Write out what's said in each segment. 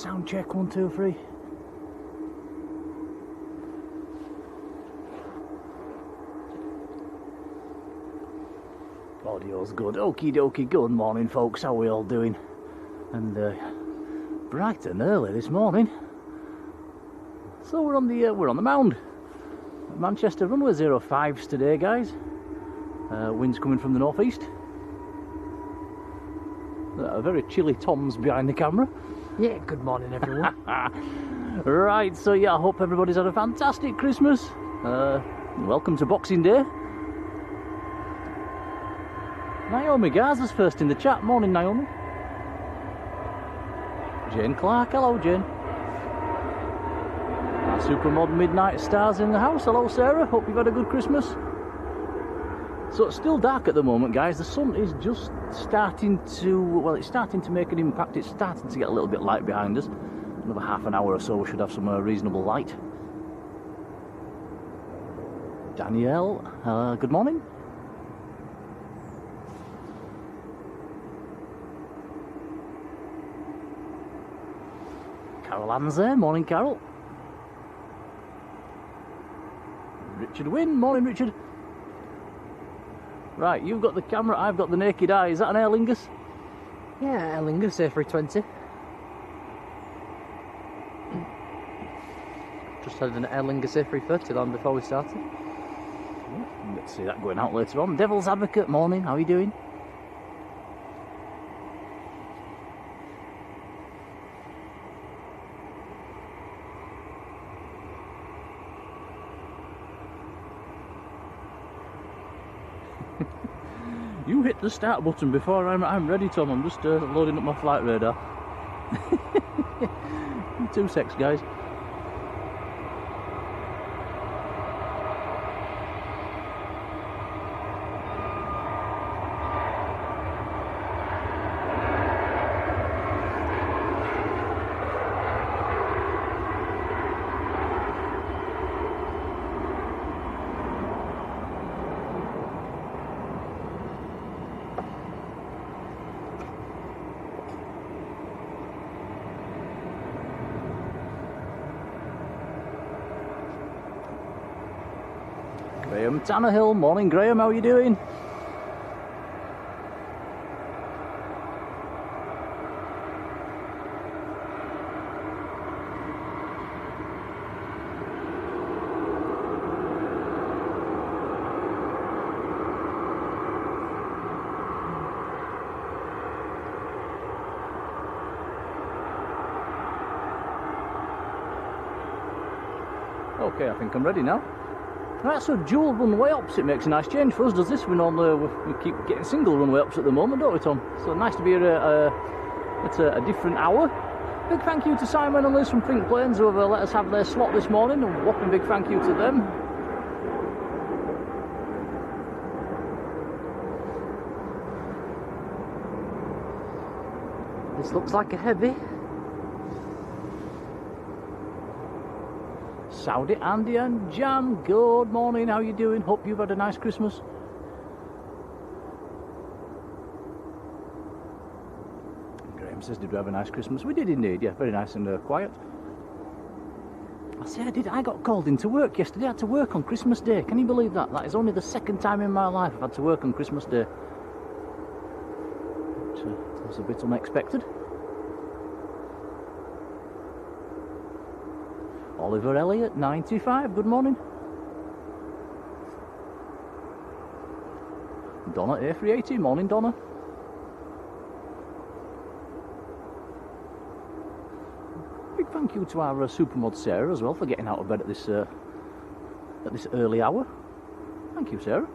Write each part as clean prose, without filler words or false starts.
sound check, 1, 2, 3. Audio's good. Okie dokie, good morning folks, how are we all doing? And bright and early this morning. So we're on the mound. Manchester runway 05s today, guys. Wind's coming from the northeast. A very chilly Tom's behind the camera. Yeah, good morning everyone. Right, so yeah, I hope everybody's had a fantastic Christmas. Welcome to Boxing Day. Naomi Garza's first in the chat. Morning, Naomi. Jane Clark, hello Jane. Our Supermod Midnight Stars in the house. Hello Sarah, hope you've had a good Christmas. So it's still dark at the moment, guys. The sun is just starting to, well, it's starting to make an impact. It's starting to get a little bit light behind us. Another half an hour or so we should have some reasonable light. Danielle, good morning. Carol Ann's there, morning Carol. Richard Wynn, morning Richard. Right, you've got the camera, I've got the naked eye. Is that an Aer Lingus? Yeah, Aer Lingus A320. Just had an Aer Lingus A330 on before we started. Yeah, let's see that going out later on. Devil's Advocate, morning, how are you doing? You hit the start button before I'm ready, Tom. I'm just loading up my flight radar. 2 secs, guys. Graham Tannehill, morning Graham, how are you doing? Okay, I think I'm ready now. Right, so dual runway ups, it makes a nice change for us, does this? We normally we keep getting single runway ups at the moment, don't we, Tom? So nice to be here at a different hour. Big thank you to Simon and Liz from Think Planes who have let us have their slot this morning. A whopping big thank you to them. This looks like a heavy. Saudi, Andy and Jan, good morning, how you doing? Hope you've had a nice Christmas. Graham says, did we have a nice Christmas? We did indeed, yeah, very nice and quiet. I say I did, I got called into work yesterday. I had to work on Christmas Day, can you believe that? That is only the second time in my life I've had to work on Christmas Day. Which was a bit unexpected. Oliver Elliott, 95, good morning. Donna A380, morning Donna. Big thank you to our Supermod Sarah as well for getting out of bed at this early hour. Thank you, Sarah.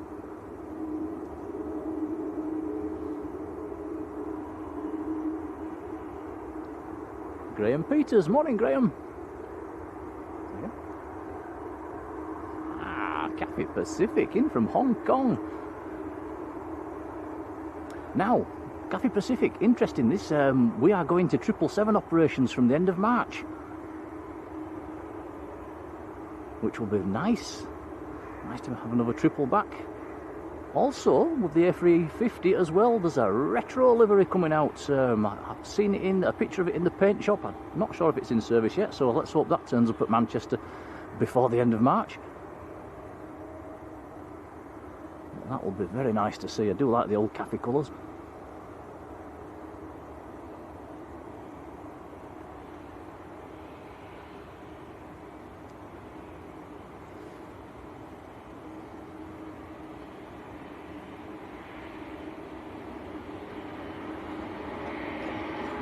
Graham Peters, morning Graham. Cathay Pacific in from Hong Kong. Now, Cathay Pacific, interesting this, we are going to 777 operations from the end of March. Which will be nice. Nice to have another triple back. Also, with the A350 as well, there's a retro livery coming out. I've seen it in a picture of it in the paint shop. I'm not sure if it's in service yet, so let's hope that turns up at Manchester before the end of March. That will be very nice to see. I do like the old cafe colours.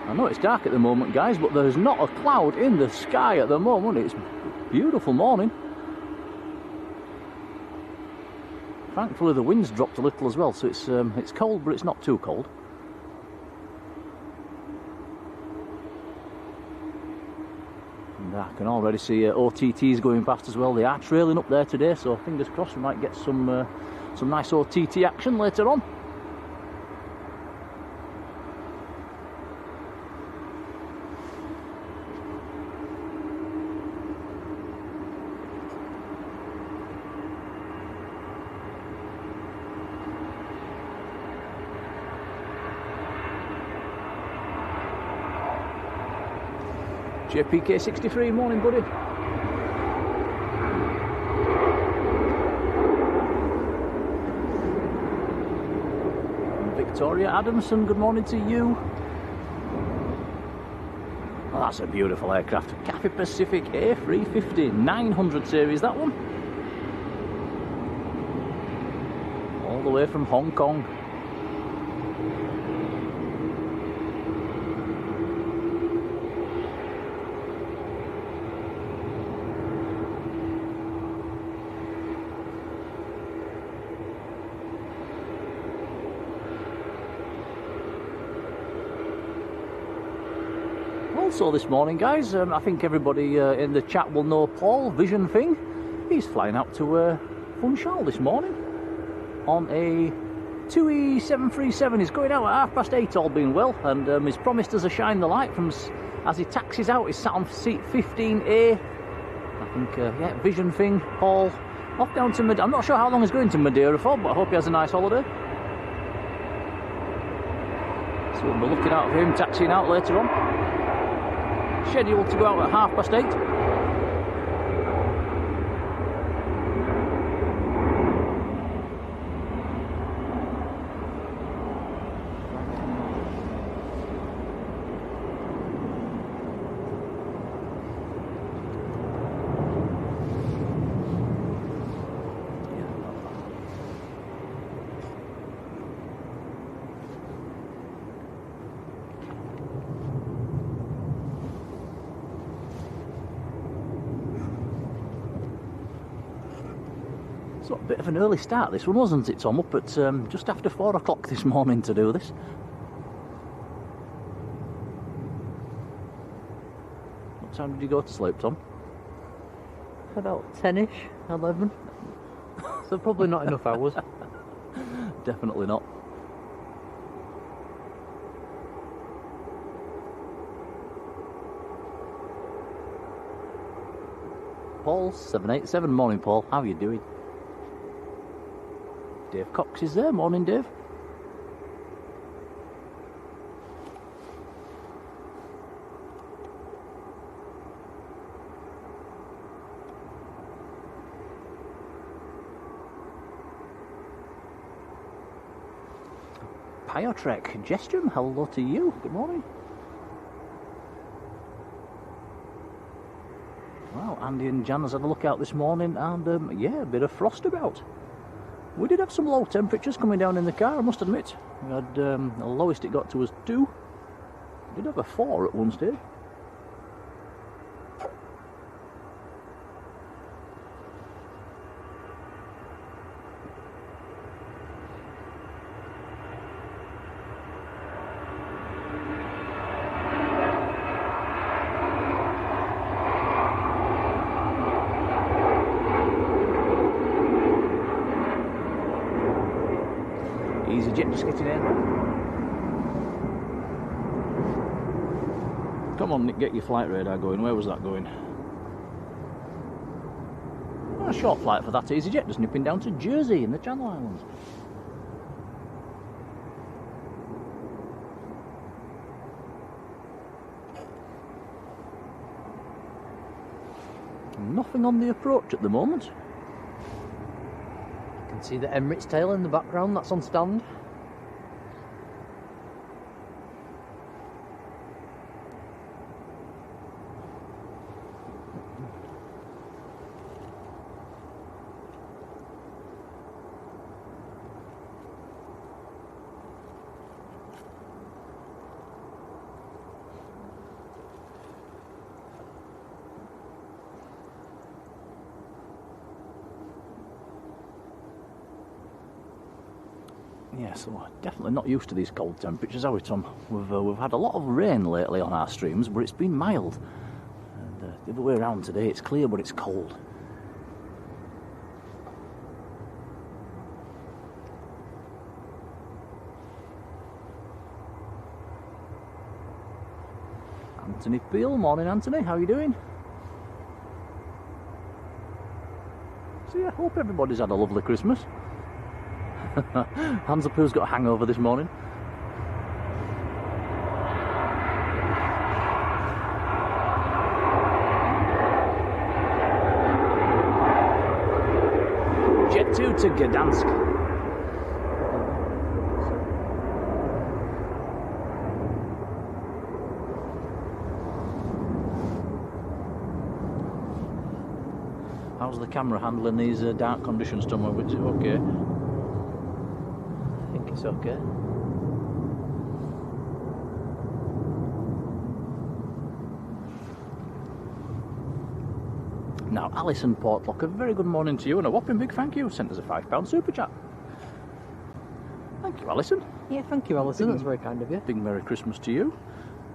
I know it's dark at the moment, guys, but there's not a cloud in the sky at the moment. It's a beautiful morning. Thankfully the wind's dropped a little as well, so it's cold, but it's not too cold. And I can already see OTTs going past as well. They are trailing up there today, so fingers crossed we might get some nice OTT action later on. JPK63, morning buddy. Victoria Adamson, good morning to you. Oh, that's a beautiful aircraft. Cathay Pacific A350, 900 series, that one. All the way from Hong Kong. Also this morning, guys, I think everybody in the chat will know Paul, Vision Thing. He's flying out to Funchal this morning on a 2E737. He's going out at 8:30, all being well, and he's promised us a shine the light from as he taxis out. He's sat on seat 15A. I think, yeah, Vision Thing, Paul, off down to Midday. I'm not sure how long he's going to Madeira for, but I hope he has a nice holiday. So we'll be looking out for him taxiing out later on. Scheduled to go out at 8:30. So a bit of an early start this one, wasn't it, Tom? Up at just after 4 o'clock this morning to do this. What time did you go to sleep, Tom? About 10ish, 11. So probably not enough hours. Definitely not. Paul 787, morning Paul, how are you doing? Dave Cox is there, morning Dave. Piotrek, Gestrum, hello to you, good morning. Wow, Andy and Jan has had a look out this morning and yeah, a bit of frost about. We did have some low temperatures coming down in the car, I must admit. We had, the lowest it got to was 2. We did have a 4 at one stage. EasyJet just getting in. Come on, Nick, get your flight radar going. Where was that going? A short flight for that EasyJet, just nipping down to Jersey in the Channel Islands. Nothing on the approach at the moment. You can see the Emirates tail in the background, that's on stand. Yeah, so definitely not used to these cold temperatures, are we, Tom? We've had a lot of rain lately on our streams, but it's been mild. And the other way around today, it's clear, but it's cold. Anthony Peel, morning Anthony, how are you doing? So yeah, hope everybody's had a lovely Christmas. Hansa Poo's got a hangover this morning. Jet 2 to Gdansk. How's the camera handling these dark conditions, Tom? Is it okay? I think it's okay. Now, Alison Portlock, a very good morning to you and a whopping big thank you. Sent us a £5 super chat. Thank you, Alison. Yeah, thank you, Alison. That's very kind of you. Big Merry Christmas to you.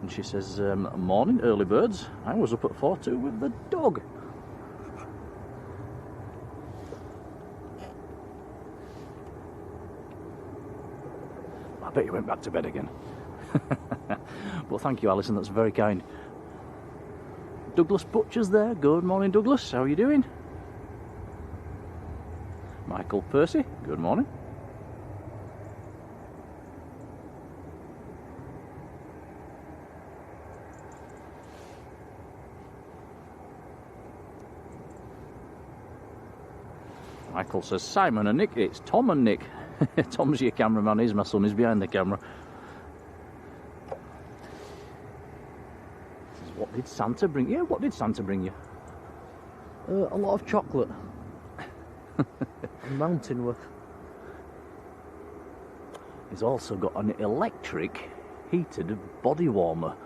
And she says, morning, early birds. I was up at 4:02 with the dog. I bet you went back to bed again. Well, thank you, Alison. That's very kind. Douglas Butcher's there. Good morning, Douglas. How are you doing? Michael Percy. Good morning. Michael says, Simon and Nick. It's Tom and Nick. Tom's your cameraman. He's my son. He's behind the camera. What did Santa bring you? Yeah, what did Santa bring you? A lot of chocolate. A mountain worth. He's also got an electric heated body warmer.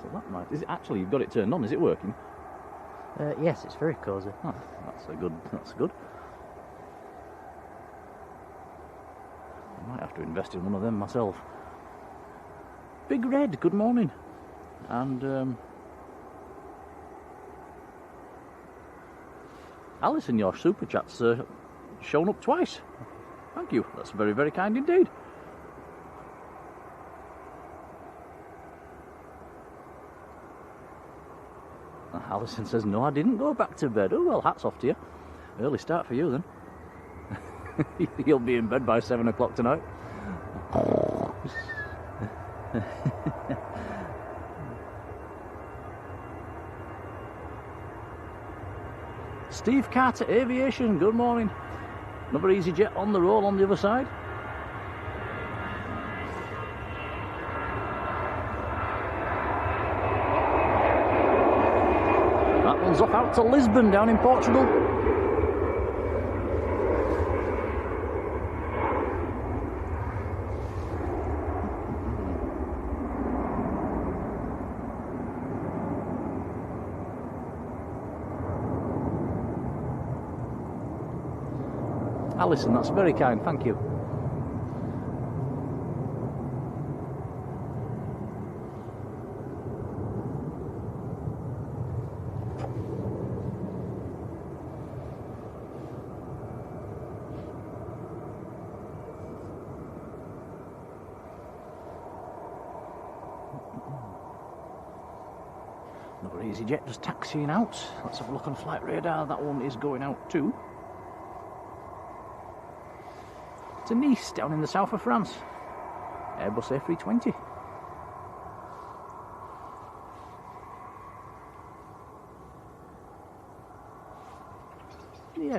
So that might... Is it actually, you've got it turned on, is it working? Yes, it's very cosy. Oh, that's good. I might have to invest in one of them myself. Big Red, good morning. And Alison, your super chat's shown up twice. Thank you. That's very, very kind indeed. Alison says, no, I didn't go back to bed. Oh, well, hats off to you. Early start for you then. You'll be in bed by 7 o'clock tonight. Steve Carter, Aviation, good morning. Another EasyJet on the roll on the other side. That one's off out to Lisbon down in Portugal. Alison, that's very kind, thank you. Another EasyJet just taxiing out. Let's have a look on flight radar. That one is going out too. To Nice, down in the south of France. Airbus A320.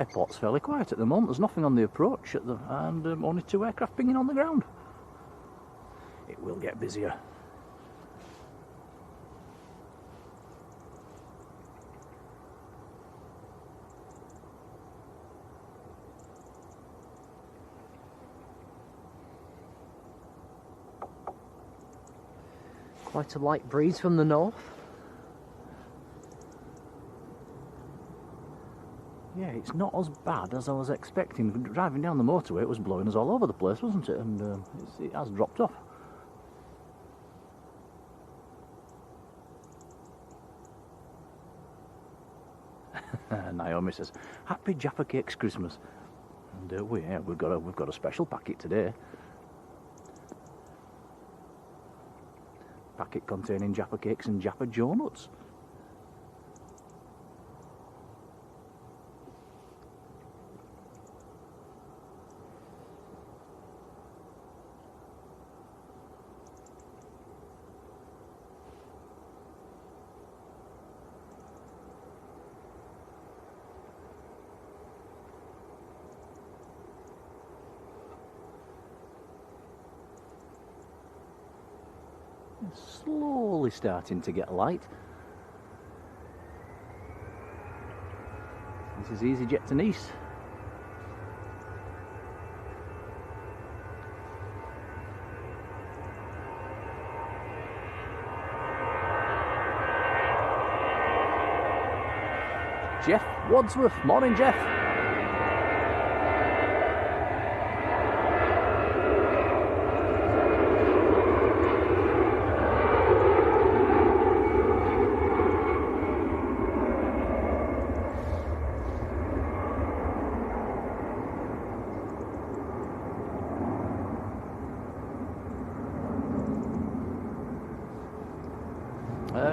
airport's fairly quiet at the moment. There's nothing on the approach and only 2 aircraft pinging on the ground. It will get busier. Quite a light breeze from the north. Yeah, it's not as bad as I was expecting. Driving down the motorway, it was blowing us all over the place, wasn't it? And it has dropped off. Naomi says, "Happy Jaffa Cakes Christmas." And we've got a special packet today. Packet containing Jaffa Cakes and Jaffa Joe nuts. Slowly starting to get light. This is EasyJet to Nice. Jeff Wadsworth, morning Jeff.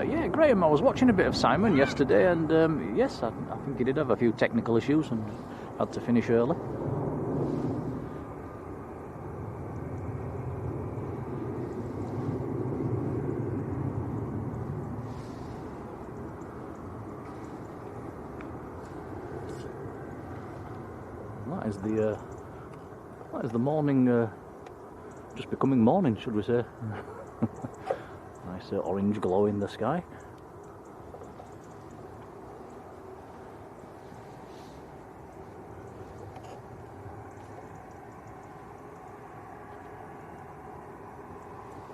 Yeah, Graham, I was watching a bit of Simon yesterday and yes, I think he did have a few technical issues and had to finish early. That is the morning, just becoming morning, should we say. Nice orange glow in the sky.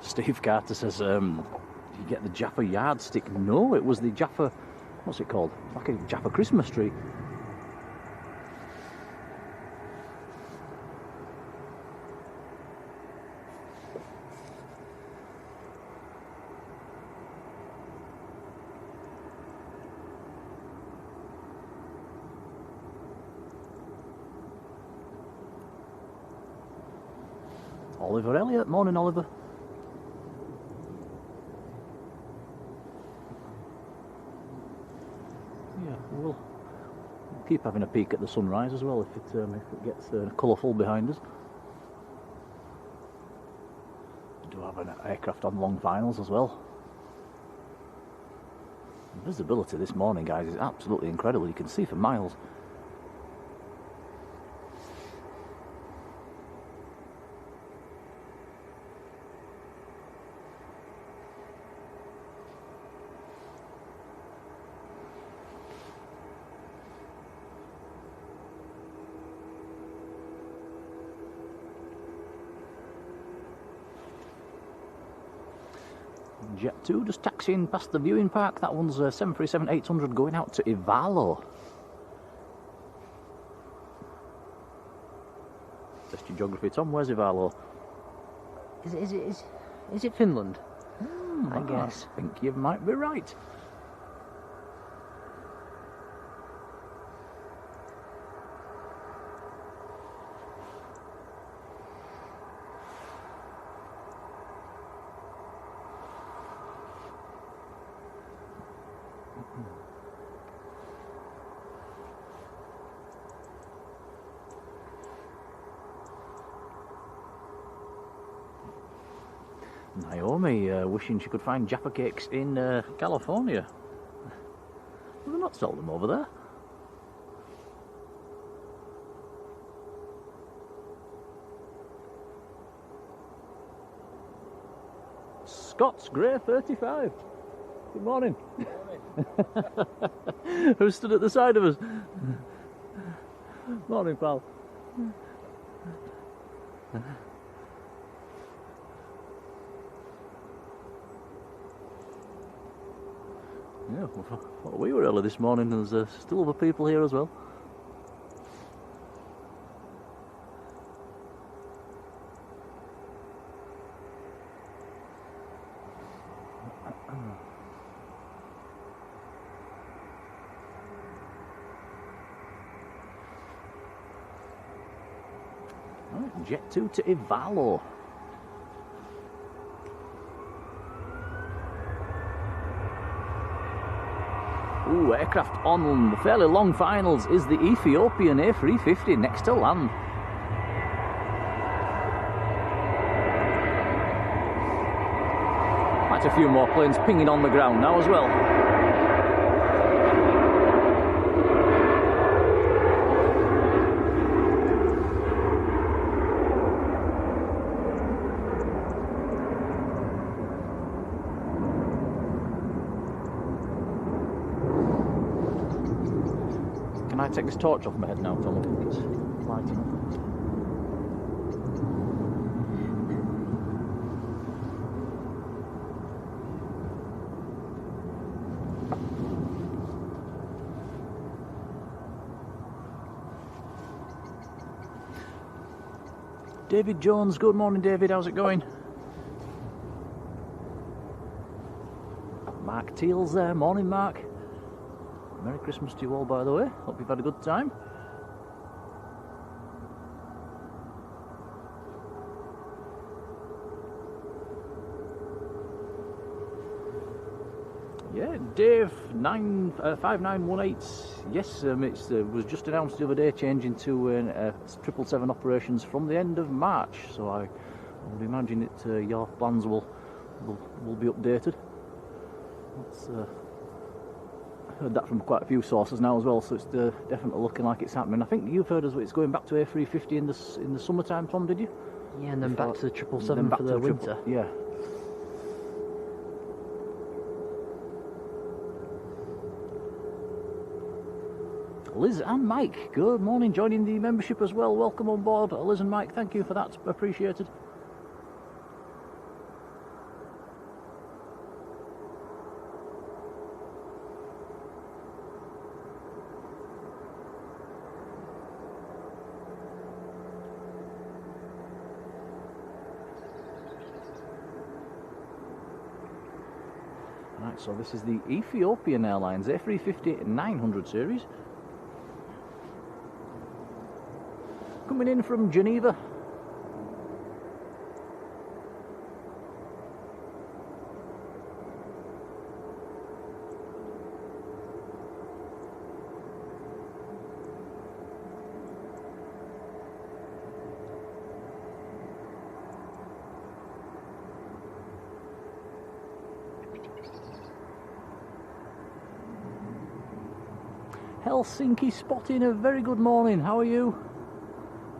Steve Carter says, "Did you get the Jaffa yardstick?" No, it was the Jaffa, what's it called? Like a Jaffa Christmas tree. Oliver Elliott, morning Oliver. Yeah, we'll keep having a peek at the sunrise as well if it gets colourful behind us. We do have an aircraft on long finals as well. The visibility this morning, guys, is absolutely incredible. You can see for miles. Jet 2 just taxiing past the viewing park. That one's 737-800 going out to Ivalo. Test your geography, Tom. Where's Ivalo? Is it Finland? I guess. I think you might be right. Naomi wishing she could find Jaffa Cakes in California. Well, they're not sold them over there. Scott's Grey 35. Good morning. Who stood at the side of us? Morning, pal. Yeah, well, we were early this morning. There's still other people here as well. Right, Jet 2 to Ivalo. Ooh, aircraft on the fairly long finals is the Ethiopian A350 next to land. Quite a few more planes pinging on the ground now as well. Can I take this torch off my head now, Tom? I think it's lighting up. David Jones, good morning David, how's it going? Mark Teal's there, morning Mark. Merry Christmas to you all, by the way. Hope you've had a good time. Yeah, Dave 5918. Yes, it was just announced the other day, changing to 777 operations from the end of March. So I would imagine that your plans will be updated. That's heard that from quite a few sources now as well, so it's definitely looking like it's happening. I think you've heard as well, it's going back to A350 in the summertime, Tom, did you? Yeah, and then back to the 777 for the winter. Yeah. Liz and Mike, good morning, joining the membership as well. Welcome on board, Liz and Mike, thank you for that, appreciated. Right, so this is the Ethiopian Airlines A350-900 series. Coming in from Geneva. Helsinki spotting, a very good morning, how are you?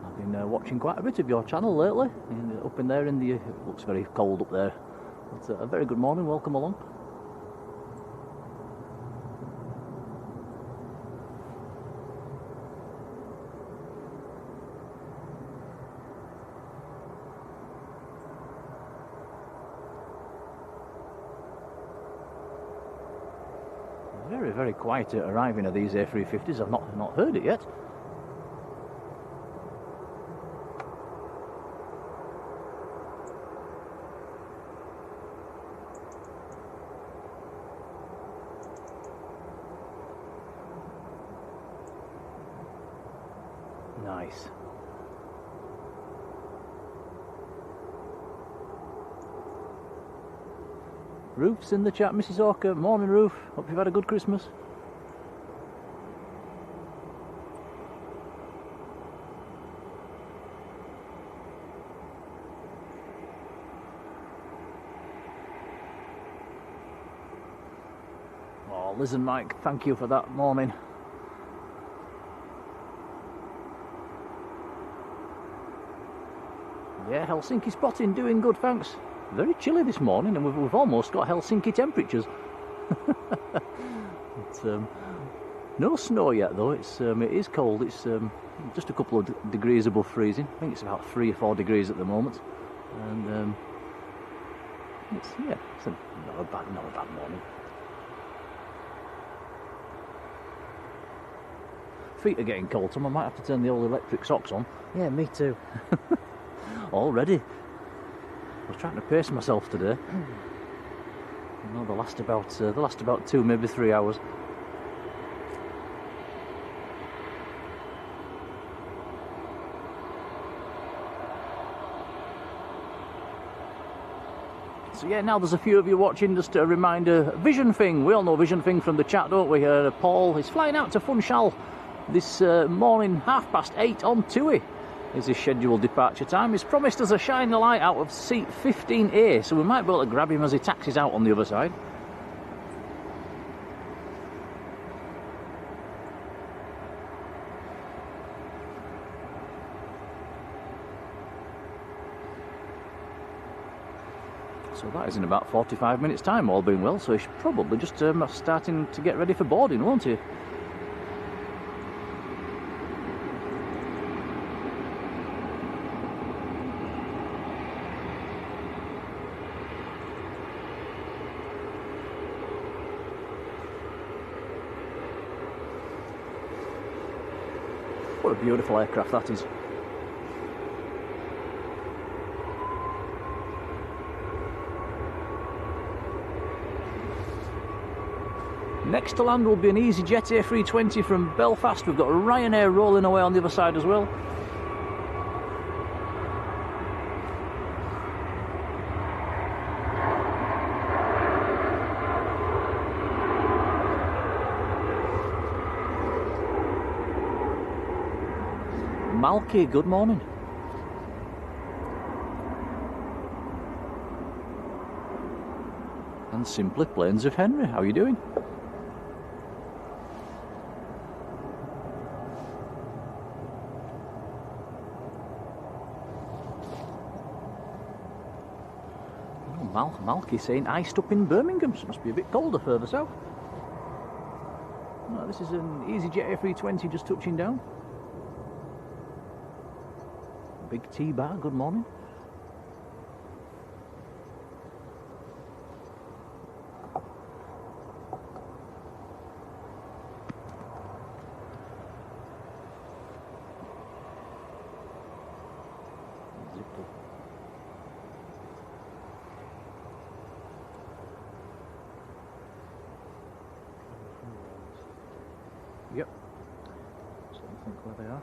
I've been watching quite a bit of your channel lately, up in there it looks very cold up there. But a very good morning, welcome along. Very quiet at arriving of these A350s. I've not heard it yet. Nice. Ruth's in the chat, Mrs. Hawker. Morning, Ruth. Hope you've had a good Christmas. Oh, Liz and Mike, thank you for that morning. Yeah, Helsinki spotting, doing good, thanks. very chilly this morning, and we've almost got Helsinki temperatures. No snow yet though. It is cold. It's just a couple of degrees above freezing. I think it's about 3 or 4 degrees at the moment, and it's not a bad morning. Feet are getting cold, Tom. I might have to turn the old electric socks on. Yeah, me too. Already. I was trying to pace myself today. No, they last about 2, maybe 3 hours. So yeah, now there's a few of you watching. Just a reminder, Vision Thing. We all know Vision Thing from the chat, don't we? Paul is flying out to Funchal this morning, 8:30 on TUI. Is his scheduled departure time. He's promised us a shine the light out of seat 15A, so we might be able to grab him as he taxis out on the other side. So that is in about 45 minutes time, all being well, so he's probably just starting to get ready for boarding, won't he? What a beautiful aircraft that is. Next to land will be an EasyJet A320 from Belfast. We've got Ryanair rolling away on the other side as well. Malky, good morning. And Simply Plains of Henry, how are you doing? Malky saying iced up in Birmingham, so it must be a bit colder further south. No, this is an EasyJet A320 just touching down. Big T-Bar, good morning. Yep. So I think where they are.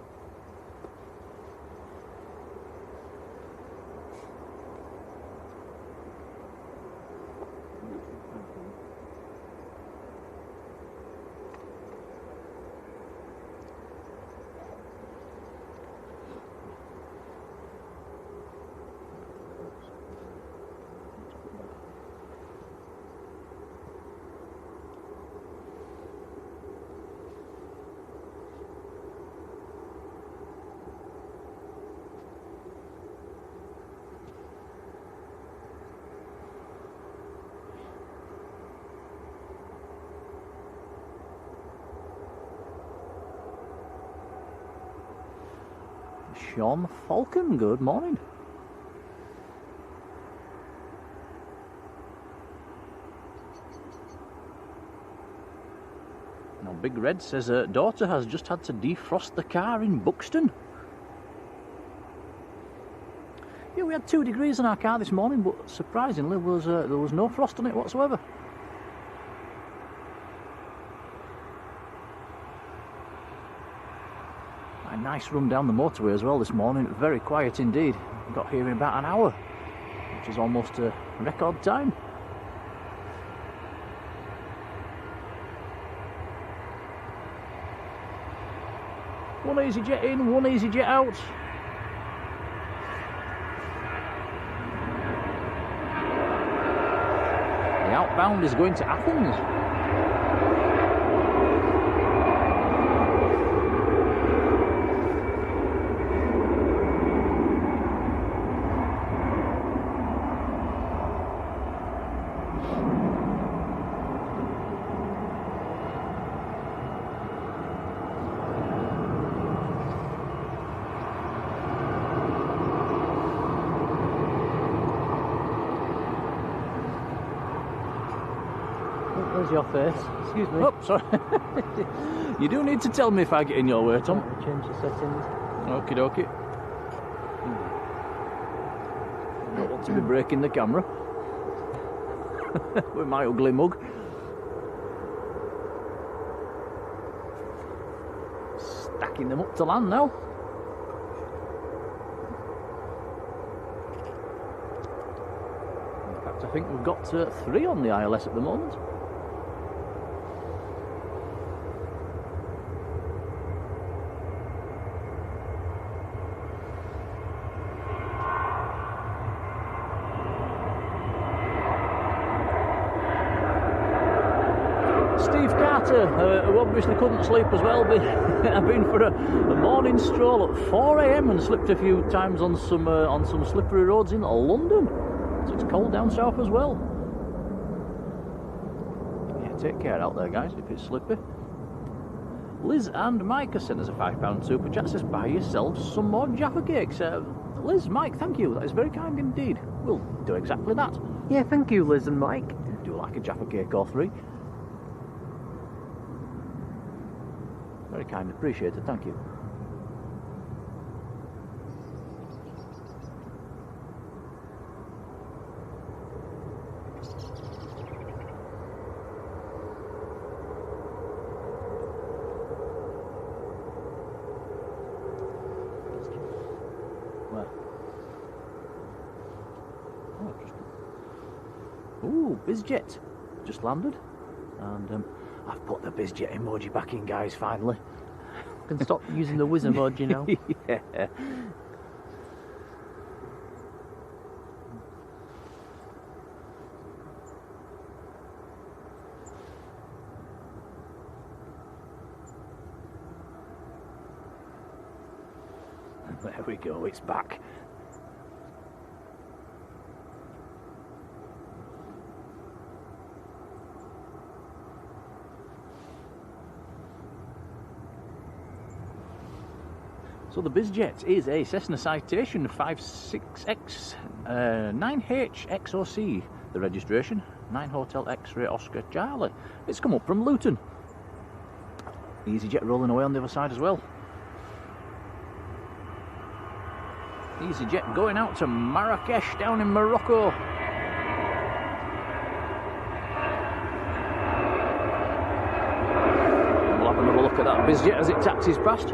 Sean Falcon, good morning. Now Big Red says her daughter has just had to defrost the car in Buxton. Yeah, we had 2 degrees in our car this morning, but surprisingly there was no frost on it whatsoever. A nice run down the motorway as well this morning, very quiet indeed. Got here in about an hour, which is almost a record time. One EasyJet in, one EasyJet out. The outbound is going to Athens. There's your face. Excuse me. Oh, sorry. You do need to tell me if I get in your way, Tom. Change the settings. Okie dokie. Don't want to be breaking the camera with my ugly mug. Stacking them up to land now. In fact, I think we've got 3 on the ILS at the moment. Who obviously couldn't sleep as well. I've been for a morning stroll at 4 AM and slipped a few times on some slippery roads in London. So it's cold down south as well. Yeah, take care out there, guys, if it's slippy. Liz and Mike have sent us a £5 super chat. Says, buy yourselves some more Jaffa cakes. Liz, Mike, thank you. That is very kind indeed. We'll do exactly that. Yeah, thank you, Liz and Mike. Do like a Jaffa cake or 3. Very kind, appreciated, thank you. Where? Oh, ooh, BizJet just landed, and I've put the BizJet emoji back in, guys, finally. Can stop using the whiz emoji now. Yeah. There we go, it's back. So the BizJet is a Cessna Citation 56X 9HXOC, the registration, 9 Hotel X-Ray Oscar Charlie. It's come up from Luton. EasyJet rolling away on the other side as well. EasyJet going out to Marrakesh down in Morocco. We'll have another look at that BizJet as it taxis past.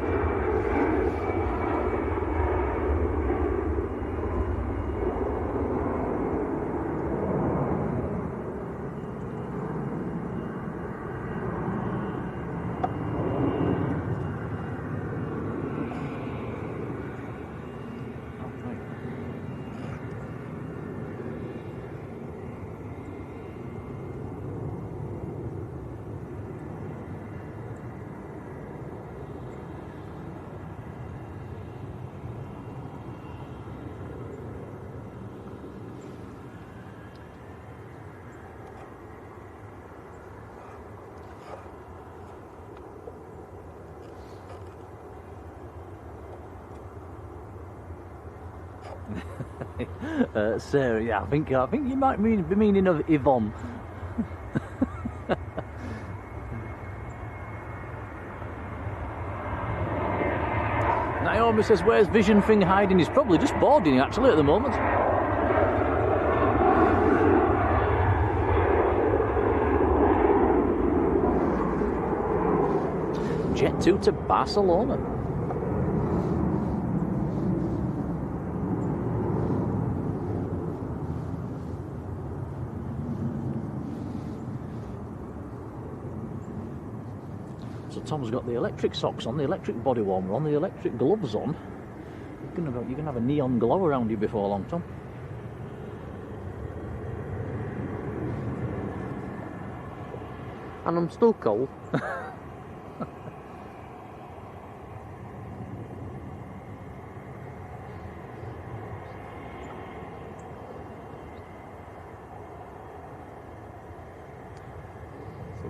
Sarah, yeah, I think you might be meaning of Yvonne. Naomi says, where's Vision Thing hiding? He's probably just boarding actually at the moment. Jet 2 to Barcelona. So Tom's got the electric socks on, the electric body warmer on, the electric gloves on. You're gonna have a neon glow around you before long, Tom. And I'm still cold.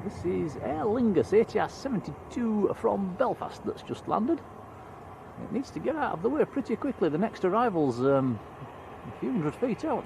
This is Aer Lingus ATR 72 from Belfast that's just landed. It needs to get out of the way pretty quickly. The next arrival's a few hundred feet out.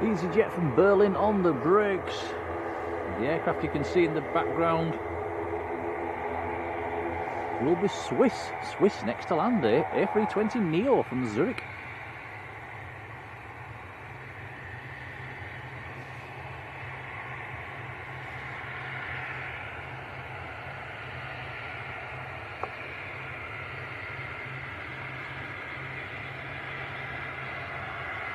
EasyJet from Berlin on the brakes. The aircraft you can see in the background will be Swiss. Swiss next to land, A320neo from Zurich.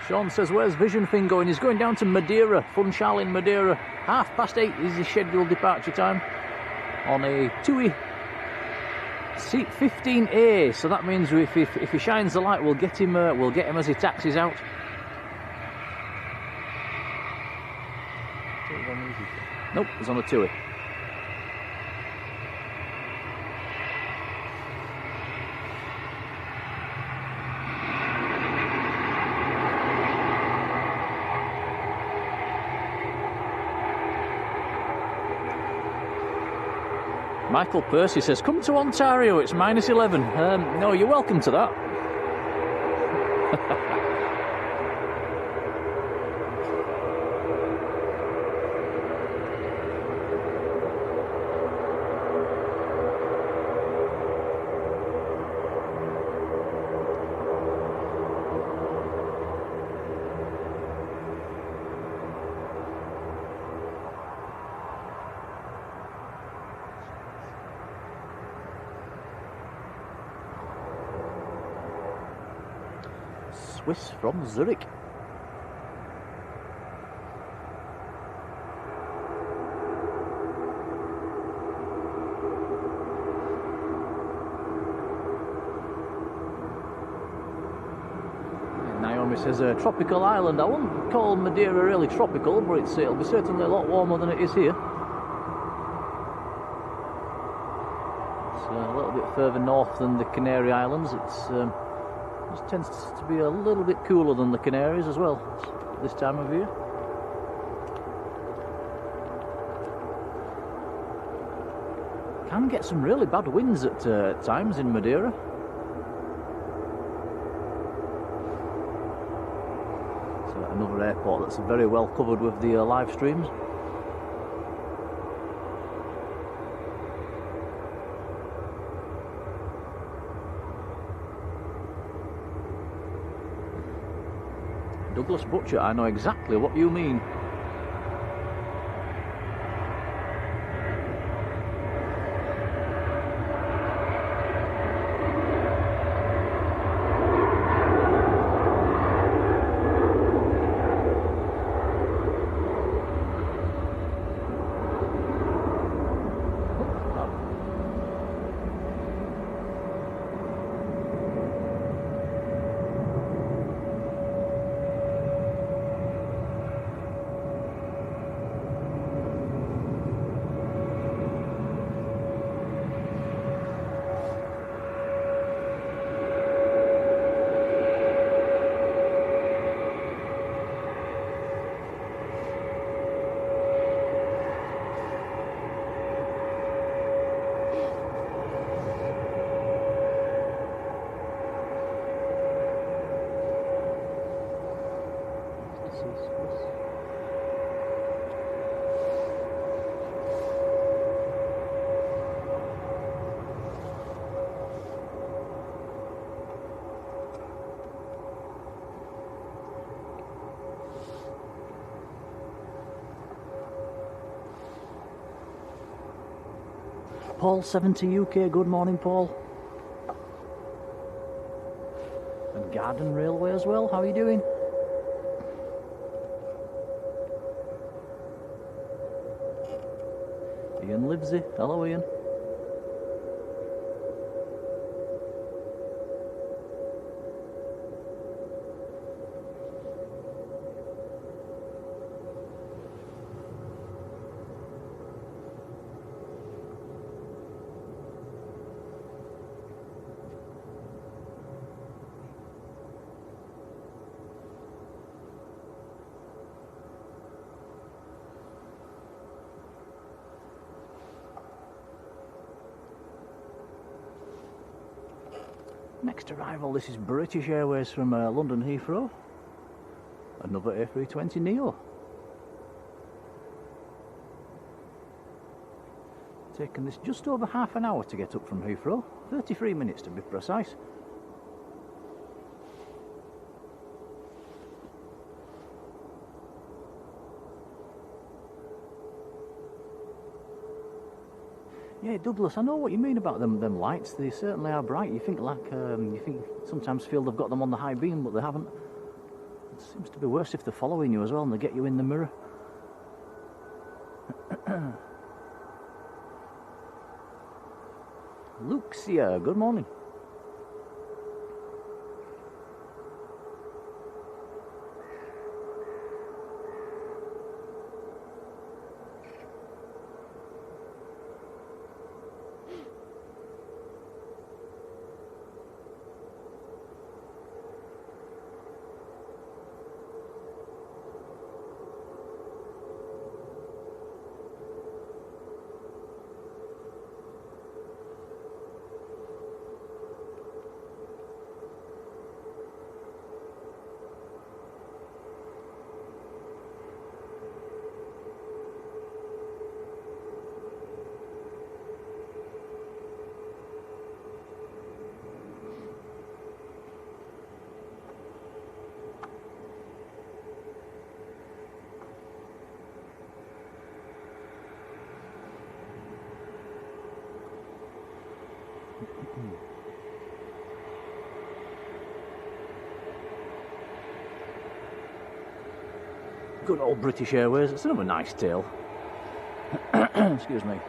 Sean says, where's Vision Thing going? He's going down to Madeira, Funchal in Madeira. 8:30 is his scheduled departure time on a TUI seat 15A. So that means if he shines the light, we'll get him as he taxis out. Nope, he's on a TUI. Michael Percy says, come to Ontario, it's -11. No, you're welcome to that. Swiss from Zurich. Naomi says a tropical island. I wouldn't call Madeira really tropical, but it'll be certainly a lot warmer than it is here. It's a little bit further north than the Canary Islands. It tends to be a little bit cooler than the Canaries as well this time of year. Can get some really bad winds at times in Madeira. It's another airport that's very well covered with the live streams. Douglas Butcher, I know exactly what you mean. Paul 70 UK, good morning Paul. And Garden Railway as well. How are you doing? Ian Livesey. Hello, Ian. Next arrival, this is British Airways from London Heathrow. Another A320neo. Taken this just over half an hour to get up from Heathrow. 33 minutes to be precise. Yeah, Douglas, I know what you mean about them lights. They certainly are bright. You think sometimes feel they've got them on the high beam, but they haven't. It seems to be worse if they're following you as well and they get you in the mirror. Luxia, good morning. Good old British Airways, it's another nice tale. Excuse me.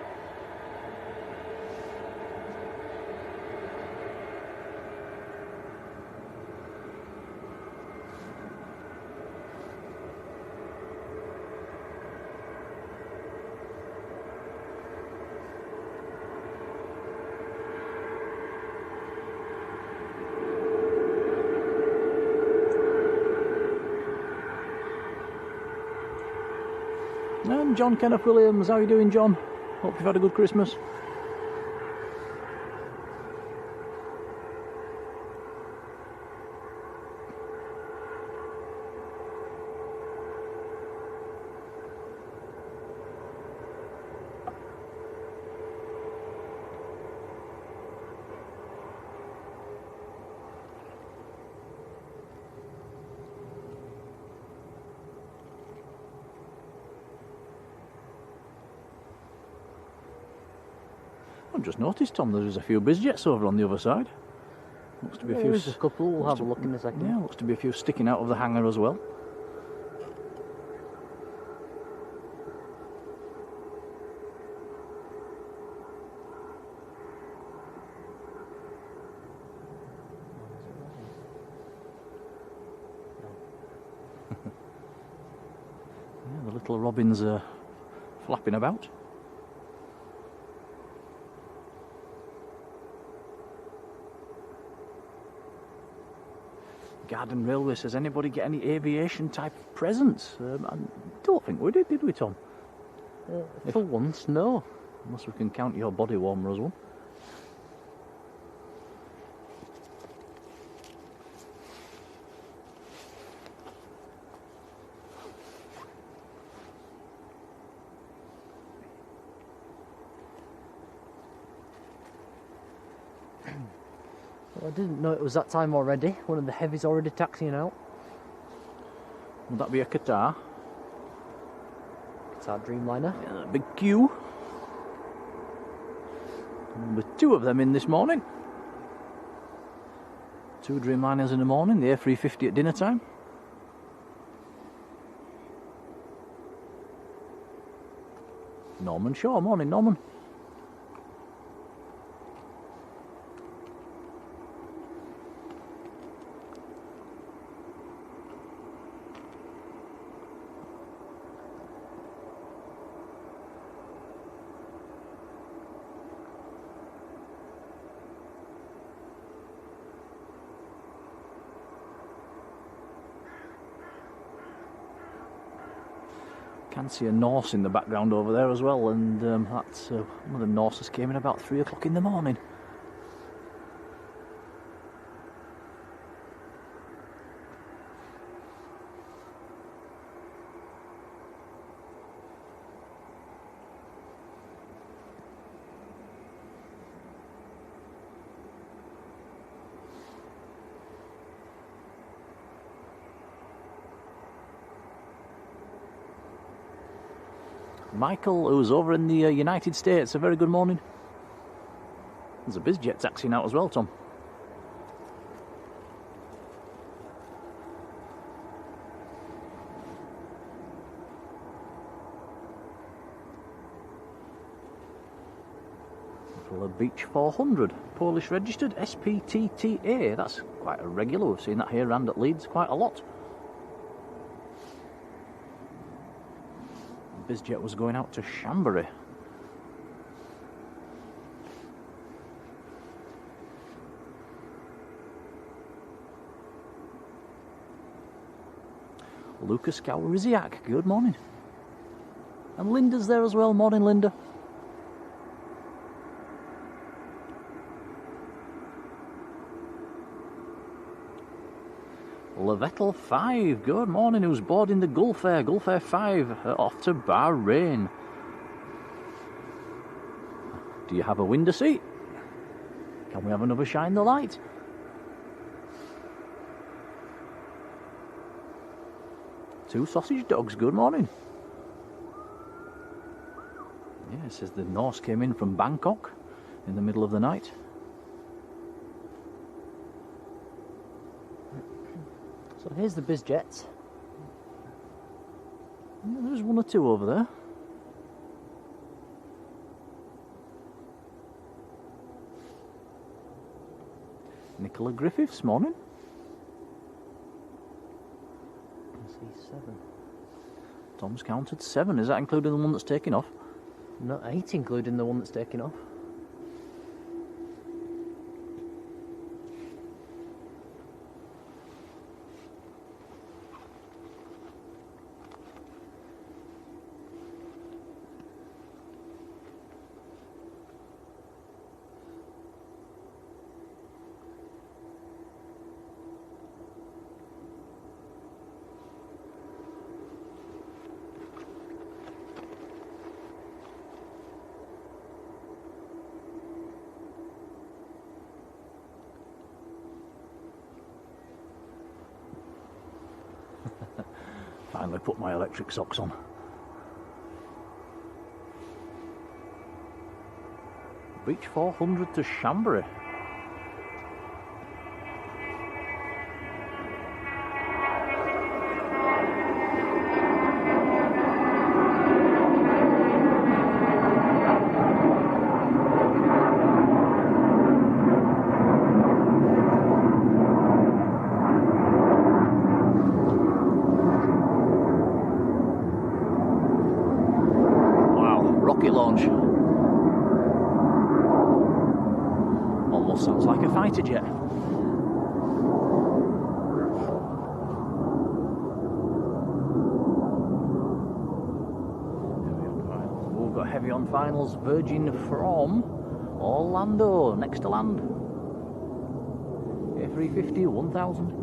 And John Kenneth Williams, how are you doing, John? Hope you've had a good Christmas. I've just noticed, Tom, there's a few bizjets over on the other side. Looks to be a few. There's a couple. We'll have a look in a second. Yeah, looks to be a few sticking out of the hangar as well. Yeah, the little robins are flapping about. Garden Railway says, anybody get any aviation type presents? I don't think we did we, Tom? For once, no. Unless we can count your body warmer as one. I didn't know it was that time already. One of the heavies already taxiing out. Would that be a Qatar? Qatar Dreamliner. Yeah, a big queue. With two of them in this morning. 2 Dreamliners in the morning, the A350 at dinner time. Norman Shaw, morning Norman. Can see a Norse in the background over there as well, and that's one of the Norses came in about 3 o'clock in the morning. Michael, who's over in the United States, a very good morning. There's a BizJet taxi out as well, Tom. Little Beach 400, Polish registered, SPTTA. That's quite a regular. We've seen that here and at Leeds quite a lot. BizJet was going out to Chambéry. Lucas Gowriziak, good morning. And Linda's there as well, morning Linda. Levettel 5, good morning, who's boarding the Gulf Air 5, off to Bahrain. Do you have a window seat? Can we have another shine the light? Two sausage dogs, good morning. Yeah, it says the Norse came in from Bangkok in the middle of the night. So here's the BizJet. Yeah, there's one or two over there. Nicola Griffiths, morning. I see 7. Tom's counted 7. Is that including the one that's taking off? No, 8 including the one that's taking off. Finally put my electric socks on. Beach 400 to Chambéry. Launch. Almost sounds like a fighter jet. We've got heavy on finals, Virgin from Orlando, next to land. A350 1000.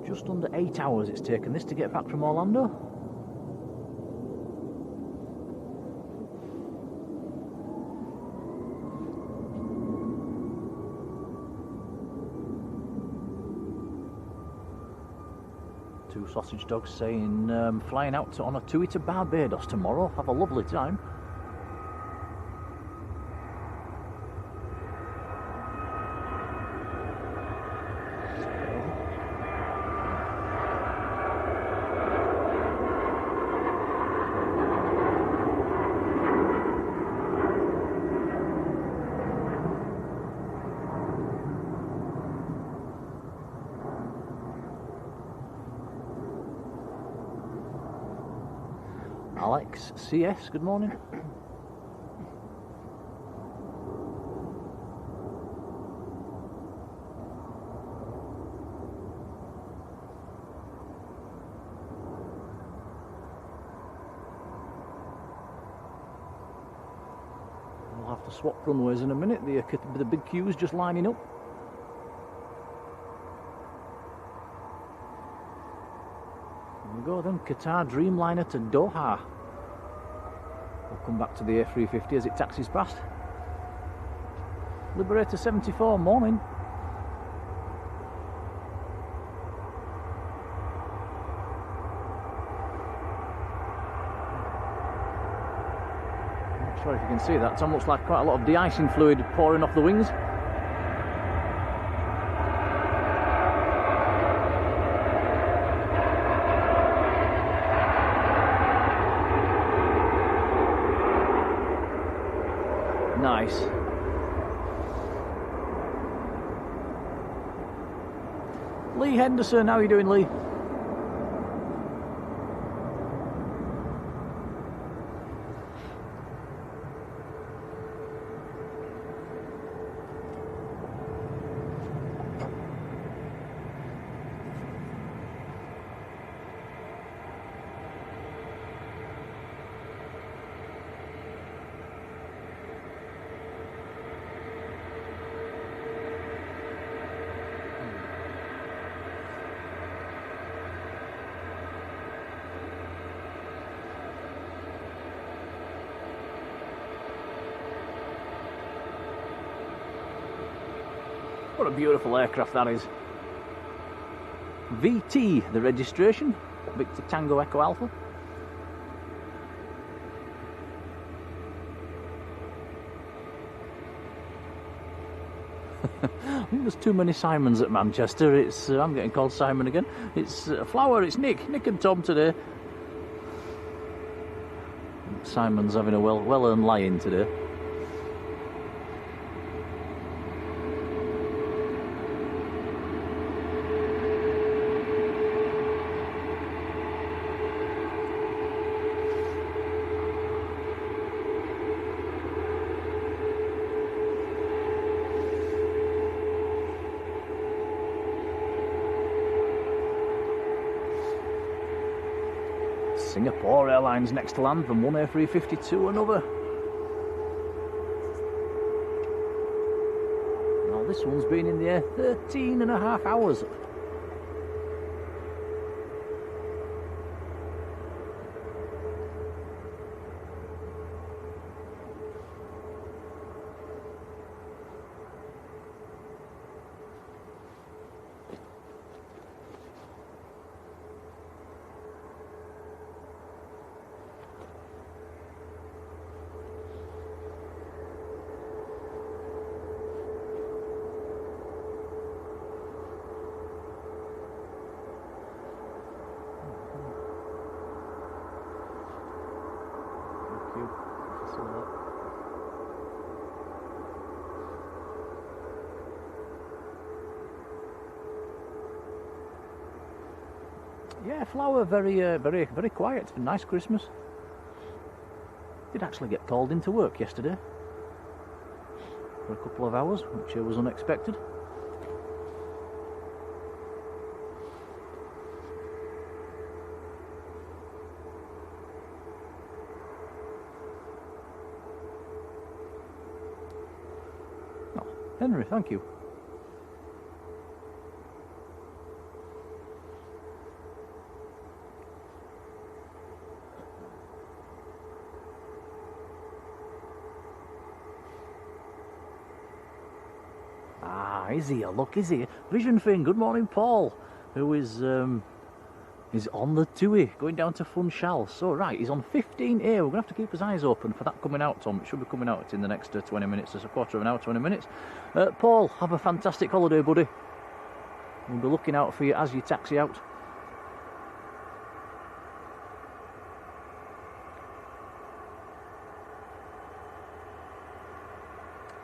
Just under 8 hours it's taken this to get back from Orlando. Two sausage dogs saying flying out on a TUI to Barbados tomorrow. Have a lovely time. Alex CS, good morning. We'll have to swap runways in a minute. The big queue's just lining up. Here we go then, Qatar Dreamliner to Doha. We'll come back to the A350 as it taxis past. Liberator 74, morning. Not sure if you can see that. Tom, looks like quite a lot of de-icing fluid pouring off the wings. Nice. Lee Henderson, how are you doing, Lee? What a beautiful aircraft that is. VT, the registration, Victor Tango Echo Alpha. I think there's too many Simons at Manchester. It's I'm getting called Simon again. It's Flower, it's Nick and Tom today. Simon's having a well-earned lie-in today. Singapore Airlines next to land from one A350 to another. Now this one's been in the air 13.5 hours. Yeah, Flower, very quiet. It's been a nice Christmas. Did actually get called into work yesterday for a couple of hours, which was unexpected. Oh, Henry, thank you. Is he? Look, is he? Vision Thing, good morning, Paul, who is on the TUI, going down to Funchal. So, right, he's on 15A. We're going to have to keep his eyes open for that coming out, Tom. It should be coming out in the next 20 minutes. It's a quarter of an hour, 20 minutes. Paul, have a fantastic holiday, buddy. We'll be looking out for you as you taxi out.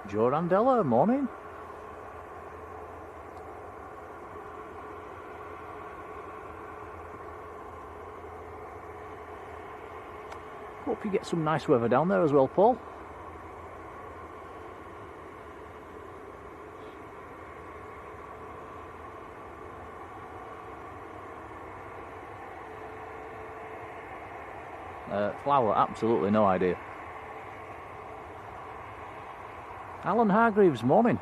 Joe Randella, morning. you get some nice weather down there as well, Paul. Flower, absolutely no idea. Alan Hargreaves, morning.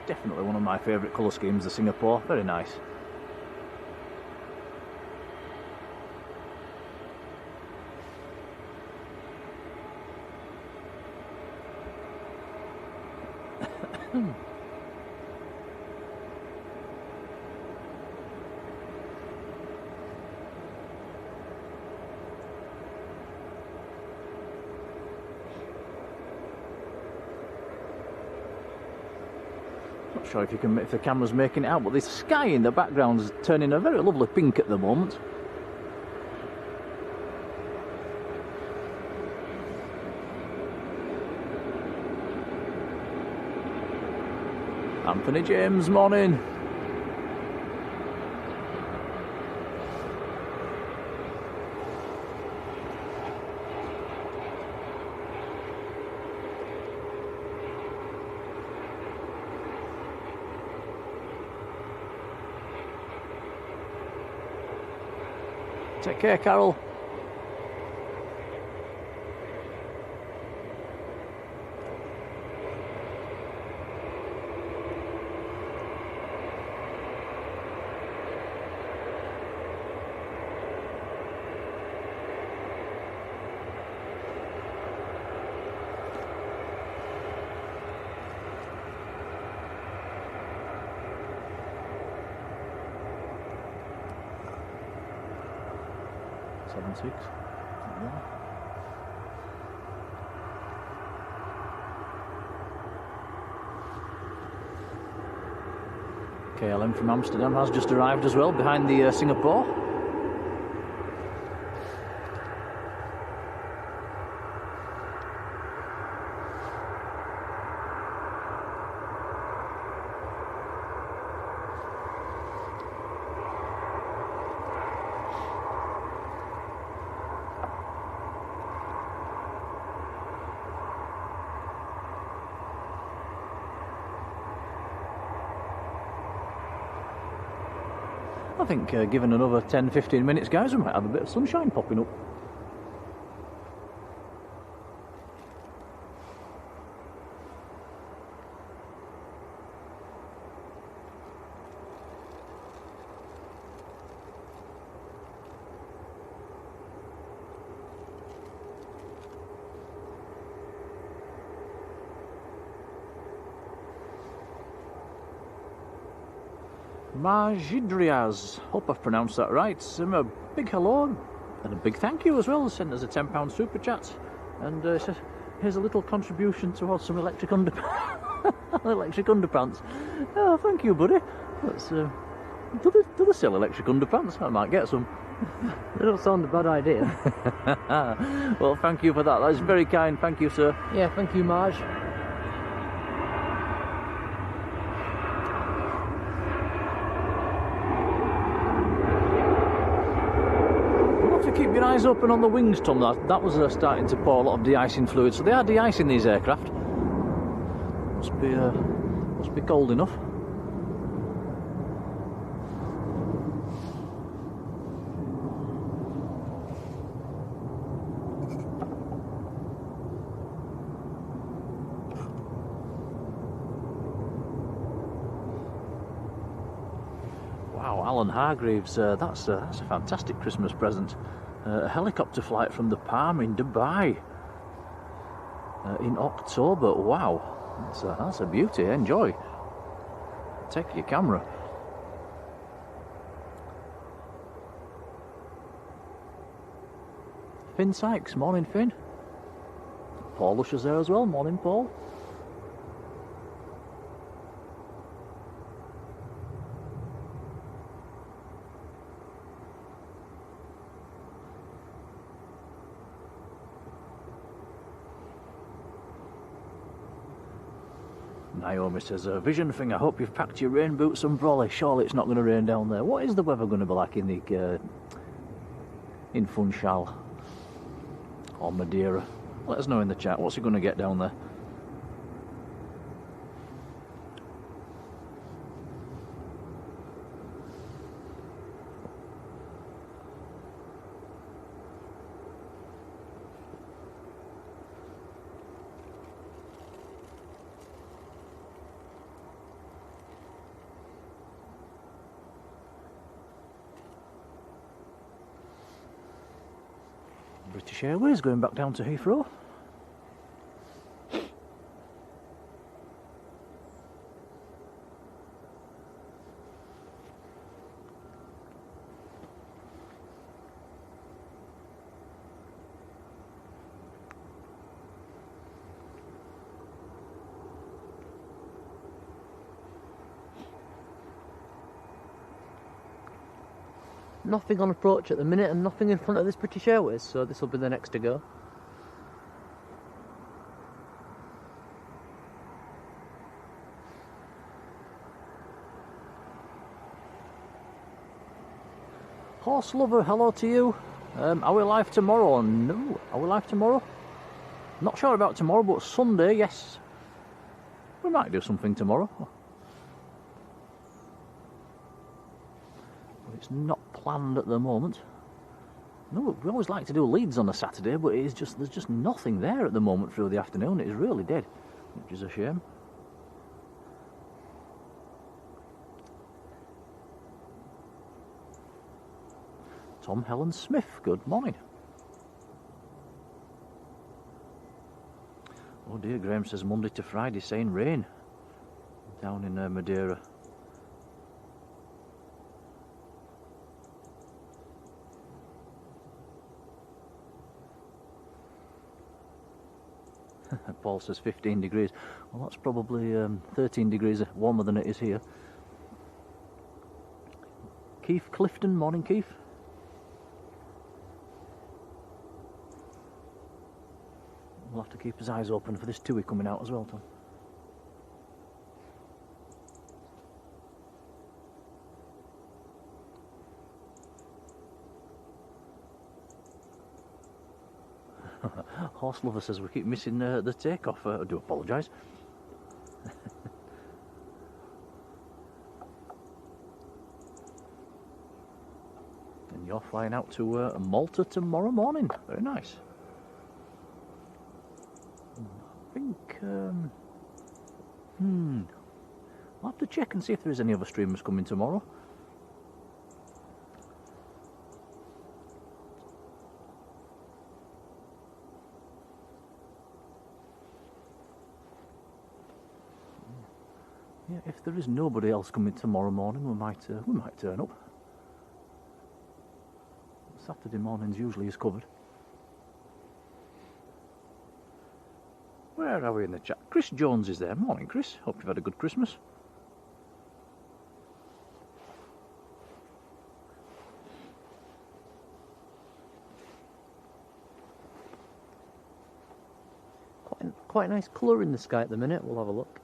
Definitely one of my favourite colour schemes, the Singapore, very nice. Not sure if the camera's making it out, but the sky in the background is turning a very lovely pink at the moment. Anthony James, morning. Take care, Carol. Six. KLM from Amsterdam has just arrived as well, behind the Singapore. I think given another 10-15 minutes, guys, we might have a bit of sunshine popping up. Marjolein, hope I've pronounced that right. A big hello and a big thank you as well. Sent us a £10 super chat, and says, here's a little contribution towards some electric underpants. Oh, thank you, buddy. That's do they sell electric underpants? I might get some. They don't sound a bad idea. Well, thank you for that. That's very kind. Thank you, sir. Yeah, thank you, Marge. Keep your eyes open on the wings, Tom. That was starting to pour a lot of de-icing fluid, so they are de-icing these aircraft. Must be cold enough. Wow, Alan Hargreaves, that's a fantastic Christmas present. A helicopter flight from the Palm in Dubai in October. Wow, that's a beauty. Enjoy. Take your camera. Finn Sykes, morning, Finn. Paul Lusher's there as well. Morning, Paul. Naomi says, Vision thing, I hope you've packed your rain boots and brolly. Surely it's not going to rain down there. What is the weather going to be like in the in Funchal or Madeira? Let us know in the chat. What's it going to get down there? British Airways going back down to Heathrow. Nothing on approach at the minute and nothing in front of this British Airways, so this will be the next to go. Horse Lover, hello to you. Are we live tomorrow? No. Are we live tomorrow? Not sure about tomorrow, but Sunday, yes. We might do something tomorrow. It's not planned at the moment. No, we always like to do Leeds on a Saturday, but there's just nothing there at the moment through the afternoon. It is really dead, which is a shame. Tom Helen Smith, good morning. Oh dear, Graham says Monday to Friday, saying rain down in Madeira. Paul says 15 degrees. Well, that's probably 13 degrees warmer than it is here. Keith Clifton, morning Keith. We'll have to keep his eyes open for this TUI coming out as well, Tom. Horse Lover says we keep missing the takeoff. I do apologise. And you're flying out to Malta tomorrow morning. Very nice. I think... I'll have to check and see if there is any other streamers coming tomorrow. Yeah, if there is nobody else coming tomorrow morning, we might turn up. Saturday mornings usually is covered. Where are we in the chat? Chris Jones is there. Morning, Chris. Hope you've had a good Christmas. Quite a nice colour in the sky at the minute. We'll have a look.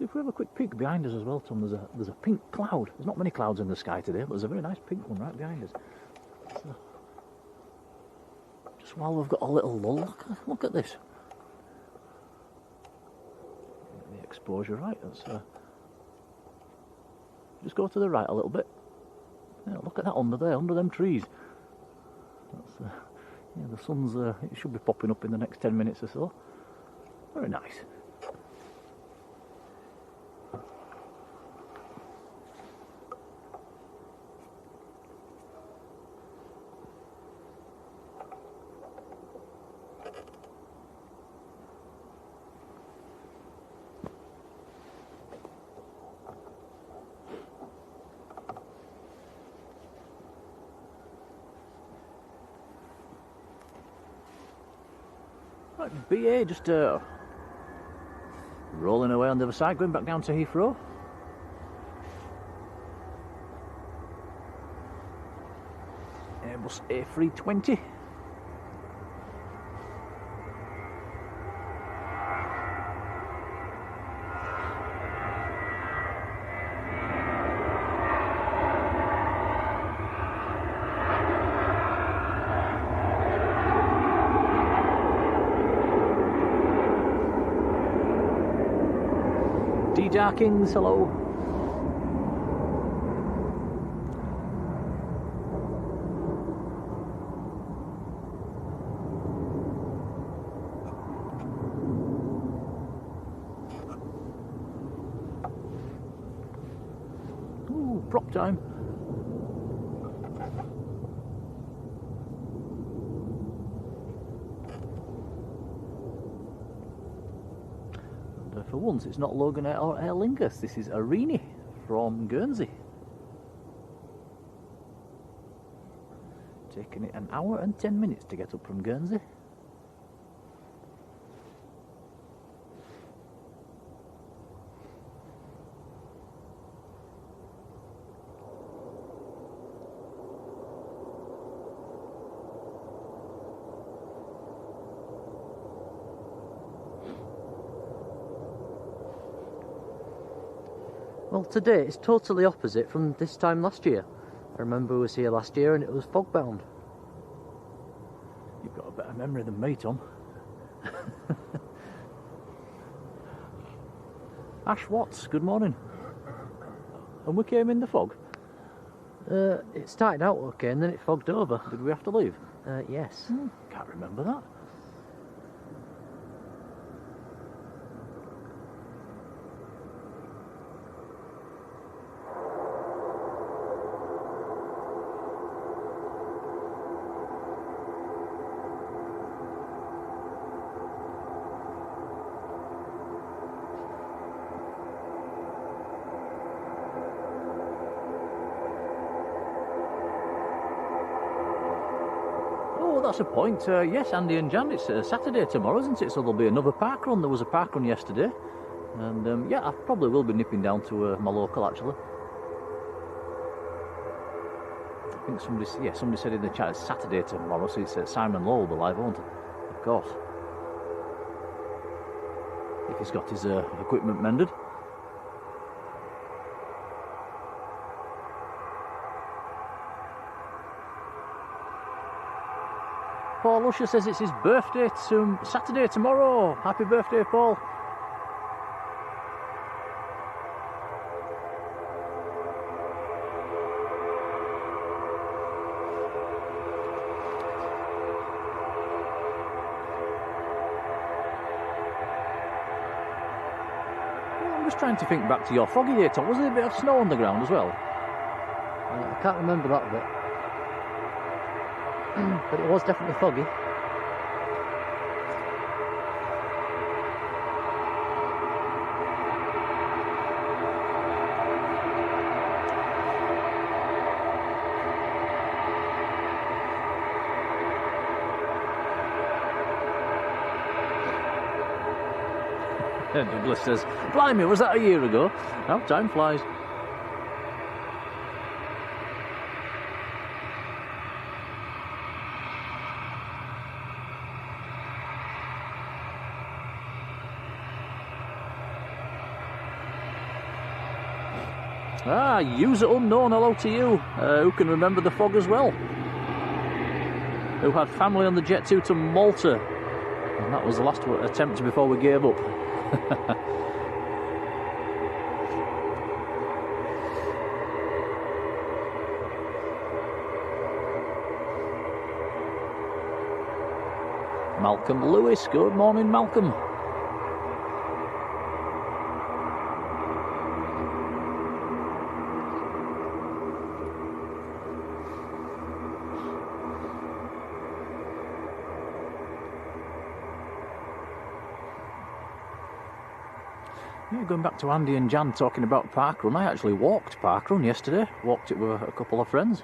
If we have a quick peek behind us as well, Tom, there's a pink cloud. There's not many clouds in the sky today, but there's a very nice pink one right behind us. So, just while we've got a little lull, look at this. The exposure right. Let's just go to the right a little bit. Yeah, look at that under there, under them trees. That's, yeah, the sun's it should be popping up in the next 10 minutes or so. Very nice. Right, BA just rolling away on the other side, going back down to Heathrow. Airbus A320. D-Darkings, hello. Ooh, prop time. For once, it's not Logan or Aer Lingus. This is Arini from Guernsey. Taking it an hour and 10 minutes to get up from Guernsey. Well, today it's totally opposite from this time last year. I remember I was here last year and it was fog bound. You've got a better memory than me, Tom. Ash Watts, good morning. And we came in the fog? It started out okay and then it fogged over. Did we have to leave? Yes. Can't remember that. That's a point. Yes, Andy and Jan, it's Saturday tomorrow, isn't it? So there'll be another park run. There was a park run yesterday. And yeah, I probably will be nipping down to my local, actually. I think somebody said in the chat it's Saturday tomorrow, so it's Simon Lowe will be live, won't it? Of course. If he's got his equipment mended. Paul Usher says it's his birthday Saturday tomorrow. Happy birthday, Paul. Well, I'm just trying to think back to your foggy day, Tom. Was there a bit of snow on the ground as well? I can't remember that bit. But it was definitely foggy. Douglas says, blimey, was that a year ago? How time flies. Ah, user unknown, hello to you. Who can remember the fog as well? Who had family on the jet to Malta. And that was the last attempt before we gave up. Malcolm Lewis, good morning, Malcolm. Yeah, going back to Andy and Jan talking about parkrun, I actually walked parkrun yesterday. Walked it with a couple of friends.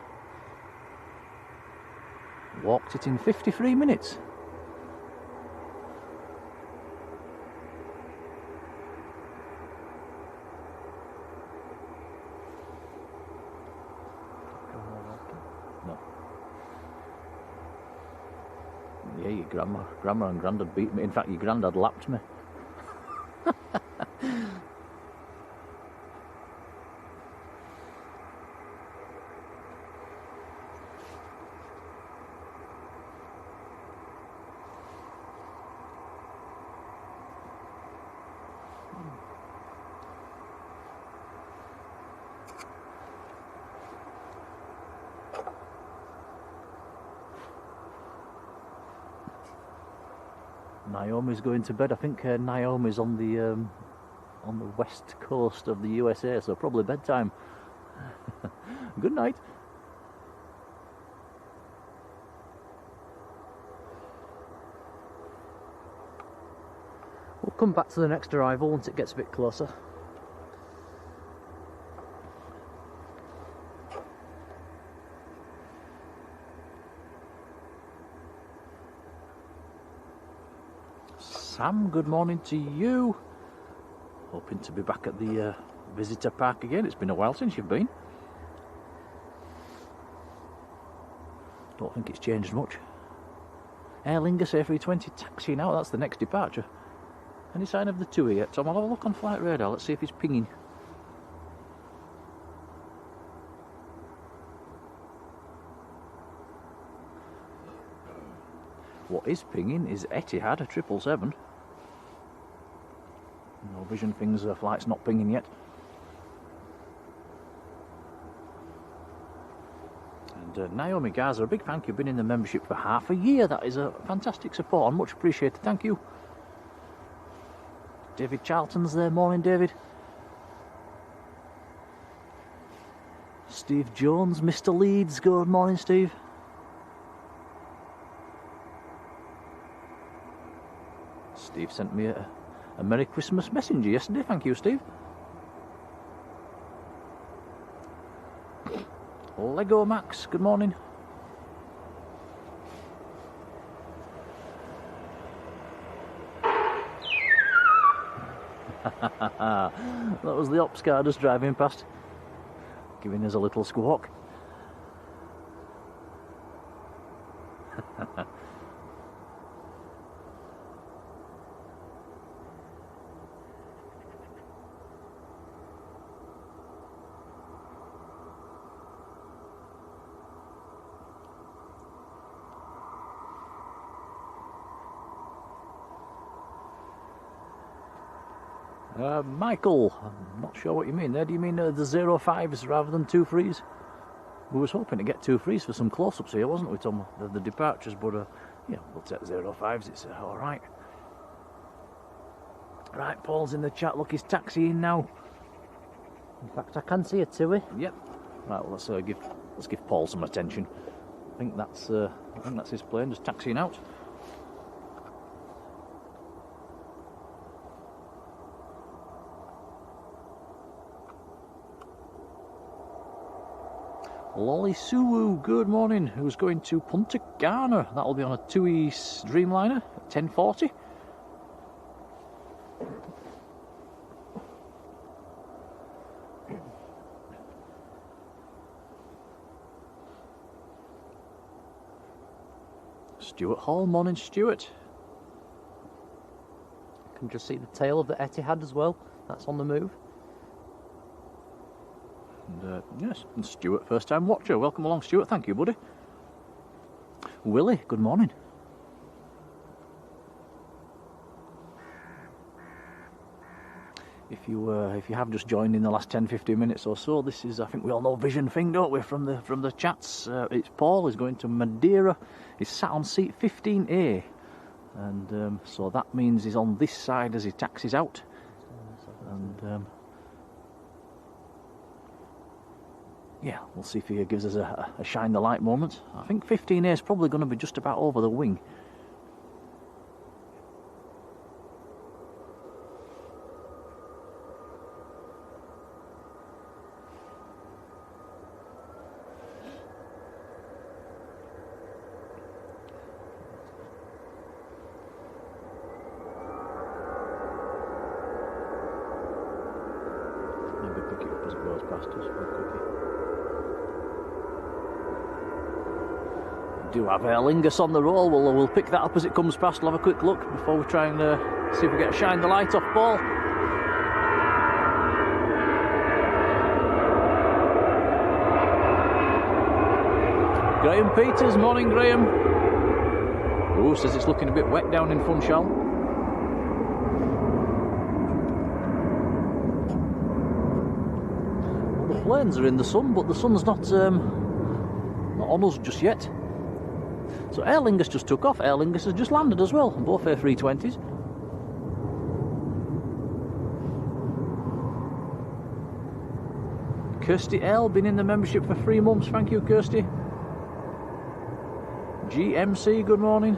Walked it in 53 minutes. No. Yeah, your grandma and granddad beat me. In fact, your granddad lapped me. Naomi's going to bed. I think Naomi's on the west coast of the USA, so probably bedtime. Good night. We'll come back to the next arrival once it gets a bit closer. Sam, good morning to you. Hoping to be back at the visitor park again. It's been a while since you've been. Don't think it's changed much. Aer Lingus A320 taxiing out. That's the next departure. Any sign of the tour yet, Tom? I'll have a look on flight radar. Let's see if it's pinging. What is pinging is Etihad, a 777. No vision things, flight's not pinging yet. And Naomi Garza, a big thank you. Been in the membership for half a year. That is a fantastic support and much appreciated. Thank you. David Charlton's there. Morning, David. Steve Jones, Mr. Leeds. Good morning, Steve. Steve sent me a Merry Christmas messenger yesterday. Thank you, Steve. Lego Max, good morning. That was the ops car just driving past, giving us a little squawk. Michael, I'm not sure what you mean there. Do you mean the 05s rather than 2-3s? We was hoping to get 2-3s for some close-ups here, wasn't we, Tom? The departures, but yeah, we'll take 05s. It's all right. Right, Paul's in the chat. Look, he's taxiing now. In fact, I can see a TUI. Yep. Right, well, let's give Paul some attention. I think that's his plane just taxiing out. Lolly Suwu, good morning. Who's going to Punta Cana? That'll be on a TUI Dreamliner, 1040. Stuart Hall, morning, Stuart. You can just see the tail of the Etihad as well. That's on the move. And yes, and Stuart, first time watcher. Welcome along, Stuart. Thank you, buddy. Willie, good morning. If you have just joined in the last 10-15 minutes or so, this is, I think we all know Vision Thing, don't we, from the chats. It's Paul. He's going to Madeira. He's sat on seat 15A, and so that means he's on this side as he taxis out. And yeah, we'll see if he gives us a shine the light moment. I think 15A is probably going to be just about over the wing. Maybe pick it up as it goes past us for a quickie. do have Aer Lingus on the roll. We'll pick that up as it comes past. We'll have a quick look before we try and see if we get a shine the light off Paul. Graham Peters, morning Graham. Oh, says it's looking a bit wet down in Funchal. Well, the planes are in the sun, but the sun's not on us just yet. So Aer Lingus just took off. Aer Lingus has just landed as well, both A320s. Kirsty L, been in the membership for 3 months. Thank you, Kirsty. GMC, good morning.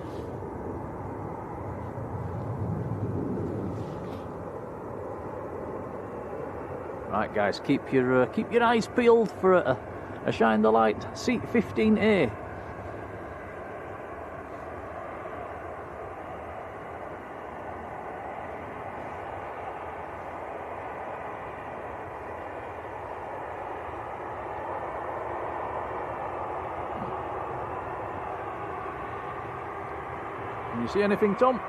Right, guys, keep your eyes peeled for a shine the light. Seat 15A. Can you see anything, Tom?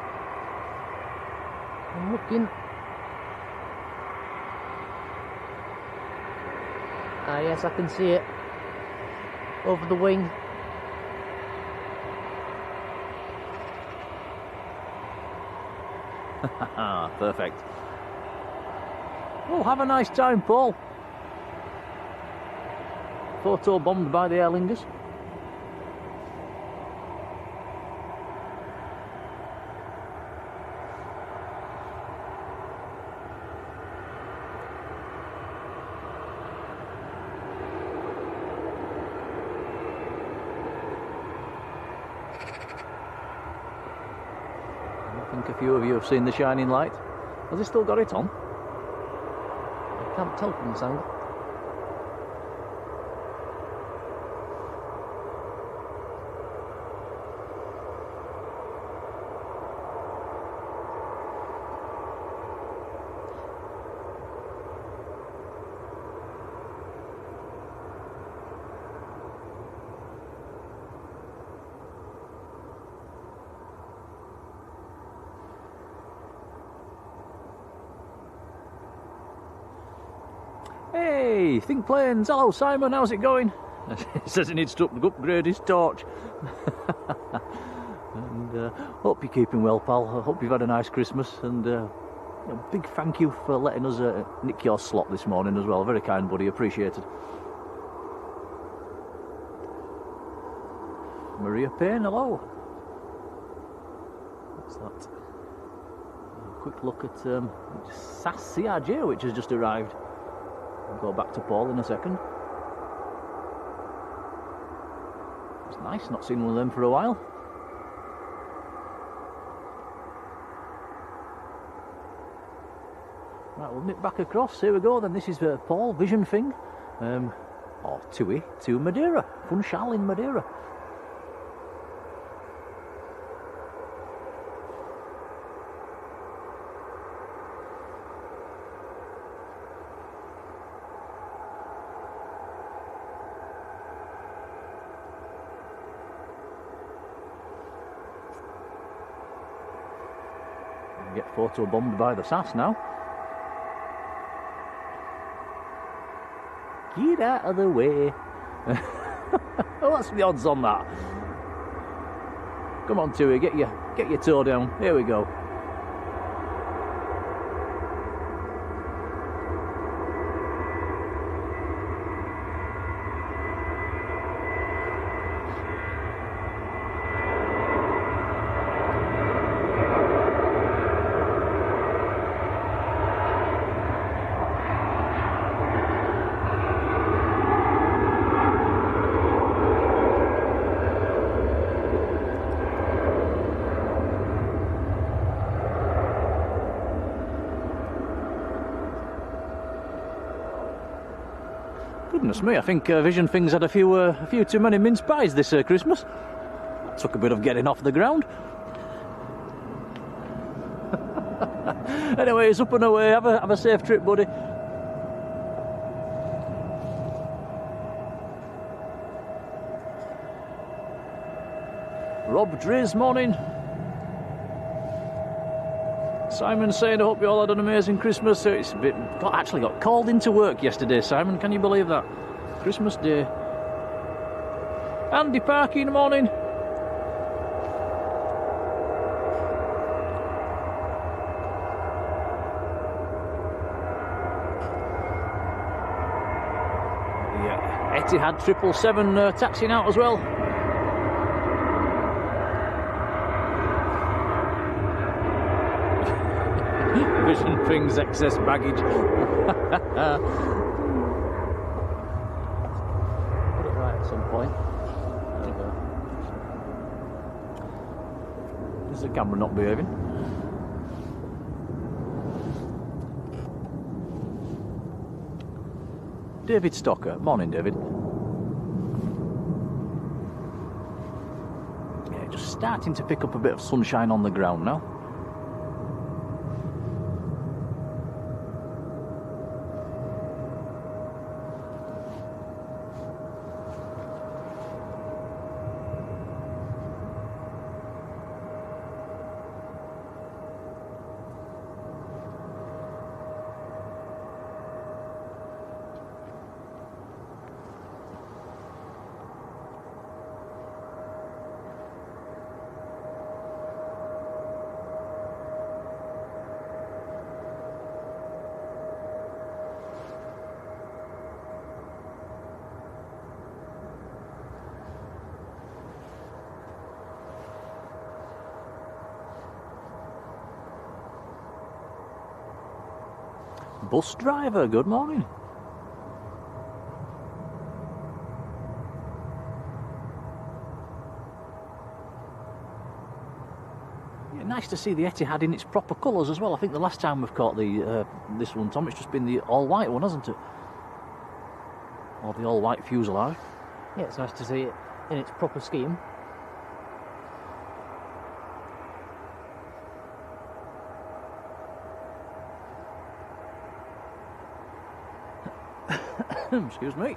I'm looking. Ah, yes, I can see it. Over the wing. Perfect. Well, have a nice time, Paul. Photo bombed by the Aer Lingus. I think a few of you have seen the shining light. Has he still got it on? I can't tell from this angle. Hey, Think Planes. Hello, Simon. How's it going? He says he needs to upgrade his torch. And hope you're keeping well, pal. I hope you've had a nice Christmas. And a big thank you for letting us nick your slot this morning as well. Very kind, buddy. Appreciated. Maria Payne, hello. What's that? A quick look at SAS CRJ, which has just arrived. I'll go back to Paul in a second. It's nice, not seen one of them for a while. Right, we'll nip back across. Here we go then. This is Paul, Vision Thing. Or Tui to Madeira. Funchal in Madeira. Get photo bombed by the SAS now. Get out of the way. What's the odds on that? Come on, Tui, get your toe down. Here we go. Goodness me, I think Vision Thing's had a few too many mince pies this Christmas. Took a bit of getting off the ground. Anyways, up and away. Have a safe trip, buddy. Rob Driz, morning. Simon saying, I hope you all had an amazing Christmas. It's actually got called into work yesterday, Simon. Can you believe that? Christmas Day. Andy Parky in the morning. Yeah, Etihad 777 taxiing out as well. Vision brings excess baggage. Put it right at some point. There we go. Is the camera not behaving? David Stocker. Morning, David. Yeah, just starting to pick up a bit of sunshine on the ground now. Bus driver, good morning. Yeah, nice to see the Etihad in its proper colours as well. I think the last time we've caught the this one, Tom, it's just been the all-white one, hasn't it? Or the all-white fuselage. Yeah, it's nice to see it in its proper scheme. Excuse me.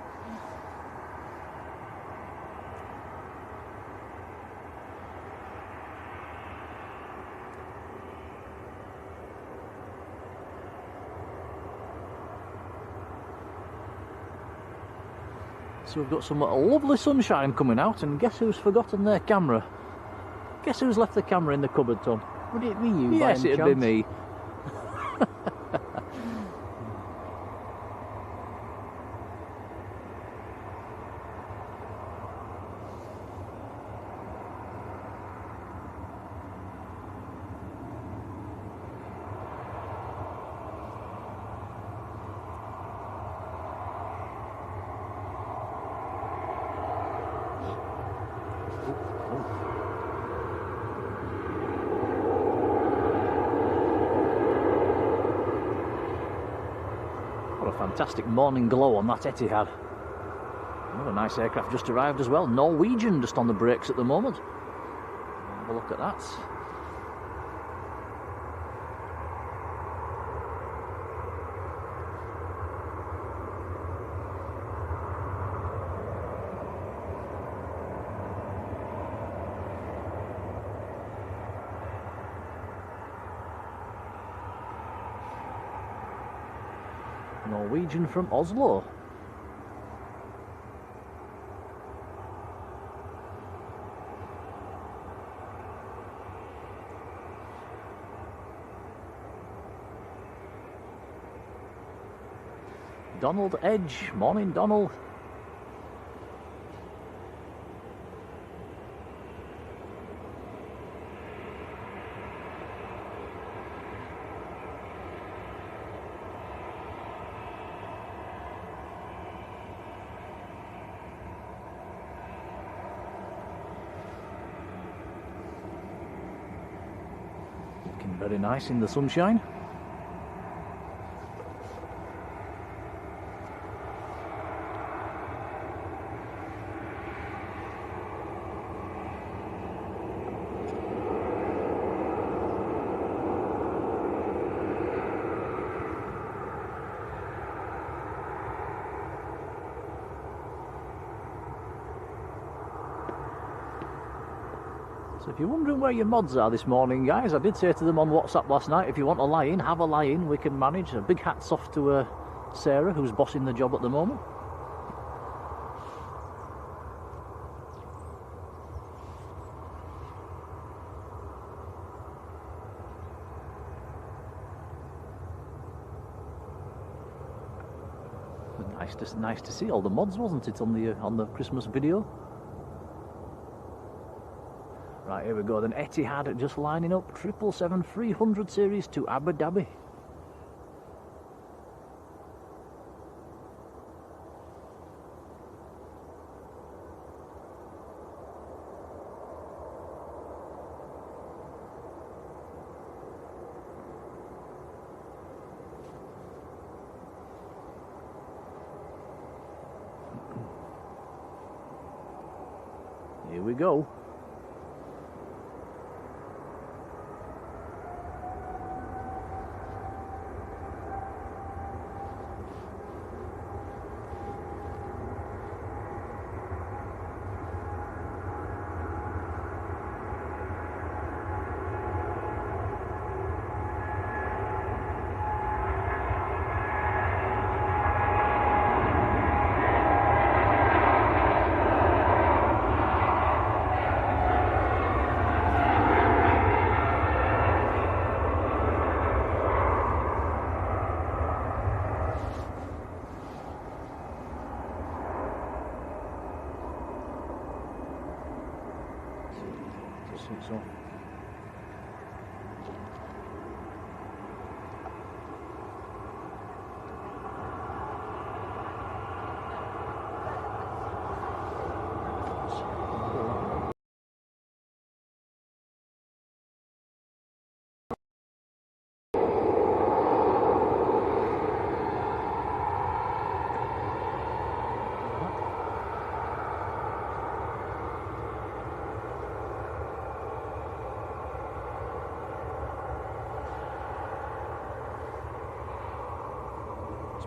So we've got some lovely sunshine coming out, and guess who's forgotten their camera? Guess who's left the camera in the cupboard, Tom? Would it be you? Yes, it'd be me. Fantastic morning glow on that Etihad. Another nice aircraft just arrived as well. Norwegian just on the brakes at the moment. Have a look at that. Norwegian from Oslo. Donald Edge. Morning, Donald. Looking very nice in the sunshine. So if you're wondering where your mods are this morning, guys, I did say to them on WhatsApp last night, if you want a lie-in, have a lie-in, we can manage. A big hats off to Sarah, who's bossing the job at the moment. Nice to see all the mods, wasn't it, on the Christmas video? Right, here we go. Then Etihad just lining up 777-300 series to Abu Dhabi. Here we go. So.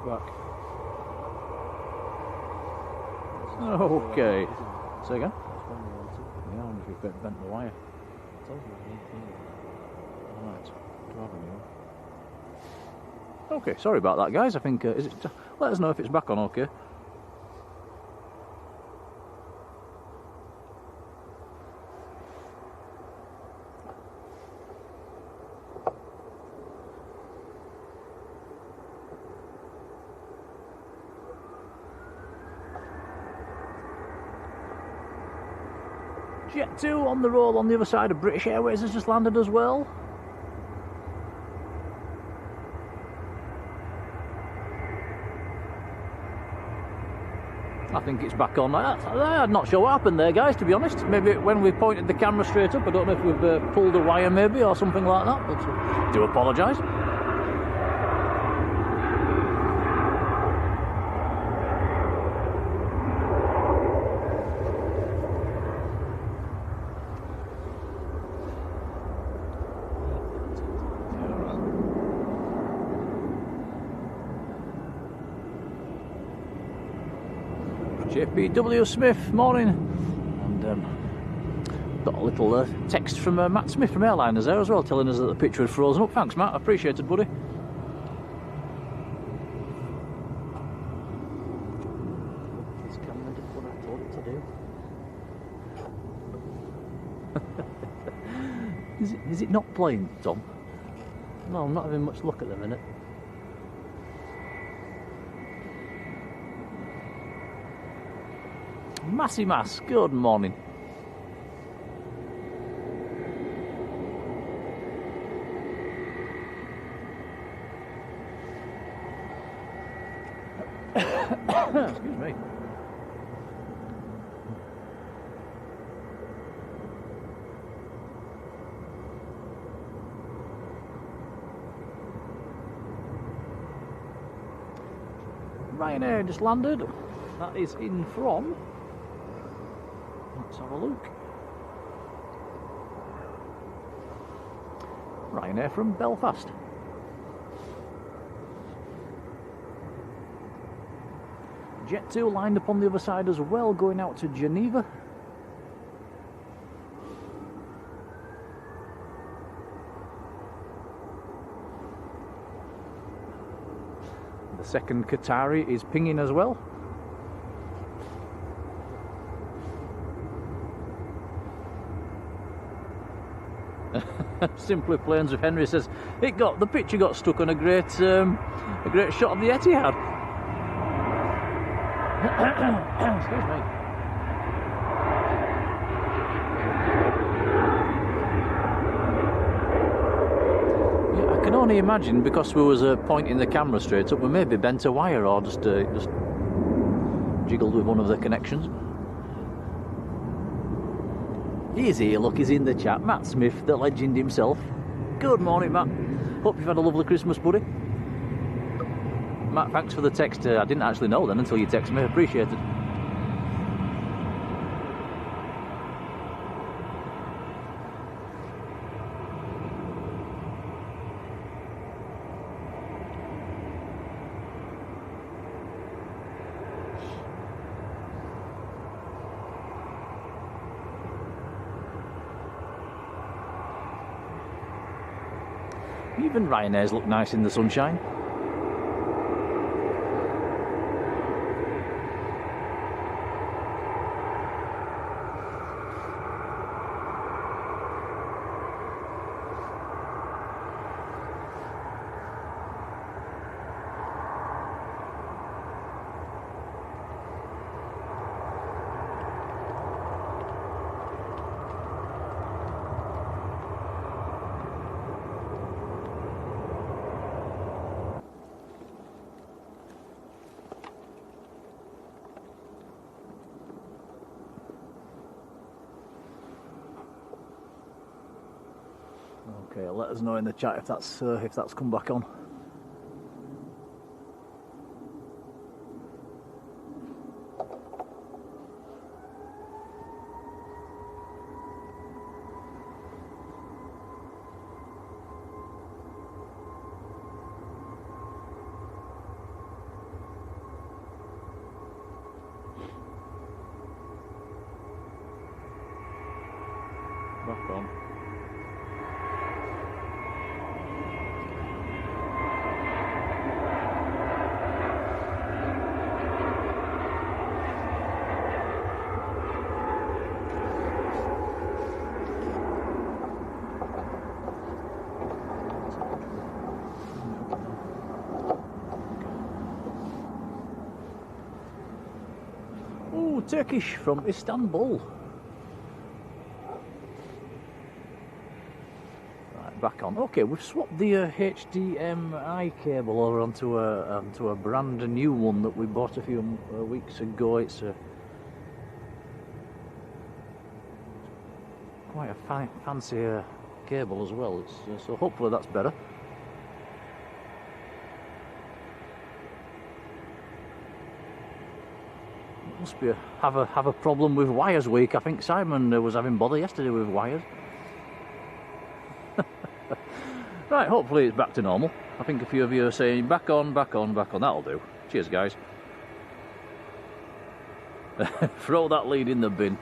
Back. Okay. Say again? Yeah, I wonder if you've bent the wire. Right. Okay, sorry about that, guys. I think is it? Let us know if it's back on. Okay. Jet 2 on the roll on the other side of British Airways has just landed as well. I think it's back on. I'm not sure what happened there, guys, to be honest. Maybe when we pointed the camera straight up, I don't know if we've pulled a wire maybe or something like that, but I do apologise. JPW Smith, morning. And got a little text from Matt Smith from Airliners there as well, telling us that the picture had frozen up. Thanks, Matt, appreciated, buddy. This camera did what I told it to do. Is it not playing, Tom? No, I'm not having much luck at the minute. Massy Mass, good morning. Excuse me. Ryanair just landed. That is in from. Let's have a look. Ryanair from Belfast. Jet 2 lined up on the other side as well, going out to Geneva. second Qatari is pinging as well. Simply Planes with Henry says the picture got stuck on a great shot of the Etihad. Excuse me. Yeah, I can only imagine, because we was pointing the camera straight up, we maybe bent a wire or just jiggled with one of the connections. He's here, look, he's in the chat. Matt Smith, the legend himself. Good morning, Matt. Hope you've had a lovely Christmas, buddy. Matt, thanks for the text. I didn't actually know then until you text me. Appreciate it. Even Ryanair's look nice in the sunshine. Okay, let us know in the chat if that's come back on. Back on. Ooh, Turkish from Istanbul. Right, back on. Okay, we've swapped the HDMI cable over onto a brand new one that we bought a few weeks ago. It's quite a fancy cable as well. So hopefully that's better. Must be have a problem with wires week. I think Simon was having bother yesterday with wires. Right, hopefully it's back to normal. I think a few of you are saying back on, back on, back on. That'll do. Cheers, guys. Throw that lead in the bin.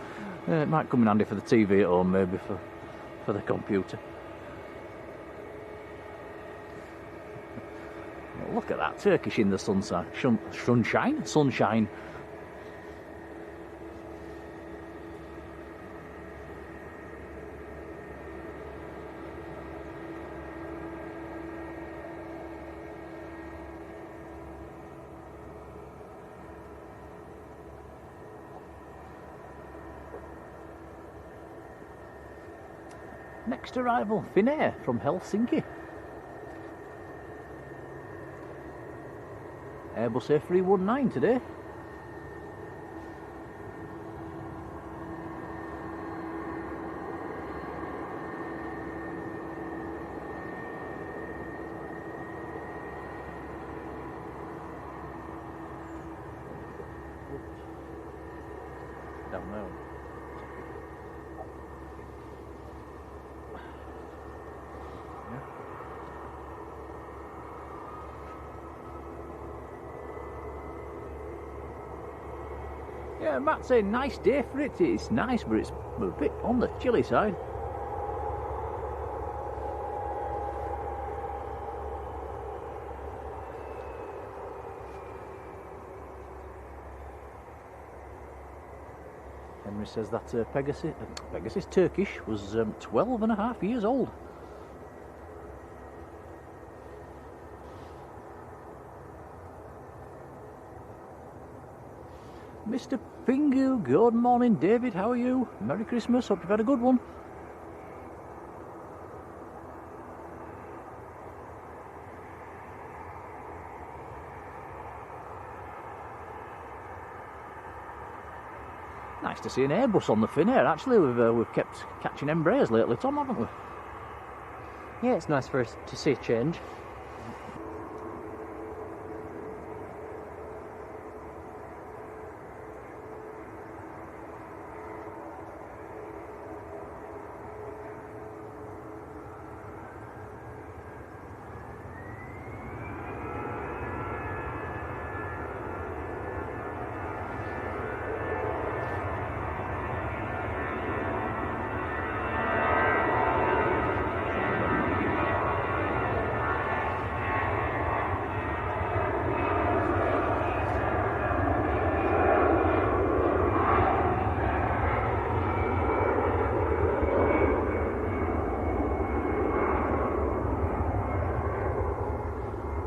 It might come in handy for the TV at home, maybe for the computer. Look at that, Turkish in the sunshine. Sunshine. Next arrival, Finnair from Helsinki. Airbus A319 today. Down there. Yeah, Matt's saying nice day for it. It's nice, but it's a bit on the chilly side. Henry says that Pegasus Turkish was 12 and a half years old. Mr. Pingu, good morning. David, how are you? Merry Christmas, hope you've had a good one. Nice to see an Airbus on the fin air. Actually, we've kept catching Embraers lately, Tom, haven't we? Yeah, it's nice for us to see a change.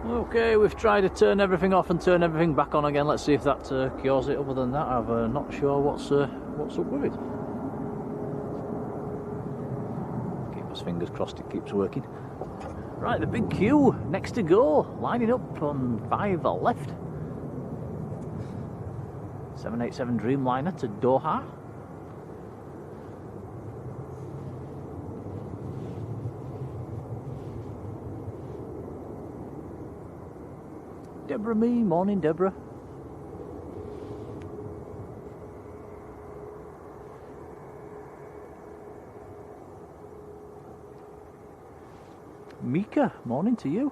Okay, we've tried to turn everything off and turn everything back on again. Let's see if that cures it. Other than that, I'm not sure what's up with it. Keep us fingers crossed it keeps working. Right, the big queue next to go, lining up on 5 left. 787 Dreamliner to Doha. Deborah me, morning Deborah. Mika, morning to you.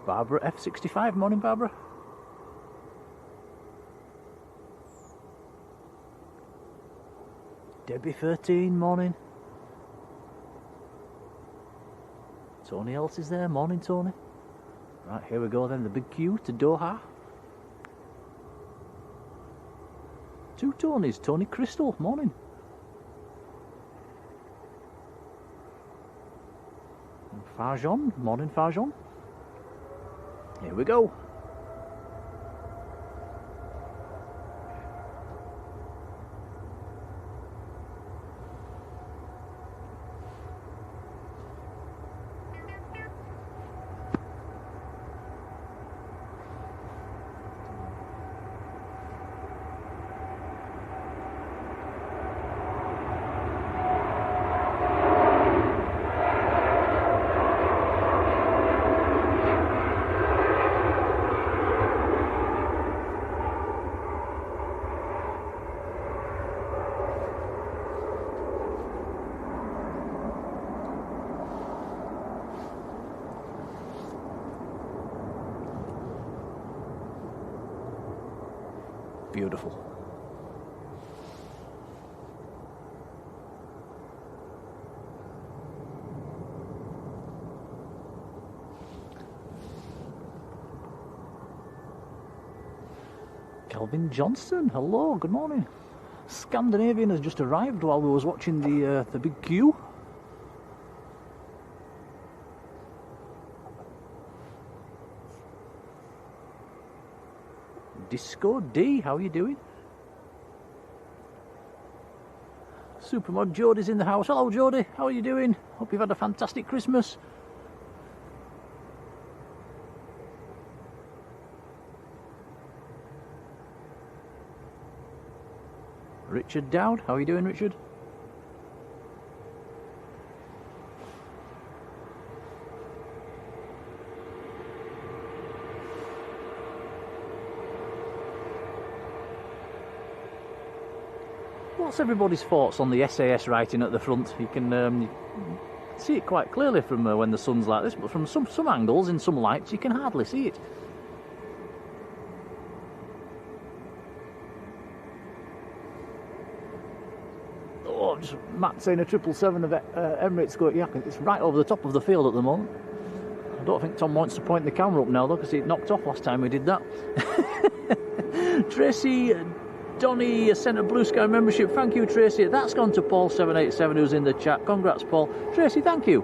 Barbara F65, morning Barbara. Debbie 13, morning. Tony else is there, morning Tony. Right, here we go then, the big queue to Doha. 2 Tonys, Tony Crystal, morning. And Farjon, morning Farjon. Here we go. Beautiful. Calvin Johnson, hello, good morning. Scandinavian has just arrived while we was watching the big queue. Disco D, how are you doing? Supermod Jodie's in the house. Hello Jodie, how are you doing? Hope you've had a fantastic Christmas. Richard Dowd, how are you doing Richard? What's everybody's thoughts on the SAS writing at the front? You can see it quite clearly from when the sun's like this, but from some angles, in some lights, you can hardly see it. Oh, just Matt saying a 777 of Emirates go at Yak. It's right over the top of the field at the moment. I don't think Tom wants to point the camera up now though, because it knocked off last time we did that. Tracy Donny sent a Blue Sky membership. Thank you, Tracy. That's gone to Paul787, who's in the chat. Congrats, Paul. Tracy, thank you.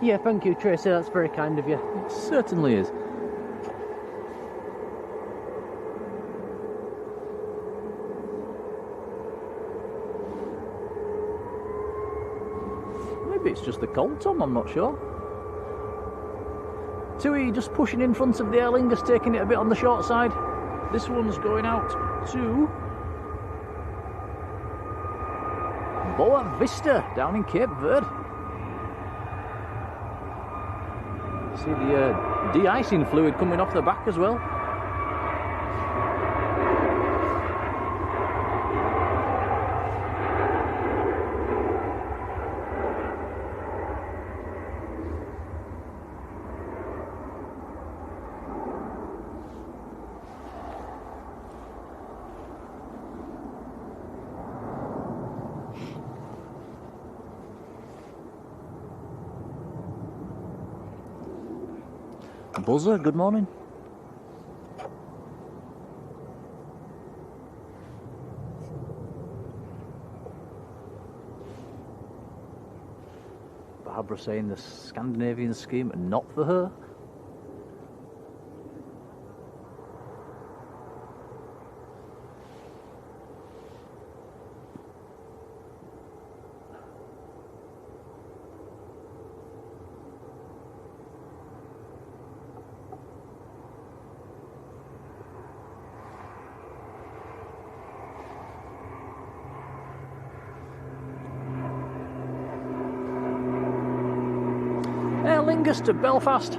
Yeah, thank you, Tracy. That's very kind of you. It certainly is. Maybe it's just the cold, Tom. I'm not sure. Tui just pushing in front of the Aer Lingus, taking it a bit on the short side. This one's going out to Boa Vista down in Cape Verde. See the de-icing fluid coming off the back as well. Buzzer, good morning. Barbara saying the Scandinavian scheme not for her. Aer Lingus to Belfast.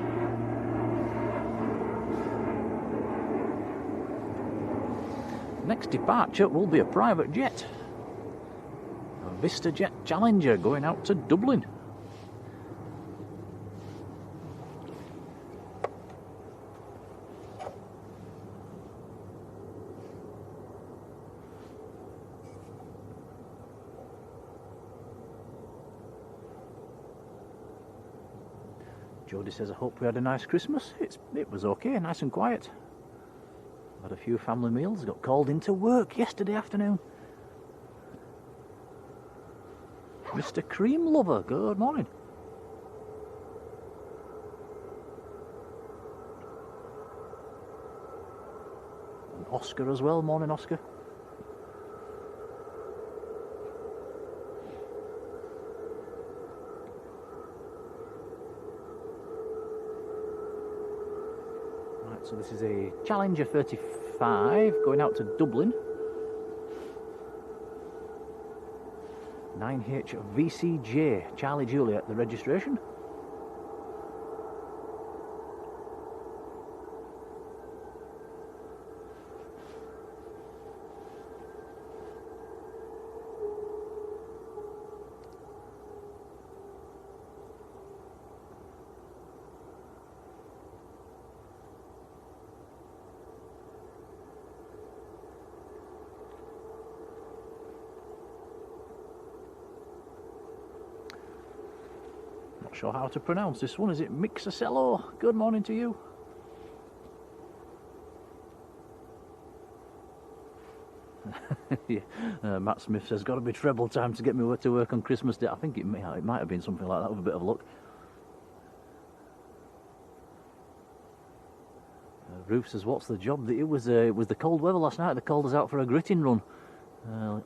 Next departure will be a private jet. A VistaJet Challenger going out to Dublin. Jodie says, I hope we had a nice Christmas. It was okay, nice and quiet. Had a few family meals, got called into work yesterday afternoon. Mr. Cream Lover, good morning. And Oscar as well, morning Oscar. So this is a Challenger 35 going out to Dublin. 9H VCJ, Charlie Juliet, the registration. Not sure how to pronounce this one. Is it Mixacello? Good morning to you. Yeah. Matt Smith says, got to be treble time to get me to work on Christmas Day. I think it might have been something like that with a bit of luck. Ruth says, what's the job? It was the cold weather last night. They called us out for a gritting run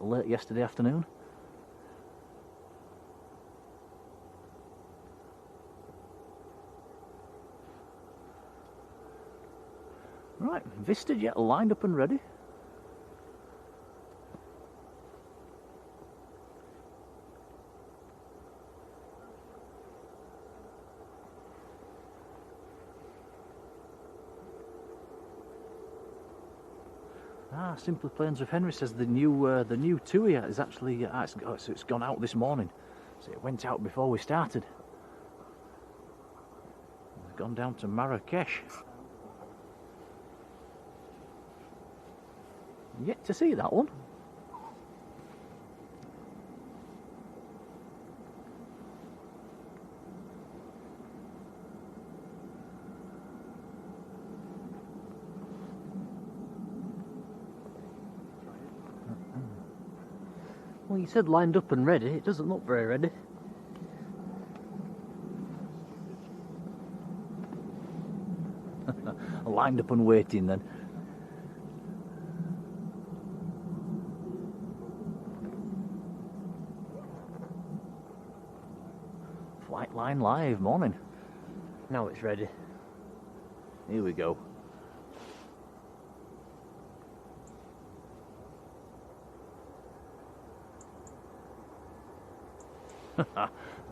late yesterday afternoon. Right, VistaJet lined up and ready. Simply Plains with Henry says the new TUI is actually it's gone out this morning. So it went out before we started. It's gone down to Marrakesh. Yet to see that one. Well, you said lined up and ready. It doesn't look very ready. Lined up and waiting then. Flight line live, morning. Now it's ready. Here we go.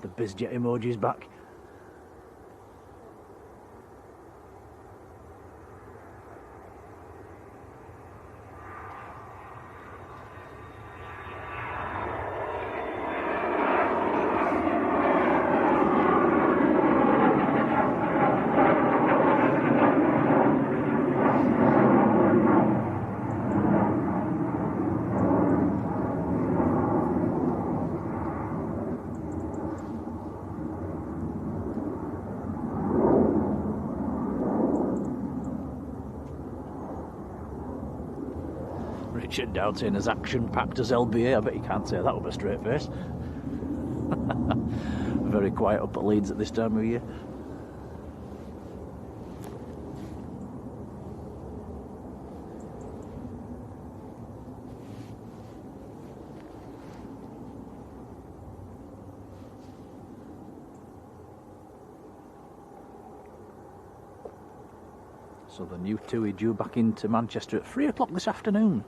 The BizJet emoji's back. Richard Doughton as action-packed as LBA. I bet you can't say that with a straight face. Very quiet up at Leeds at this time of year. So the new TUI due back into Manchester at 3 o'clock this afternoon.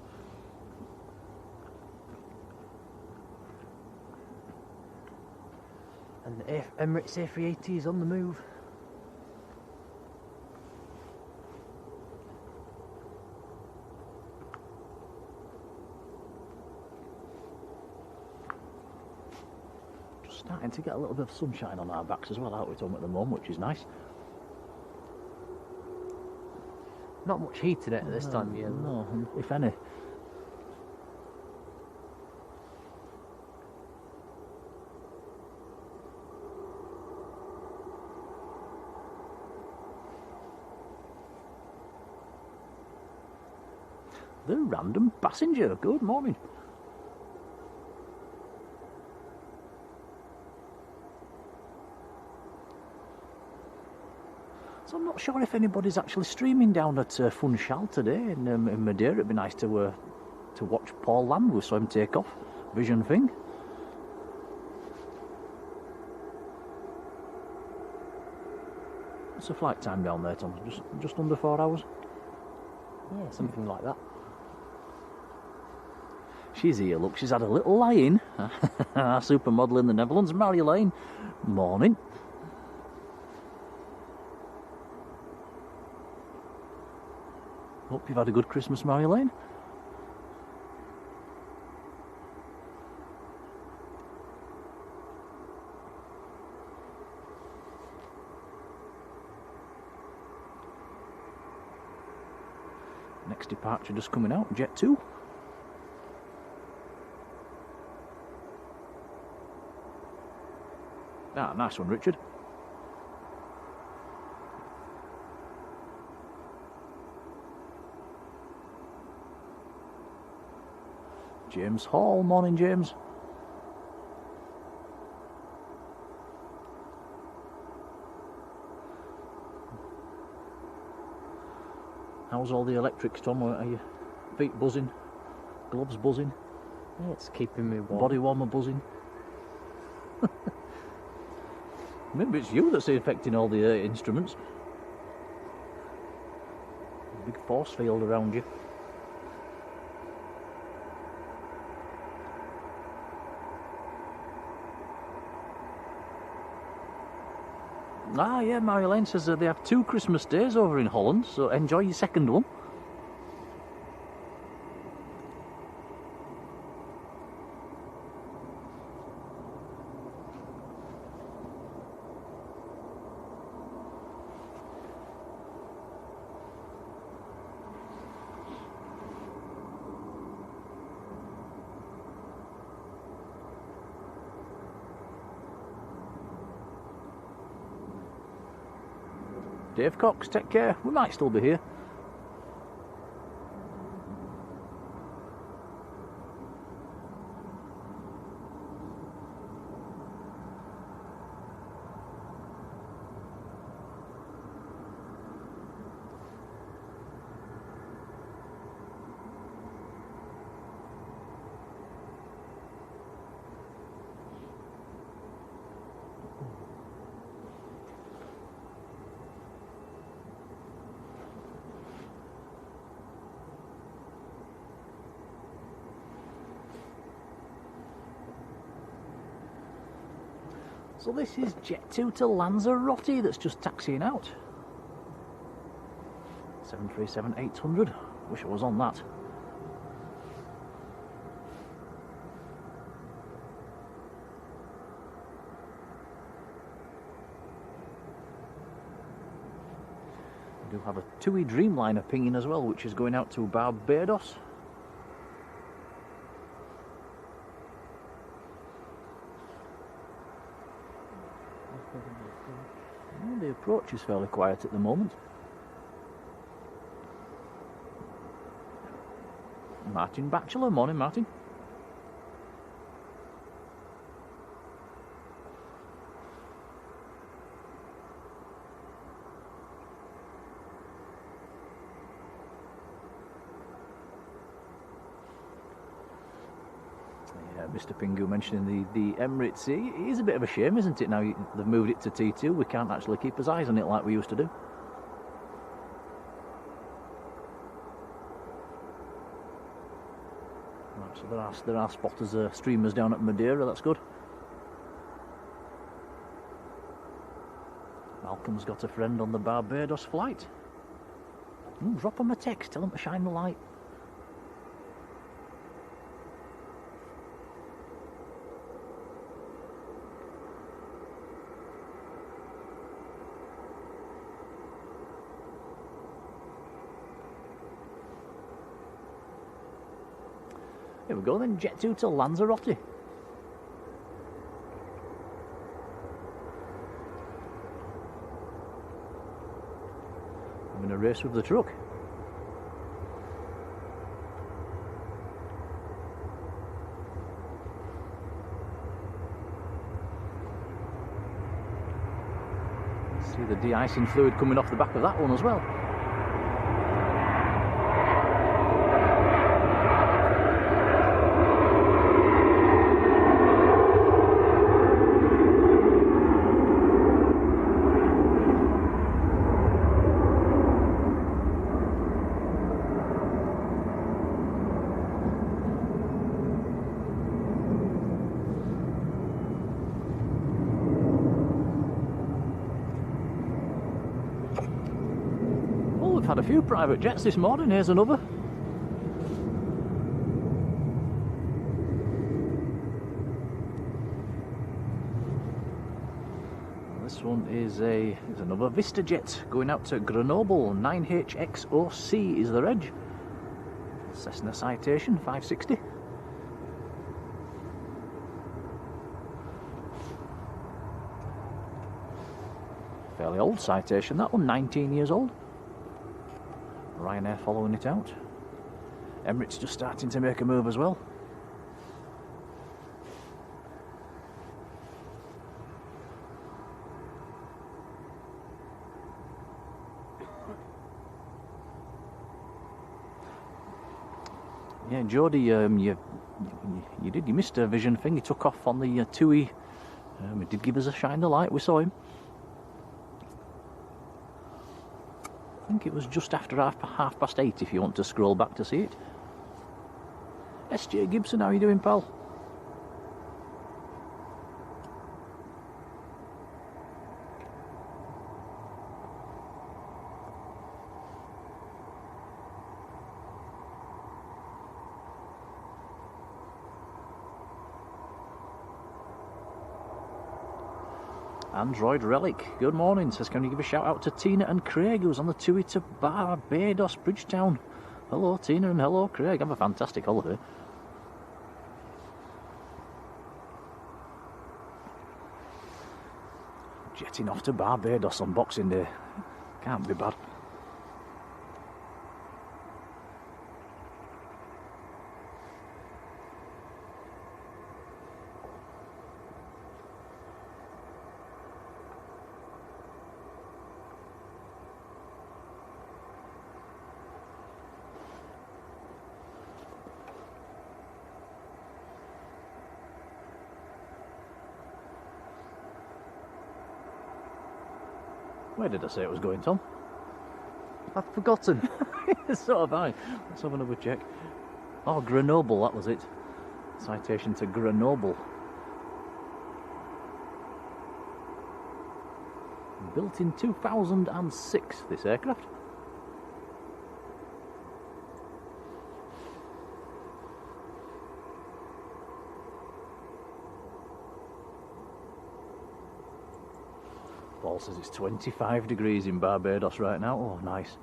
And the Emirates A380 is on the move. Just starting to get a little bit of sunshine on our backs as well, out with Tom at the moment, which is nice. Not much heat in it at this time of year. No, if any. The random passenger, good morning. So I'm not sure if anybody's actually streaming down at Funchal today in Madeira. It'd be nice to watch Paul land. We saw him take off. Vision thing. What's the flight time down there, Tom? Just under 4 hours? Yeah, something like that. She's here, look, she's had a little lie-in. Our supermodel in the Netherlands, Marjolein. Morning. Hope you've had a good Christmas, Marjolein. Next departure just coming out, Jet 2. Ah, nice one, Richard. James Hall, morning, James. How's all the electrics, Tom? Are your feet buzzing? Gloves buzzing? Yeah, it's keeping me warm. Body warmer buzzing? Maybe it's you that's affecting all the instruments. Big force field around you. Ah, yeah, Marjolein says they have 2 Christmas days over in Holland, so enjoy your second one. Dave Cox, take care. We might still be here. So this is Jet 2 to Lanzarote that's just taxiing out. 737-800. Wish I was on that. We do have a TUI Dreamliner pinging as well, which is going out to Barbados. Well, the approach is fairly quiet at the moment. Martin Batchelor, morning Martin. Yeah, Mr. Pingu mentioning the Emirates. It is a bit of a shame, isn't it? Now they've moved it to T2, we can't actually keep our eyes on it like we used to do. So there are spotters, streamers down at Madeira, that's good. Malcolm's got a friend on the Barbados flight. Drop him a text, tell him to shine the light. Here we go then, Jet 2 to Lanzarote. I'm in a race with the truck. See the de-icing fluid coming off the back of that one as well. We've had a few private jets this morning. Here's another. This one is another Vista jet going out to Grenoble. 9HXOC is the reg. Cessna Citation 560. Fairly old Citation, that one, 19 years old. Ryanair following it out. Emirates just starting to make a move as well. Yeah, Jodie, you missed a vision thing. He took off on the TUI. He did give us a shine the light. We saw him. I think it was just after half past 8 if you want to scroll back to see it. SJ Gibson, how are you doing, pal? Android Relic, good morning, says can you give a shout out to Tina and Craig who's on the TUI to Barbados, Bridgetown. Hello Tina and hello Craig, have a fantastic holiday. Jetting off to Barbados on Boxing Day, can't be bad. Where did I say it was going, Tom? I've forgotten. So have I. Let's have another check. Oh, Grenoble, that was it. Citation to Grenoble. Built in 2006, this aircraft. Paul says it's 25 degrees in Barbados right now. Oh, nice.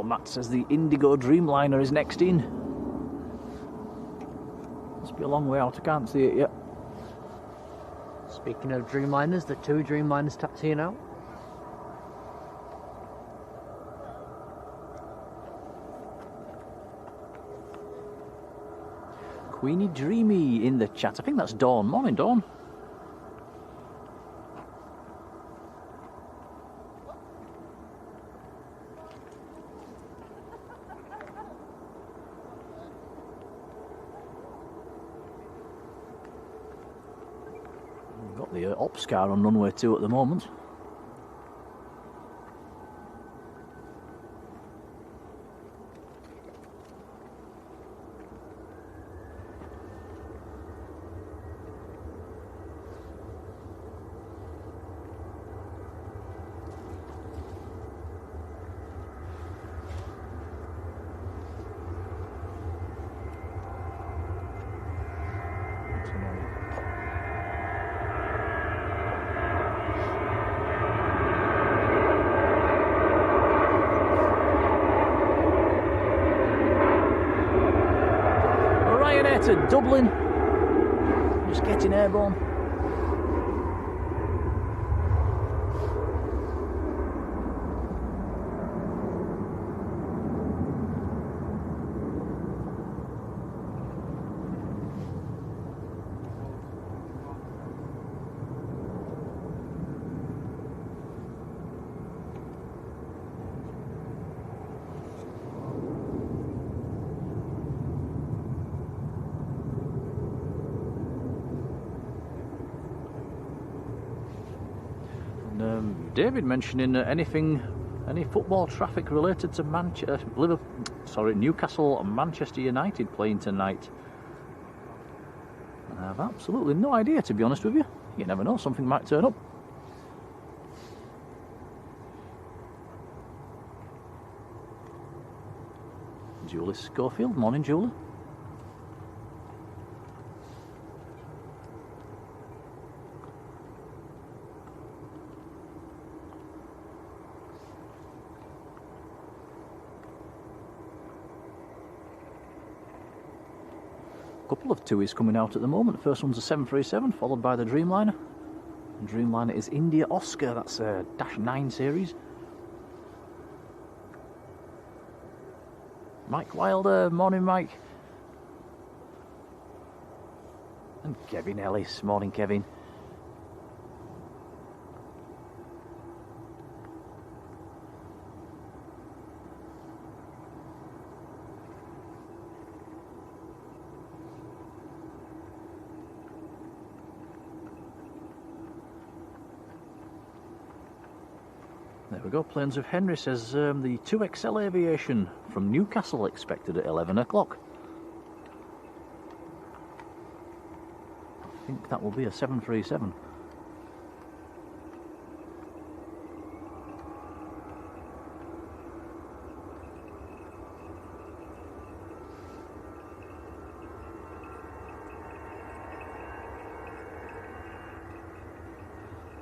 Matt says the Indigo Dreamliner is next in. Must be a long way out, I can't see it yet. Speaking of Dreamliners, the 2 Dreamliners taxiing out. Queenie Dreamy in the chat. I think that's Dawn. Morning, Dawn. Got the ops car on runway 2 at the moment. To Dublin, just getting airborne. David mentioning any football traffic related to Newcastle and Manchester United playing tonight. I have absolutely no idea, to be honest with you. You never know, something might turn up. Julie Schofield, morning Julie. Couple of TUIs coming out at the moment. The first one's a 737, followed by the Dreamliner. The Dreamliner is India Oscar, that's a -9 series. Mike Wilder, morning Mike. And Kevin Ellis, morning Kevin. There we go, Plains of Henry says the 2XL Aviation from Newcastle expected at 11 o'clock. I think that will be a 737.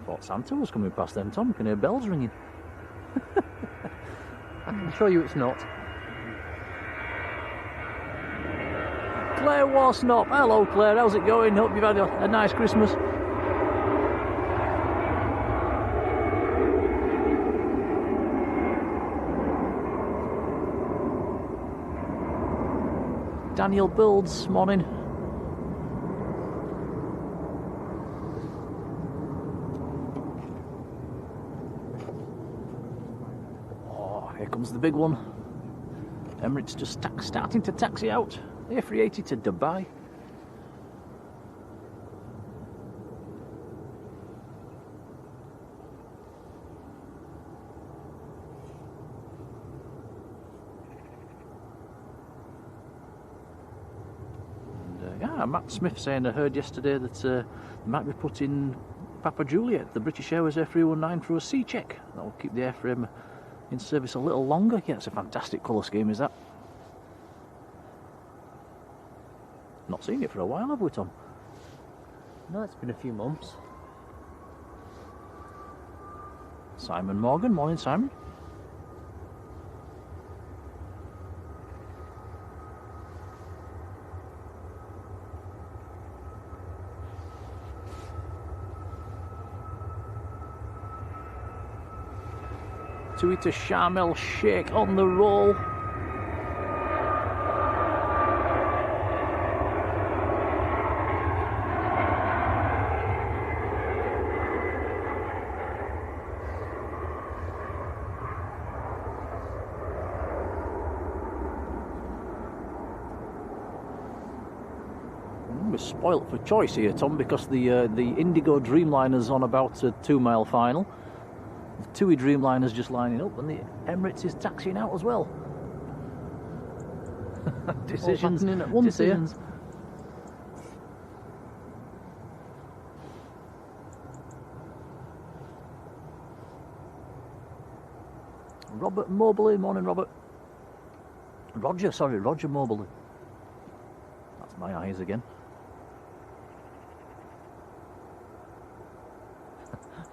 Thought Santa was coming past then, Tom. Can hear bells ringing. I can assure you it's not. Claire Warsnop. Hello Claire, how's it going? Hope you've had a nice Christmas. Daniel Builds, morning. Oh, here comes the big one. Emirates just starting to taxi out. A380 to Dubai. Matt Smith saying I heard yesterday that they might be putting Papa Juliet, the British Airways A319, through a C check. That will keep the airframe in service a little longer. Yeah, it's a fantastic colour scheme, is that? Not seen it for a while, have we, Tom? No, it's been a few months. Simon Morgan, morning Simon. To Sharm el Sheikh on the roll. We're spoilt for choice here, Tom, because the Indigo Dreamliner's on about a 2 mile final. The TUI Dreamliner's just lining up, and the Emirates is taxiing out as well. Decisions at once, decisions. Robert Mobley, morning Robert. Roger Mobley. That's my eyes again.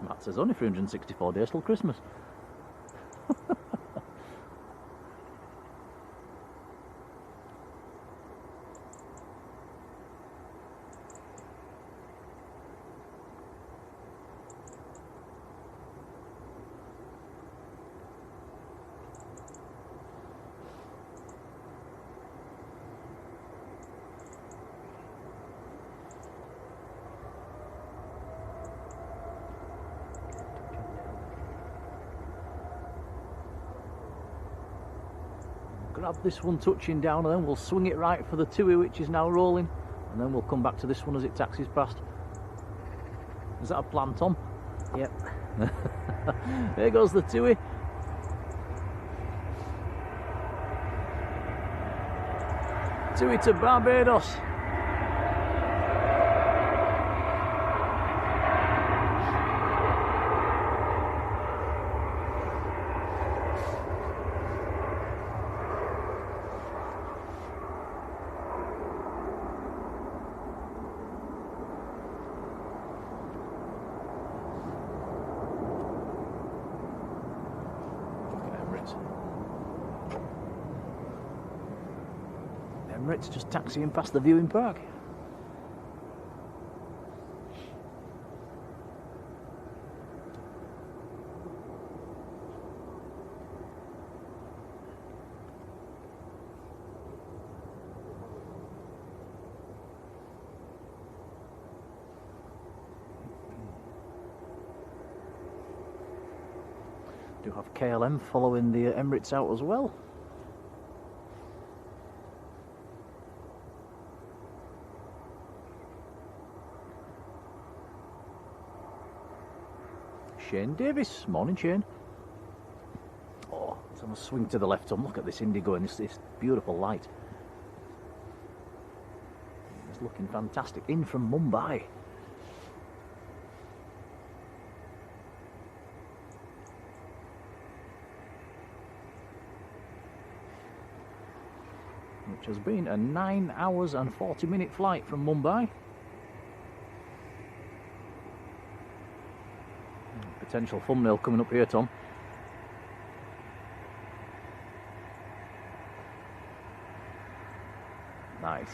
Matt says only 364 days till Christmas. Grab this one touching down, and then we'll swing it right for the TUI, which is now rolling, and then we'll come back to this one as it taxis past. Is that a plan, Tom? Yep. There goes the TUI. TUI to Barbados. Emirates just taxiing past the viewing park. Do have KLM following the Emirates out as well. Shane Davis, morning Shane. Oh, it's on a swing to the left, Tom. Look at this Indigo and this beautiful light. It's looking fantastic. In from Mumbai. Which has been a 9 hours and 40-minute flight from Mumbai. Potential thumbnail coming up here, Tom. Nice.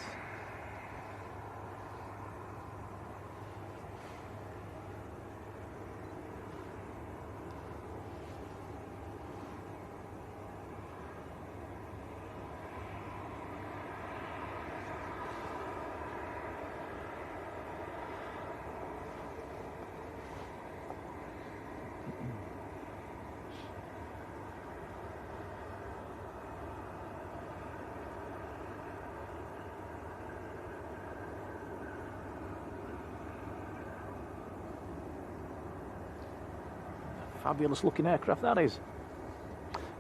Fabulous looking aircraft that is.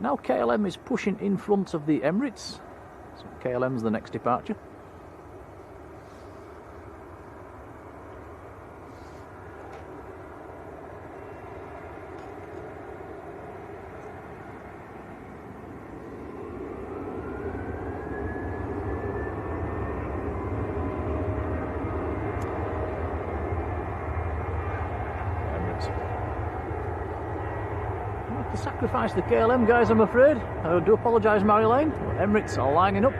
Now KLM is pushing in front of the Emirates. So KLM's the next departure. Sacrifice the KLM guys, I'm afraid. I do apologise, Marjolein. Emirates are lining up.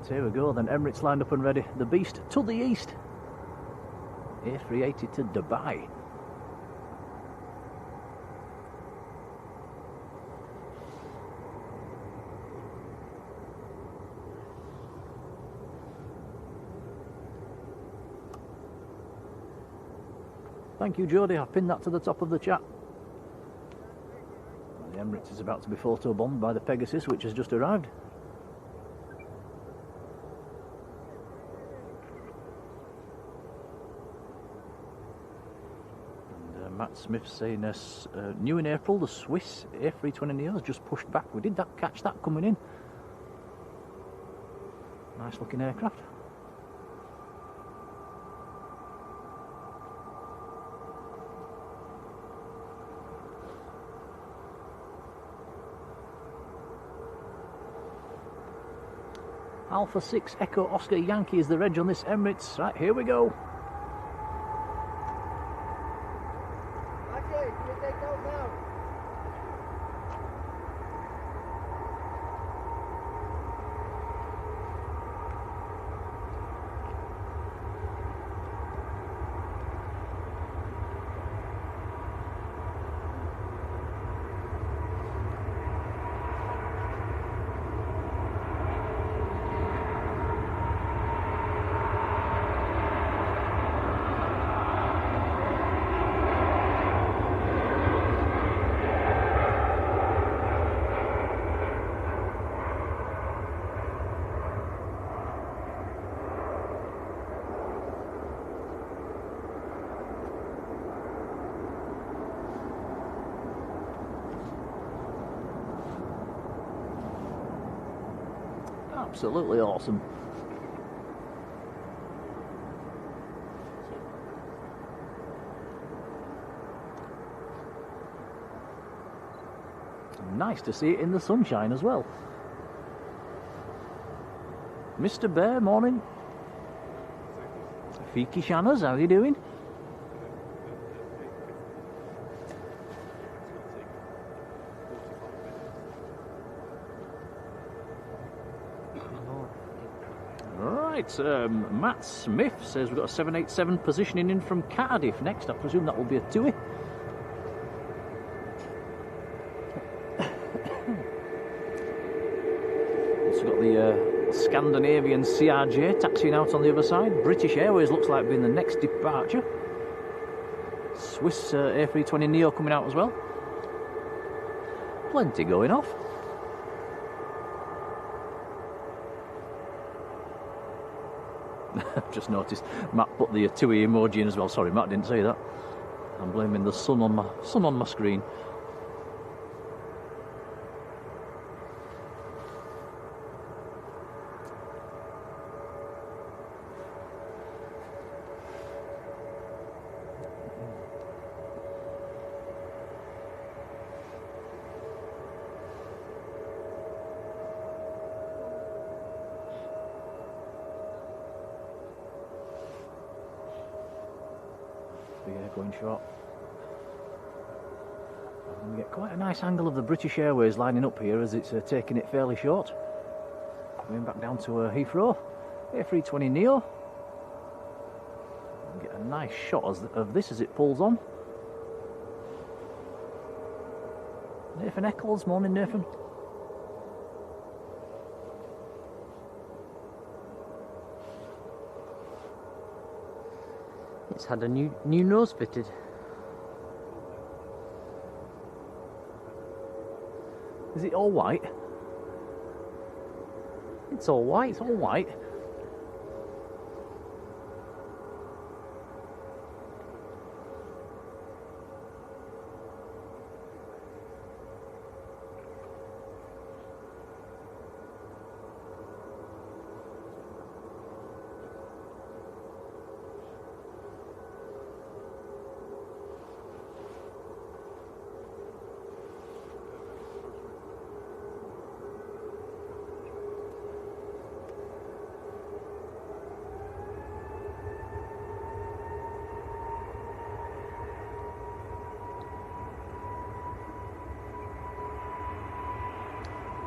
Here we go, then Emirates lined up and ready. The Beast to the east. A380 to Dubai. Thank you, Jodie. I've pinned that to the top of the chat. The Emirates is about to be photo-bombed by the Pegasus, which has just arrived. Matt Smith saying new in April, the Swiss A320neo has just pushed back. We did catch that coming in. Nice looking aircraft. Alpha 6 Echo Oscar Yankee is the reg on this Emirates. Right, here we go. Absolutely awesome. Nice to see it in the sunshine as well. Mr. Bear, morning. Fiki Shanners, how are you doing? Matt Smith says we've got a 787 positioning in from Cardiff next. I presume that will be a TUI. Also got the Scandinavian CRJ taxiing out on the other side. British Airways looks like being the next departure. Swiss A320neo coming out as well. Plenty going off. I've just noticed Matt put the TUI emoji in as well. Sorry, Matt didn't say that. I'm blaming the sun on my screen. Going short. And we get quite a nice angle of the British Airways lining up here as it's taking it fairly short. Going back down to Heathrow, A320neo. And get a nice shot of this as it pulls on. Nathan Eccles, morning Nathan. It's had a new nose fitted. Is it all white? It's all white. It's all white.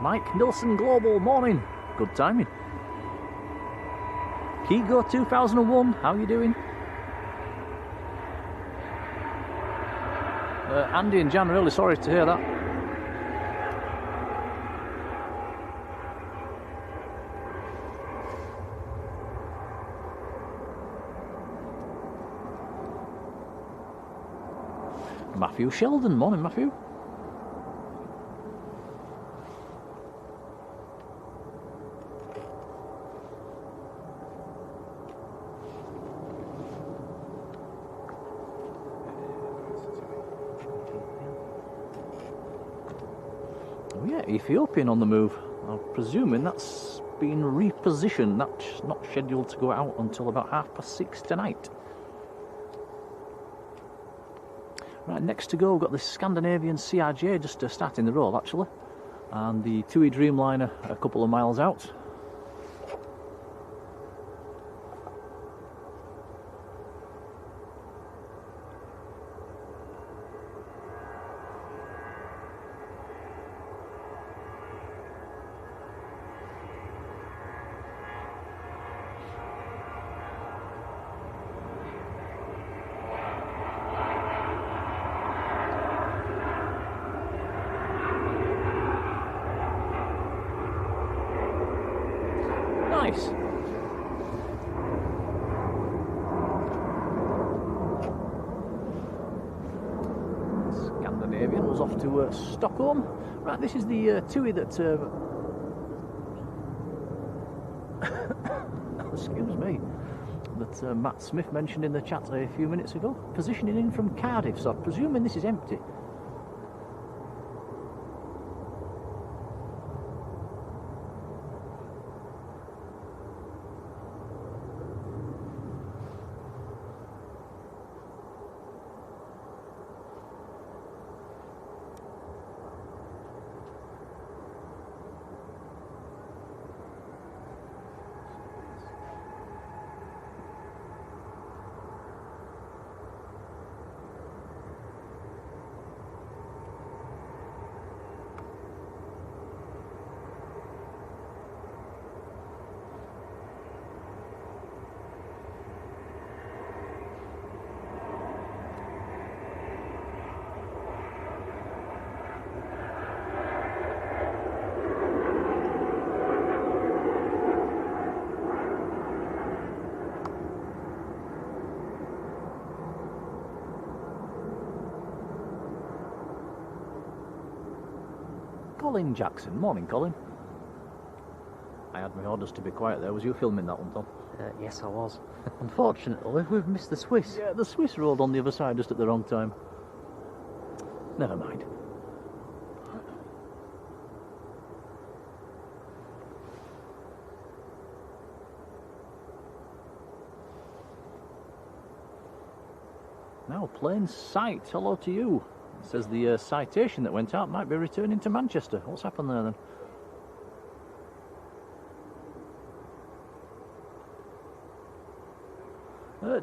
Mike Nilsson Global, morning. Good timing. Kigo 2001, how you doing? Andy and Jan, really sorry to hear that. Matthew Sheldon, morning Matthew. Oh yeah, Ethiopian on the move. I'm presuming that's been repositioned. That's not scheduled to go out until about 6:30 tonight. Right, next to go, we've got the Scandinavian CRJ just starting the roll actually, and the TUI Dreamliner a couple of miles out. Nice. Scandinavian was off to Stockholm. Right, this is the TUI that... excuse me. That Matt Smith mentioned in the chat a few minutes ago. Positioning in from Cardiff, so I'm presuming this is empty. Colin Jackson. Morning, Colin. I had my orders to be quiet there. Was you filming that one, Tom? Yes, I was. Unfortunately, we've missed the Swiss. Yeah, the Swiss rolled on the other side just at the wrong time. Never mind. Now, plain sight. Hello to you. It says the citation that went out might be returning to Manchester. What's happened there then?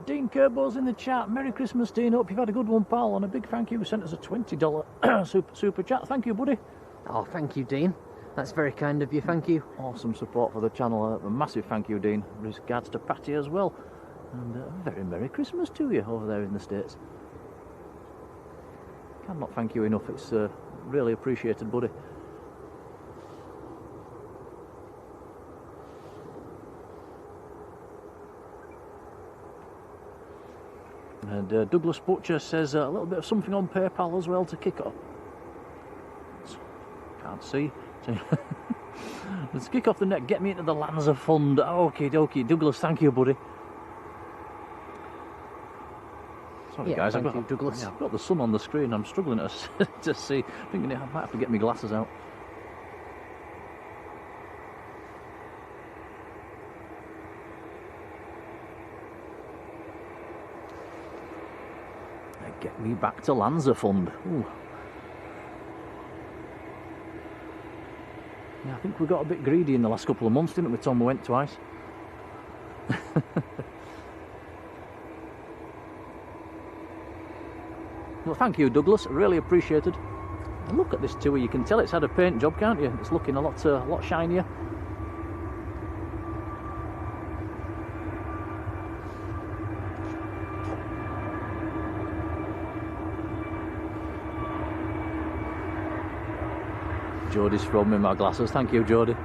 Dean Kerbo's in the chat. Merry Christmas, Dean. Hope you've had a good one, pal. And a big thank you. Sent us a $20 super chat. Thank you, buddy. Oh, thank you, Dean. That's very kind of you, thank you. Awesome support for the channel. A massive thank you, Dean. Regards to Patty as well. And a very Merry Christmas to you over there in the States. Cannot thank you enough. It's really appreciated, buddy. And Douglas Butcher says a little bit of something on PayPal as well to kick off. Can't see. Let's kick off the net. Get me into the Lanza Fund. Okie dokie. Douglas, thank you, buddy. Sorry, guys. Thank you, Douglas. I've got the sun on the screen. I'm struggling to see. Thinking I might have to get my glasses out. Get me back to Lanza Fund. Ooh. Yeah, I think we got a bit greedy in the last couple of months, didn't we, Tom? We went twice. Well, thank you, Douglas. Really appreciated. And look at this tour. You can tell it's had a paint job, can't you? It's looking a lot shinier. Jodie's thrown me my glasses. Thank you, Jodie.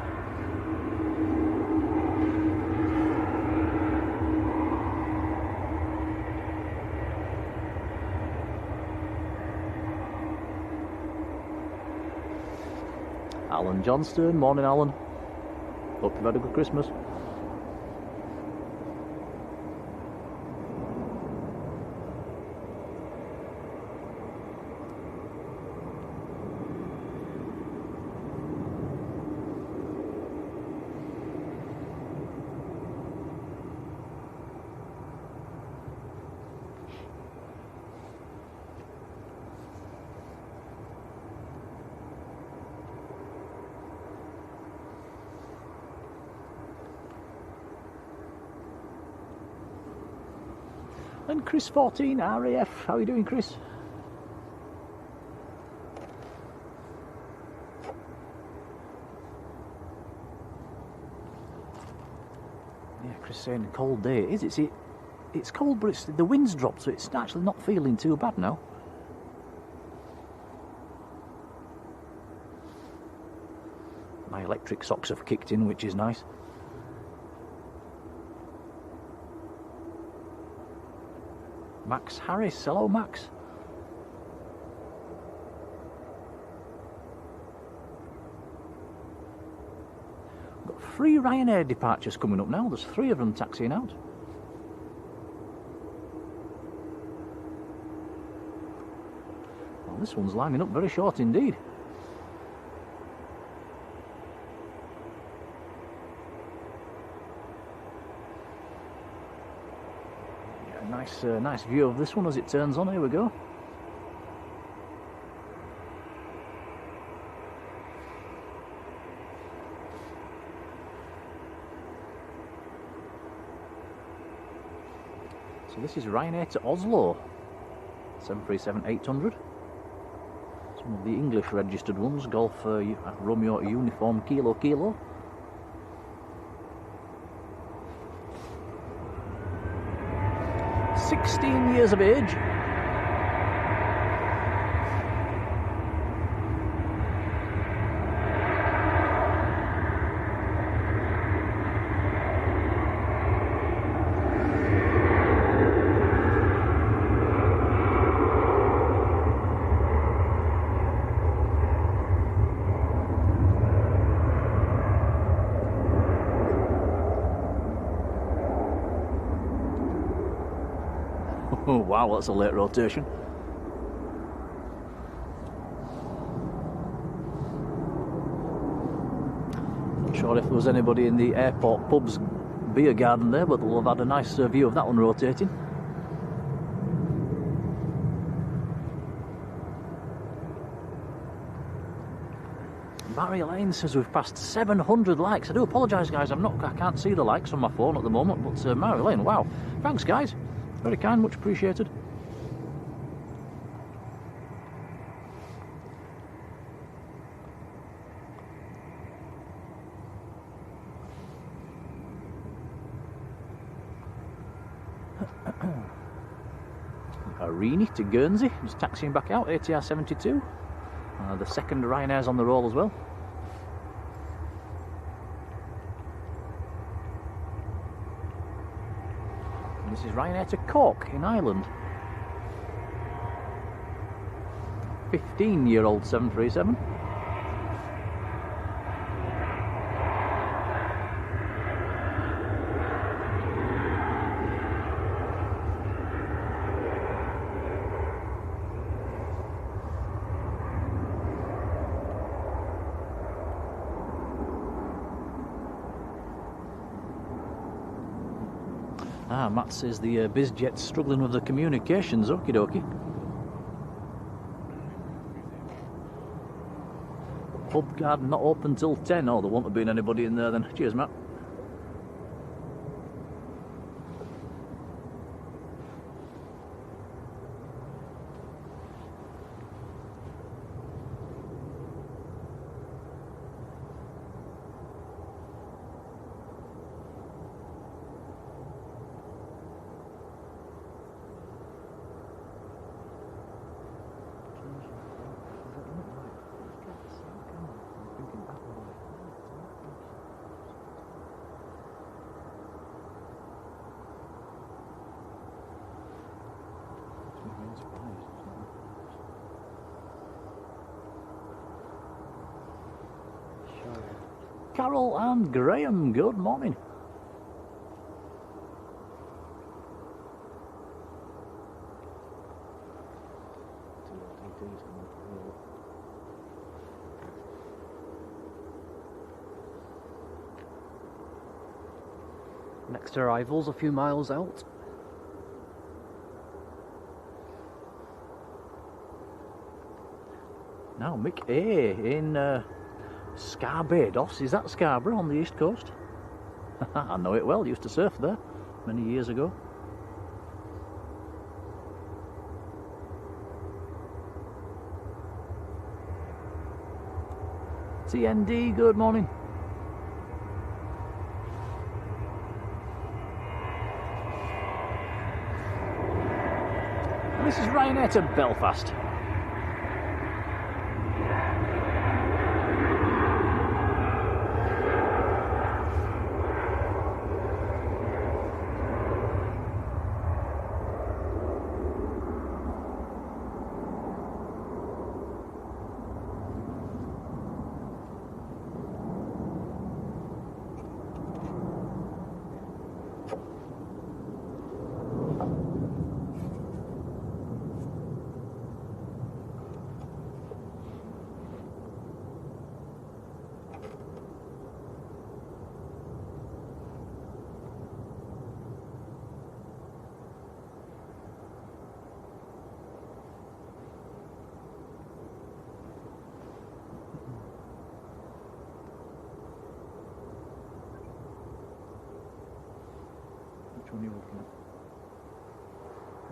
Alan Johnston. Morning, Alan. Hope you've had a good Christmas. And Chris 14 RAF, how are you doing, Chris? Yeah, Chris saying cold day. It's cold, but the wind's dropped, so it's actually not feeling too bad now. My electric socks have kicked in, which is nice. Max Harris, hello Max. We've got 3 Ryanair departures coming up now. There's 3 of them taxiing out. Well, this one's lining up very short indeed. Nice view of this one as it turns on. Here we go. So this is Ryanair to Oslo. 737-800. Some of the English registered ones. Golf Romeo Uniform Kilo Kilo. 16 years of age. Oh wow, that's a late rotation. Not sure if there was anybody in the airport pub's beer garden there, but they'll have had a nice view of that one rotating. Marjolein says we've passed 700 likes. I do apologise, guys. I can't see the likes on my phone at the moment, but Marjolein, wow, thanks, guys. Very kind, much appreciated. Arini to Guernsey, just taxiing back out, ATR 72. The second Ryanair's on the roll as well. And this is Ryanair to Cork in Ireland. 15-year-old 737. Matt says the BizJet's struggling with the communications, okie dokie. Pub garden not open till 10. Oh, there won't have been anybody in there then. Cheers, Matt. Carol and Graham, good morning. Next arrival's a few miles out. Now Mick A in Scarbados, is that Scarborough on the east coast? I know it well, used to surf there many years ago. TND, good morning. And this is Ryanair to Belfast.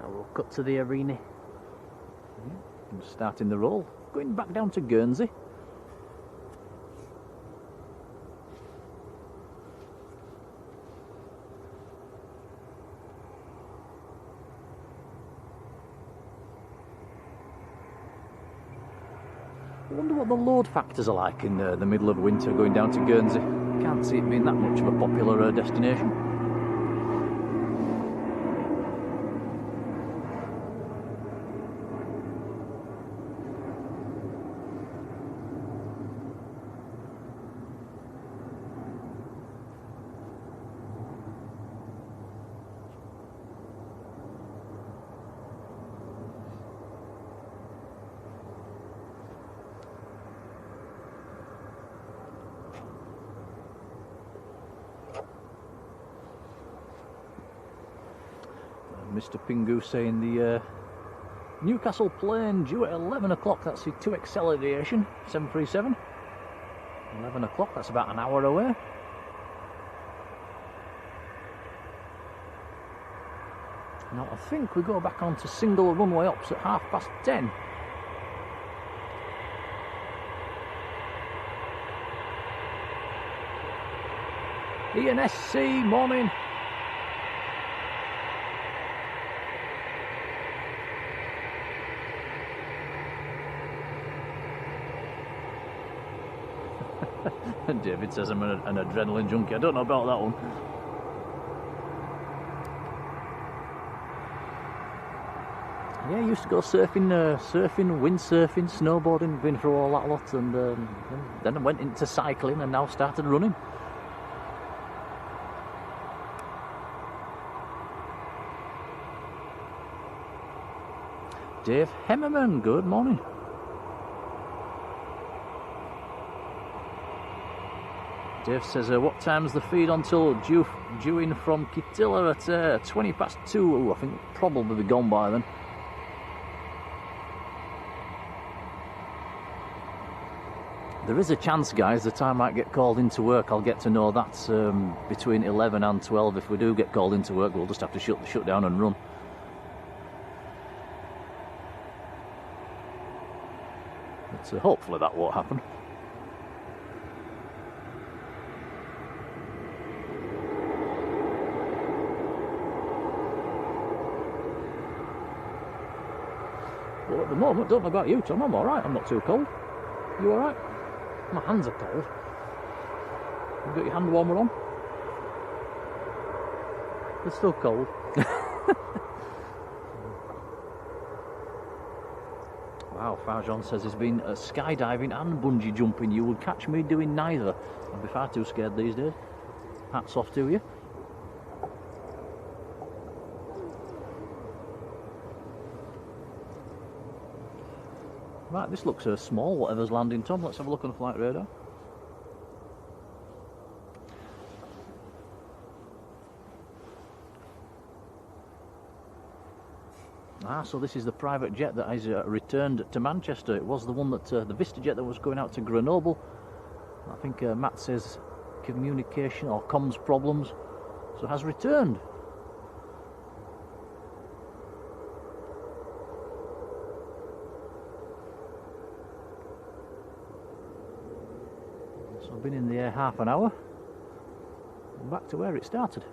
Now we'll cut to the arena. Yeah. Starting the roll, going back down to Guernsey. I wonder what the load factors are like in the middle of winter going down to Guernsey. Can't see it being that much of a popular destination. Mr. Pingu saying the Newcastle plane due at 11 o'clock, that's the 2XL Aviation 737. 11 o'clock, that's about an hour away. Now I think we go back onto single runway ops at 10:30. ENSC, morning. David says I'm an adrenaline junkie. I don't know about that one. Yeah, I used to go surfing, windsurfing, snowboarding, been through all that lot, and then I went into cycling and now started running. Dave Hemmerman, good morning. Dave says, what time's the feed until due in from Kitilla at 2:20. Ooh, I think it'll probably be gone by then. There is a chance, guys, that I might get called into work. I'll get to know that between 11 and 12. If we do get called into work, we'll just have to shut down and run. But hopefully that won't happen. Well, at the moment, don't know about you, Tom, I'm alright, I'm not too cold. You alright? My hands are cold. You got your hand warmer on? They're still cold. Wow, Farjon says he's been skydiving and bungee jumping. You would catch me doing neither. I'd be far too scared these days. Hats off to you. Right, this looks small, whatever's landing, Tom. Let's have a look on the flight radar. Ah, so this is the private jet that has returned to Manchester. It was the one that, the Vista jet that was going out to Grenoble. I think Matt says communication or comms problems, so it has returned. So I've been in the air half an hour, and back to where it started.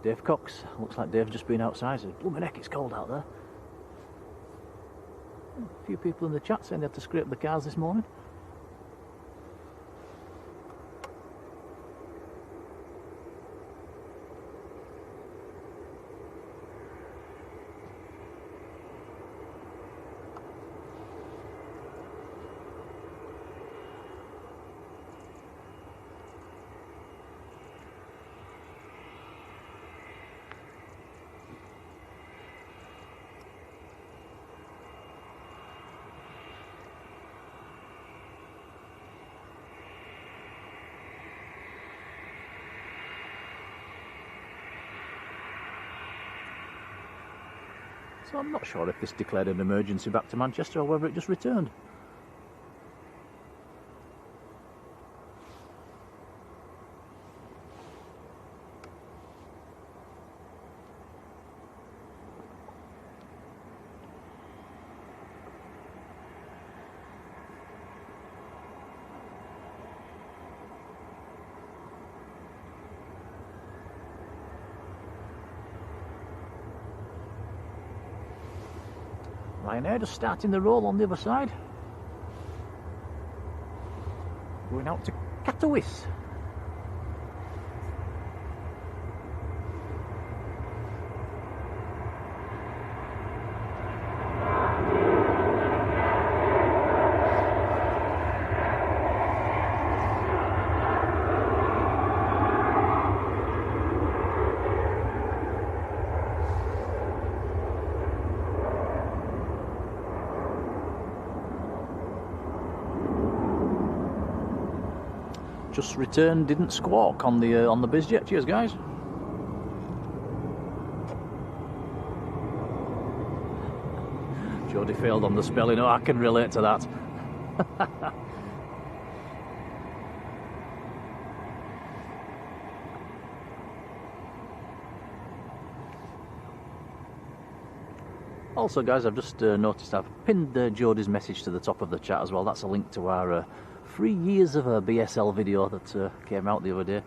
Dave Cox, looks like Dave's just been outside. Says, blooming heck, it's cold out there. A few people in the chat saying they had to scrape the cars this morning. So I'm not sure if this declared an emergency back to Manchester or whether it just returned. Ryanair just starting the roll on the other side. Going out to Katowice. Just returned, didn't squawk on the BizJet. Cheers, guys. Jodie failed on the spelling. Oh, I can relate to that. Also, guys, I've just noticed I've pinned Jodie's message to the top of the chat as well. That's a link to our 3 years of a BSL video that came out the other day.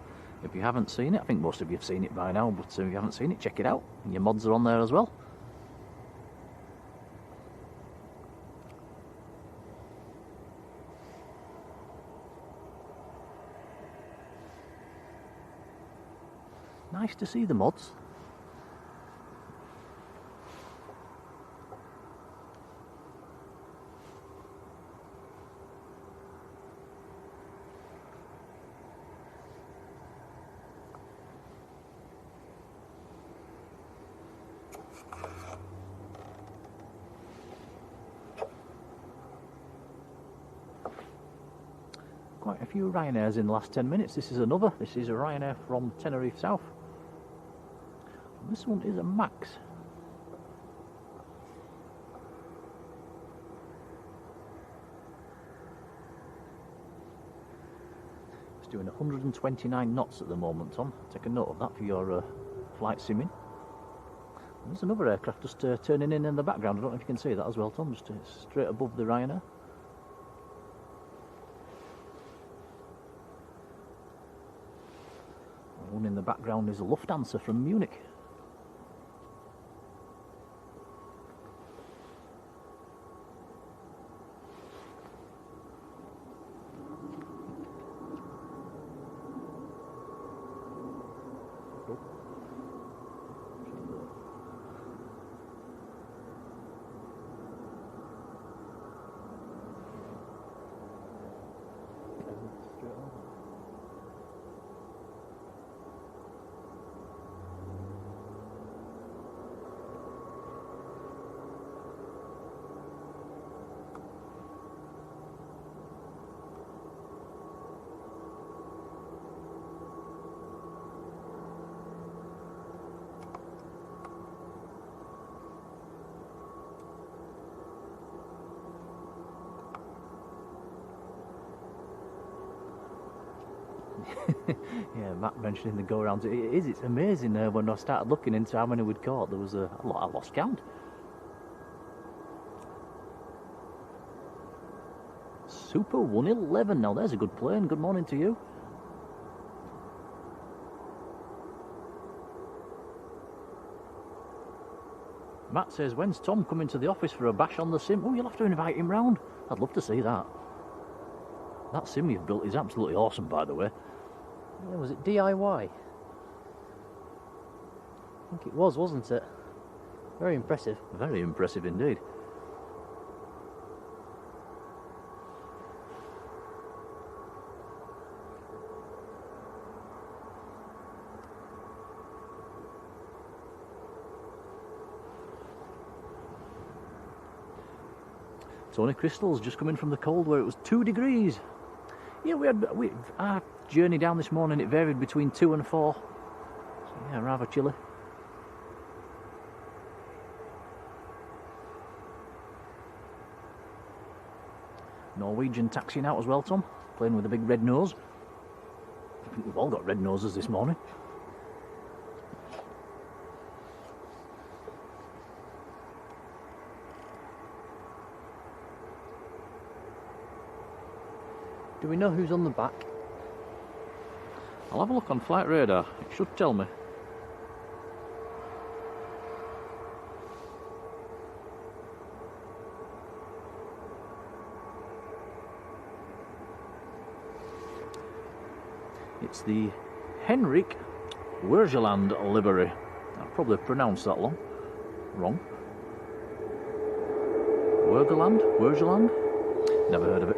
If you haven't seen it, I think most of you have seen it by now, but if you haven't seen it, check it out. Your mods are on there as well. Nice to see the mods. Quite a few Ryanairs in the last 10 minutes. This is another. This is a Ryanair from Tenerife South. This one is a Max. It's doing 129 knots at the moment, Tom. Take a note of that for your flight simming. And there's another aircraft just turning in the background. I don't know if you can see that as well, Tom. Just straight above the Ryanair. One in the background is a Lufthansa from Munich. Yeah, Matt mentioning the go-rounds. It's amazing when I started looking into how many we'd caught. There was a lot. I lost count. Super 111. Now there's a good plane. Good morning to you. Matt says, when's Tom coming to the office for a bash on the sim? Oh, you'll have to invite him round. I'd love to see that. That sim you've built is absolutely awesome, by the way. Yeah, was it DIY? I think it was, wasn't it? Very impressive. Very impressive indeed. Tony Crystal's just coming from the cold where it was 2 degrees. Yeah, our journey down this morning, it varied between 2 and 4. So yeah, rather chilly. Norwegian taxiing out as well, Tom. Playing with a big red nose. I think we've all got red noses this morning. Do we know who's on the back? I'll have a look on flight radar. It should tell me. It's the Henrik Wergeland livery. I probably pronounced that wrong. Wergeland? Never heard of it.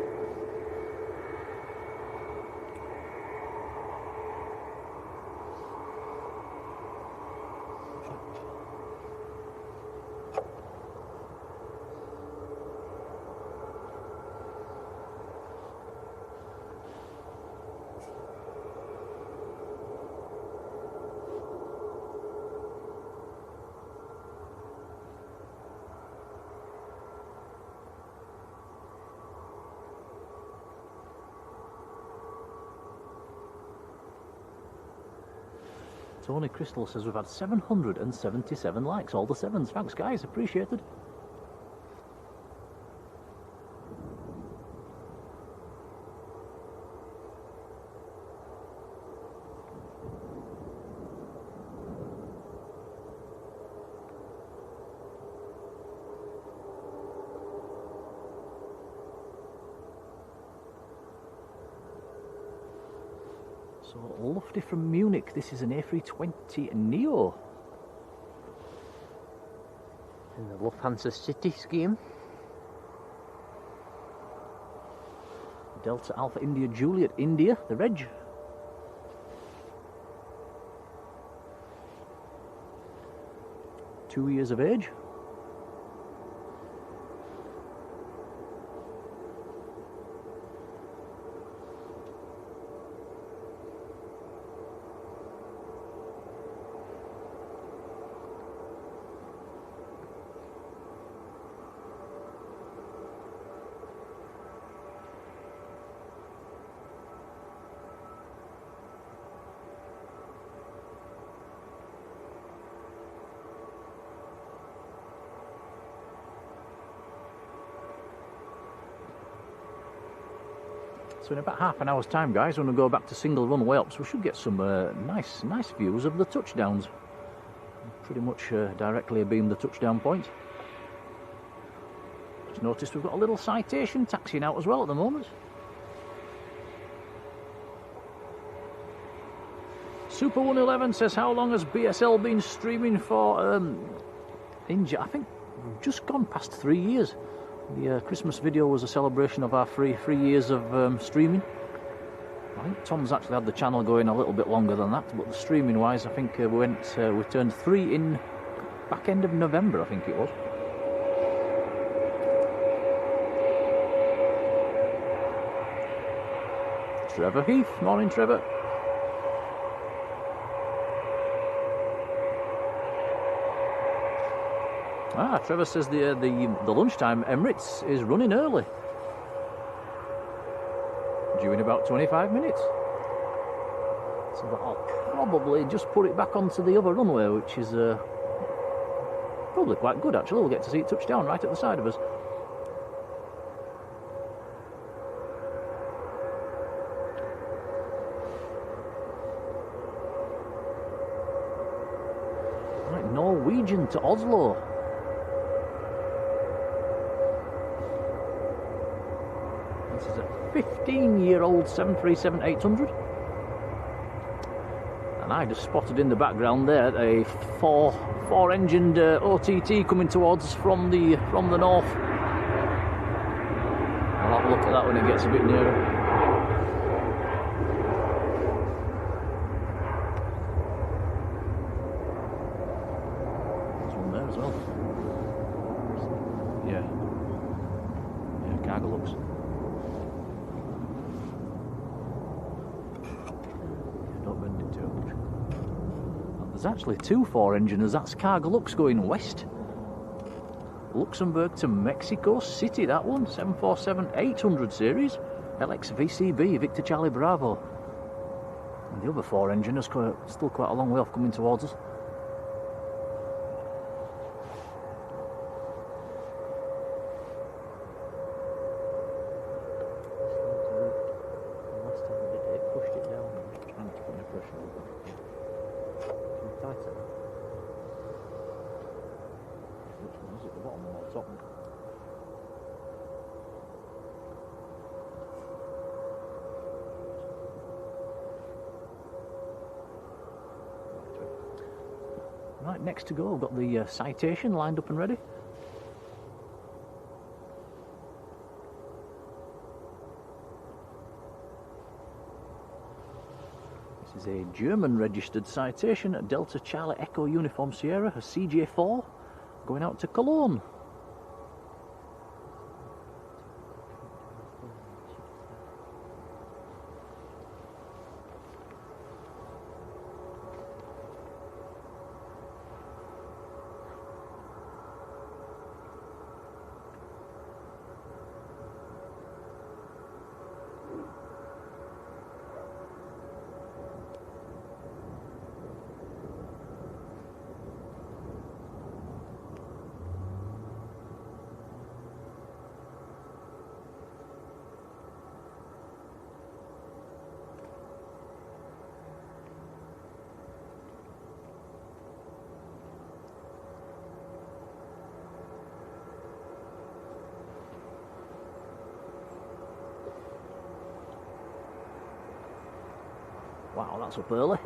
Tony Crystal says we've had 777 likes, all the sevens. Thanks, guys, appreciated. So Lofty from Munich, this is an A320 Neo. In the Lufthansa City scheme. Delta Alpha India Juliet India, the reg. Two years of age. So in about half an hour's time, guys, when we go back to single runway ops, we should get some nice views of the touchdowns. Pretty much directly abeam the touchdown point. Just noticed we've got a little Citation taxiing out as well at the moment. Super 111 says, how long has BSL been streaming for? I think we've just gone past 3 years. The Christmas video was a celebration of our three years of streaming. I think Tom's actually had the channel going a little bit longer than that, but the streaming wise, I think we turned 3 in back end of November, I think it was. Trevor Heath, morning Trevor. Trevor says the lunchtime Emirates is running early. Due in about 25 minutes. So I'll probably just put it back onto the other runway, which is probably quite good actually. We'll get to see it touch down right at the side of us. Right, Norwegian to Oslo. This is a 15-year-old 737-800. And I just spotted in the background there a four-engined OTT coming towards us from the north. I'll have a look at that when it gets a bit nearer. There's one there as well. Yeah, cargo looks. There's actually 2 4-enginers. That's Cargolux going west. Luxembourg to Mexico City, that one. 747-800 series. LXVCB, Victor Charlie Bravo. And the other 4-enginer's still quite a long way off coming towards us. Last time we did it, pushed it down. Trying to put any pressure on. Tighter. Which one is it, the bottom or the top one? Right, next to go, we've got the Citation lined up and ready. This is a German-registered Citation at Delta Charlie Echo Uniform Sierra, a CJ4, going out to Cologne. Wow, that's up early.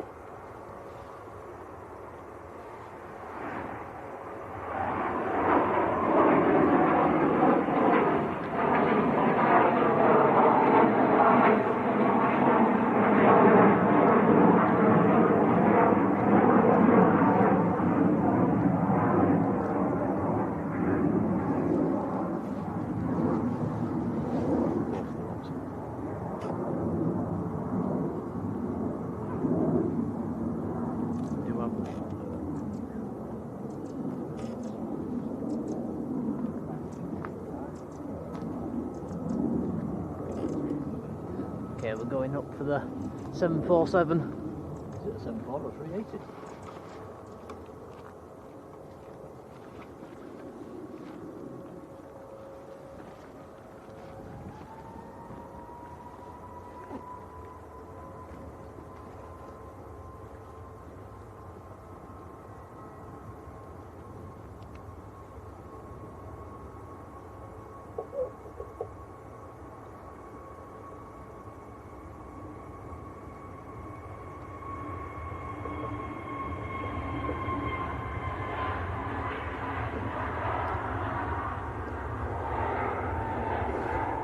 Okay, we're going up for the 747. Is it a 74 or 380?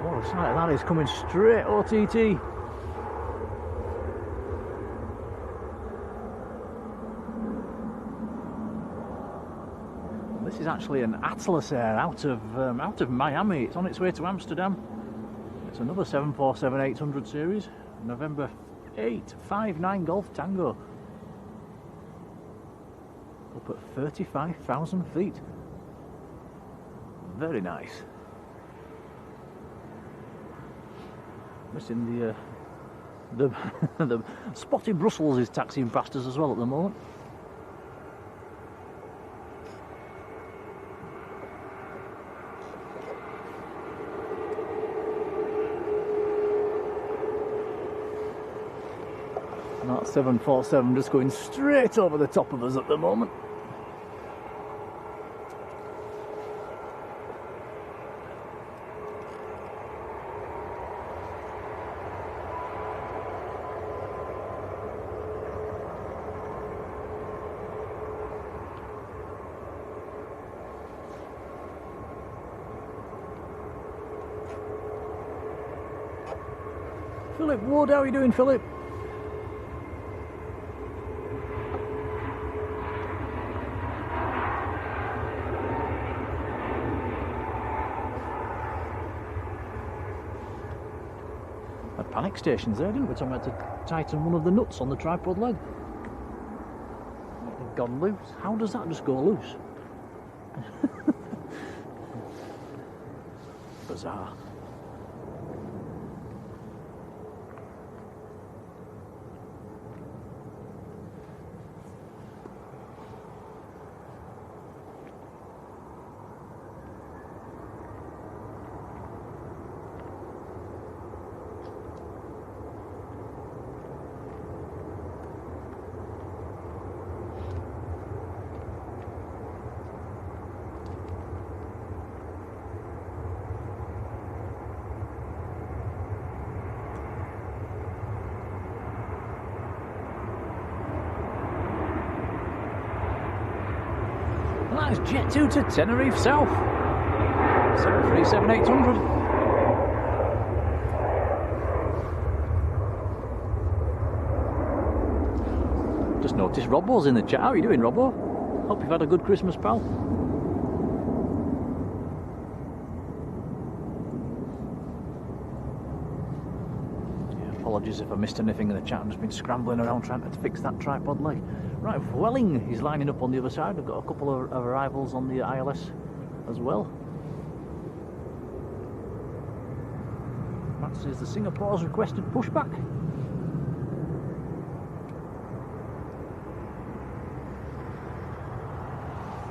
What a sight that is, coming straight OTT. This is actually an Atlas Air out of Miami. It's on its way to Amsterdam. It's another 747-800 series, November 8, 59 Golf Tango. Up at 35,000 feet. Very nice. Missing the Spotty Brussels is taxiing past us as well at the moment. And that 747 just going straight over the top of us at the moment. Philip Ward, how are you doing, Philip? Had panic stations there, didn't we? Tom had to tighten one of the nuts on the tripod leg. It had gone loose. How does that just go loose? Bizarre. That's Jet 2 to Tenerife South. 737-800. Just noticed Robbo's in the chat. How are you doing, Robbo? Hope you've had a good Christmas, pal. Yeah, apologies if I missed anything in the chat. I've just been scrambling around trying to fix that tripod leg. Right, Welling is lining up on the other side. We've got a couple of arrivals on the ILS as well. That says the Singapore's requested pushback.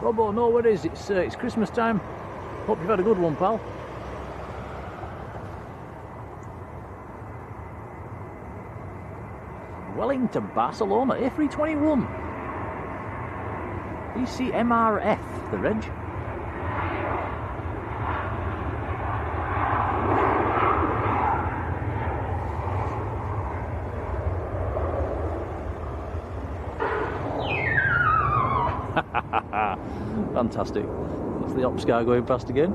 Robbo, no worries, it's Christmas time. Hope you've had a good one, pal. Welling to Barcelona, A321. ECMRF, the reg. Fantastic. That's the ops car going past again.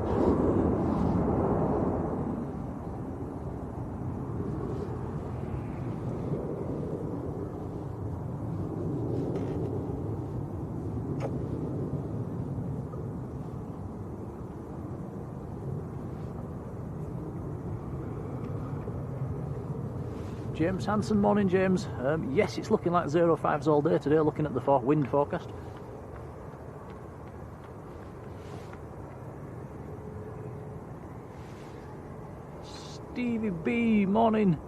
James Hanson, morning James. Yes, it's looking like 05s all day today, looking at the wind forecast. Stevie B, morning.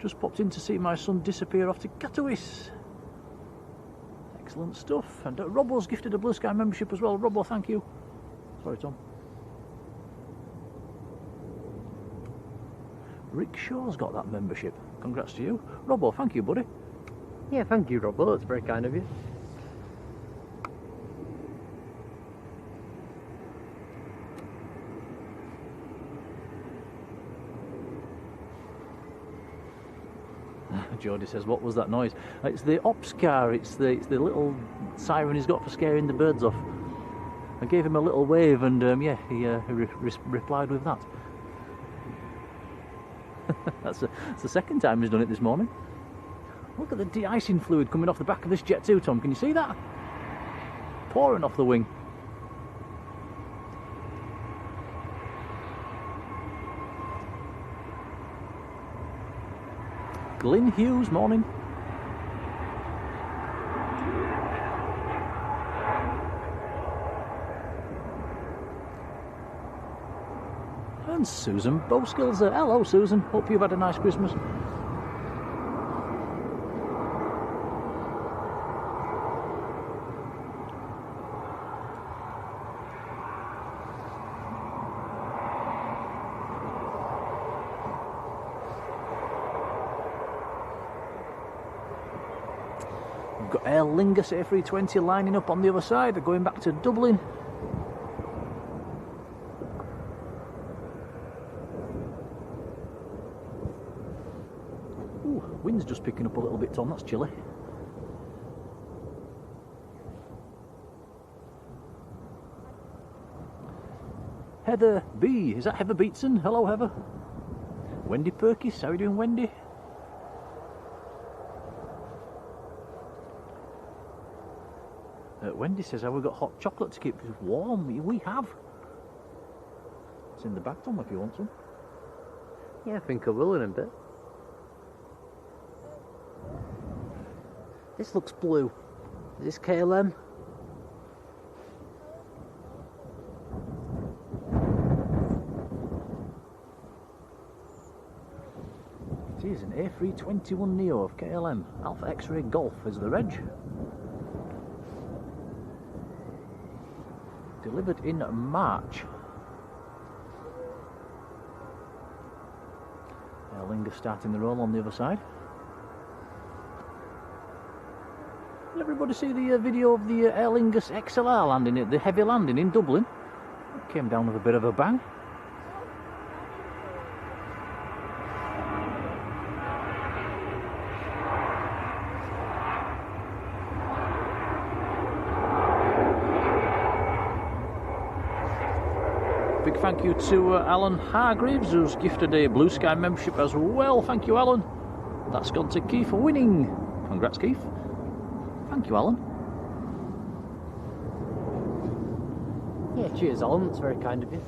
Just popped in to see my son disappear off to Katowice. Excellent stuff. And Robbo's gifted a Blue Sky membership as well. Robbo, thank you. Sorry, Tom. Rick Shaw's got that membership. Congrats to you. Robbo, thank you, buddy. Yeah, thank you, Robbo. That's very kind of you. Jodie says, what was that noise? It's the ops car. It's the little siren he's got for scaring the birds off. I gave him a little wave and yeah, he replied with that. That's the second time he's done it this morning. Look at the de-icing fluid coming off the back of this jet too, Tom. Can you see that? Pouring off the wing. Glyn Hughes, morning. And Susan Bowskills there. Hello Susan, hope you've had a nice Christmas. We've got Aer Lingus A320 lining up on the other side. They're going back to Dublin. Wind's just picking up a little bit, Tom, that's chilly. Heather B, is that Heather Beatson? Hello Heather. Wendy Perkis, how are you doing Wendy? Wendy says, have we got hot chocolate to keep us warm? We have. It's in the bag, Tom, if you want some. Yeah, I think I will in a bit. This looks blue. Is this KLM? It is an A321neo of KLM. Alpha X-Ray Golf is the reg. Delivered in March. Aer Lingus starting the roll on the other side. Did everybody see the video of the Aer Lingus XLR landing, the heavy landing in Dublin? It came down with a bit of a bang. Big thank you to Alan Hargreaves, who's gifted a Blue Sky membership as well. Thank you, Alan. That's gone to Keith for winning. Congrats, Keith. Thank you, Alan. Yeah, cheers, Alan. That's very kind of you.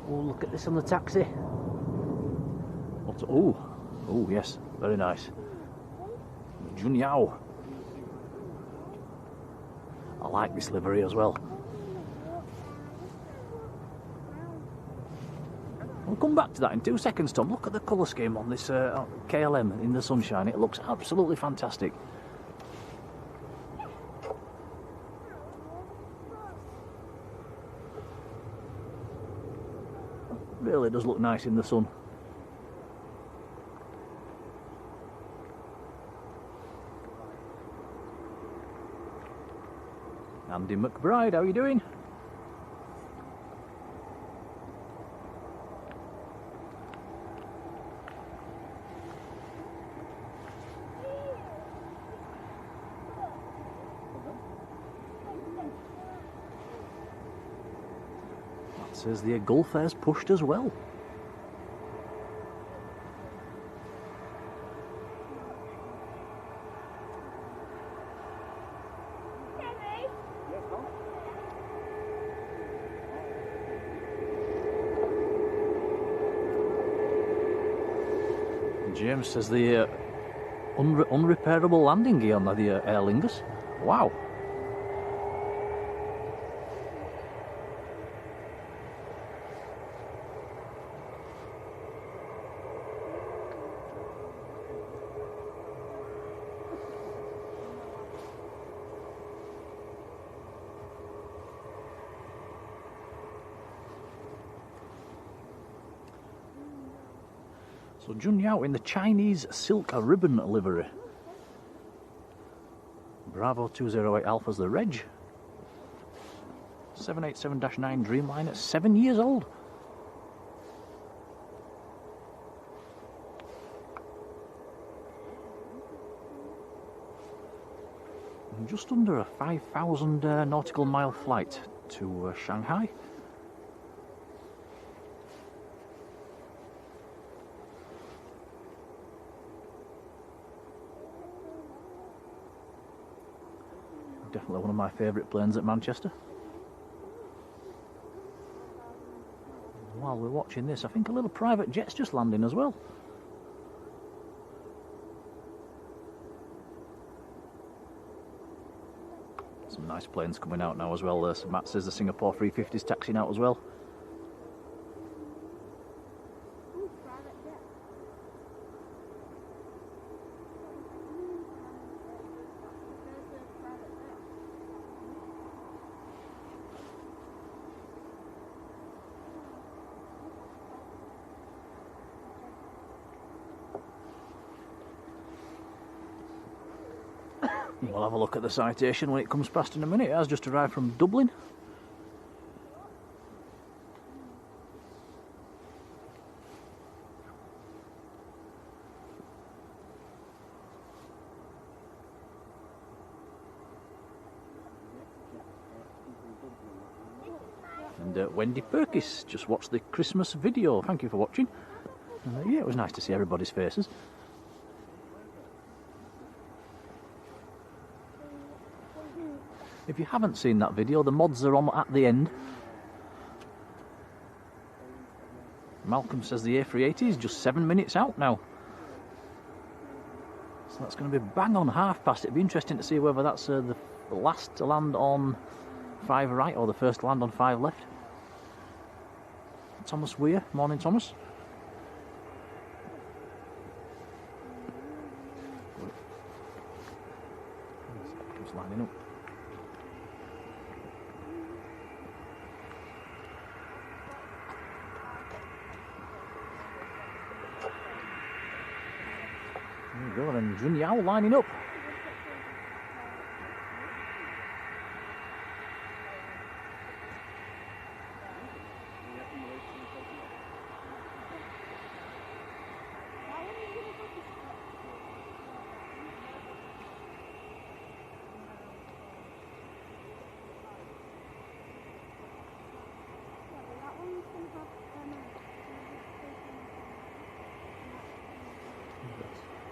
Oh, look at this on the taxi. Oh, yes, very nice. Junyao. I like this livery as well. We'll come back to that in 2 seconds, Tom. Look at the colour scheme on this KLM in the sunshine. It looks absolutely fantastic. Really does look nice in the sun. Andy McBride, how are you doing? says the Gulf Air's pushed as well. James says the unrepairable landing gear on the Aer Lingus. Wow. So Junyao in the Chinese silk ribbon livery. Bravo 208 Alpha's the reg. 787-9 Dreamliner, 7 years old. And just under a 5,000 nautical mile flight to Shanghai. Definitely one of my favourite planes at Manchester. While we're watching this, I think a little private jet's just landing as well. Some nice planes coming out now as well. So Matt says the Singapore 350's taxiing out as well. We'll have a look at the citation when it comes past in a minute. It has just arrived from Dublin. And Wendy Perkis just watched the Christmas video. Thank you for watching. Yeah, it was nice to see everybody's faces. If you haven't seen that video, the mods are on at the end. Malcolm says the A380 is just 7 minutes out now. So that's going to be bang on past. It'd be interesting to see whether that's the last to land on 5 right or the first to land on 5 left. Thomas Weir, morning Thomas. Just lining up. There you go, and Junyao lining up.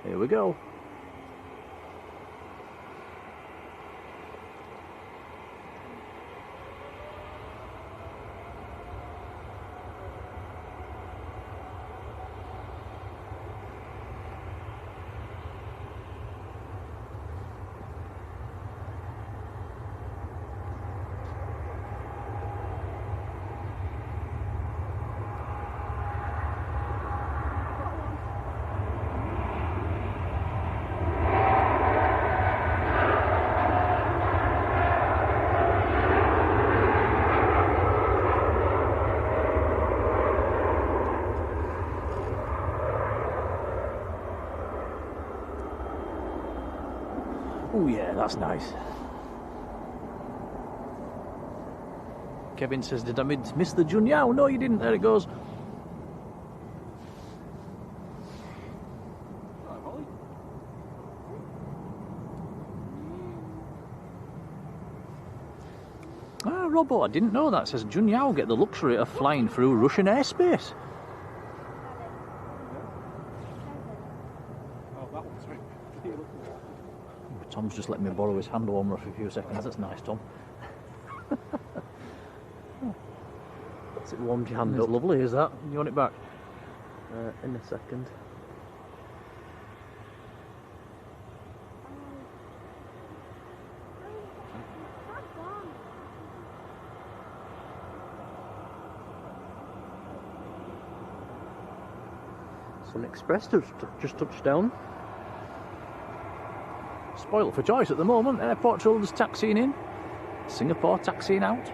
Here we go. Oh yeah, that's nice. Kevin says, did I miss the Junyao? No, you didn't. There it goes. Robot, I didn't know that. It says Junyao get the luxury of flying through Russian airspace. Tom's just let me borrow his hand warmer for a few seconds. That's nice, Tom. Has it warmed your hand It's up? lovely, is that? You want it back? In a second. Sun Express just touched down. Spoiled for choice at the moment. Airport children's taxiing in. Singapore taxiing out.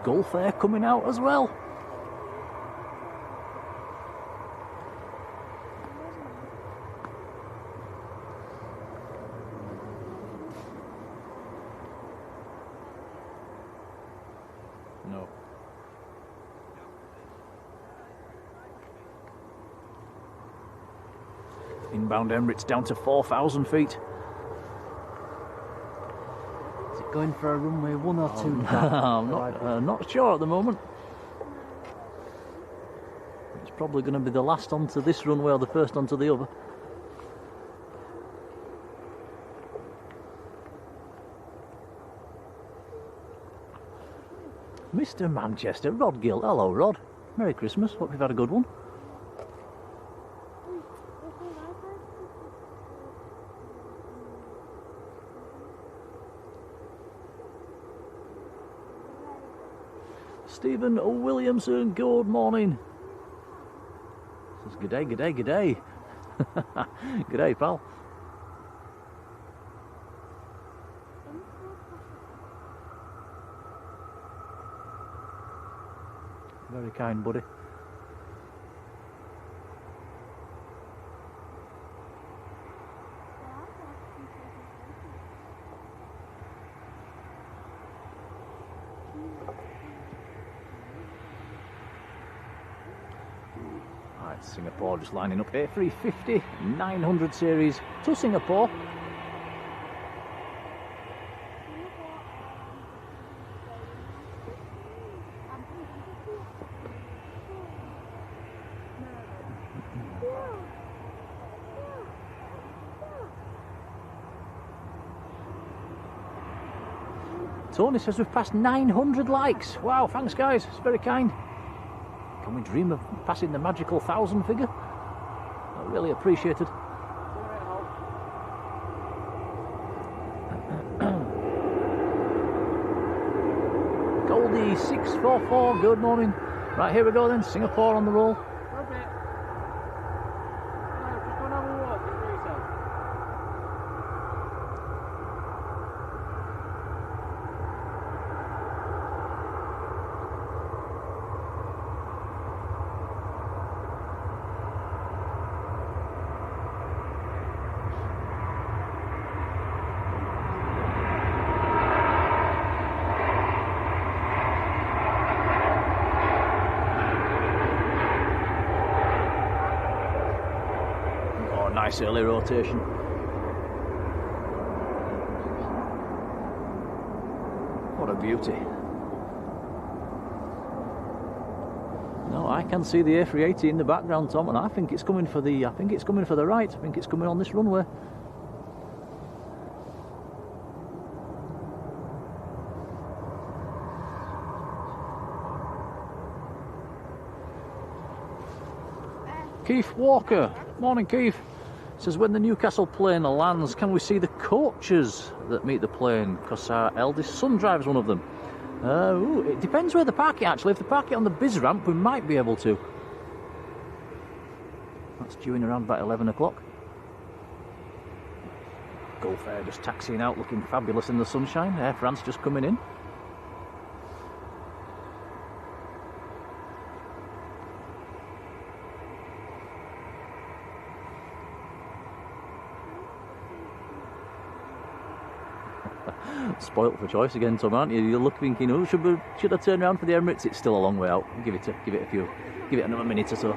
Gulf Air coming out as well. No. Inbound Emirates down to 4,000 feet. Is it going for a runway 1 or 2? I'm not sure at the moment. It's probably going to be the last onto this runway or the first onto the other. Mr. Manchester, Rod Gill. Hello, Rod. Merry Christmas. Hope you've had a good one. Stephen Williamson, good morning. Says good day, good day, good day. Good day, pal. Very kind, buddy. Right, Singapore just lining up. A350 900 series to Singapore. Tony says we've passed 900 likes. Wow, thanks guys, it's very kind. Can we dream of passing the magical 1,000 figure? I really appreciate it. Goldie 644, good morning. Right, here we go then, Singapore on the roll. Nice early rotation. What a beauty. No, I can see the A380 in the background, Tom, and I think it's coming for the right. I think it's coming on this runway. Keith Walker. Morning, Keith. Says, when the Newcastle plane lands, can we see the coaches that meet the plane? Because our eldest son drives one of them. It depends where they park it, actually. If they park it on the biz ramp, we might be able to. That's due in around about 11 o'clock. Gulf Air just taxiing out, looking fabulous in the sunshine. Air France just coming in. Spoilt for choice again, Tom, aren't you? You're looking thinking, oh, should I turn around for the Emirates? It's still a long way out. Give it another minute or so.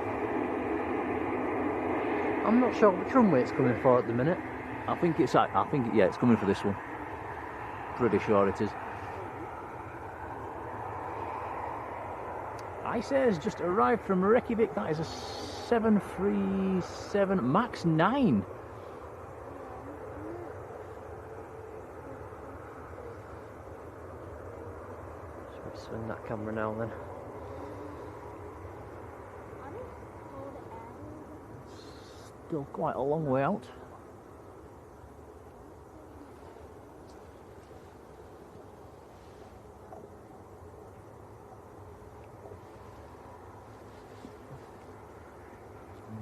I'm not sure which runway it's coming for at the minute. Yeah, it's coming for this one. Pretty sure it is. Ice Air's just arrived from Reykjavik. That is a 737 MAX 9. Should we swing that camera now then? Still quite a long way out.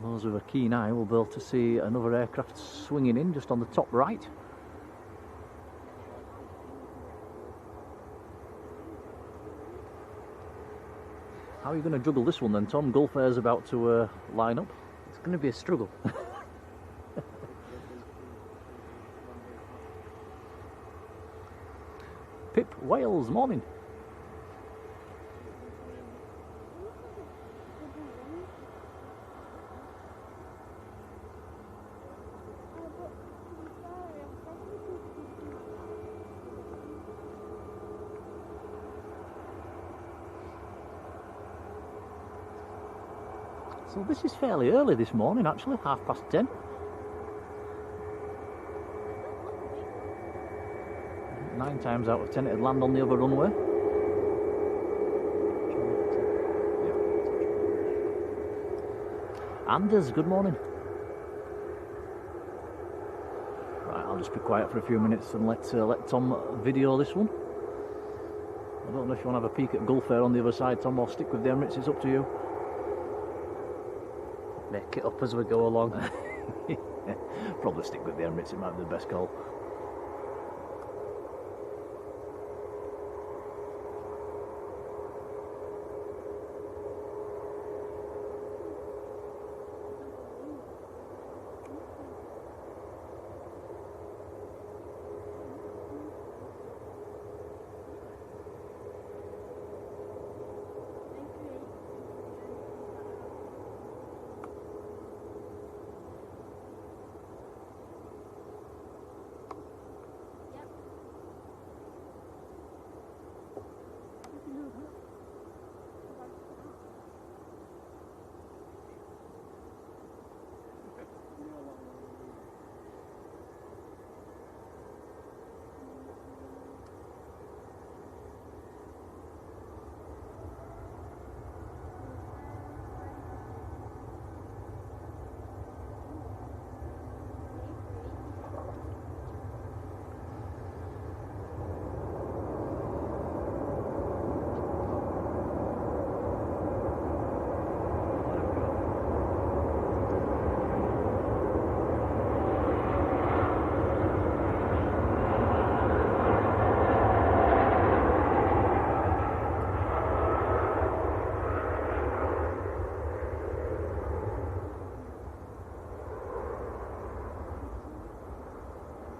Those with a keen eye will be able to see another aircraft swinging in just on the top right. How are you going to juggle this one then, Tom? Gulf Air's about to line up. It's going to be a struggle. Pip Wales, morning. So this is fairly early this morning, actually, 10:30. 9 times out of 10 it'd land on the other runway. Anders, good morning. Right, I'll just be quiet for a few minutes and let Tom video this one. I don't know if you want to have a peek at Gulf Air on the other side, Tom, or stick with the Emirates, it's up to you. Make it up as we go along. Probably stick with the Emirates, it might be the best call.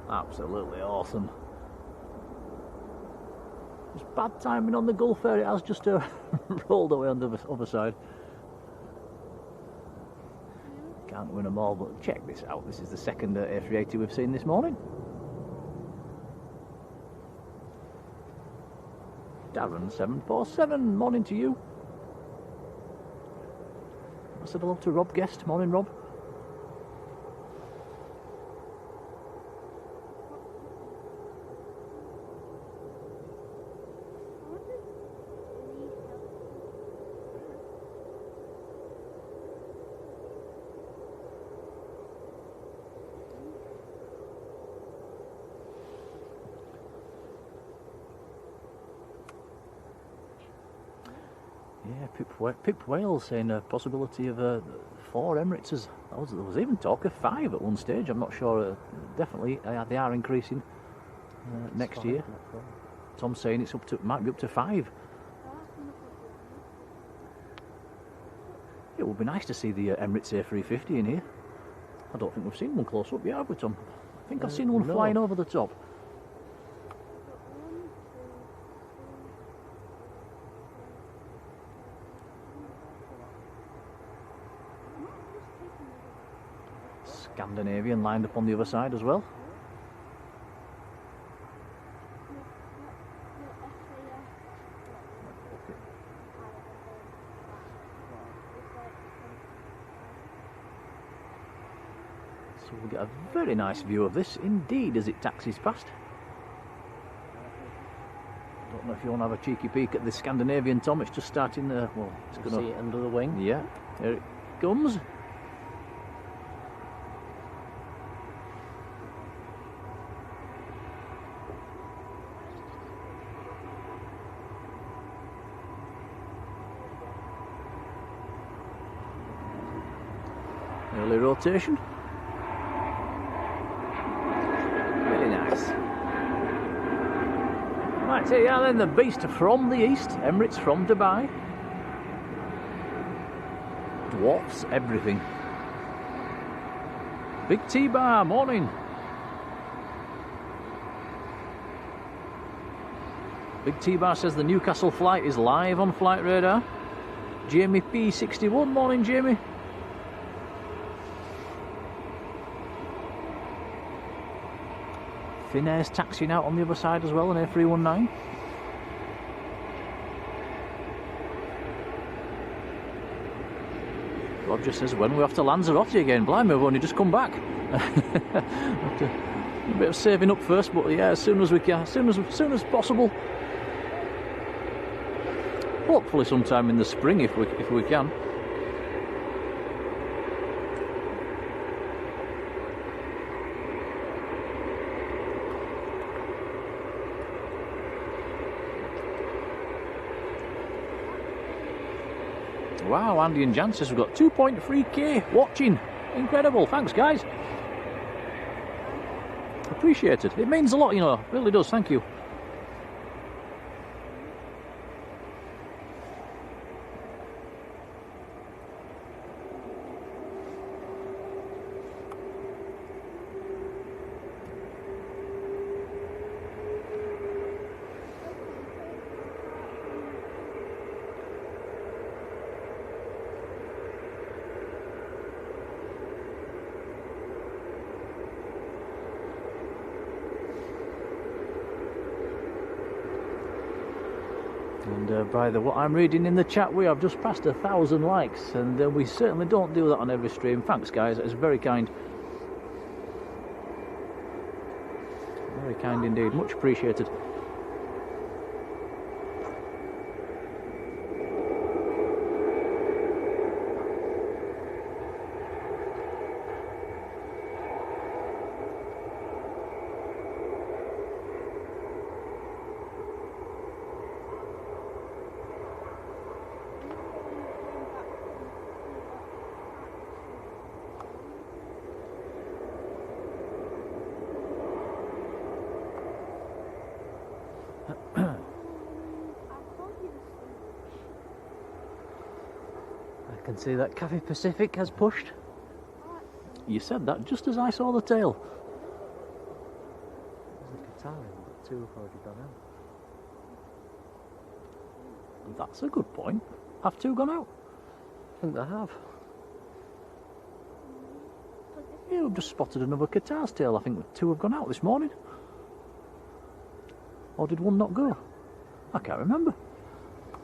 Absolutely awesome. It's bad timing on the Gulf Air, it has just rolled away on the other side. Can't win them all, but check this out. This is the second A380 we've seen this morning. Darren 747, morning to you. I said hello to Rob Guest, morning Rob. Yeah, Pip Wales saying a possibility of 4 Emirates. There was even talk of 5 at one stage. I'm not sure. Definitely, they are increasing next year. Tom's saying it's might be up to 5. It would be nice to see the Emirates A350 in here. I don't think we've seen one close up yet, have we, Tom? I think I've seen one flying over the top. Scandinavian lined up on the other side as well. So we'll get a very nice view of this indeed as it taxis past. Don't know if you want to have a cheeky peek at the Scandinavian, Tom. It's just starting there. Well, it's going to see it under the wing. Yeah, here it comes. Early rotation. Really nice. Right, here you are then, the beast from the east, Emirates from Dubai. Dwarfs everything. Big T-Bar, morning. Big T-Bar says the Newcastle flight is live on flight radar. Jamie P61, morning Jamie. Finnair's taxiing out on the other side as well, an A319. Roger says, when we have to Lanzarote again? Blimey, we've only just come back. After a bit of saving up first, but yeah, as soon as we can, as soon as possible. Hopefully sometime in the spring if we can. Wow, Andy and Jan says we've got 2.3k watching. Incredible, thanks guys. Appreciate it. It means a lot, you know, it really does, thank you. And by what I'm reading in the chat, we have just passed 1,000 likes, and we certainly don't do that on every stream. Thanks guys, it's very kind. Very kind indeed, much appreciated. I can see that Cafe Pacific has pushed. You said that just as I saw the tail. There's a guitar in, but two have already gone out. That's a good point. Have two gone out? I think they have. Yeah, we've just spotted another guitar's tail. I think two have gone out this morning. Or did one not go? I can't remember.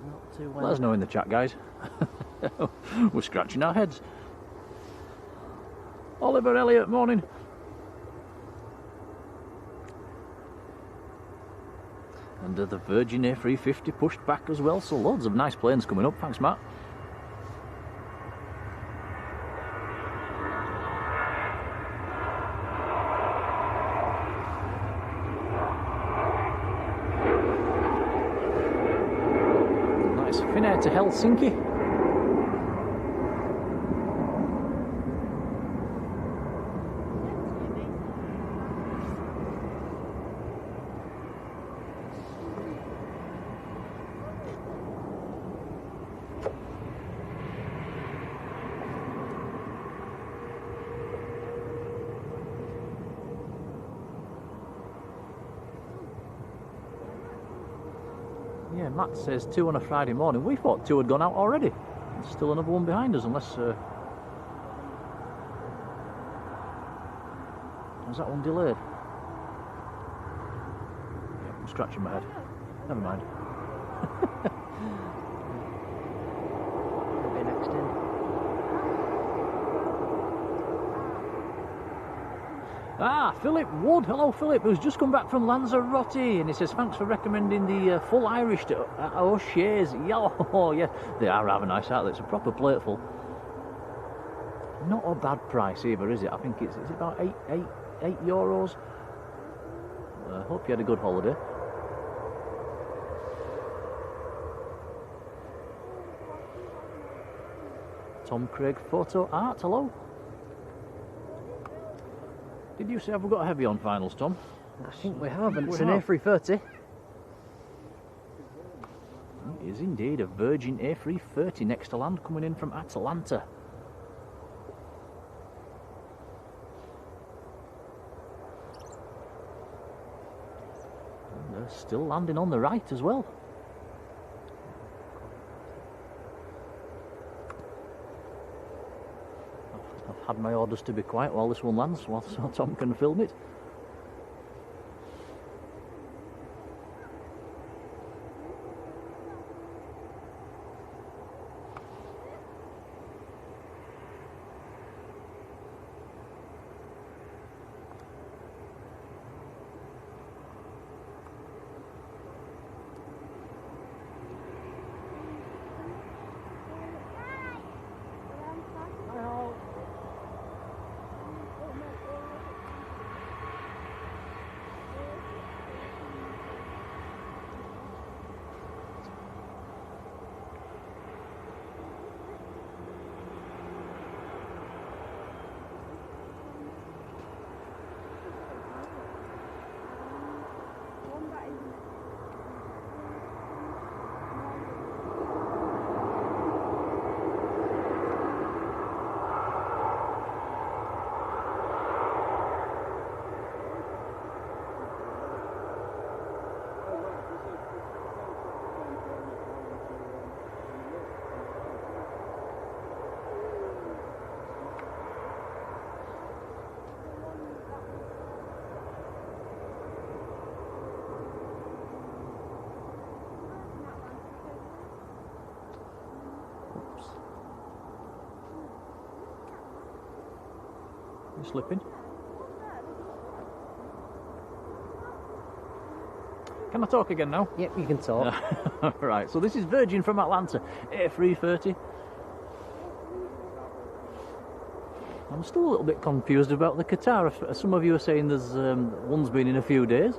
Not too well. Let us know in the chat, guys. We're scratching our heads. Oliver Elliott, morning. And the Virgin A350 pushed back as well, so loads of nice planes coming up. Thanks, Matt. Nice Finnair to Helsinki. Yeah, Matt says two on a Friday morning. We thought two had gone out already. There's still another one behind us, unless... Was that one delayed? Yeah, I'm scratching my head. Never mind. Maybe next in. Ah, Philip Wood. Hello, Philip, who's just come back from Lanzarote, and he says thanks for recommending the full Irish to O'Shea's. Yeah, oh, yeah, they are rather nice, aren't they? It's a proper plateful. Not a bad price either, is it? I think it's about eight euros. Hope you had a good holiday. Tom Craig Photo Art. Hello. Did you say have we got a heavy on finals, Tom? I think we have, and it's an A330. It is indeed a Virgin A330 next to land, coming in from Atalanta. And they're still landing on the right as well. I've had my orders to be quiet while this one lands, so Tom can film it. Slipping. Can I talk again now? Yep, you can talk. Right, so this is Virgin from Atlanta, A330. I'm still a little bit confused about the Qatar. Some of you are saying there's one's been in a few days.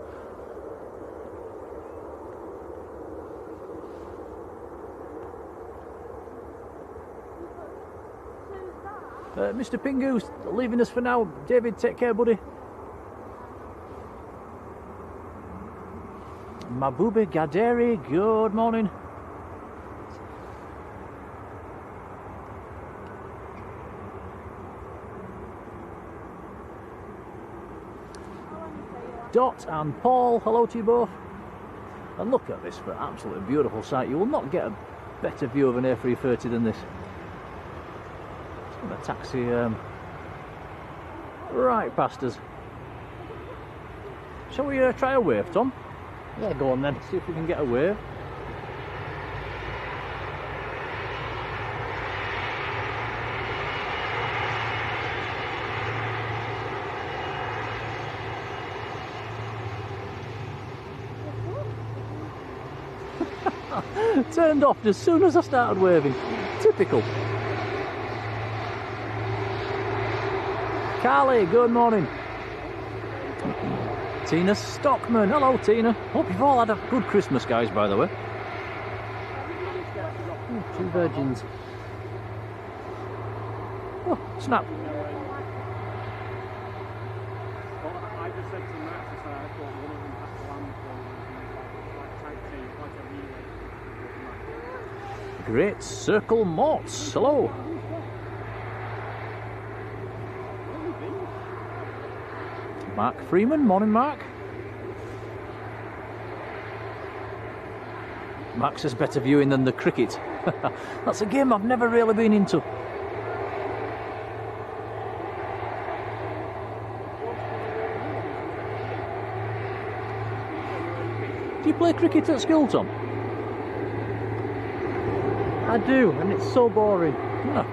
Mr. Pingu's leaving us for now. David, take care, buddy. Mabube Gaderi, good morning. Dot and Paul, hello to you both. And look at this, for absolutely beautiful sight. You will not get a better view of an A330 than this. The taxi right past us. Shall we try a wave, Tom? Yeah, go on then. See if we can get a wave. Turned off as soon as I started waving. Typical. Carly, good morning. Tina Stockman, hello Tina. Hope you've all had a good Christmas, guys, by the way. Oh, two Virgins. Oh, snap. I just said to Matt, I thought one of them had to land like tag team, like a relay. Great Circle Morts, hello. Mark Freeman, morning Mark. Mark says better viewing than the cricket. That's a game I've never really been into. Do you play cricket at school, Tom? I do, and it's so boring. No.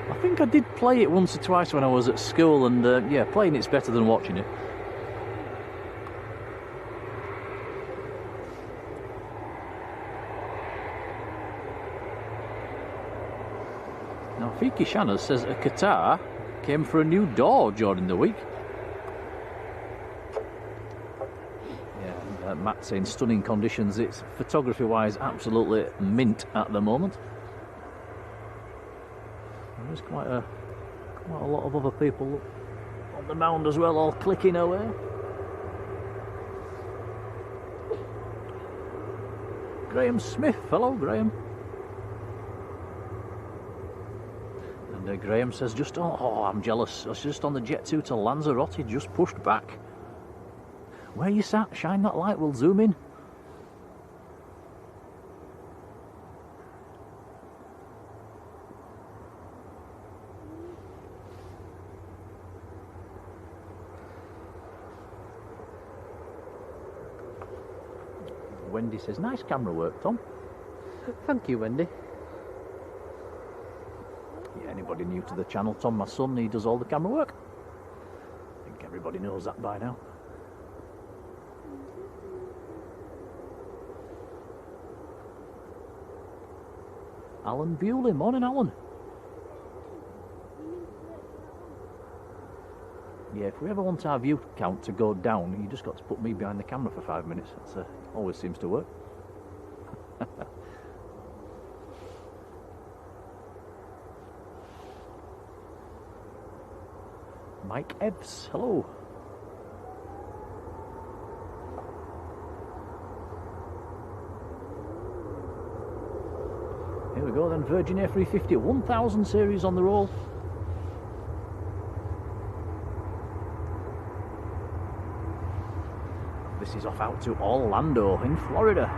I think I did play it once or twice when I was at school, and yeah, playing it's better than watching it. Now, Fiki Shanna says a Qatar came for a new door during the week. Yeah, Matt saying stunning conditions. It's photography-wise absolutely mint at the moment. There's quite a lot of other people on the mound as well, all clicking away. Graham Smith, hello Graham. And Graham says, just on, oh, I'm jealous. I was just on the Jet 2 to Lanzarote, just pushed back. Where you sat? Shine that light, we'll zoom in. Wendy says, nice camera work, Tom. Thank you, Wendy. Yeah, anybody new to the channel, Tom, my son, he does all the camera work. I think everybody knows that by now. Alan Bewley, morning Alan. Yeah, if we ever want our view count to go down, you just got to put me behind the camera for 5 minutes. That always seems to work. Mike Ebbs, hello. Here we go then, Virgin A350, 1000 series on the roll. This is off out to Orlando in Florida.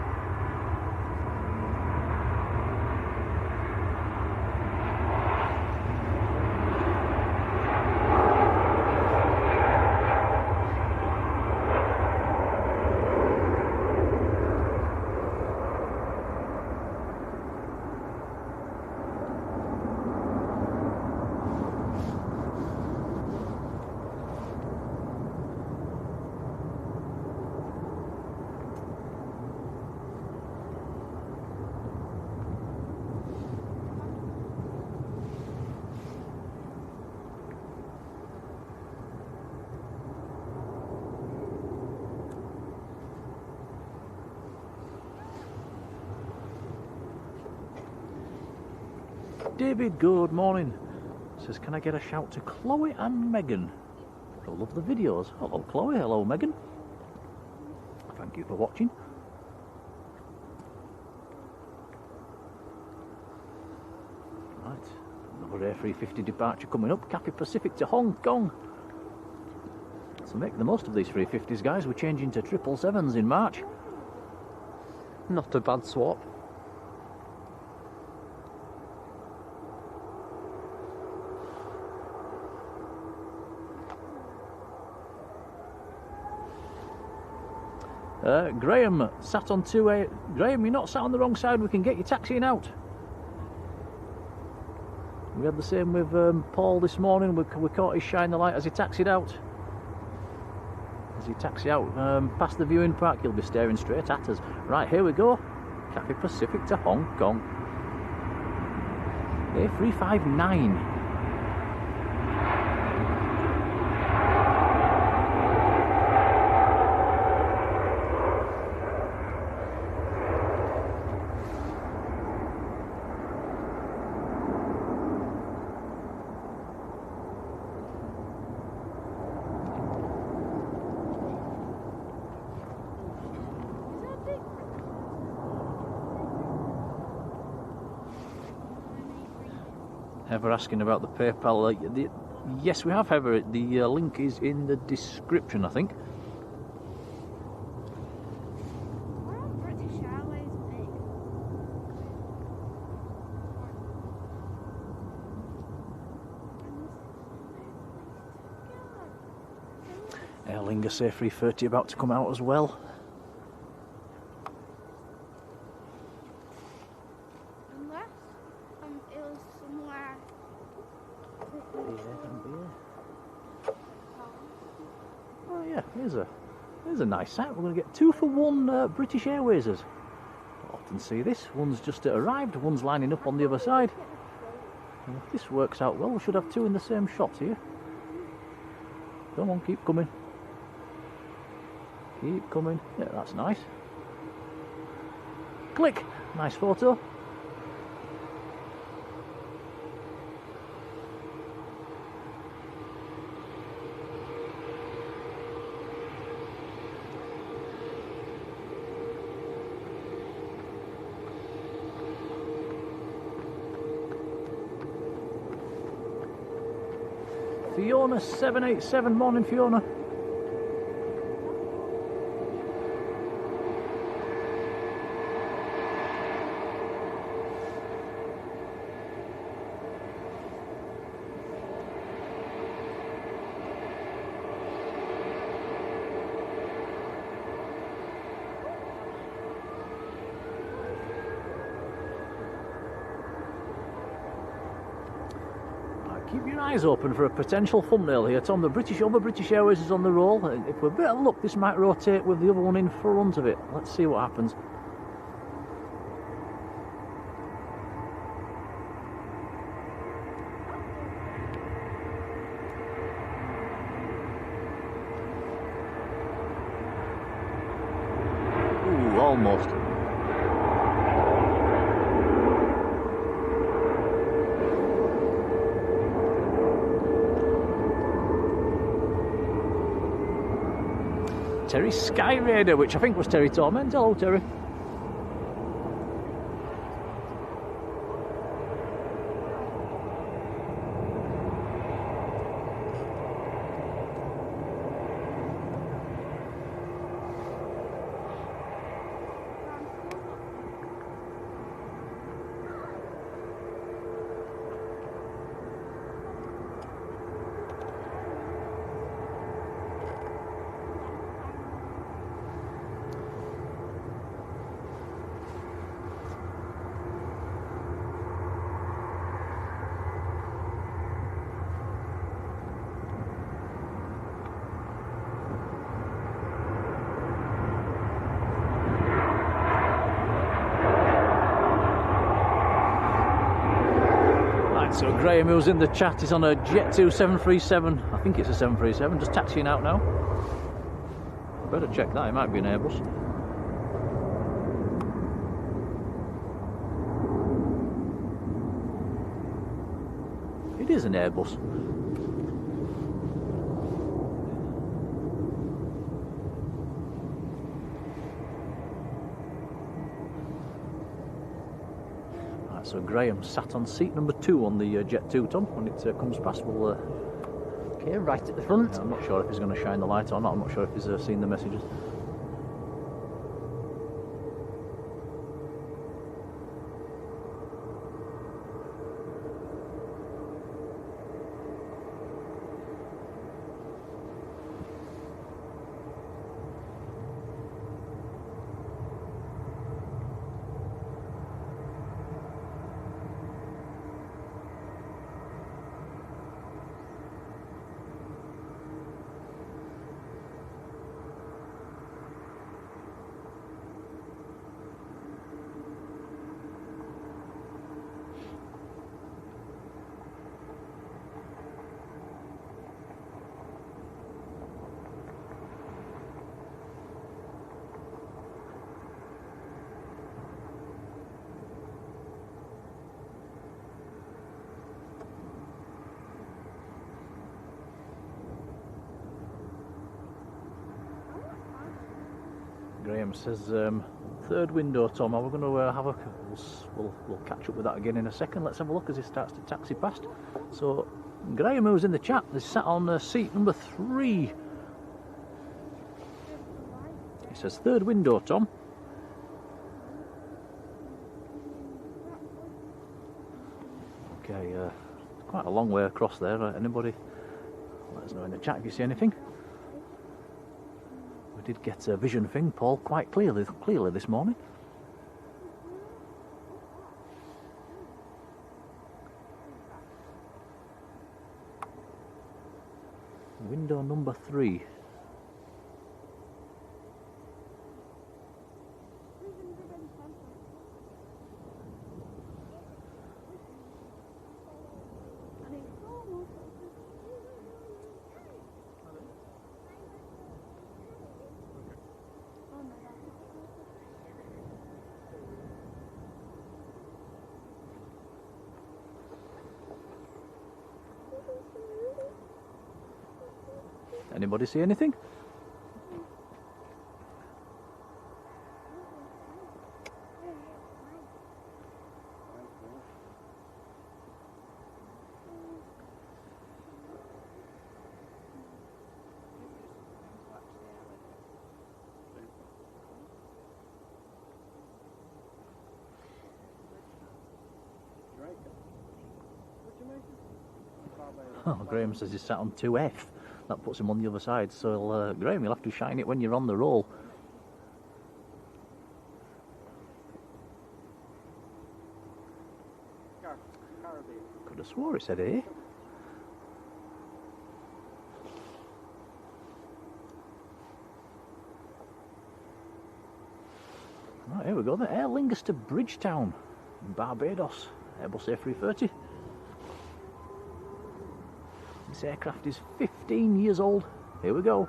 David, good morning. Says, can I get a shout to Chloe and Megan? I love the videos. Hello Chloe, hello Megan. Thank you for watching. Right, another A350 departure coming up. Cathay Pacific to Hong Kong. So make the most of these 350s, guys. We're changing to 777s in March. Not a bad swap. Graham sat on 2A. Graham, you're not sat on the wrong side. We can get you taxiing out. We had the same with Paul this morning. We caught his shine the light as he taxied out. As he taxi out past the viewing park, he'll be staring straight at us. Right, here we go. Cathay Pacific to Hong Kong. A359. Heather asking about the PayPal. Yes, we have, Heather. The link is in the description, I think. We're on British Airways, mate. Aer Lingus A330 about to come out as well. Unless it was somewhere. Oh yeah, here's a nice sight. We're going to get 2 for 1 British Airwaysers. Don't often see this. One's just arrived, one's lining up on the other side. And if this works out well, we should have 2 in the same shot here. Come on, keep coming. Keep coming. Yeah, that's nice. Click! Nice photo. Fiona 787, morning Fiona. Keep your eyes open for a potential thumbnail here, Tom. The other British Airways is on the roll. If we're a bit of luck, this might rotate with the other one in front of it. Let's see what happens. Ooh, almost. Terry Sky Raider, which I think was Terry Torment. Hello, Terry. So Graham, who's in the chat, is on a Jet2 737. I think it's a 737, just taxiing out now. Better check that, it might be an Airbus. It is an Airbus. So Graham sat on seat number 2 on the Jet2, Tom. When it comes past, we'll... Okay, right at the front. Yeah, I'm not sure if he's going to shine the light or not. I'm not sure if he's seen the messages. Graham says third window, Tom. We're going to have a... We'll catch up with that again in a second. Let's have a look as he starts to taxi past. So Graham, who's in the chat, is sat on seat number 3. He says third window, Tom. Okay, quite a long way across there. Anybody? Let us know in the chat if you see anything. I did get a vision thing, Paul, quite clearly this morning. Window number 3. Anybody see anything? Oh, Graham says he's sat on 2F. That puts him on the other side. So, Graham, you'll have to shine it when you're on the roll. Could have swore it said A. Right, here we go. The Aer Lingus to Bridgetown, Barbados. Airbus A330. This aircraft is 15 years old. Here we go.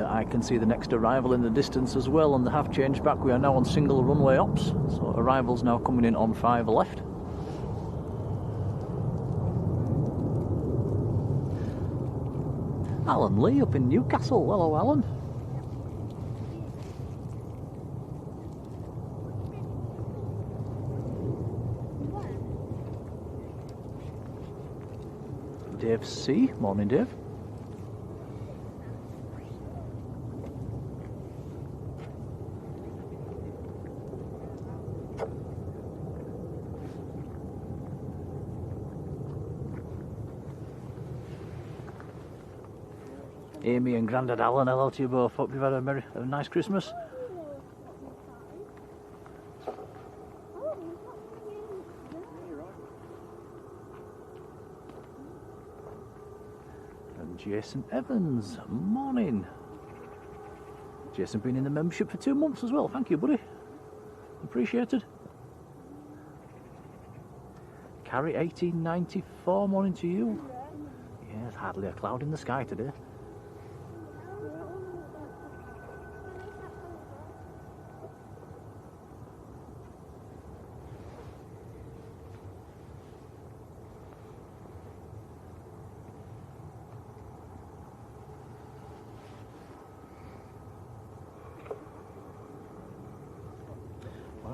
I can see the next arrival in the distance as well, and they have changed back. We are now on single runway ops, so arrivals now coming in on 5 left. Alan Lee up in Newcastle. Hello, Alan. Dave C. Morning, Dave. Amy and Grandad Alan, hello to you both. Hope you've had a nice Christmas. And Jason Evans, morning. Jason been in the membership for 2 months as well. Thank you, buddy. Appreciated. Carrie 1894, morning to you. Yes, hardly a cloud in the sky today.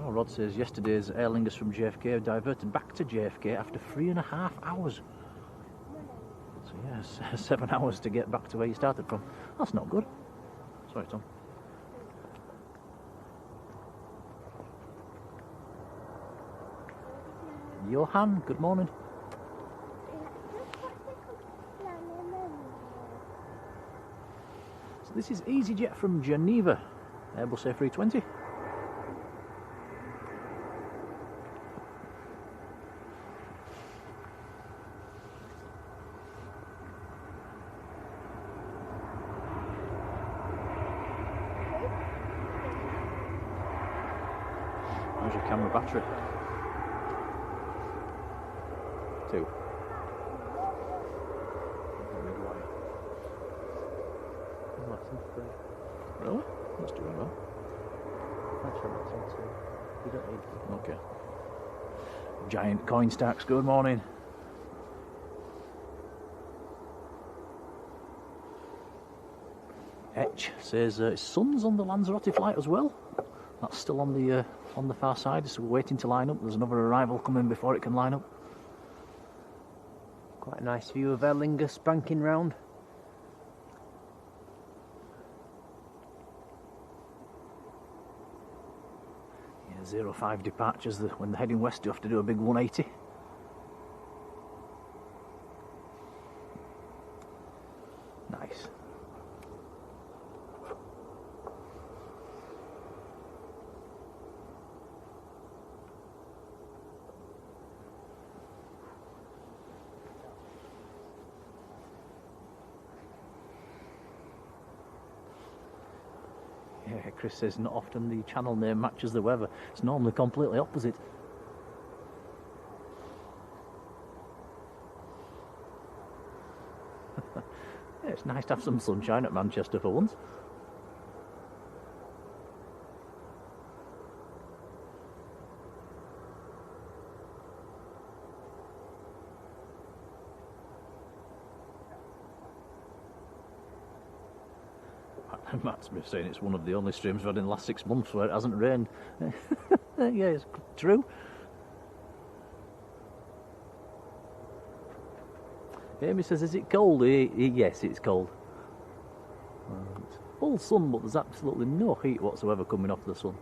Rod says yesterday's Aer Lingus from JFK diverted back to JFK after 3.5 hours. So yes, 7 hours to get back to where you started from. That's not good. Sorry, Tom. Johan, good morning. So this is EasyJet from Geneva, Airbus A320. How's your camera battery? 2. some free. Really? That's doing well. Actually, that's on too. You don't need them. Okay. Giant coin stacks, good morning. Etch says his son's on the Lanzarote flight as well. That's still on the far side, so we're waiting to line up. There's another arrival coming before it can line up. Quite a nice view of Erlingus banking round. Yeah, 05 departures. When they're heading west, you have to do a big 180. Nice. Yeah, Chris says not often the channel name matches the weather. It's normally completely opposite. Yeah, it's nice to have some sunshine at Manchester for once. Matt's been saying it's one of the only streams we've had in the last 6 months where it hasn't rained. Yeah, it's true. Amy says, is it cold? Yes, it's cold. It's full sun, but there's absolutely no heat whatsoever coming off the sun.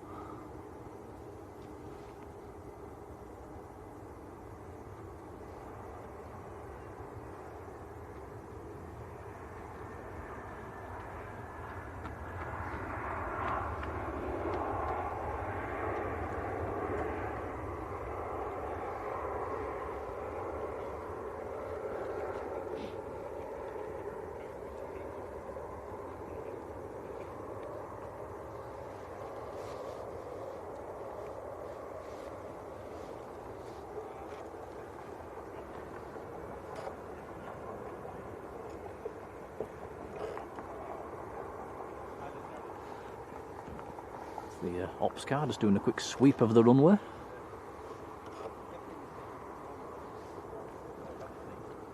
The ops car just doing a quick sweep of the runway.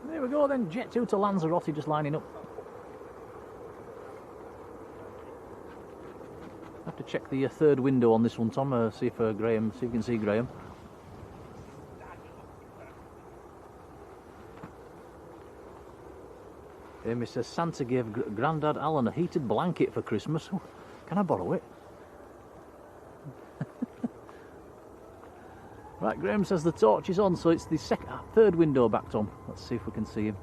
There we go then, Jet 2 to Lanzarote just lining up. Have to check the third window on this one, Tom, see if Graham, see if you can see Graham. Amy says Santa gave Grandad Alan a heated blanket for Christmas. Oh, can I borrow it? Right, Graham says the torch is on, so it's the third window back, Tom. Let's see if we can see him.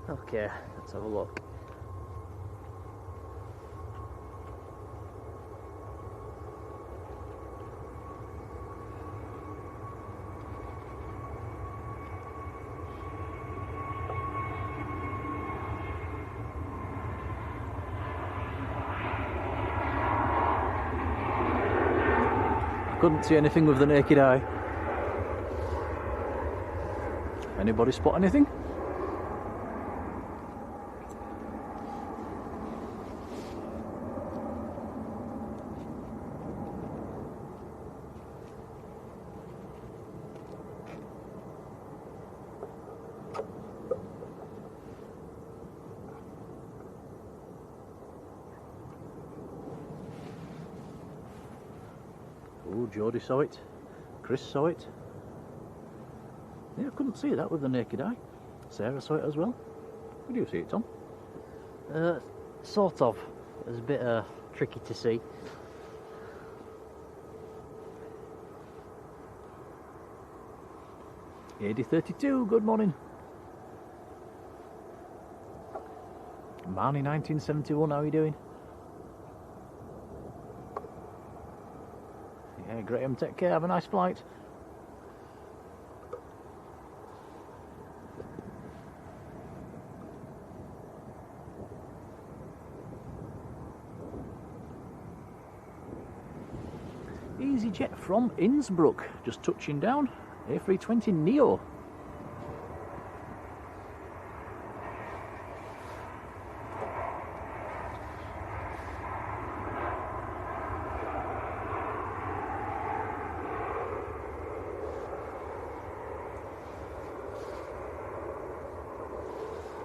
Okay, let's have a look. Couldn't see anything with the naked eye. Anybody spot anything? Oh, Jodie saw it. Chris saw it. Yeah, I couldn't see that with the naked eye. Sarah saw it as well. Did you see it, Tom? Sort of. It was a bit tricky to see. AD32, good morning. Marnie 1971, how are you doing? Yeah, Graham, take care, have a nice flight. EasyJet from Innsbruck, just touching down, A320 Neo.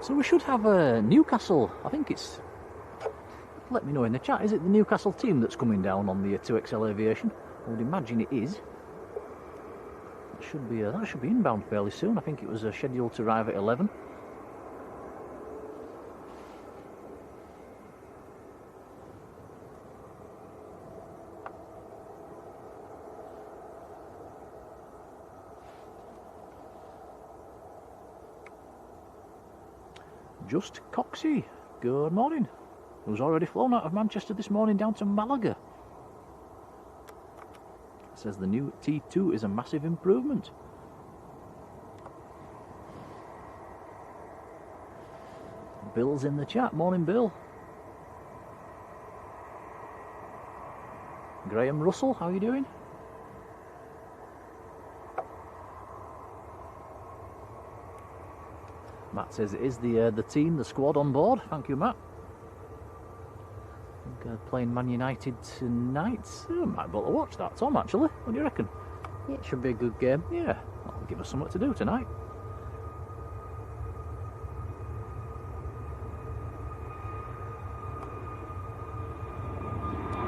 So we should have Newcastle. I think it's. Let me know in the chat. Is it the Newcastle team that's coming down on the 2XL Aviation? I would imagine it is. It should be. That should be inbound fairly soon. I think it was scheduled to arrive at 11. Just Coxie, good morning. Who's already flown out of Manchester this morning down to Malaga. Says the new T2 is a massive improvement. Bill's in the chat. Morning, Bill. Graham Russell, how are you doing? Matt says it is the team, the squad on board. Thank you, Matt. I think playing Man United tonight. I might be able to watch that, Tom, actually. What do you reckon? Yeah, it should be a good game. Yeah, that'll give us something to do tonight.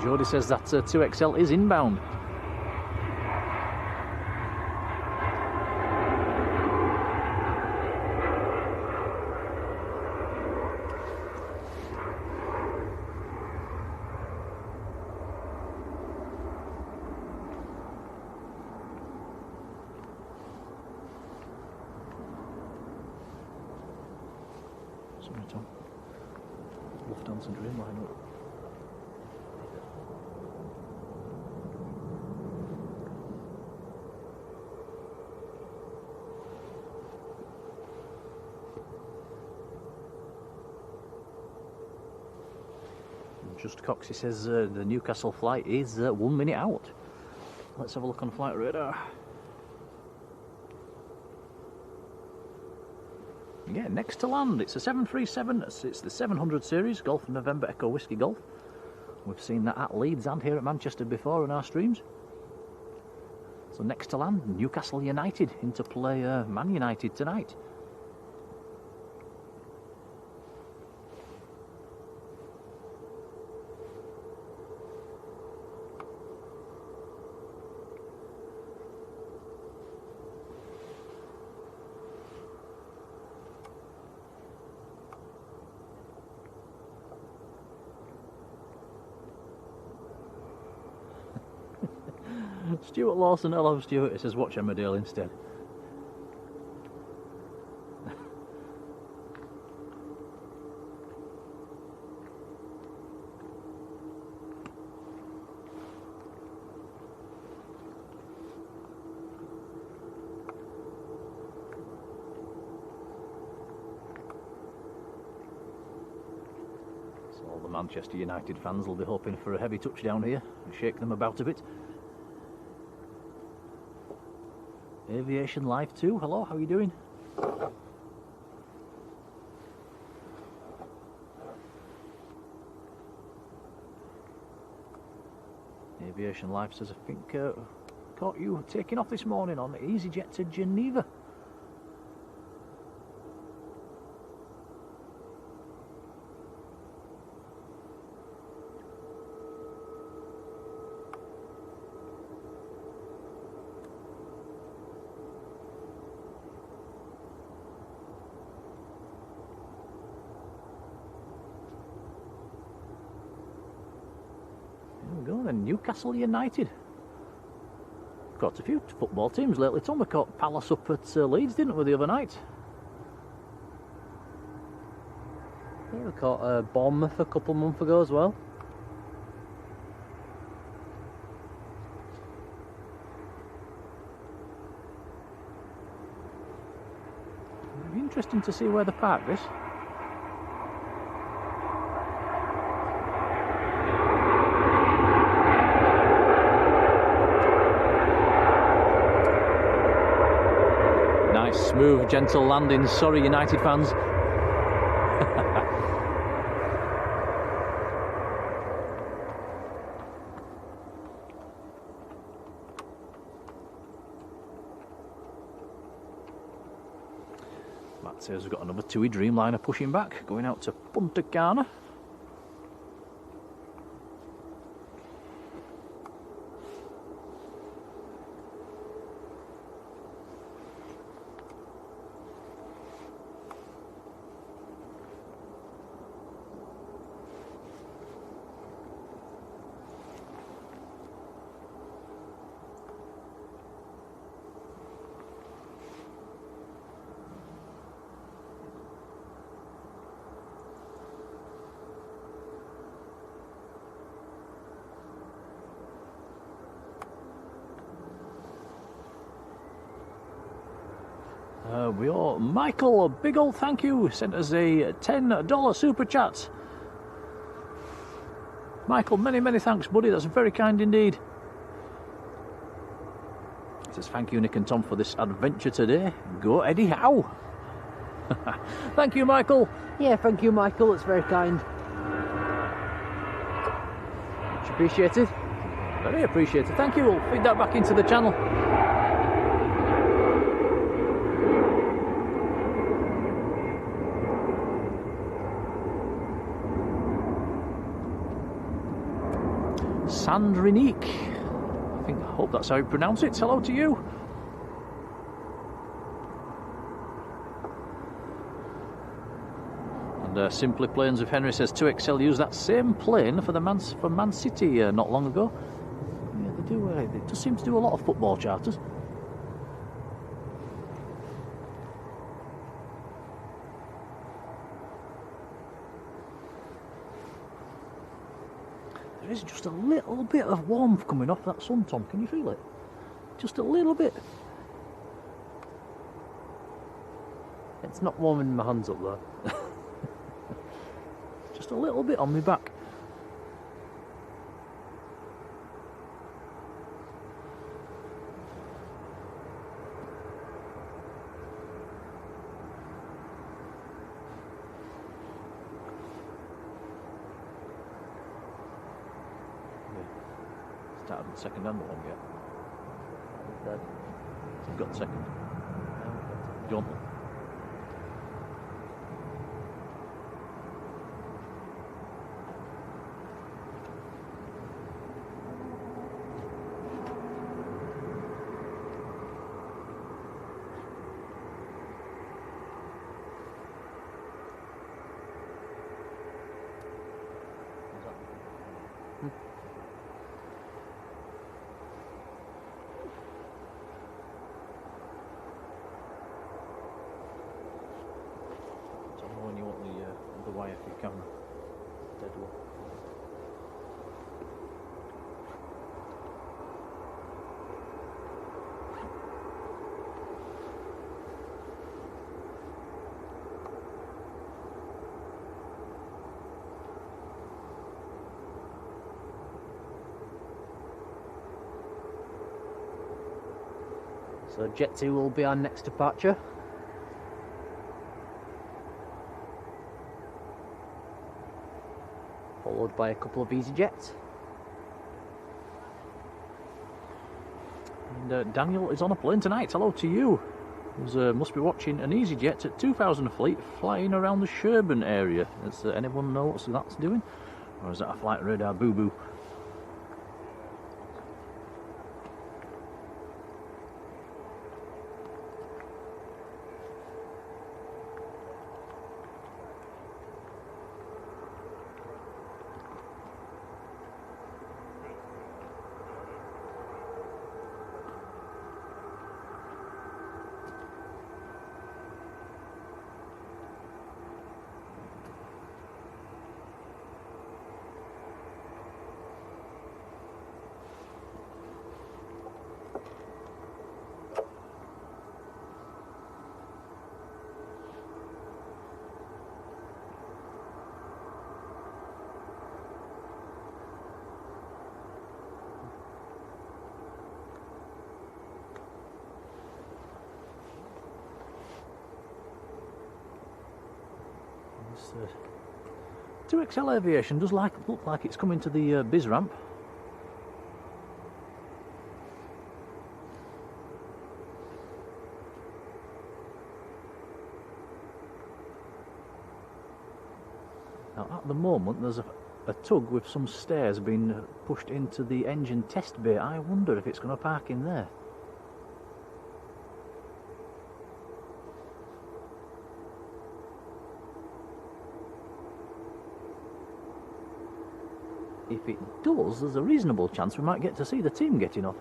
Jodie says that 2XL is inbound. Sorry, Tom. Lufthansa Dreamliner. Just Coxie says the Newcastle flight is 1 minute out. Let's have a look on flight radar. Yeah, next to land. It's a 737. It's the 700 series, Golf November Echo Whiskey Golf. We've seen that at Leeds and here at Manchester before in our streams. So next to land, Newcastle United into play Man United tonight. Stuart Lawson, hello Stuart, it says watch Emmerdale instead. So all the Manchester United fans will be hoping for a heavy touchdown here and shake them about a bit. Aviation Live 2, hello, how are you doing? Aviation Live says, I think caught you taking off this morning on EasyJet to Geneva. Newcastle United. Caught a few football teams lately, Tom. We caught Palace up at Leeds, didn't we, the other night? Yeah, we caught Bournemouth a couple of months ago as well. It'll be interesting to see where they park this. Smooth, gentle landing. Sorry, United fans. Matt says we've got another TUI Dreamliner pushing back, going out to Punta Cana. Michael, a big old thank you, sent us a $10 super chat. Michael, many thanks, buddy, that's very kind indeed. He says, thank you, Nick and Tom, for this adventure today. Go Eddie Howe. Thank you, Michael. Yeah, thank you, Michael, it's very kind. Much appreciated. Very appreciated. Thank you. We'll feed that back into the channel. Sandrinique. I hope that's how you pronounce it. Hello to you. And Simply Planes of Henry says 2XL used that same plane for Man City not long ago. Yeah, they do. They just seem to do a lot of football charters. There is just a little bit of warmth coming off that sun, Tom. Can you feel it? Just a little bit. It's not warming my hands up though. Just a little bit on my back. Started the second hand one yet. Third. So I've got the second. Do you want them? When you want the wire for your camera, dead one. So Jet 2 will be our next departure. Followed by a couple of EasyJets. And Daniel is on a plane tonight. Hello to you. He must be watching an EasyJet at 2000 fleet flying around the Sherburn area. Does anyone know what that's doing? Or is that a flight radar boo-boo? This 2XL Aviation does look like it's coming to the biz ramp. Now, at the moment, there's a tug with some stairs being pushed into the engine test bay. I wonder if it's going to park in there. If it does, there's a reasonable chance we might get to see the team getting off.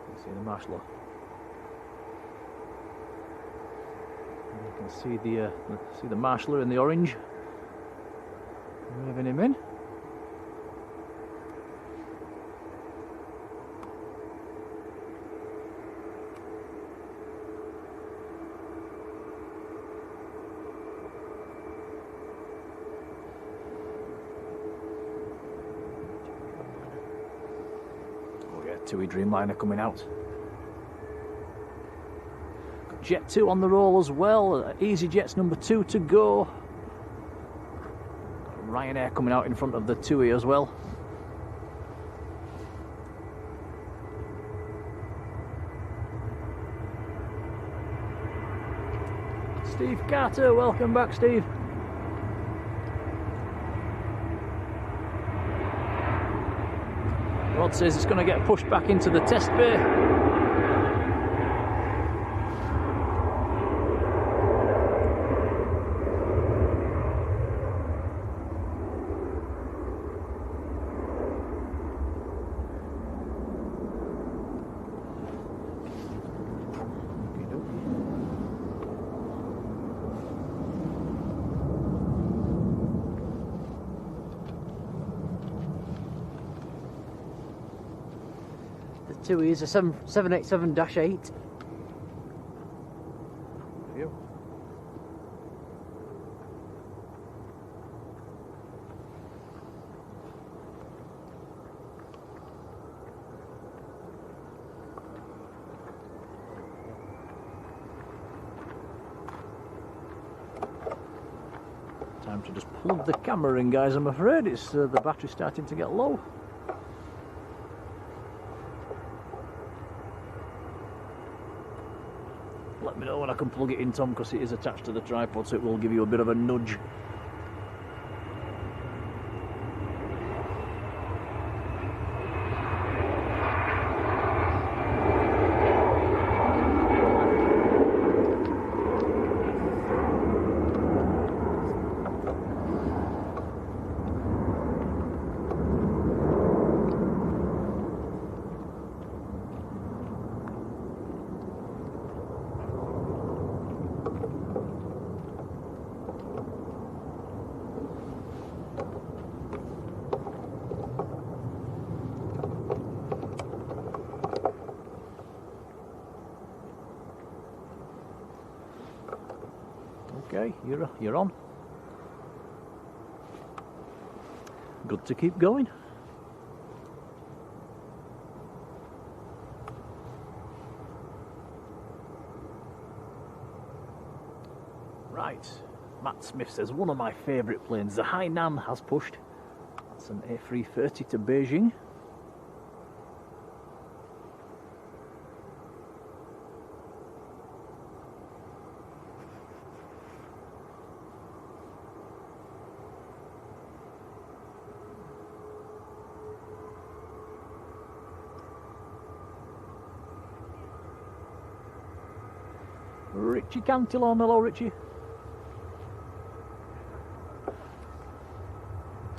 You see the marshal. You can see the marshaller in the orange, moving him in. Oh yeah, TUI Dreamliner coming out. Jet 2 on the roll as well. EasyJet's number 2 to go. Ryanair coming out in front of the TUI as well. Steve Carter, welcome back, Steve. Rod says it's going to get pushed back into the test bay. TUI is a 787-8. Yep. Time to just plug the camera in, guys. I'm afraid it's the battery's starting to get low. Let me know when I can plug it in, Tom, because it is attached to the tripod, so it will give you a bit of a nudge. Okay, you're on. Good to keep going. Right, Matt Smith says one of my favourite planes, the Hainan, has pushed. That's an A330 to Beijing. Richie Cantillon, hello Richie.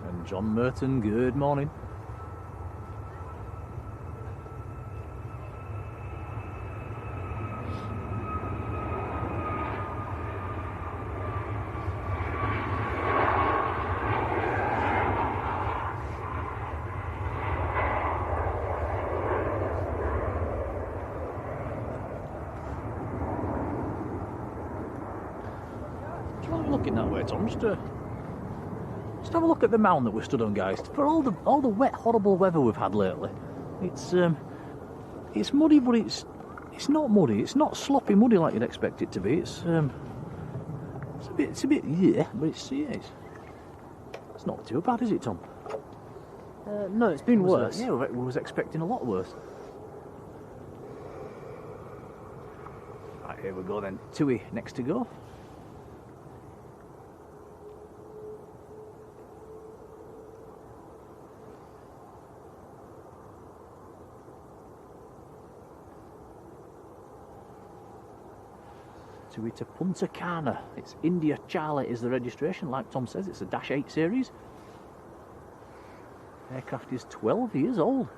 And John Merton, good morning. Looking that way, Tom. Just have a look at the mound that we stood on, guys. For all the wet, horrible weather we've had lately, it's muddy, but it's It's not muddy. It's not sloppy muddy like you'd expect it to be. It's a bit, yeah, but it's not too bad, is it, Tom? No, it's been worse. Yeah, we was expecting a lot worse. Right, here we go then. Tui next to go. Tui to Punta Cana. It's India Charlie is the registration, like Tom says. It's a Dash 8 series. Aircraft is 12 years old.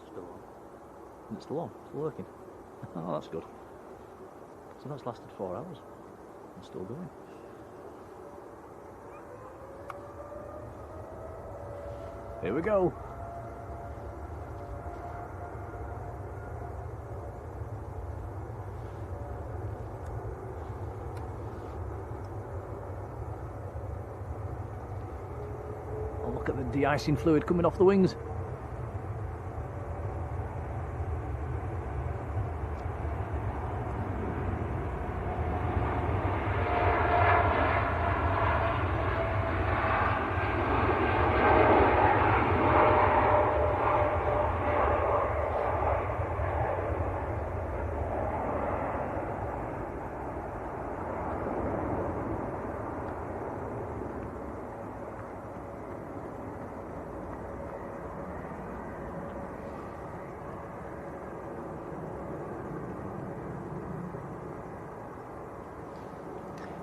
Still on. It's still on, still working. Oh, that's good. So that's lasted 4 hours. It's still going. Here we go. Oh, look at the de-icing fluid coming off the wings.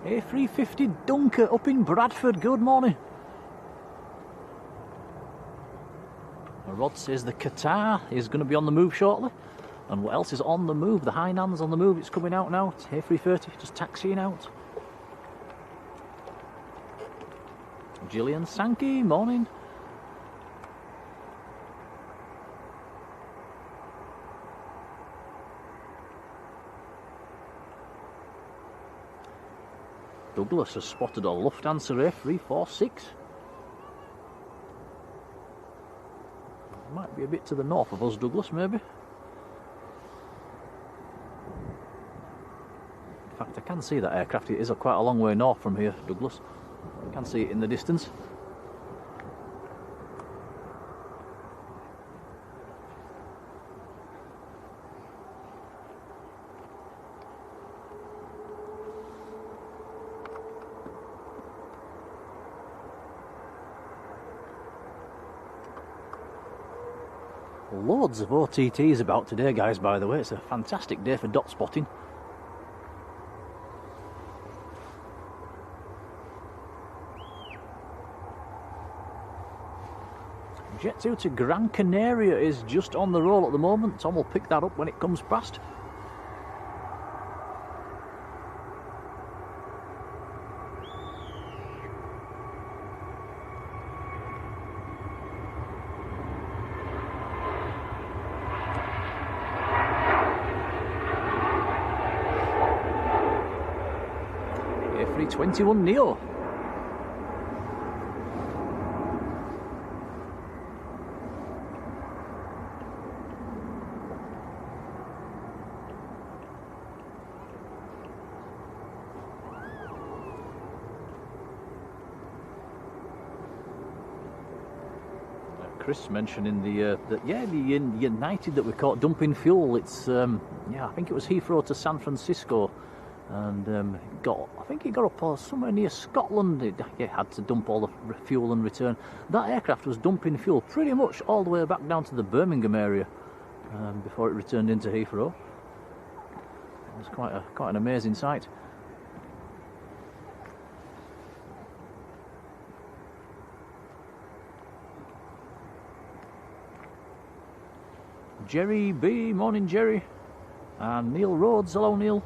A350 Dunker up in Bradford, good morning. Rod says the Qatar is going to be on the move shortly. And what else is on the move? The Hainan's on the move, it's coming out now. It's A330, just taxiing out. Gillian Sankey, morning. Douglas has spotted a Lufthansa A346. Might be a bit to the north of us, Douglas, maybe. In fact, I can see that aircraft. It is quite a long way north from here, Douglas. I can see it in the distance. Loads of OTTs about today, guys, by the way. It's a fantastic day for dot spotting. Jet 2 to Gran Canaria is just on the roll at the moment. Tom will pick that up when it comes past. A321 Neo. Chris mentioning the United that we caught dumping fuel. It's yeah, I think it was Heathrow to San Francisco, and I think it got up somewhere near Scotland. It had to dump all the fuel and return. That aircraft was dumping fuel pretty much all the way back down to the Birmingham area before it returned into Heathrow. It was quite an amazing sight. Jerry B, morning Jerry, and Neil Rhodes, hello Neil.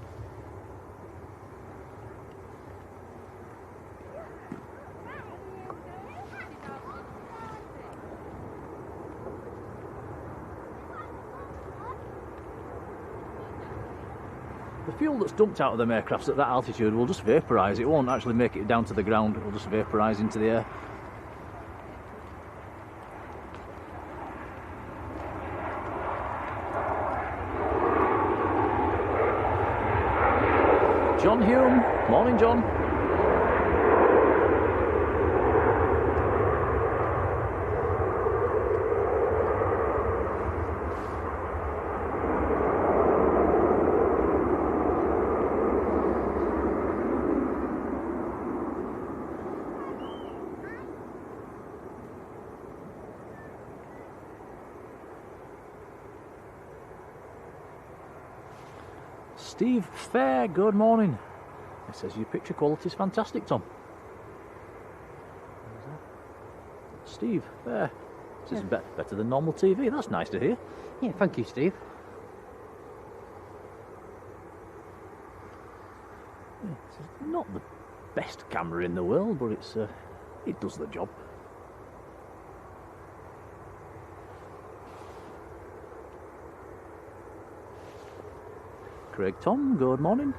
the fuel that's dumped out of them aircrafts at that altitude will just vaporise. It won't actually make it down to the ground. It will just vaporise into the air. John Hume. Morning, John. Steve Fair, good morning. It says your picture quality is fantastic, Tom. Steve Fair. This is better than normal TV. That's nice to hear. Yeah, thank you, Steve. It's not the best camera in the world, but it does the job. Craig Tom, good morning.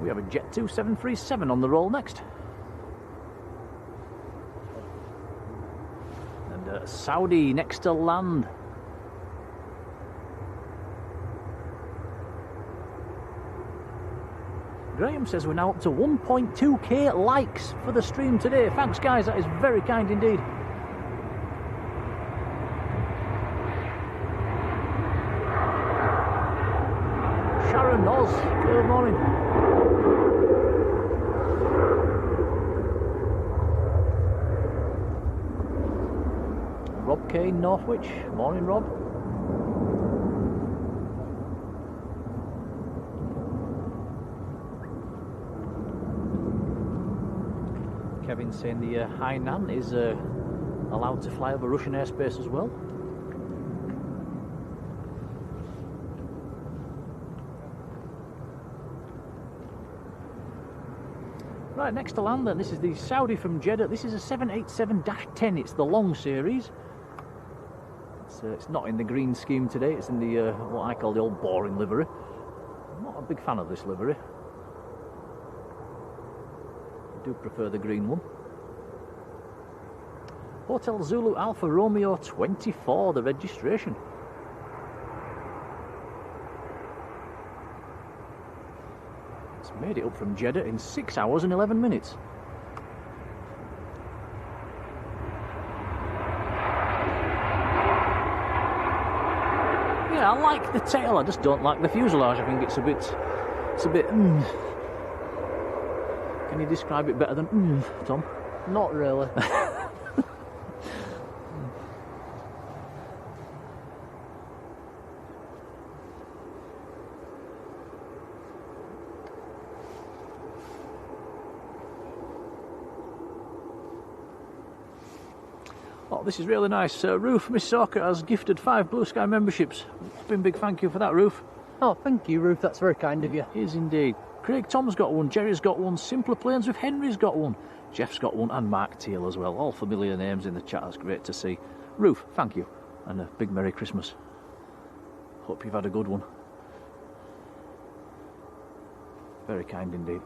We have a Jet 2 737 on the roll next. And Saudi next to land. Graham says we're now up to 1.2k likes for the stream today. Thanks, guys, that is very kind indeed. Sharon Oz, good morning. Rob Kane, Northwich, morning, Rob. Kevin saying the Hainan is allowed to fly over Russian airspace as well. Right, next to land then, this is the Saudi from Jeddah. This is a 787-10, it's the long series. It's not in the green scheme today, it's in the what I call the old boring livery. I'm not a big fan of this livery. I do prefer the green one. Hotel Zulu Alpha Romeo 24, the registration. It's made it up from Jeddah in 6 hours and 11 minutes. Yeah, I like the tail, I just don't like the fuselage. I think it's a bit Can you describe it better than Tom? Not really. Oh, this is really nice. Ruth Miss Socker has gifted 5 Blue Sky memberships. Been big thank you for that, Ruth. Oh, thank you, Ruth. That's very kind of you. It is indeed. Craig Tom's got one, Jerry's got one, Simpler Planes with Henry's got one, Jeff's got one, and Mark Teal as well. All familiar names in the chat. That's great to see. Ruth, thank you, and a big Merry Christmas. Hope you've had a good one. Very kind indeed.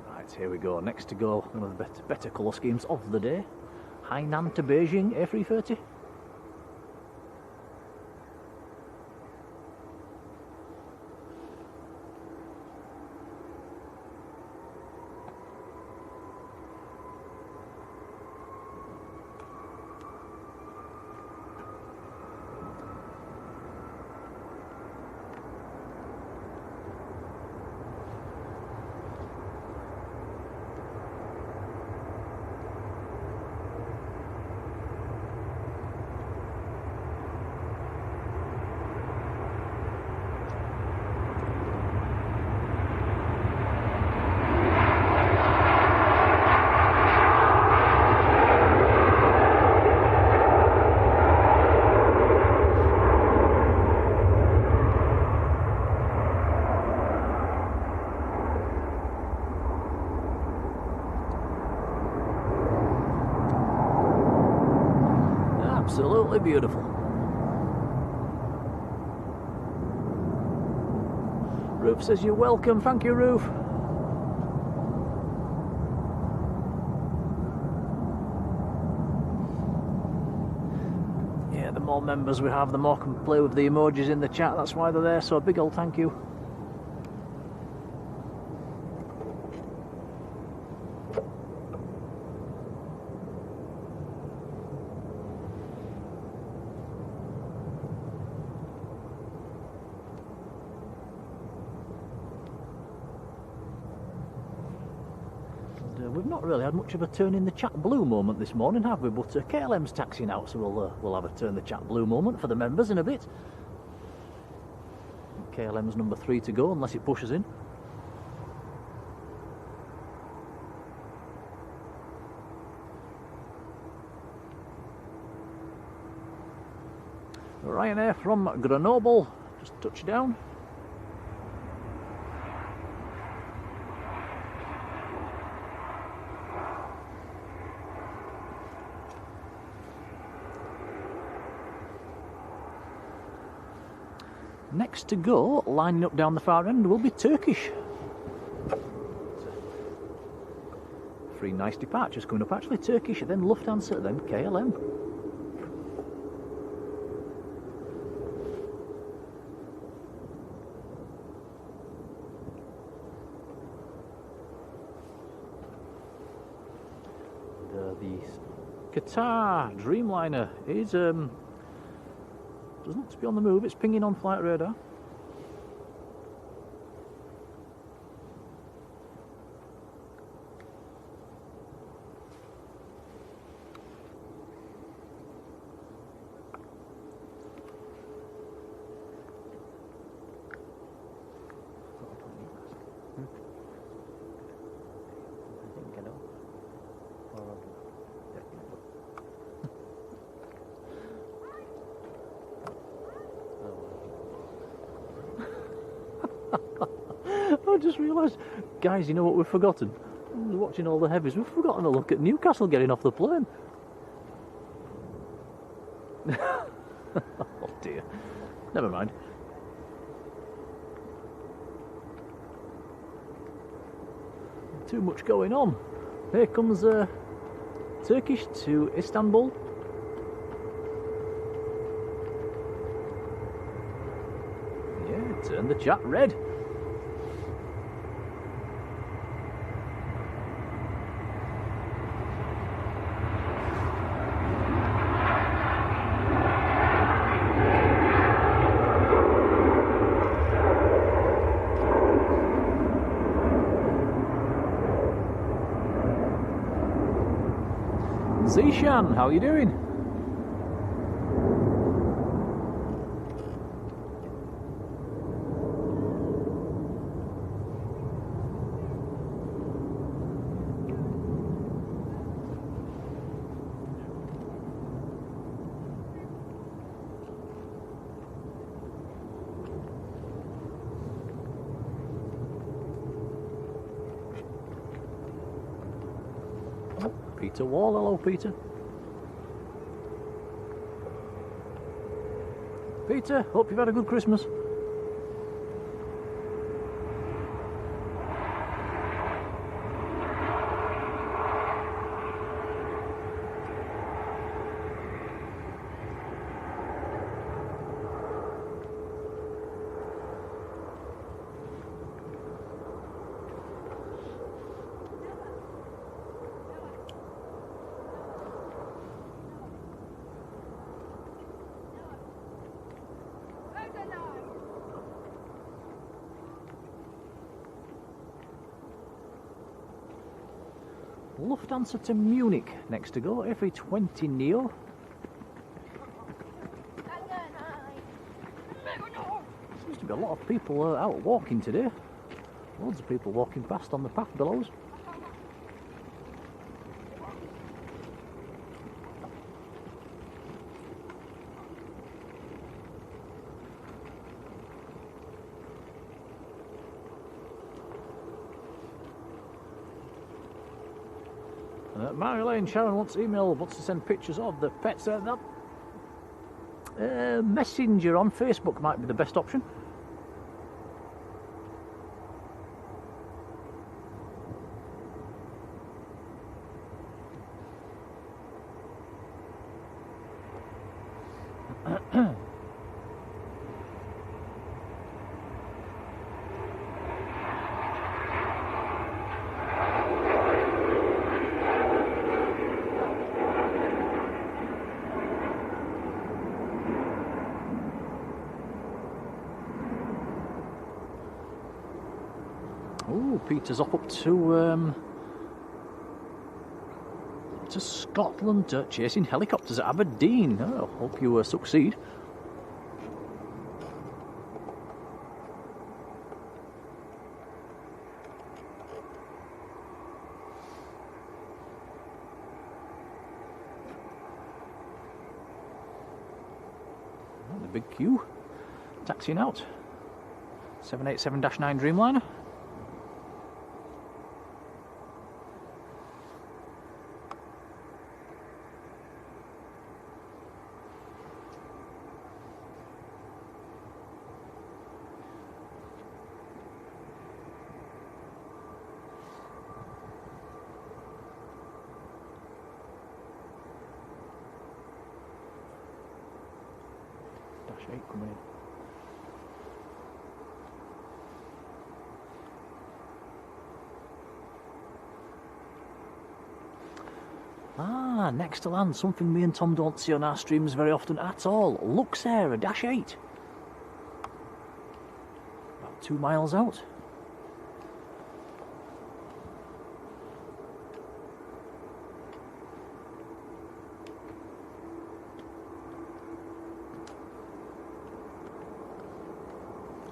Right, here we go. Next to go, one of the better colour schemes of the day. Hainan to Beijing A330. Absolutely beautiful. Roof says you're welcome. Thank you, Roof. Yeah, the more members we have, the more can play with the emojis in the chat. That's why they're there. So a big old thank you. We've not really had much of a turn in the chat blue moment this morning, have we? But KLM's taxiing out, so we'll have a turn the chat blue moment for the members in a bit. KLM's number 3 to go, unless it pushes in. Ryanair from Grenoble, just touch down. Next to go, lining up down the far end, will be Turkish. 3 nice departures coming up, actually. Turkish, then Lufthansa, then KLM. The Qatar Dreamliner is doesn't look to be on the move. It's pinging on flight radar. I just realised, guys, you know what we've forgotten? We're watching all the heavies. We've forgotten to look at Newcastle getting off the plane. Oh dear. Never mind. Too much going on. Here comes Turkish to Istanbul. Yeah, turn the chat red. Zishan, how are you doing? Peter Wall, hello Peter. Peter, hope you've had a good Christmas. Lufthansa to Munich next to go, A320 Neo. Seems to be a lot of people out walking today. Loads of people walking past on the path below us. Marjolein Sharon wants to send pictures of the pets. Messenger on Facebook might be the best option. Oh, Peter's off up to Scotland, chasing helicopters at Aberdeen. Oh, hope you succeed. Oh, the big queue, taxiing out. 787-9 Dreamliner. Dash 8 coming in. Ah, next to land, something me and Tom don't see on our streams very often at all. Luxair, a Dash 8. About 2 miles out.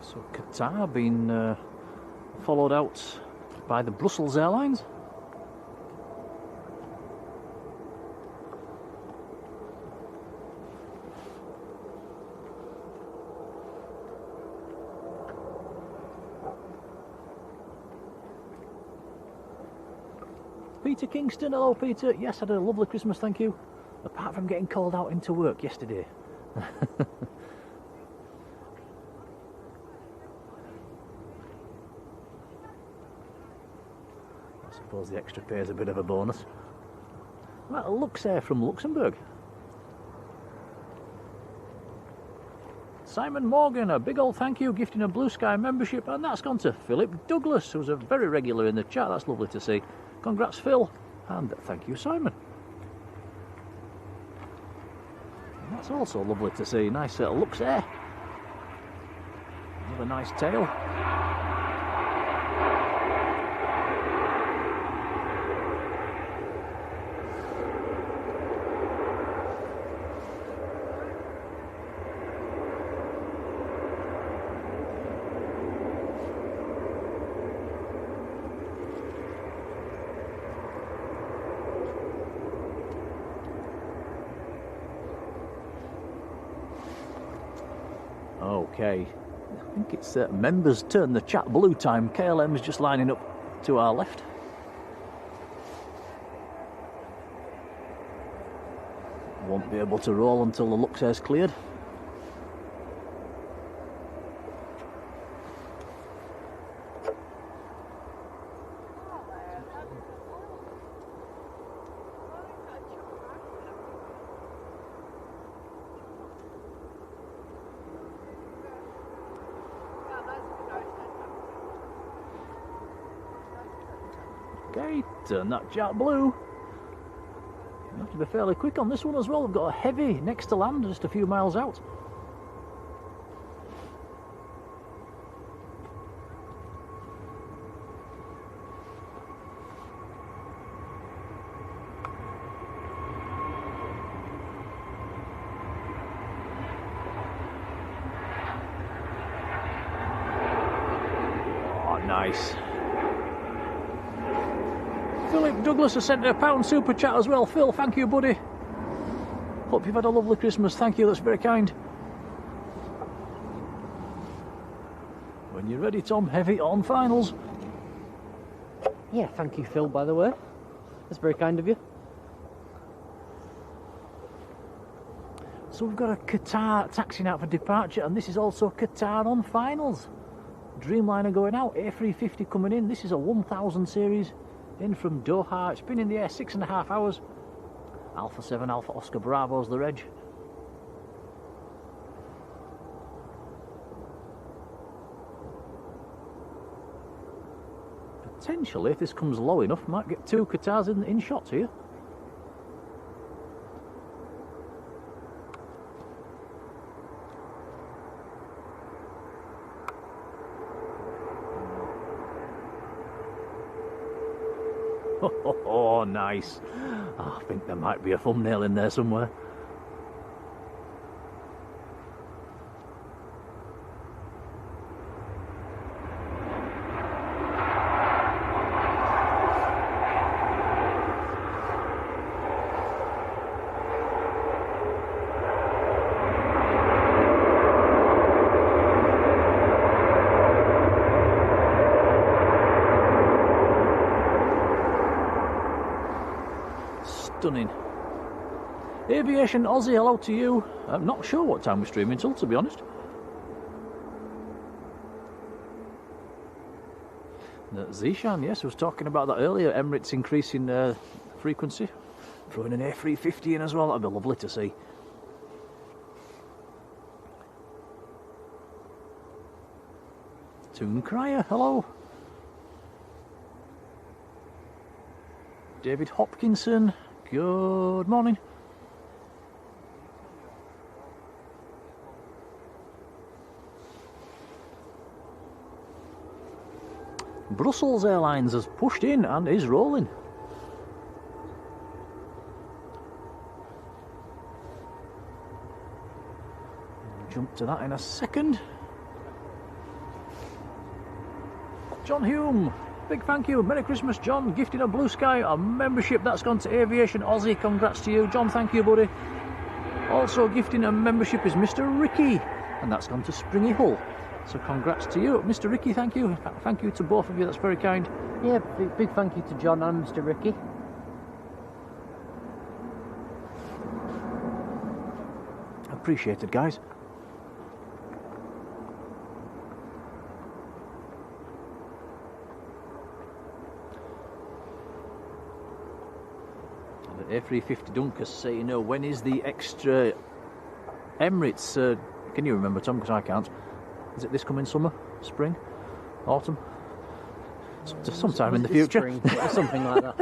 So Qatar being followed out by the Brussels Airlines. Peter Kingston, hello Peter. Yes, I had a lovely Christmas, thank you. Apart from getting called out into work yesterday. I suppose the extra pay is a bit of a bonus. Right, Luxair from Luxembourg. Simon Morgan, a big old thank you, gifting a Blue Sky membership, and that's gone to Philip Douglas, who's a very regular in the chat. That's lovely to see. Congrats, Phil, and thank you, Simon. And that's also lovely to see. Nice Luxair. Another nice tail. Okay, I think it's members turn the chat blue time. KLM's just lining up to our left. Won't be able to roll until the Luxair's cleared. Okay, turn that jet blue. You have to be fairly quick on this one as well. We've got a heavy next to land, just a few miles out. Oh, nice. Philip Douglas has sent a £1 super chat as well. Phil, thank you, buddy. Hope you've had a lovely Christmas. Thank you, that's very kind. When you're ready, Tom, heavy on finals. Yeah, thank you, Phil, by the way. That's very kind of you. So we've got a Qatar taxiing out for departure, and this is also Qatar on finals. Dreamliner going out, A350 coming in. This is a 1000 series in from Doha. It's been in the air 6.5 hours. Alpha 7 Alpha Oscar Bravo's the reg. Potentially, if this comes low enough, might get 2 Qatars in shots here. Oh, nice. Oh, I think there might be a thumbnail in there somewhere. Stunning. Aviation Aussie, hello to you. I'm not sure what time we're streaming till, to be honest. Zishan, yes, I was talking about that earlier. Emirates increasing frequency. Throwing an A350 in as well, that'd be lovely to see. Toon Crier, hello. David Hopkinson, good morning. Brussels Airlines has pushed in and is rolling. Jump to that in a second. John Hume, big thank you. Merry Christmas, John. Gifting a Blue Sky, a membership that's gone to Aviation Aussie. Congrats to you, John. Thank you, buddy. Also gifting a membership is Mr. Ricky, and that's gone to Springy Hull. So congrats to you, Mr. Ricky. Thank you. Thank you to both of you. That's very kind. Yeah, big thank you to John and Mr. Ricky. Appreciated, guys. A350 Dunkers say, you know, when is the extra Emirates? Can you remember, Tom? Because I can't. Is it this coming summer, spring, autumn? Sometime in the future. Spring, or something like that.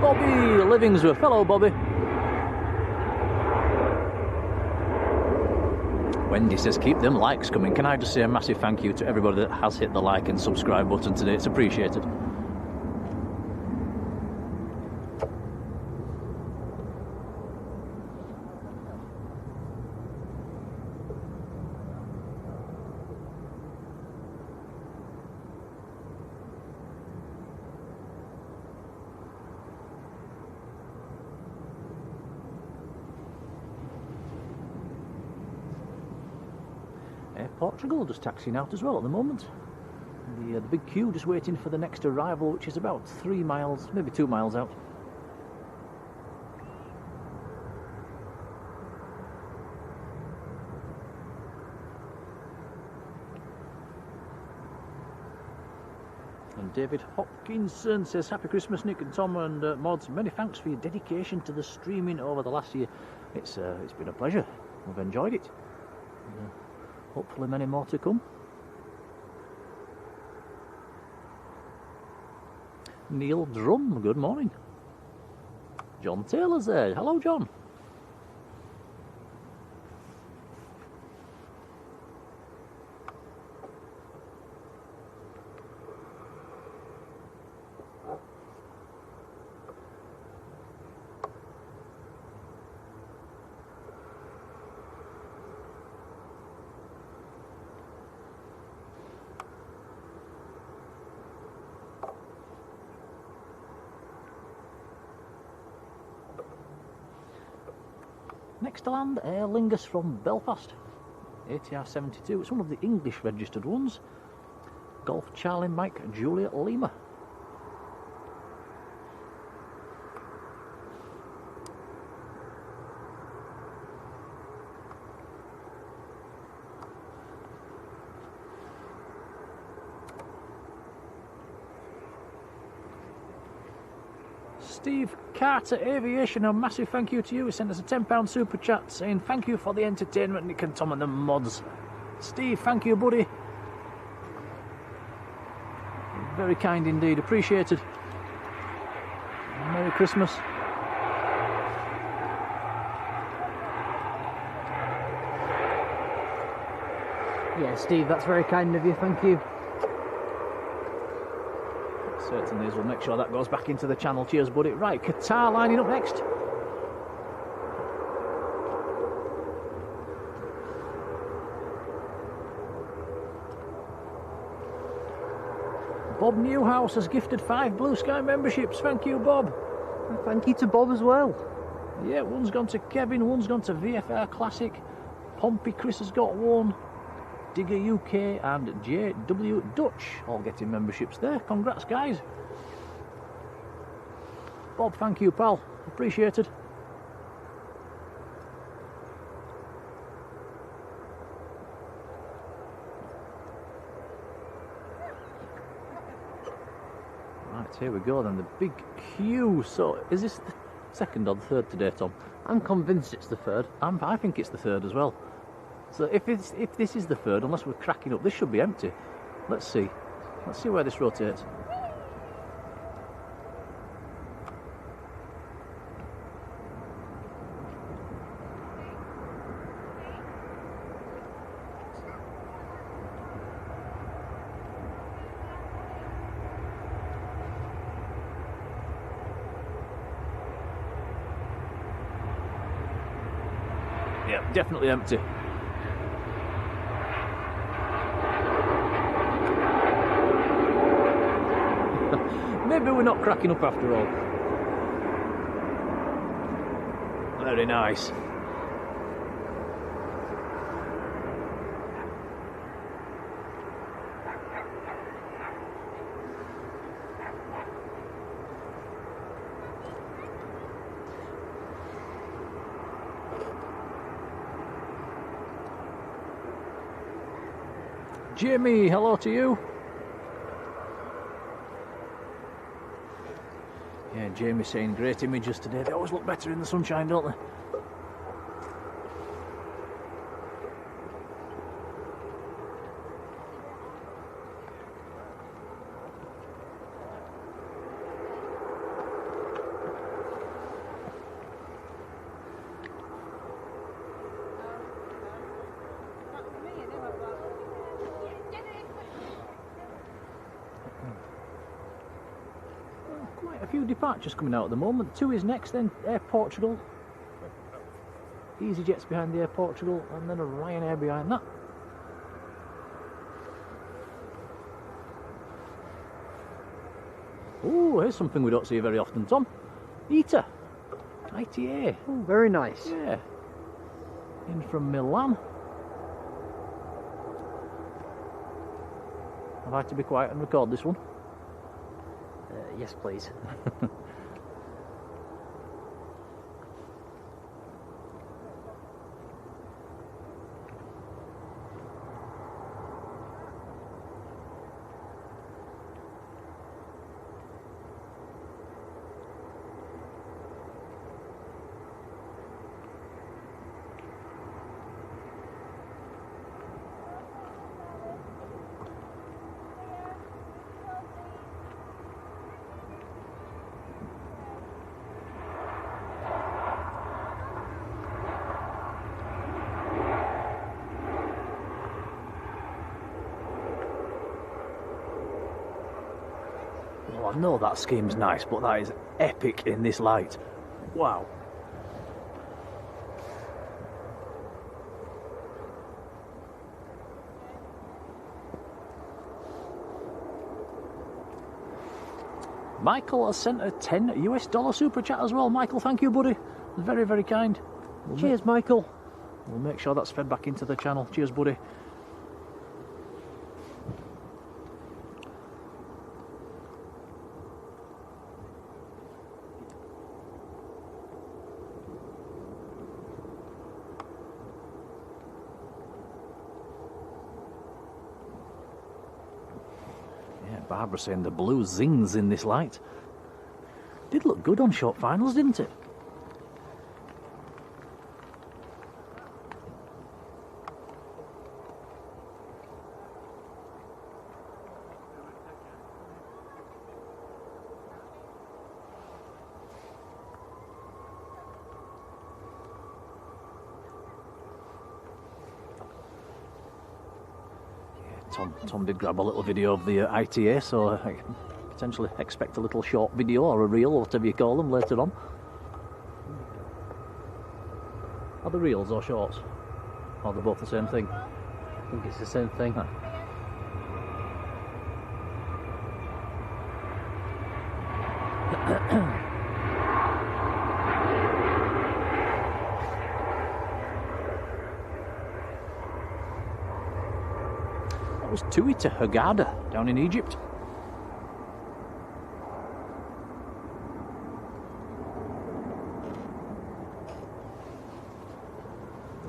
Bobby Livingsworth, hello Bobby. Wendy says keep them likes coming. Can I just say a massive thank you to everybody that has hit the like and subscribe button today. It's appreciated. Portugal just taxiing out as well at the moment. The big queue just waiting for the next arrival, which is about 3 miles, maybe 2 miles out. And David Hopkinson says, Happy Christmas, Nick and Tom and Mods. Many thanks for your dedication to the streaming over the last year. It's been a pleasure. We've enjoyed it. Hopefully many more to come. Neil Drum, good morning. John Taylor's there. Hello, John. Next to land, Aer Lingus from Belfast. ATR 72. It's one of the English registered ones. Golf Charlie Mike Juliet Lima. Steve Carter Aviation, a massive thank you to you. He sent us a £10 super chat saying thank you for the entertainment, Nick and Tom and the mods. Steve, thank you, buddy. Very kind indeed, appreciated. Merry Christmas. Yeah, Steve, that's very kind of you, thank you. Certainly is. We'll make sure that goes back into the channel. Cheers, buddy. Right, Qatar lining up next. Bob Newhouse has gifted 5 Blue Sky memberships. Thank you, Bob. And thank you to Bob as well. Yeah, one's gone to Kevin, one's gone to VFR Classic. Pompey Chris has got one. Digger UK and JW Dutch all getting memberships there. Congrats, guys. Bob, thank you, pal. Appreciated. Right, here we go then. The big queue. So, is this the second or the third today, Tom? I'm convinced it's the third. I think it's the third as well. So if this is the third, unless we're cracking up, this should be empty. Let's see. Let's see where this rotates. Yeah, definitely empty. Maybe we're not cracking up after all. Very nice. Jimmy, hello to you. Yeah, Jamie's saying great images today. They always look better in the sunshine, don't they? Quite a few departures coming out at the moment. 2 is next, then Air Portugal. EasyJet's behind the Air Portugal, and then a Ryanair behind that. Oh, here's something we don't see very often, Tom. ITA. ITA. Oh, very nice. Yeah. In from Milan. I'd like to be quiet and record this one. Yes, please. Well, I know that scheme's nice, but that is epic in this light. Wow. Michael has sent a $10 super chat as well. Michael, thank you, buddy. Very, very kind. Cheers, Michael. We'll make sure that's fed back into the channel. Cheers, buddy. Yeah, Barbara saying the blue zings in this light. Did look good on short finals, didn't it? Tom did grab a little video of the ITA, so I potentially expect a little short video or a reel, or whatever you call them, later on. Are they reels or shorts? Or they're both the same thing? I think it's the same thing. That was Tui to Hurghada down in Egypt.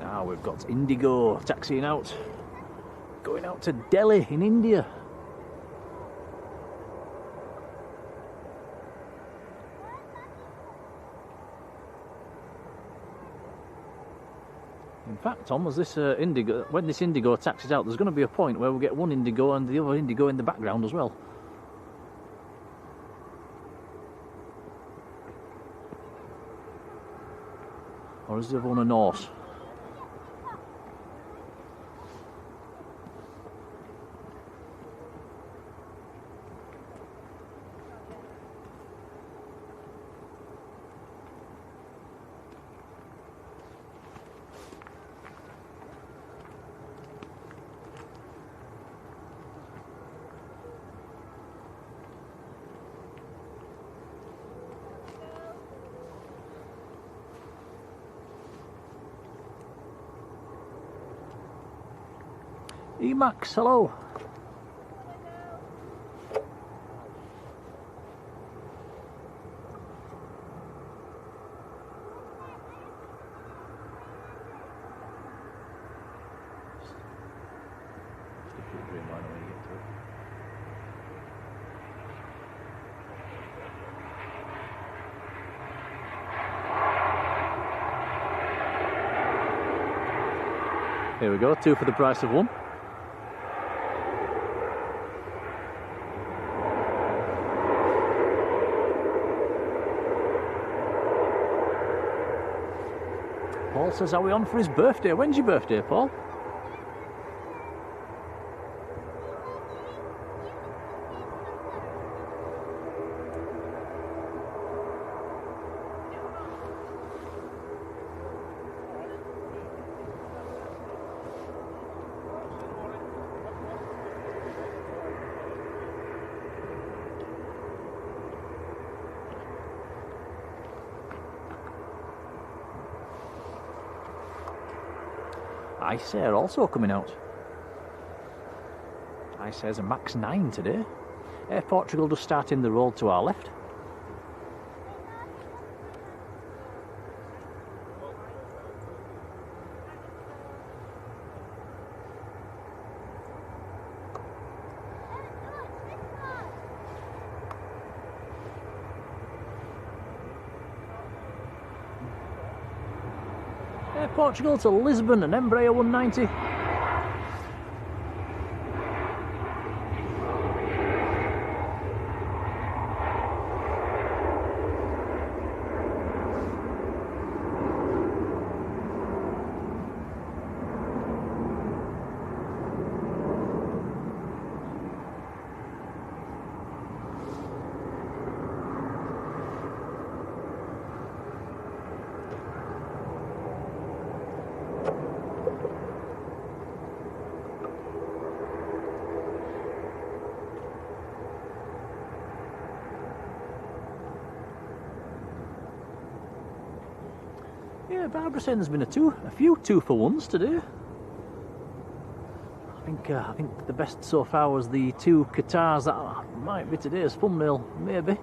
Now we've got Indigo taxiing out, going out to Delhi in India. In fact, Tom, as this Indigo, when this Indigo taxis out, there's going to be a point where we get one Indigo and the other Indigo in the background as well. Or is the other one a Norse? Emax, hello. Here we go, 2 for the price of 1. Paul says, are we on for his birthday? When's your birthday, Paul? Ice Air also coming out. Ice Air's a max 9 today. Air Portugal just starting the road to our left. Air Portugal to Lisbon, an Embraer 190. Yeah, Barbara saying there's been a few 2-for-1s today. I think the best so far was the 2 Qatars. That might be today's thumbnail, maybe.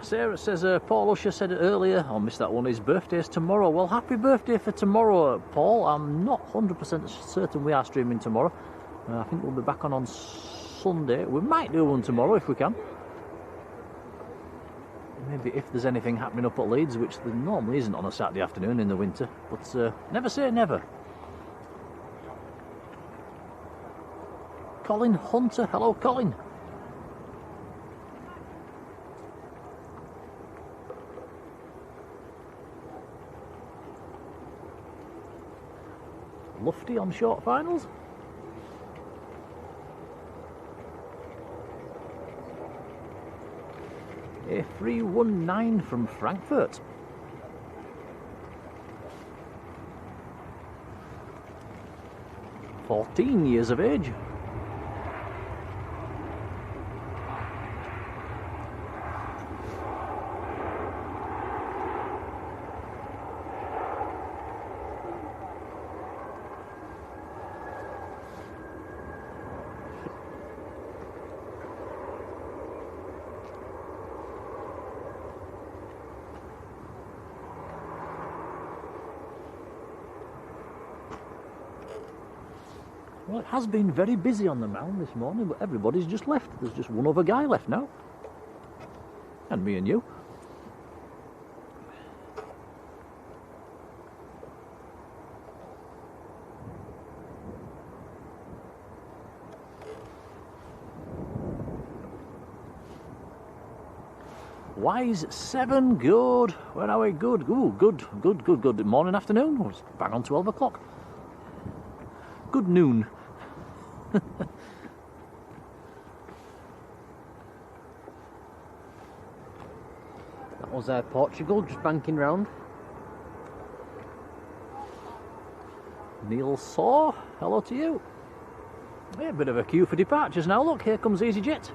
Sarah says Paul Usher said it earlier. I missed that one. His birthday's tomorrow. Well, happy birthday for tomorrow, Paul. I'm not 100% certain we are streaming tomorrow. I think we'll be back on Sunday. We might do one tomorrow if we can. Maybe if there's anything happening up at Leeds, which there normally isn't on a Saturday afternoon in the winter. But never say never. Colin Hunter. Hello, Colin. Lufty on short finals. A319 from Frankfurt. "14 years of age. Well, it has been very busy on the mound this morning, but everybody's just left. There's just one other guy left now. And me and you. Wise 7, good. Where are we? Good. Ooh, good. Morning, afternoon. Oh, it's bang on 12 o'clock. Good noon. That was Portugal, just banking round. Neil Saw, hello to you. Yeah, a bit of a queue for departures now. Look, here comes EasyJet.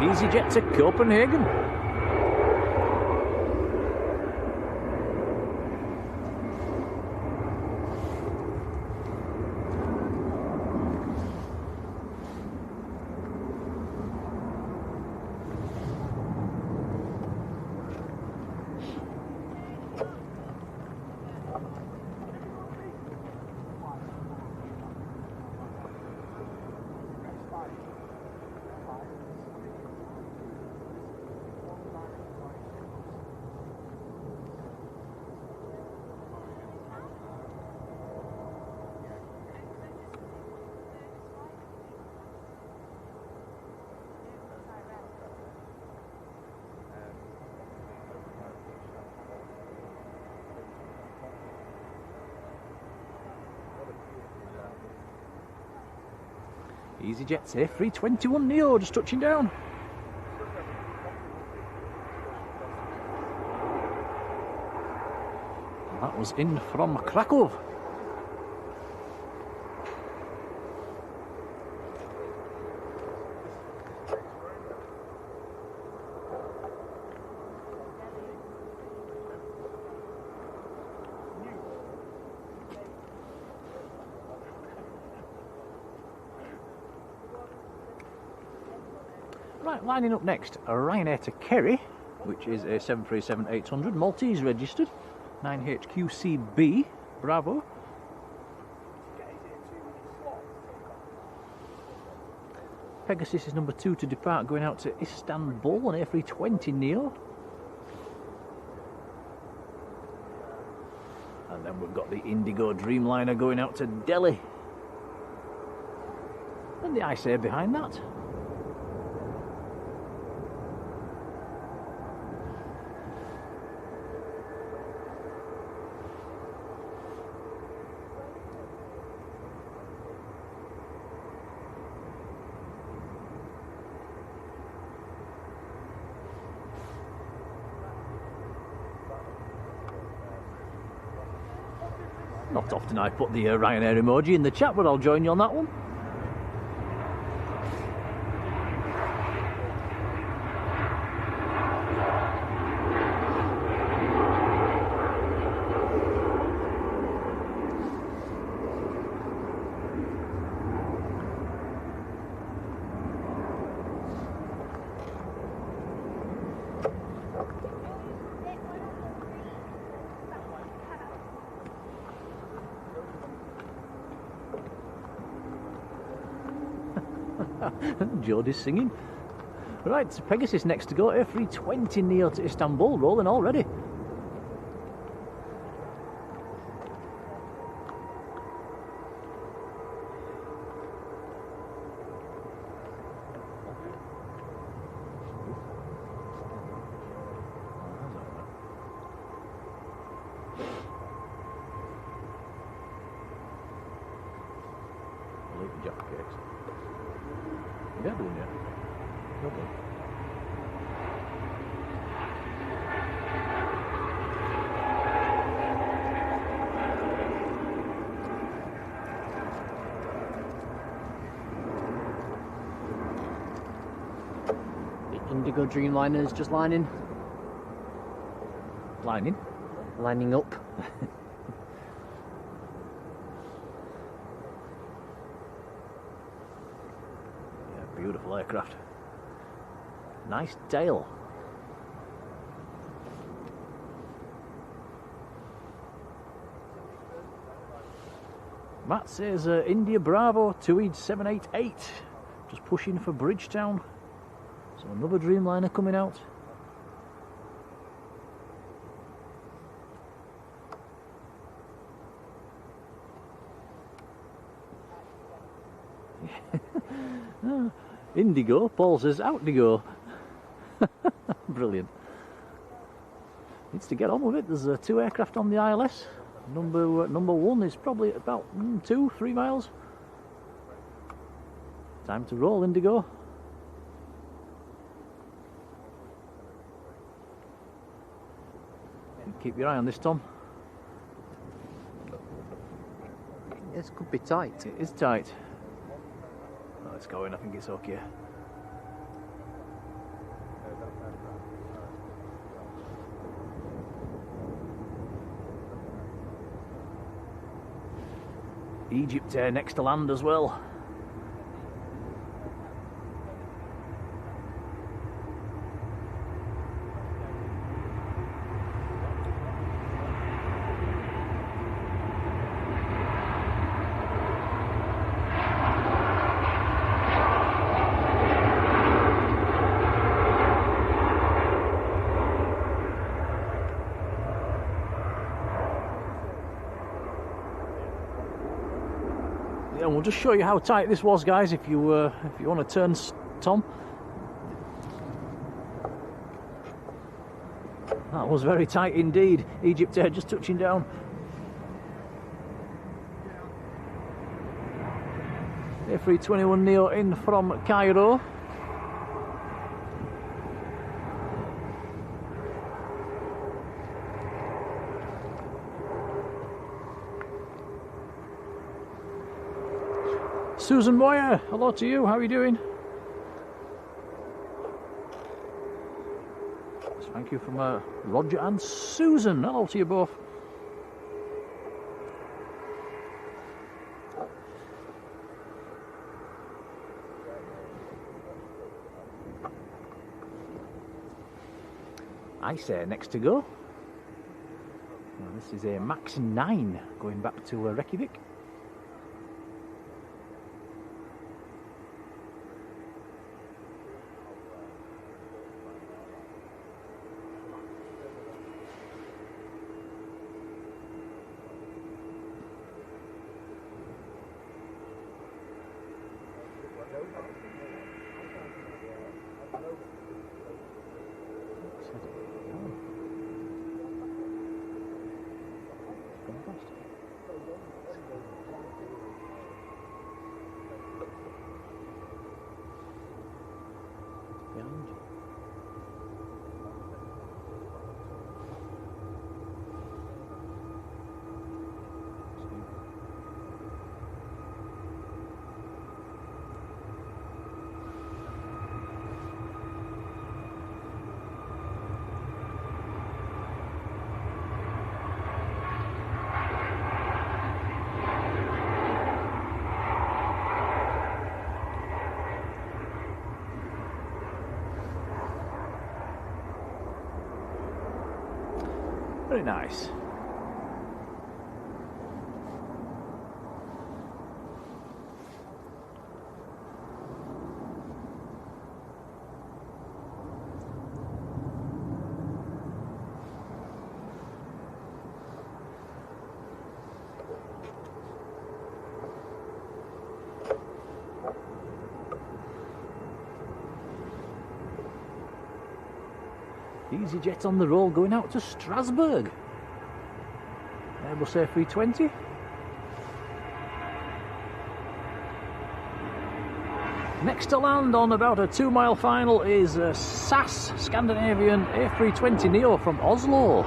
EasyJet to Copenhagen. EasyJet's A321 Neo just touching down. That was in from Krakow. Right, lining up next, a Ryanair to Kerry, which is a 737-800, Maltese registered, 9HQCB, Bravo. Pegasus is number 2 to depart, going out to Istanbul on A320 Neo. And then we've got the Indigo Dreamliner going out to Delhi. And the Ice Air behind that. Not often I put the Ryanair emoji in the chat, but I'll join you on that one. Jodie's singing. Right, Pegasus next to go. A320 Neo to Istanbul, rolling already. Yeah, doing it. Okay. The Indigo Dreamliner's just lining up. Beautiful aircraft. Nice tail. Matt says India Bravo 2ED788. Just pushing for Bridgetown. So another Dreamliner coming out. Indigo, Paul says out to go. Brilliant. Needs to get on with it. There's 2 aircraft on the ILS. Number 1 is probably about 2-3 miles. Time to roll, Indigo. Keep your eye on this, Tom. This could be tight. It is tight. Oh, it's going. I think it's okay. Egypt Air next to land as well. And we'll just show you how tight this was, guys, if you want to turn Tom. That was very tight indeed. Egypt Air just touching down. A321 Neo in from Cairo. Susan Moyer, hello to you, how are you doing? Thank you from Roger and Susan, hello to you both. Ice Air next to go. Well, this is a Max 9 going back to Reykjavik. Very nice. EasyJet on the roll going out to Strasbourg. Airbus A320. Next to land on about a 2-mile final is SAS Scandinavian A320 Neo from Oslo.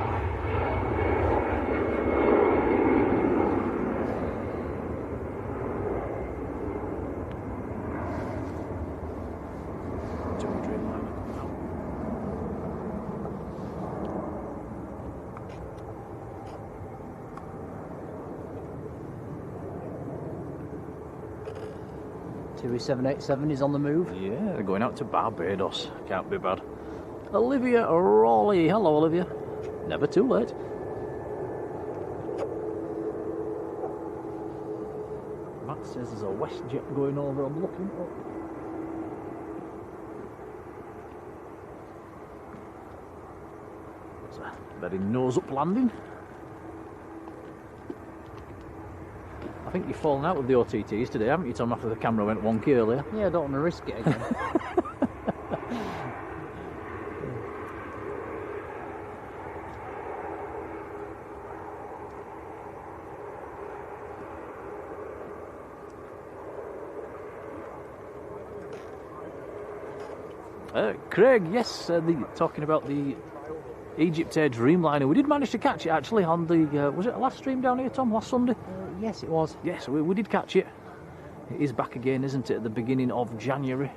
TUI 787 is on the move. Yeah, they're going out to Barbados. Can't be bad. Olivia Raleigh. Hello, Olivia. Never too late. Matt says there's a WestJet going over. I'm looking up. It's a very nose-up landing. I think you've fallen out with the OTTs today, haven't you, Tom, after the camera went wonky earlier? Yeah, I don't want to risk it again. Craig, yes, talking about the Egypt Air Dreamliner. We did manage to catch it actually on the, was it last stream down here, Tom, last Sunday? Yes, it was. Yes, we did catch it. It is back again, isn't it, at the beginning of January?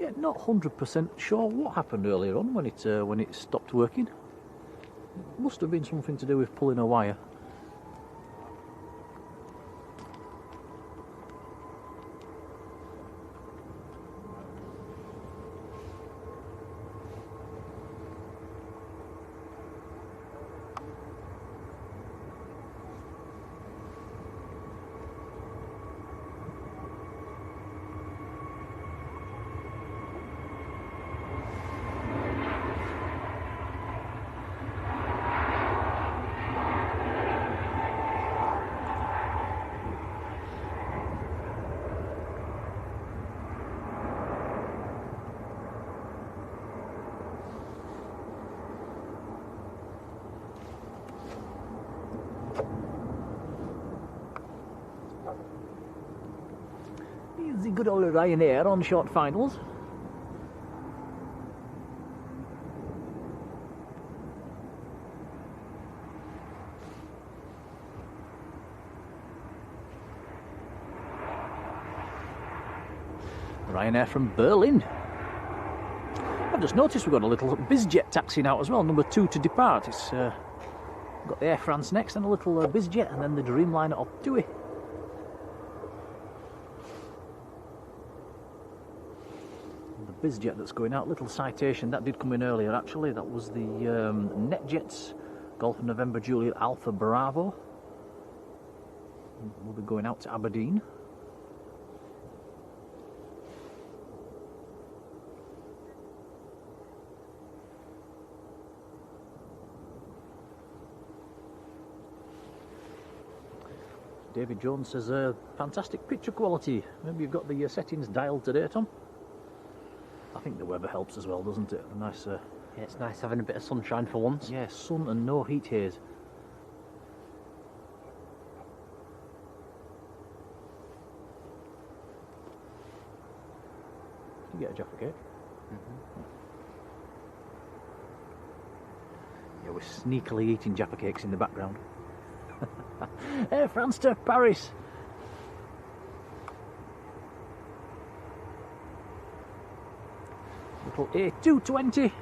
Yeah, not 100% sure what happened earlier on when it stopped working. It must have been something to do with pulling a wire. The good old Ryanair on short finals. Ryanair from Berlin. I've just noticed we've got a little BizJet taxiing out as well, number 2 to depart. It's got the Air France next and a little BizJet, and then the Dreamliner of TUI. BizJet that's going out, little citation that did come in earlier actually. That was the NetJets Golf November Juliet Alpha Bravo. We'll be going out to Aberdeen. David Jones says fantastic picture quality. Maybe you've got the settings dialed today, Tom. I think the weather helps as well, doesn't it? A nice. Yeah, it's nice having a bit of sunshine for once. Yeah, sun and no heat haze. You get a Jaffa cake. Yeah, we're sneakily eating Jaffa cakes in the background. Air France to Paris. Triple A220.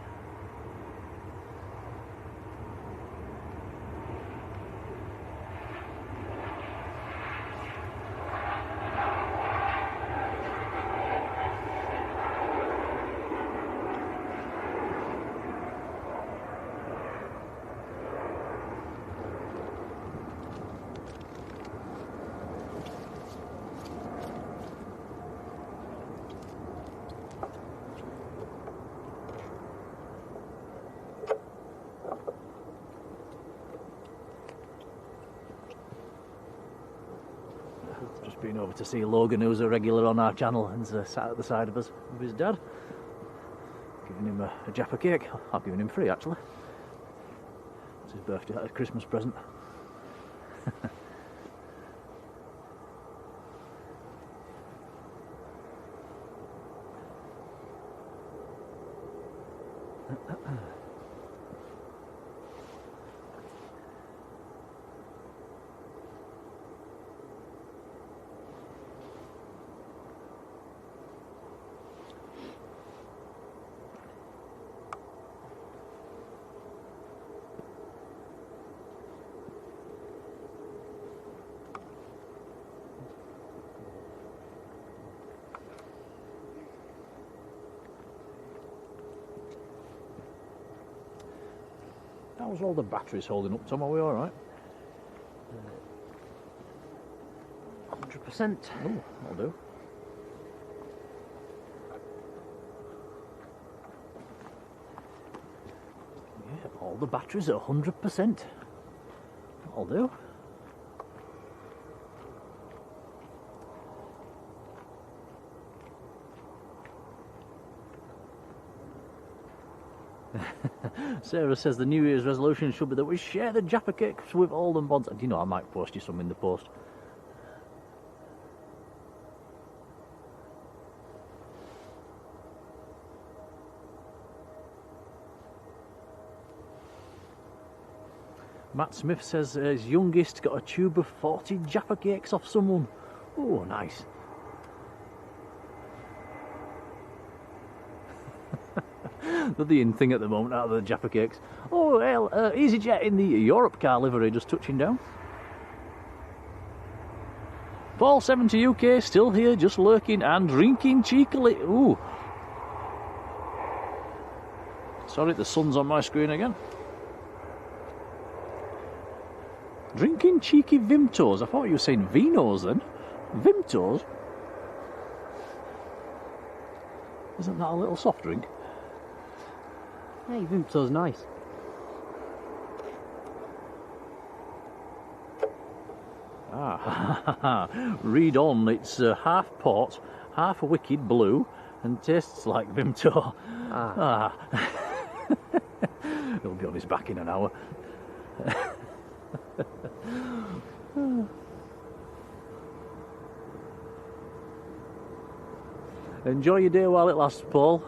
Just been over to see Logan, who's a regular on our channel, and sat at the side of us with his dad. Giving him a Jaffa cake. I've given him free, actually. It's his birthday, a Christmas present. How's all the batteries holding up, Tom? Are we alright? 100%. Oh, that'll do. Yeah, all the batteries at 100%. That'll do. Sarah says the New Year's resolution should be that we share the Jaffa cakes with all them bonds. And you know, I might post you some in the post. Matt Smith says his youngest got a tube of 40 Jaffa cakes off someone. Oh, nice. They're the in thing at the moment, out of the Jaffa cakes. Oh, hell, EasyJet in the Europe car livery just touching down. Paul 70 UK still here, just lurking and drinking cheekily. Ooh. Sorry, the sun's on my screen again. Drinking cheeky Vimtos. I thought you were saying Vinos then. Vimtos? Isn't that a little soft drink? Hey, Vimto's nice. Ah, read on. It's half pot, half wicked blue, and tastes like Vimto. Ah. He'll be on his back in an hour. Enjoy your day while it lasts, Paul.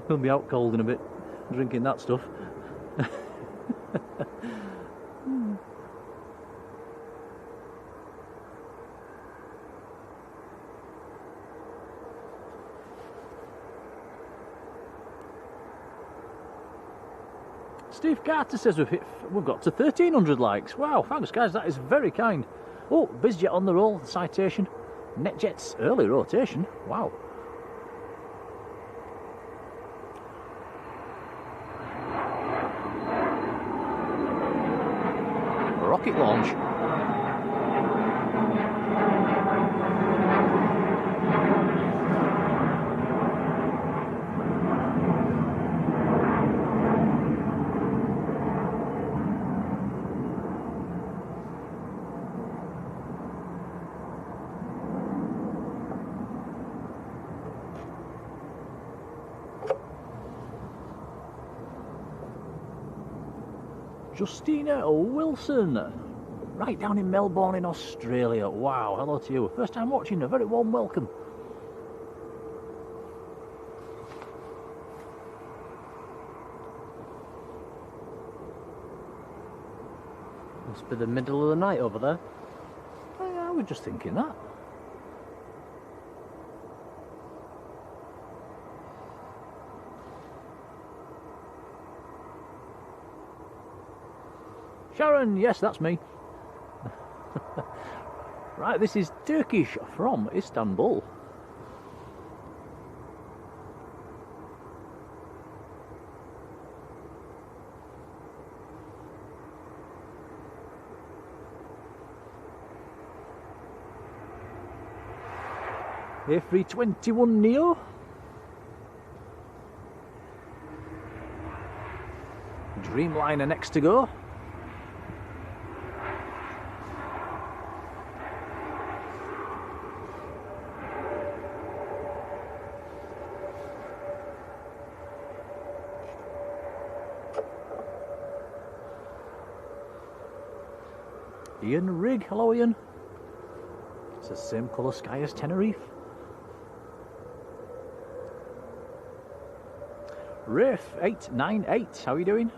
He'll be out cold in a bit, drinking that stuff. Steve Carter says we've got to 1,300 likes. Wow, thanks guys, that is very kind. Oh, BizJet on the roll, citation. NetJet's early rotation. Wow. Rocket launch. Justina Wilson, right down in Melbourne in Australia. Wow, hello to you. First time watching, a very warm welcome. Must be the middle of the night over there. I was just thinking that. Sharon, yes, that's me. Right, this is Turkish from Istanbul. A321neo. Dreamliner next to go. Ian Rig, hello Ian. It's the same colour sky as Tenerife. Rafe 898, how are you doing?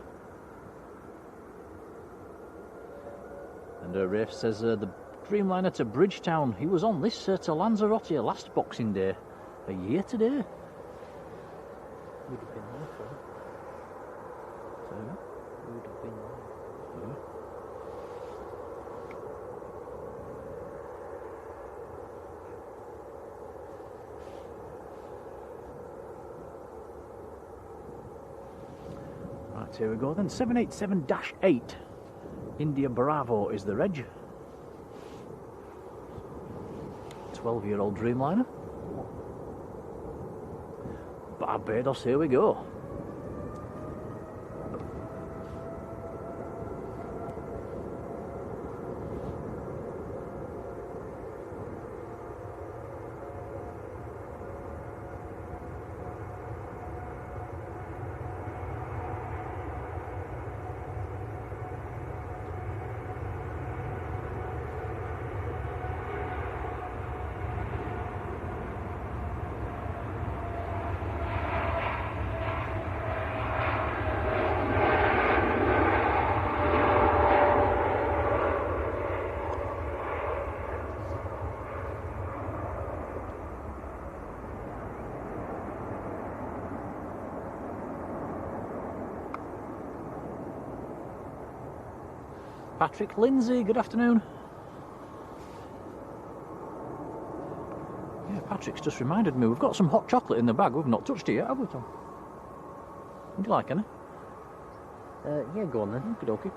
And Rafe says the Dreamliner to Bridgetown. He was on this to Lanzarote last Boxing Day. A year today. Would have been there for it. Would have been there. Yeah. Right, here we go then. 787-8. India Bravo is the reg. 12-year-old Dreamliner. Barbados, here we go. Patrick Lindsay, good afternoon. Yeah, Patrick's just reminded me, we've got some hot chocolate in the bag. We've not touched it yet, have we, Tom? Would you like any? Yeah, go on then. Okie dokie.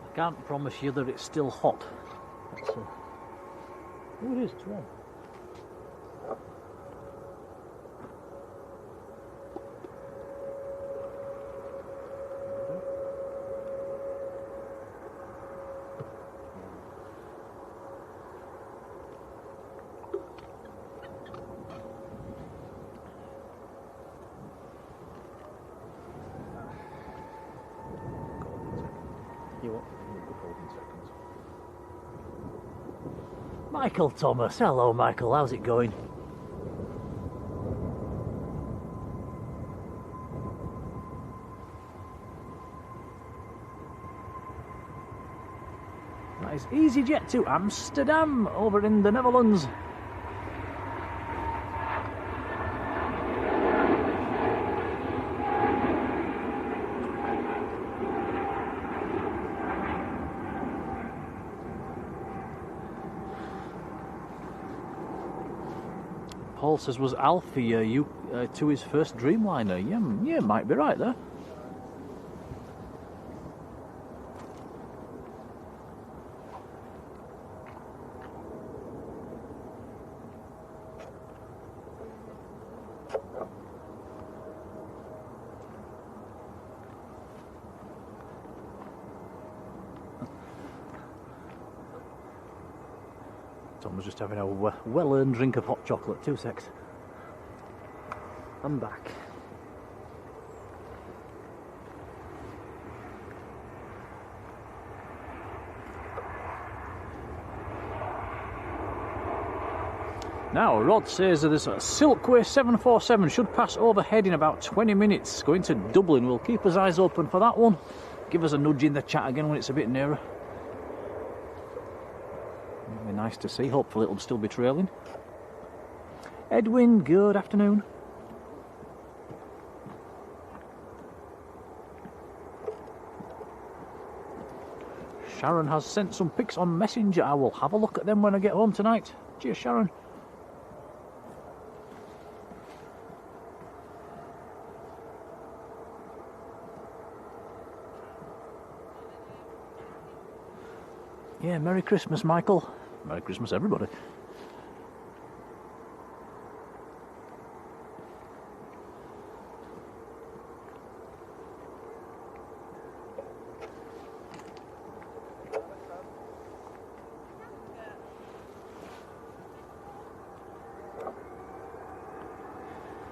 I can't promise you that it's still hot. Oh, it is, it's warm. Michael Thomas, hello Michael, how's it going? That is EasyJet to Amsterdam over in the Netherlands. Paul says, was Alfie to his first Dreamliner? Yeah, might be right there. Tom was just having a well-earned drink of hot chocolate. 2 secs. I'm back. Now, Rod says that this Silkway 747 should pass overhead in about 20 minutes. Going to Dublin. We'll keep his eyes open for that one. Give us a nudge in the chat again when it's a bit nearer. It'll be nice to see. Hopefully it'll still be trailing. Edwin, good afternoon. Sharon has sent some pics on Messenger. I will have a look at them when I get home tonight. Cheers, Sharon. Yeah, Merry Christmas, Michael. Merry Christmas, everybody.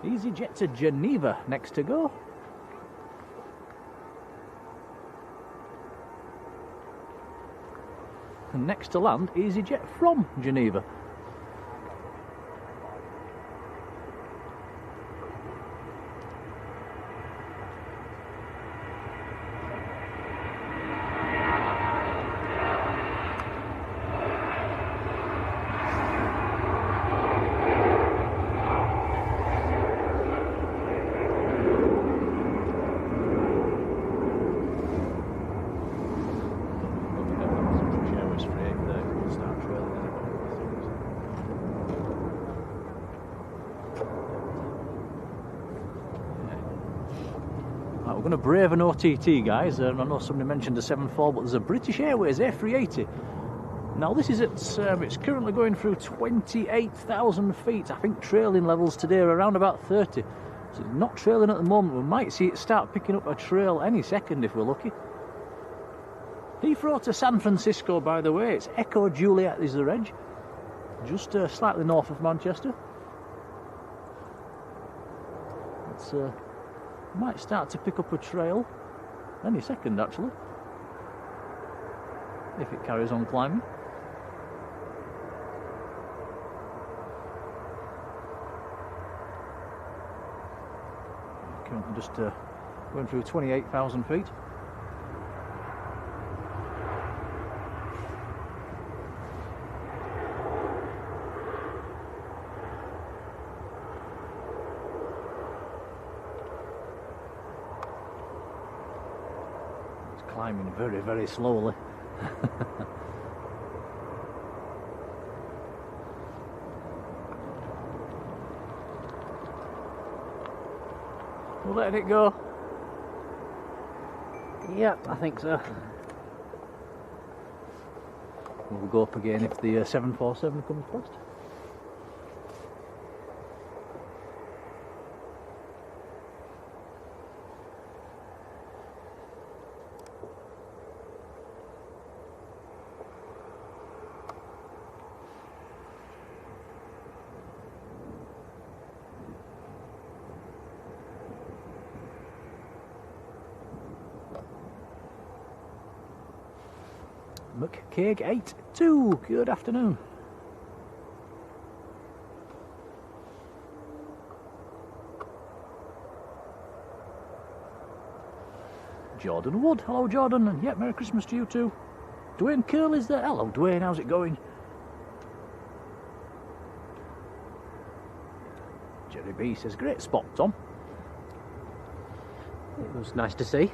EasyJet to Geneva next to go. And next to land, EasyJet from Geneva. We're going to brave an OTT, guys. I know somebody mentioned a 747, but there's a British Airways A380. Now this is at, it's currently going through 28,000 feet. I think trailing levels today are around about 30. So it's not trailing at the moment. We might see it start picking up a trail any second if we're lucky. Heathrow to San Francisco, by the way. It's Echo Juliet is the reg. Just slightly north of Manchester. It's might start to pick up a trail any second, actually, if it carries on climbing. Currently just going through 28,000 feet. Climbing very, very slowly. We'll let it go. Yep, I think so. We'll go up again if the 747 comes past. McCaig 82, good afternoon. Jordan Wood, hello Jordan, and yeah, Merry Christmas to you too. Dwayne Curl is there, hello Dwayne, how's it going? Jerry B says, great spot Tom. It was nice to see.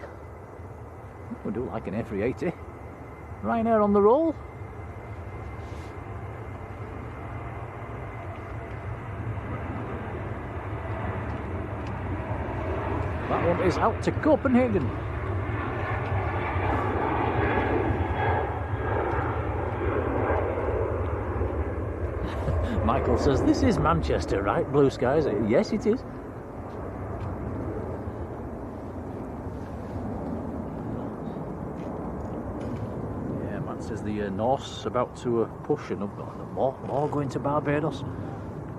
We do like an A380. Ryanair on the roll. That one is out to Copenhagen. Michael says, this is Manchester, right? Blue skies. Yes, it is. says the Norse about to push, and more going to Barbados.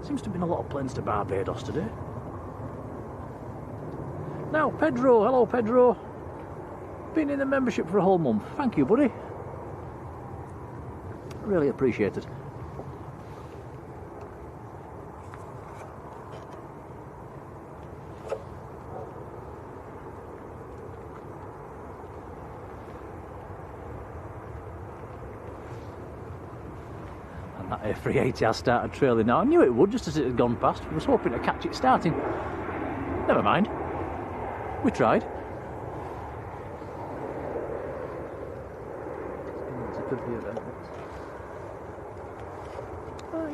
Seems to have been a lot of planes to Barbados today. Now, Pedro, hello Pedro. Been in the membership for a whole month. Thank you, buddy. Really appreciate it. And that A380 has started trailing now. I knew it would just as it had gone past. I was hoping to catch it starting. Never mind. We tried.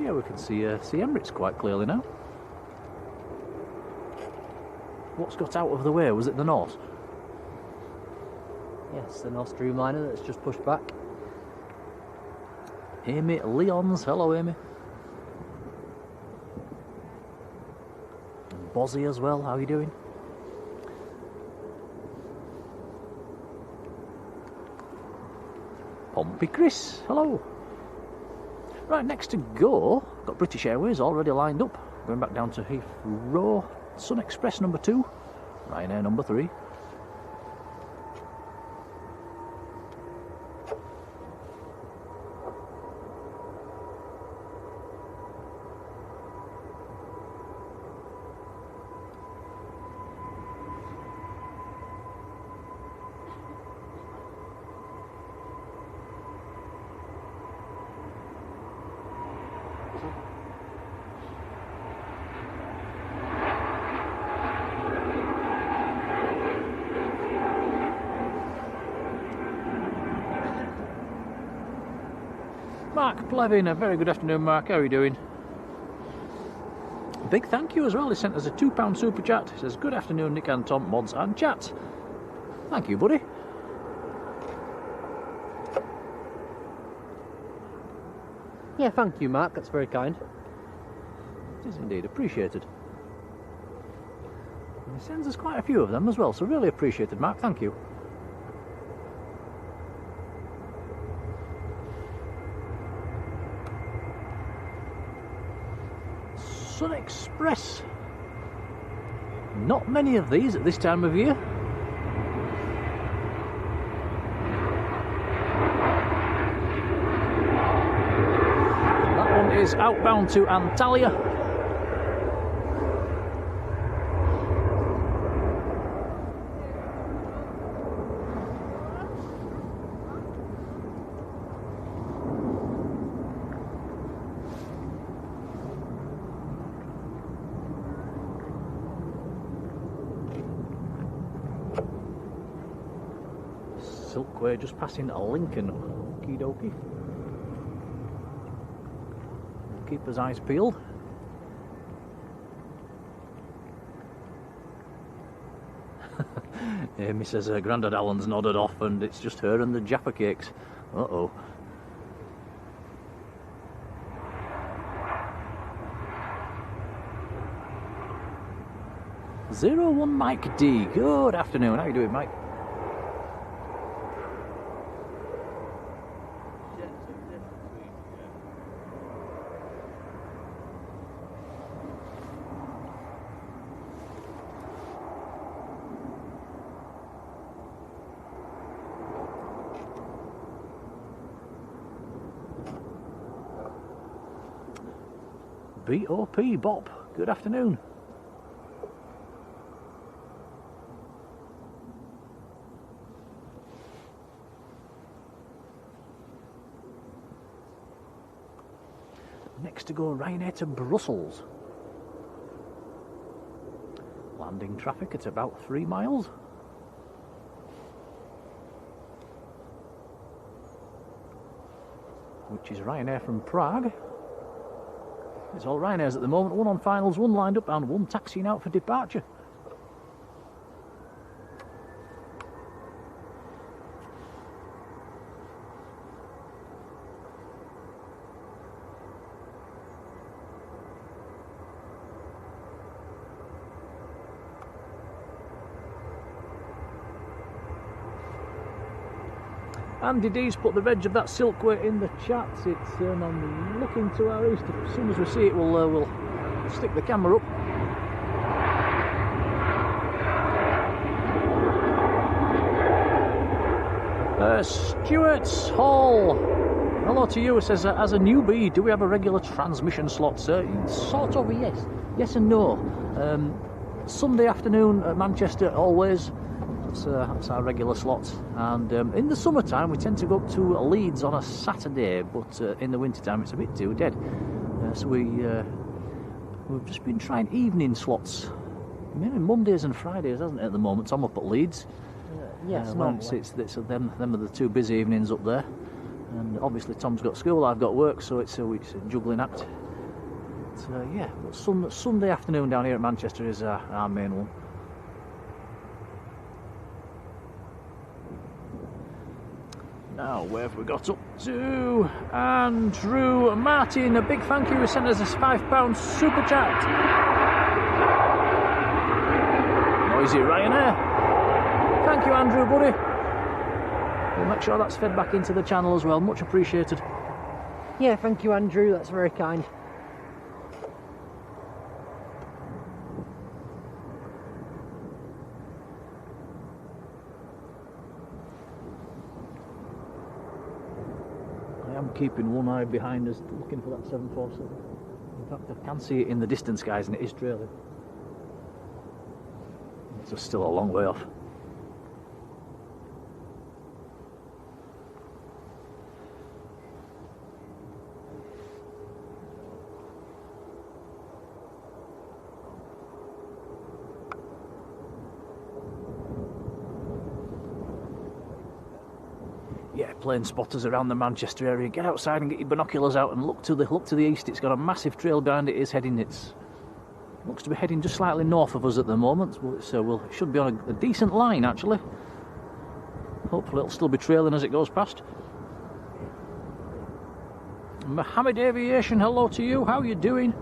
Yeah, we can see Emirates quite clearly now. What's got out of the way? Was it the North? Yes, the North Streamliner that's just pushed back. Amy Leons, hello Amy. And Bozzy as well, how are you doing? Pompey Chris, hello. Right, next to go, got British Airways already lined up. Going back down to Heathrow. Sun Express number 2, Ryanair number 3. Mark Plevin, a very good afternoon, Mark. How are you doing? Big thank you as well. He sent us a £2 super chat. He says, good afternoon, Nick and Tom, mods and chat. Thank you, buddy. Yeah, thank you, Mark. That's very kind. It is indeed appreciated. And he sends us quite a few of them as well, so really appreciated, Mark. Thank you. Sun Express. Not many of these at this time of year. That one is outbound to Antalya. Silkway just passing a Lincoln. Okie dokie. Keep his eyes peeled. Amy says Grandad Allen's nodded off and it's just her and the Jaffa cakes. Uh-oh. Zero one Mike D. Good afternoon. How you doing, Mike? BOP Bop, good afternoon. Next to go Ryanair to Brussels. Landing traffic at about 3 miles. Which is Ryanair from Prague. It's all Ryanairs at the moment, one on finals, one lined up and one taxiing out for departure. Andy D's put the reg of that Silkway in the chat. It's I'm looking to our east. As soon as we see it, we'll stick the camera up. Stuart Hall, hello to you. It says, as a newbie, do we have a regular transmission slot, sir? Sort of, yes and no. Sunday afternoon at Manchester, always. That's our regular slot. And in the summertime, we tend to go up to Leeds on a Saturday, but in the wintertime, it's a bit too dead. So we've just been trying evening slots, maybe Mondays and Fridays, hasn't it, at the moment? I'm up at Leeds. Yes, it's them are the two busy evenings up there, and obviously Tom's got school, I've got work, so it's a juggling act. But, yeah, but Sunday afternoon down here at Manchester is our main one. Now, where have we got up to? Andrew Martin, a big thank you. He sent us a £5 super chat. Noisy Ryanair. Thank you, Andrew, buddy. We'll make sure that's fed back into the channel as well. Much appreciated. Yeah, thank you, Andrew. That's very kind. I am keeping one eye behind us, looking for that 747. In fact, I can see it in the distance, guys, and it is trailing. It's just still a long way off. Yeah, plane spotters around the Manchester area. Get outside and get your binoculars out and look to the east. It's got a massive trail behind it. Looks to be heading just slightly north of us at the moment. So it should be on a decent line actually. Hopefully it'll still be trailing as it goes past. Mohammed Aviation, hello to you. How are you doing?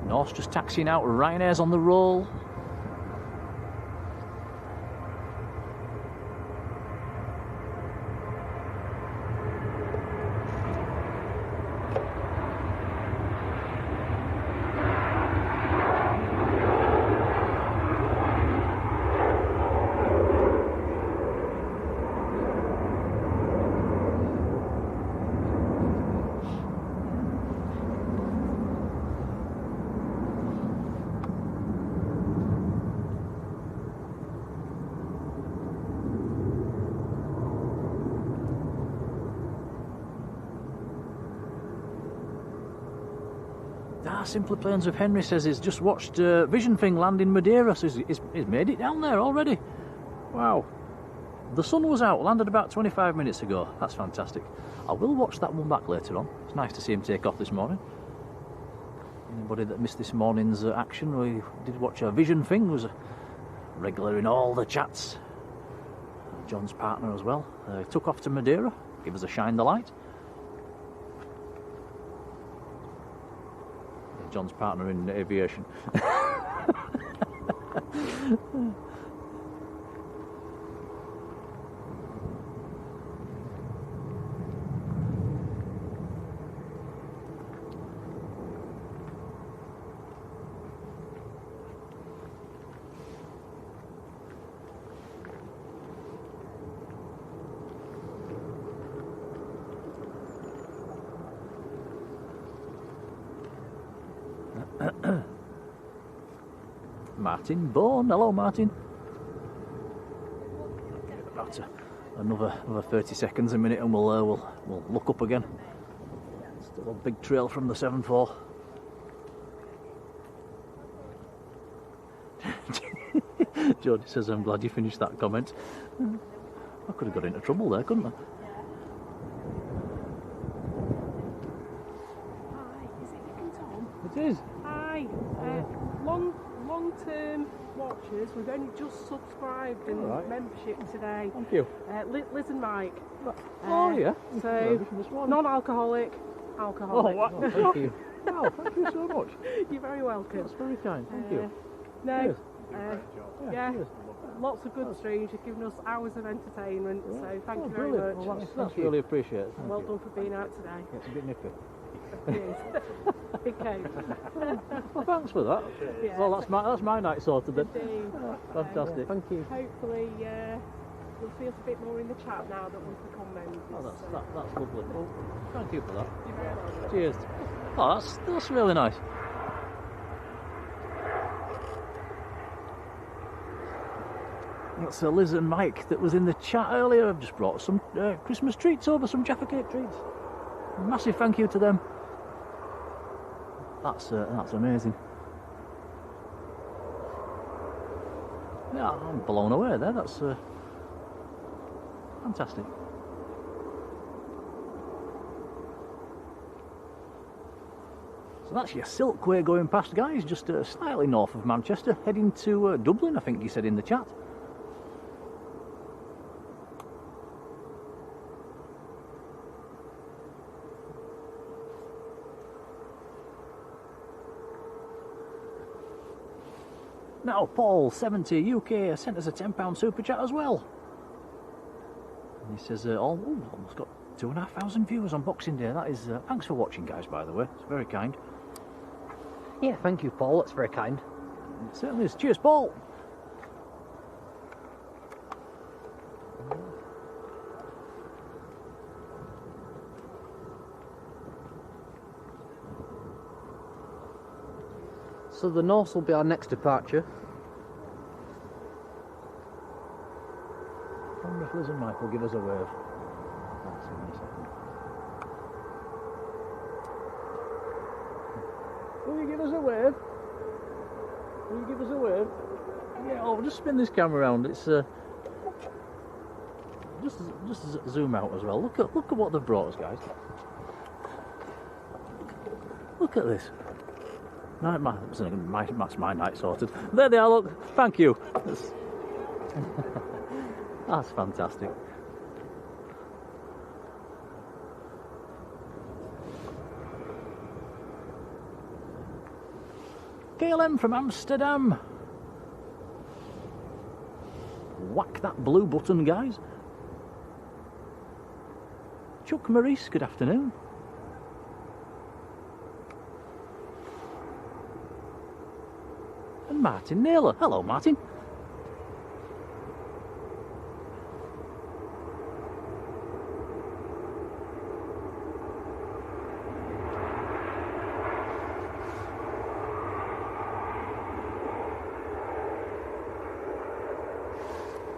Norse just taxiing out. Ryanair's on the roll. Simply Planes with Henry says he's just watched Vision Thing land in Madeira, so he's made it down there already. Wow. The sun was out, landed about 25 minutes ago. That's fantastic. I will watch that one back later on. It's nice to see him take off this morning. Anybody that missed this morning's action, we did watch a Vision Thing, was a regular in all the chats. John's partner as well. Took off to Madeira, give us a shine the light. John's partner in aviation. Martin Bourne, hello Martin. About another 30 seconds a minute and we'll look up again. Still a big trail from the 7-4. Jodie says, I'm glad you finished that comment. I could have got into trouble there, couldn't I? Hi, is it Nick and Tom? It is. Hi. Long-term watchers, we've only just subscribed in membership today. Thank you. Liz and Mike. Oh yeah. So, non-alcoholic, alcoholic. Oh, wow. Thank you. Wow, thank you so much. You're very welcome. That's very kind. Thank you. No. Cheers. Yeah. Cheers. lots of good streams. You've given us hours of entertainment, so thank you very Brilliant. much. Well, that's really appreciated. And well done for being out today. It's a bit nippy. Cheers. Okay. Well, thanks for that. Yeah. Well, that's my night sorted then. Indeed. Fantastic. Thank you. Hopefully, you'll see us a bit more in the chat now that we've become members. Oh, that's lovely. Well, thank you for that. You're very welcome. Cheers. Oh, that's really nice. That's Liz and Mike that was in the chat earlier. I've just brought some Christmas treats over, some Jaffa Cake treats. Massive thank you to them. That's amazing. Yeah, I'm blown away there. That's fantastic. So that's your Silkway going past, guys, just slightly north of Manchester, heading to Dublin, I think you said in the chat. Now, Paul, 70 UK, sent us a £10 super chat as well. And he says, almost got 2,500 viewers on Boxing Day. That is, thanks for watching, guys, by the way. It's very kind. Yeah, thank you, Paul. That's very kind. It certainly is. Cheers, Paul. So the Norse will be our next departure. I wonder if Liz and Mike will give us a wave. Let's see in a second. Will you give us a wave? Will you give us a wave? Yeah, I'll just spin this camera around. It's just zoom out as well. Look at what they've brought us, guys. Look at this. That's my night sorted. There they are, look. Thank you. That's fantastic. KLM from Amsterdam. Whack that blue button, guys. Chuck Maurice, good afternoon. And Martin Naylor. Hello, Martin.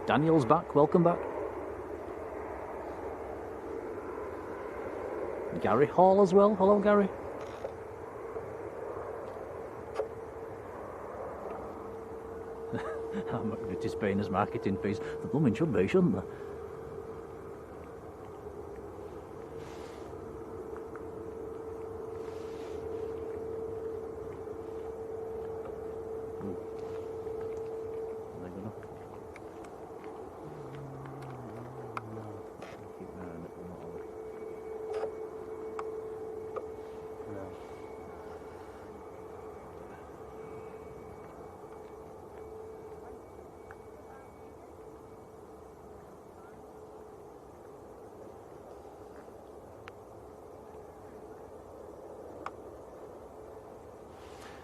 Daniel's back, welcome back. Gary Hall as well, hello Gary. It is paying us marketing fees. The blooming should be, shouldn't they?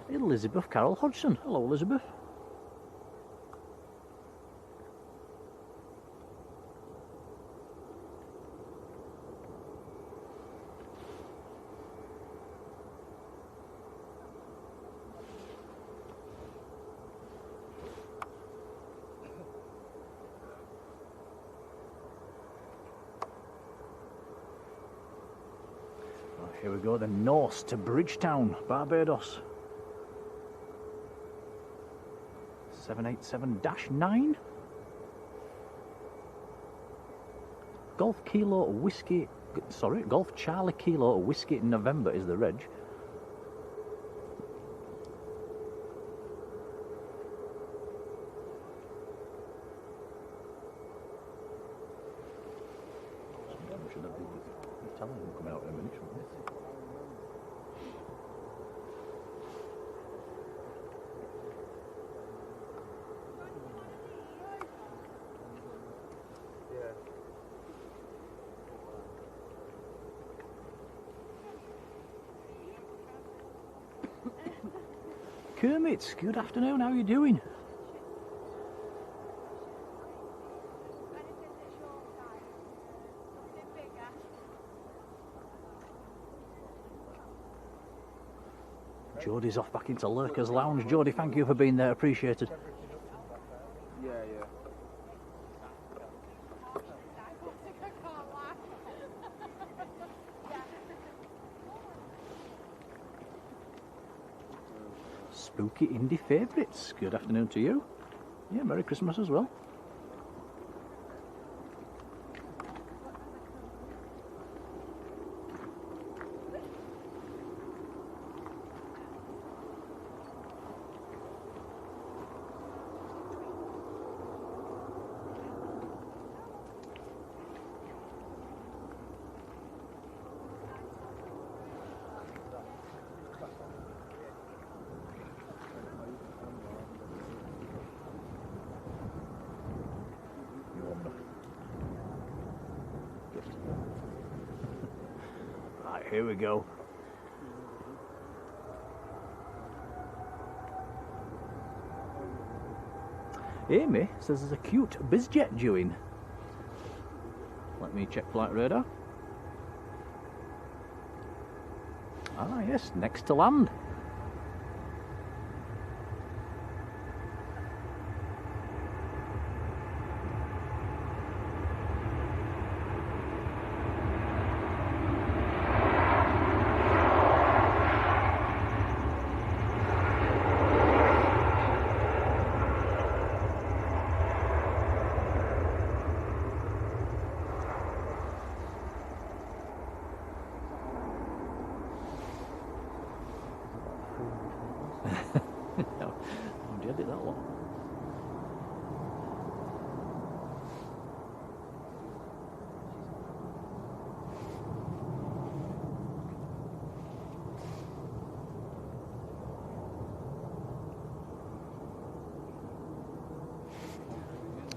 Elizabeth Carol Hodgson. Hello, Elizabeth. Oh, here we go, the Norse to Bridgetown, Barbados. 787-9. Golf Kilo Whiskey, sorry, Golf Charlie Kilo Whiskey November is the reg. Should have been telling them coming out in a minute, shouldn't they? Kermit, good afternoon, how are you doing? Anything that's your size. Something bigger. Jodie's off back into Lurker's Lounge. Jodie, thank you for being there, appreciated. Yeah, yeah. I can't laugh. Spooky indie favourites, good afternoon to you. Yeah, Merry Christmas as well. Right, here we go. Amy says there's a cute bizjet due in. Let me check flight radar. Ah yes, next to land. How do you edit that one?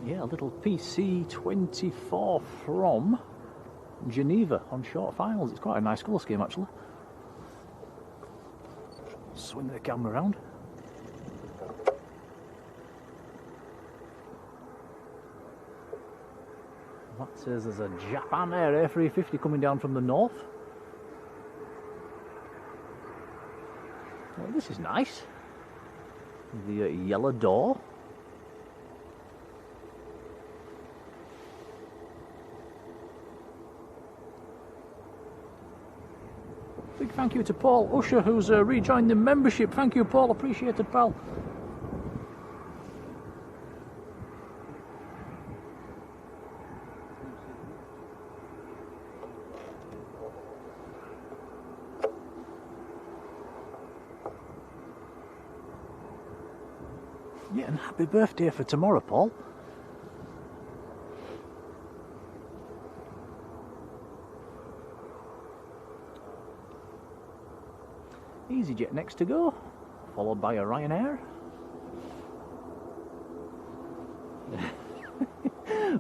Yeah, a little PC-24 from Geneva on short files. It's quite a nice colour scheme actually. Swing the camera around. That says there's a Japan Air A350 coming down from the north. Well, this is nice. The yellow door. Big thank you to Paul Usher, who's rejoined the membership. Thank you, Paul. Appreciated, pal. Yeah, and happy birthday for tomorrow, Paul. EasyJet next to go, followed by a Ryanair.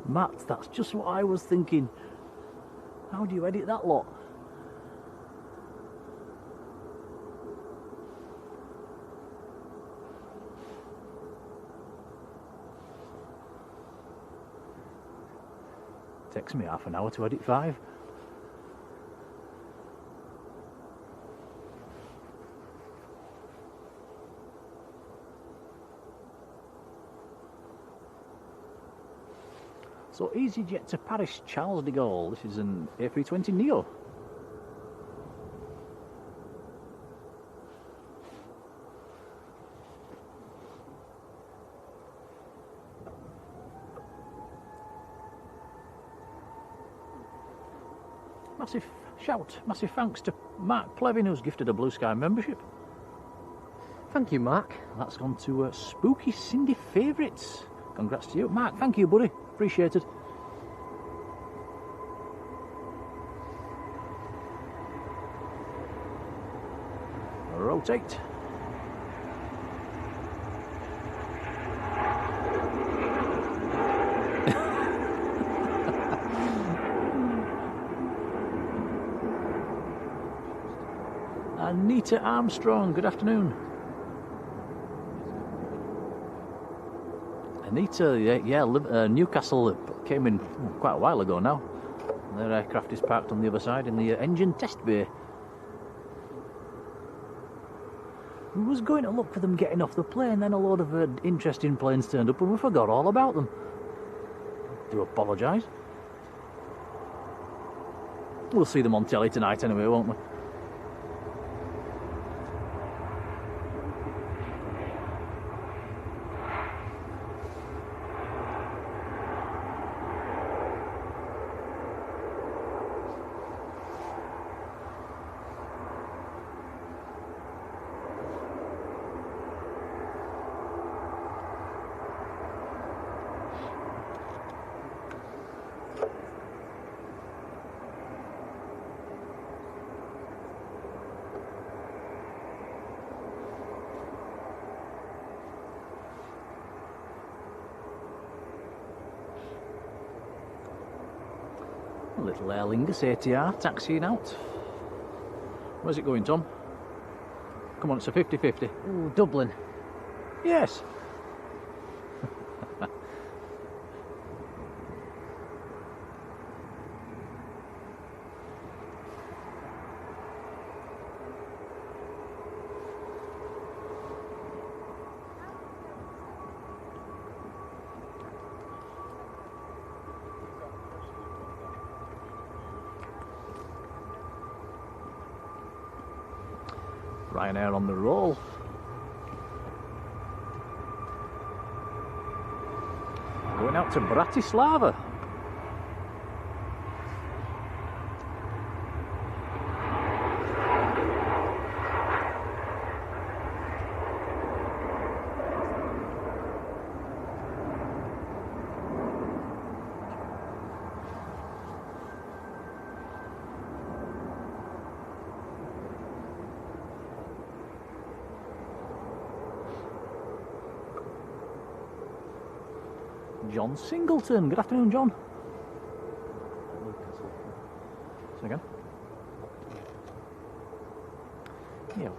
Matt, that's just what I was thinking. How do you edit that lot? Takes me half an hour to edit 5. So EasyJet to Paris Charles de Gaulle. This is an A320 Neo. Massive shout, massive thanks to Mark Plevin, who's gifted a Blue Sky membership. Thank you, Mark. That's gone to Spooky Cindy Favourites. Congrats to you. Mark, thank you, buddy. Appreciated. Rotate. Anita Armstrong, good afternoon. Anita, Newcastle came in quite a while ago now. Their aircraft is parked on the other side in the engine test bay. We was going to look for them getting off the plane, then a load of interesting planes turned up and we forgot all about them. Do apologise. We'll see them on telly tonight anyway, won't we? A little Aer Lingus ATR taxiing out. Where's it going, Tom? Come on, it's a 50-50. Ooh, Dublin. Yes. Ryanair on the roll. Going out to Bratislava. John Singleton. Good afternoon, John. Second. Yeah,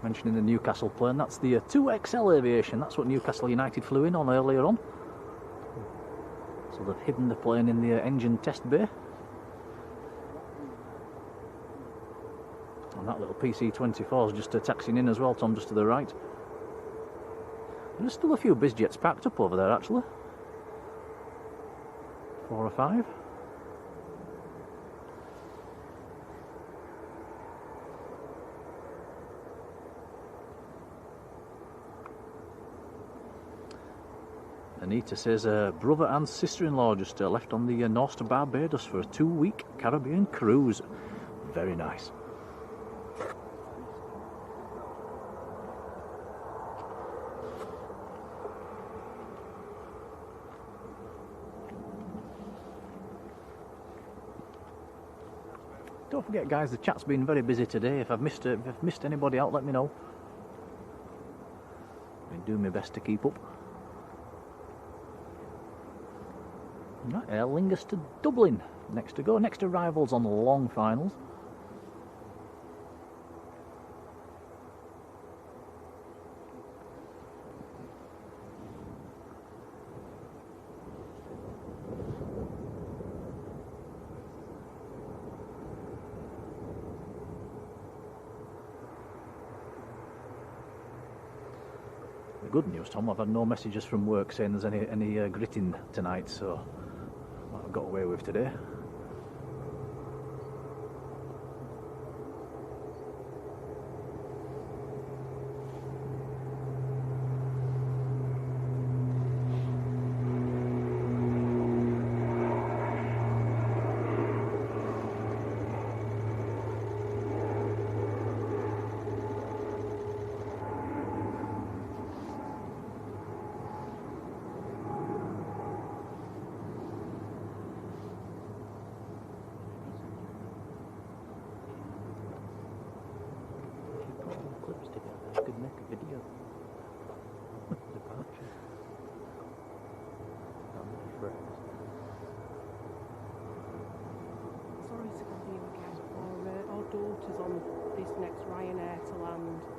mentioning the Newcastle plane, that's the 2XL Aviation. That's what Newcastle United flew in on earlier on. So they've hidden the plane in the engine test bay. And that little PC-24 is just taxiing in as well, Tom, just to the right. There's still a few bizjets packed up over there, actually. 4 or 5. Anita says brother and sister-in-law just left on the North to Barbados for a 2-week Caribbean cruise. Very nice. Don't forget, guys, the chat's been very busy today. If I've missed anybody out, let me know. I've been doing my best to keep up. Right, Aer Lingus to Dublin. Next to go. Next arrivals on the long finals. Good news, Tom, I've had no messages from work saying there's any gritting tonight, so I've got away with today.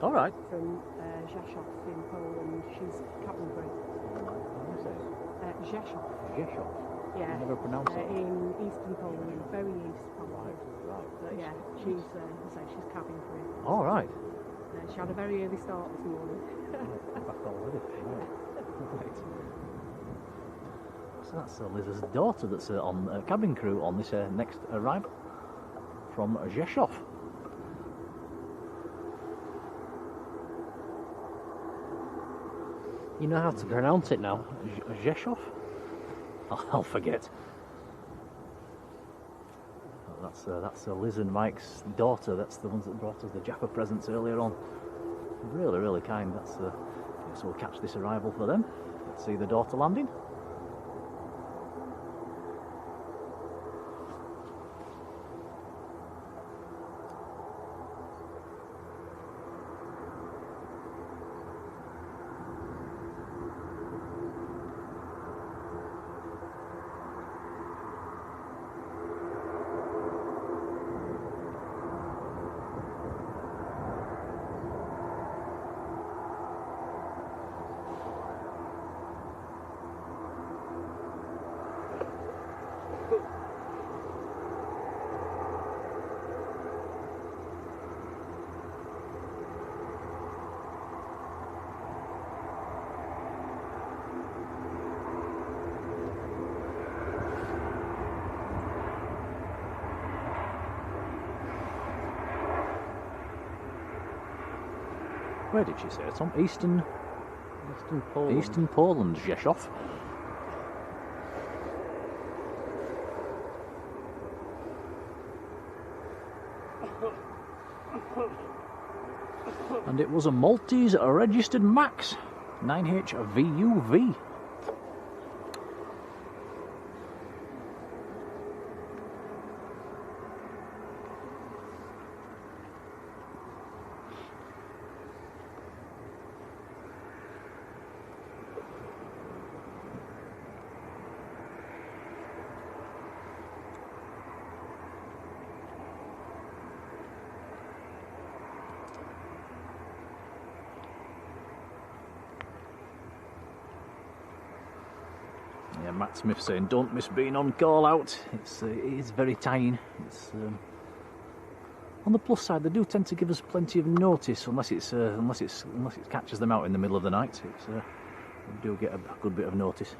All right. From Rzeszów in Poland. She's cabin crew. Rzeszów. Rzeszów. Yeah. Never pronounce it. In eastern Poland, very east Poland. Right. But yeah, she's she's cabin crew. All right. She had a very early start this morning. Back already. Right. So that's Liz's daughter that's on cabin crew on this next arrival from Rzeszów. You know how to pronounce it now. Rzeszów? I'll forget. That's Liz and Mike's daughter. That's the ones that brought us the Jaffa presents earlier on. Really, really kind. That's so we'll catch this arrival for them. Let's see the daughter landing. Where did she say it, Tom? Eastern Poland. Eastern Poland, Rzeszów. And it was a Maltese registered Max 9HVUV. Yeah, Matt Smith saying, "Don't miss being on call out." It is very tiny. It's on the plus side, they do tend to give us plenty of notice, unless it catches them out in the middle of the night. We do get a good bit of notice.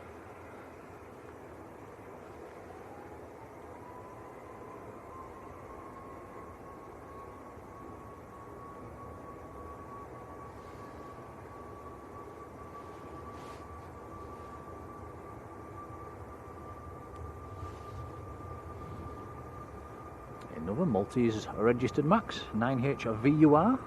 Another Maltese registered Max 9HVUR.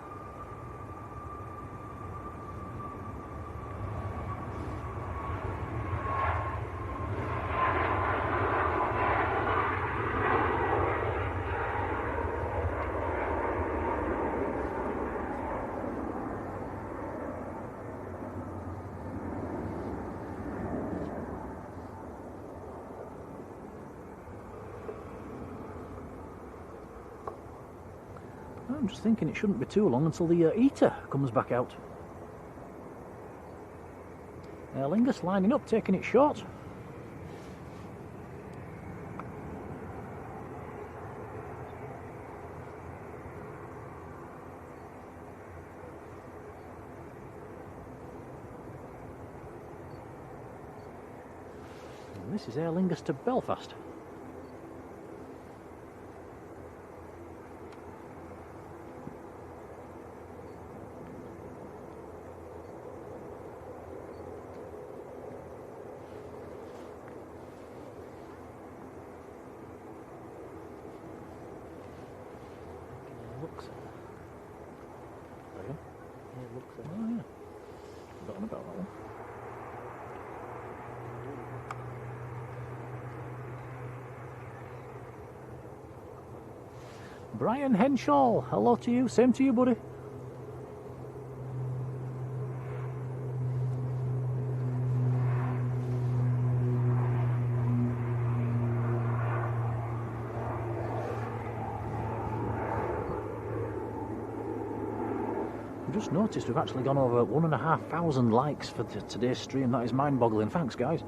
I'm just thinking it shouldn't be too long until the Eater comes back out. Aer Lingus lining up, taking it short. And this is Aer Lingus to Belfast. Oh yeah, forgotten about that one. Brian Henshaw, hello to you, same to you, buddy. Just noticed we've actually gone over 1,500 likes for today's stream. That is mind-boggling. Thanks, guys.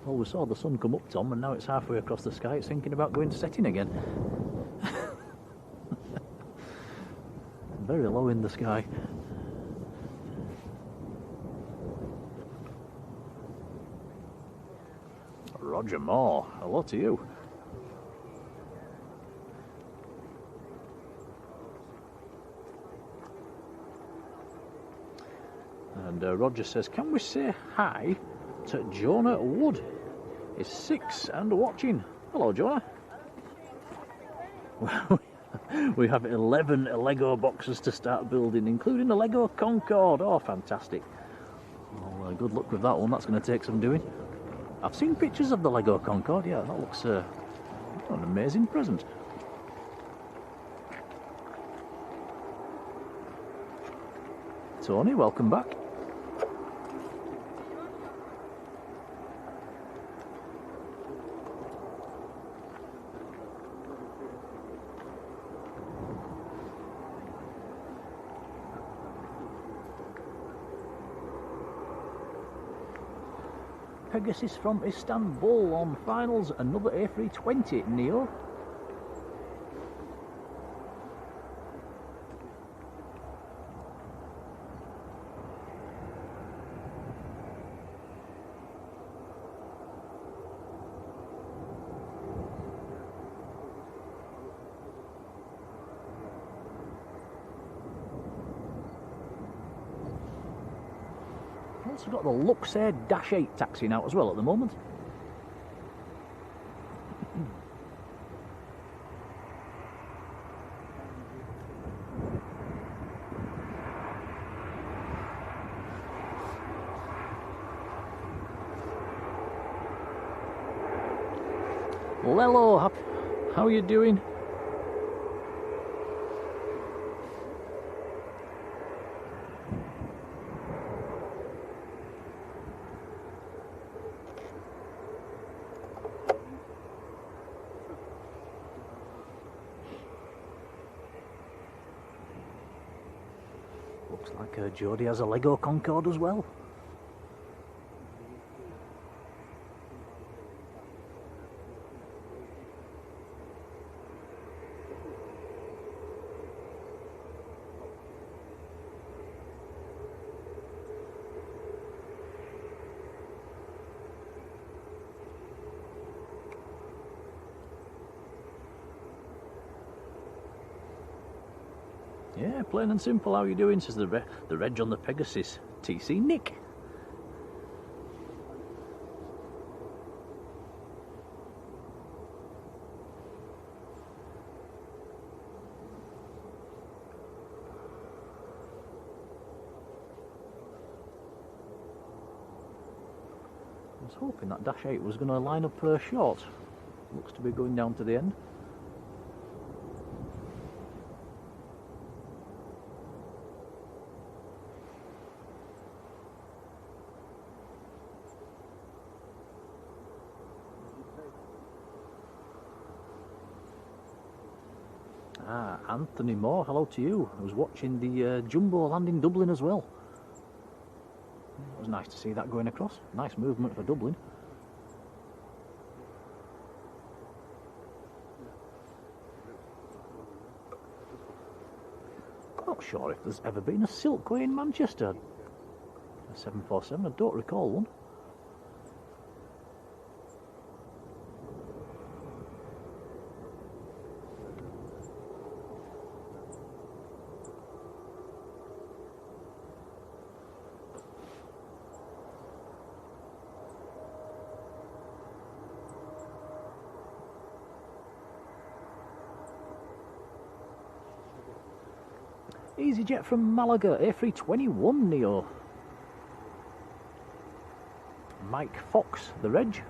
Well, we saw the sun come up, Tom, and now it's halfway across the sky. It's thinking about going to setting again. Very low in the sky. Roger Moore, hello to you. And Roger says, can we say hi to Jonah Wood? He's 6 and watching. Hello, Jonah. We have 11 Lego boxes to start building, including a Lego Concorde. Oh, fantastic. Well, good luck with that one. That's going to take some doing. I've seen pictures of the Lego Concorde. Yeah, that looks an amazing present. Tony, welcome back. Pegasus from Istanbul on finals, another A320 Neo. Also got the Luxair Dash 8 taxiing out as well at the moment. Lello, how are you doing? Looks like Jodie has a Lego Concorde as well. Yeah, plain and simple. How are you doing? Says the reg on the Pegasus. TC Nick. I was hoping that Dash 8 was going to line up short. Looks to be going down to the end. Ah, Anthony Moore, hello to you. I was watching the Jumbo landing Dublin as well. It was nice to see that going across. Nice movement for Dublin. Not sure if there's ever been a Silkway in Manchester. A 747, I don't recall one. EasyJet from Malaga, A321 Neo. Mike Fox, the reg.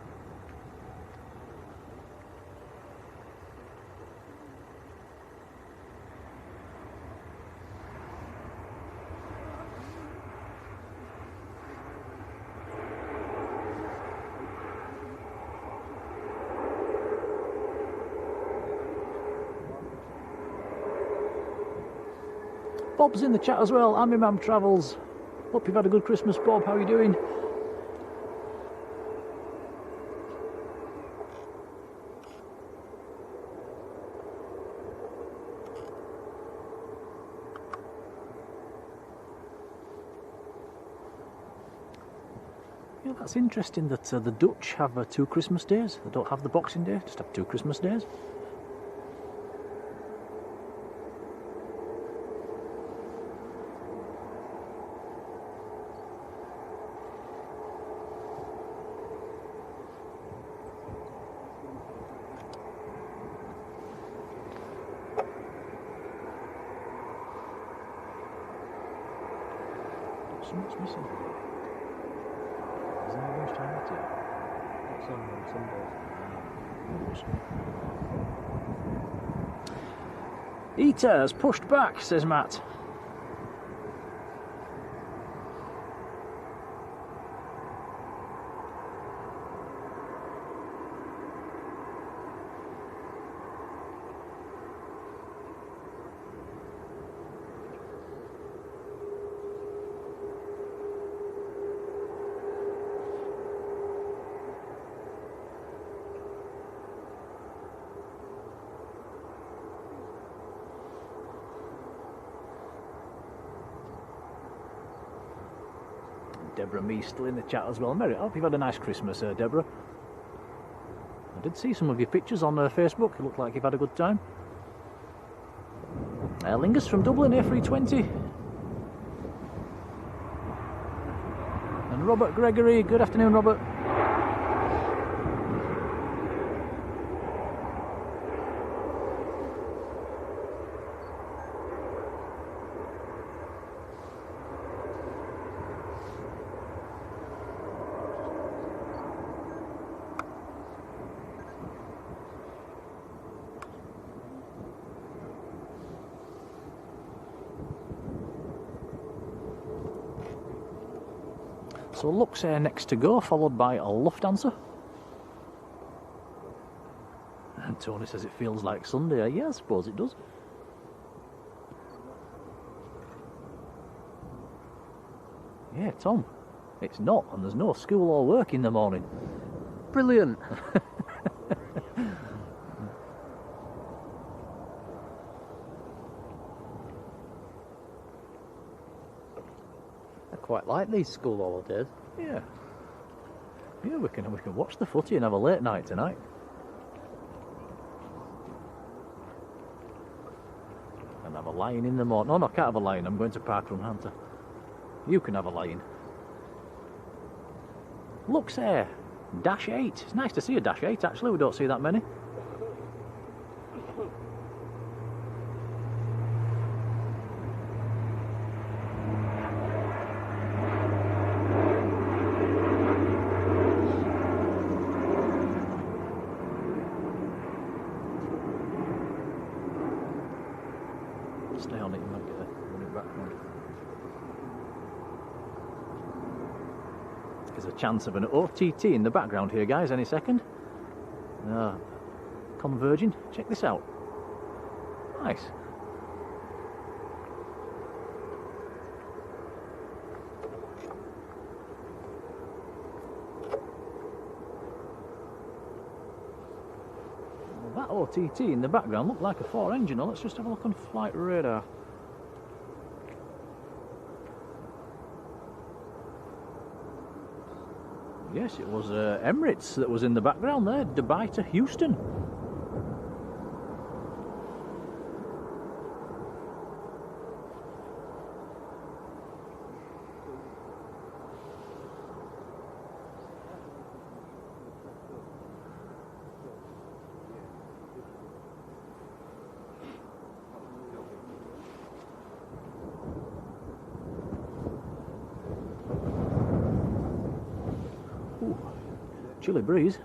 Bob's in the chat as well. I'm Imam Travels. Hope you've had a good Christmas, Bob. How are you doing? Yeah, that's interesting that the Dutch have 2 Christmas days. They don't have the Boxing Day, just have 2 Christmas days. Something's missing. Is there a lunchtime at it? It's on Sundays. Eaters pushed back, says Matt. Deborah Me still in the chat as well. Merry, I hope you've had a nice Christmas, Deborah. I did see some of your pictures on Facebook. It looked like you've had a good time. Lingus from Dublin, A320. And Robert Gregory. Good afternoon, Robert. So Luxair next to go, followed by a Lufthansa. And Tony says it feels like Sunday. Yeah, I suppose it does. Yeah, Tom, it's not, and there's no school or work in the morning. Brilliant. I quite like these school holidays. Yeah. Yeah, we can watch the footy and have a late night tonight. And have a line in the morning. No, I can't have a line. I'm going to Parkrun Hunter. You can have a line. Luxair, Dash 8. It's nice to see a Dash 8 actually. We don't see that many. Stay on it, you might get a running background. There's a chance of an OTT in the background here, guys, any second. Converging. Check this out. Nice. That OTT in the background looked like a 4-engine. Let's just have a look on flight radar. Yes, it was Emirates that was in the background there, Dubai to Houston. Chilly breeze.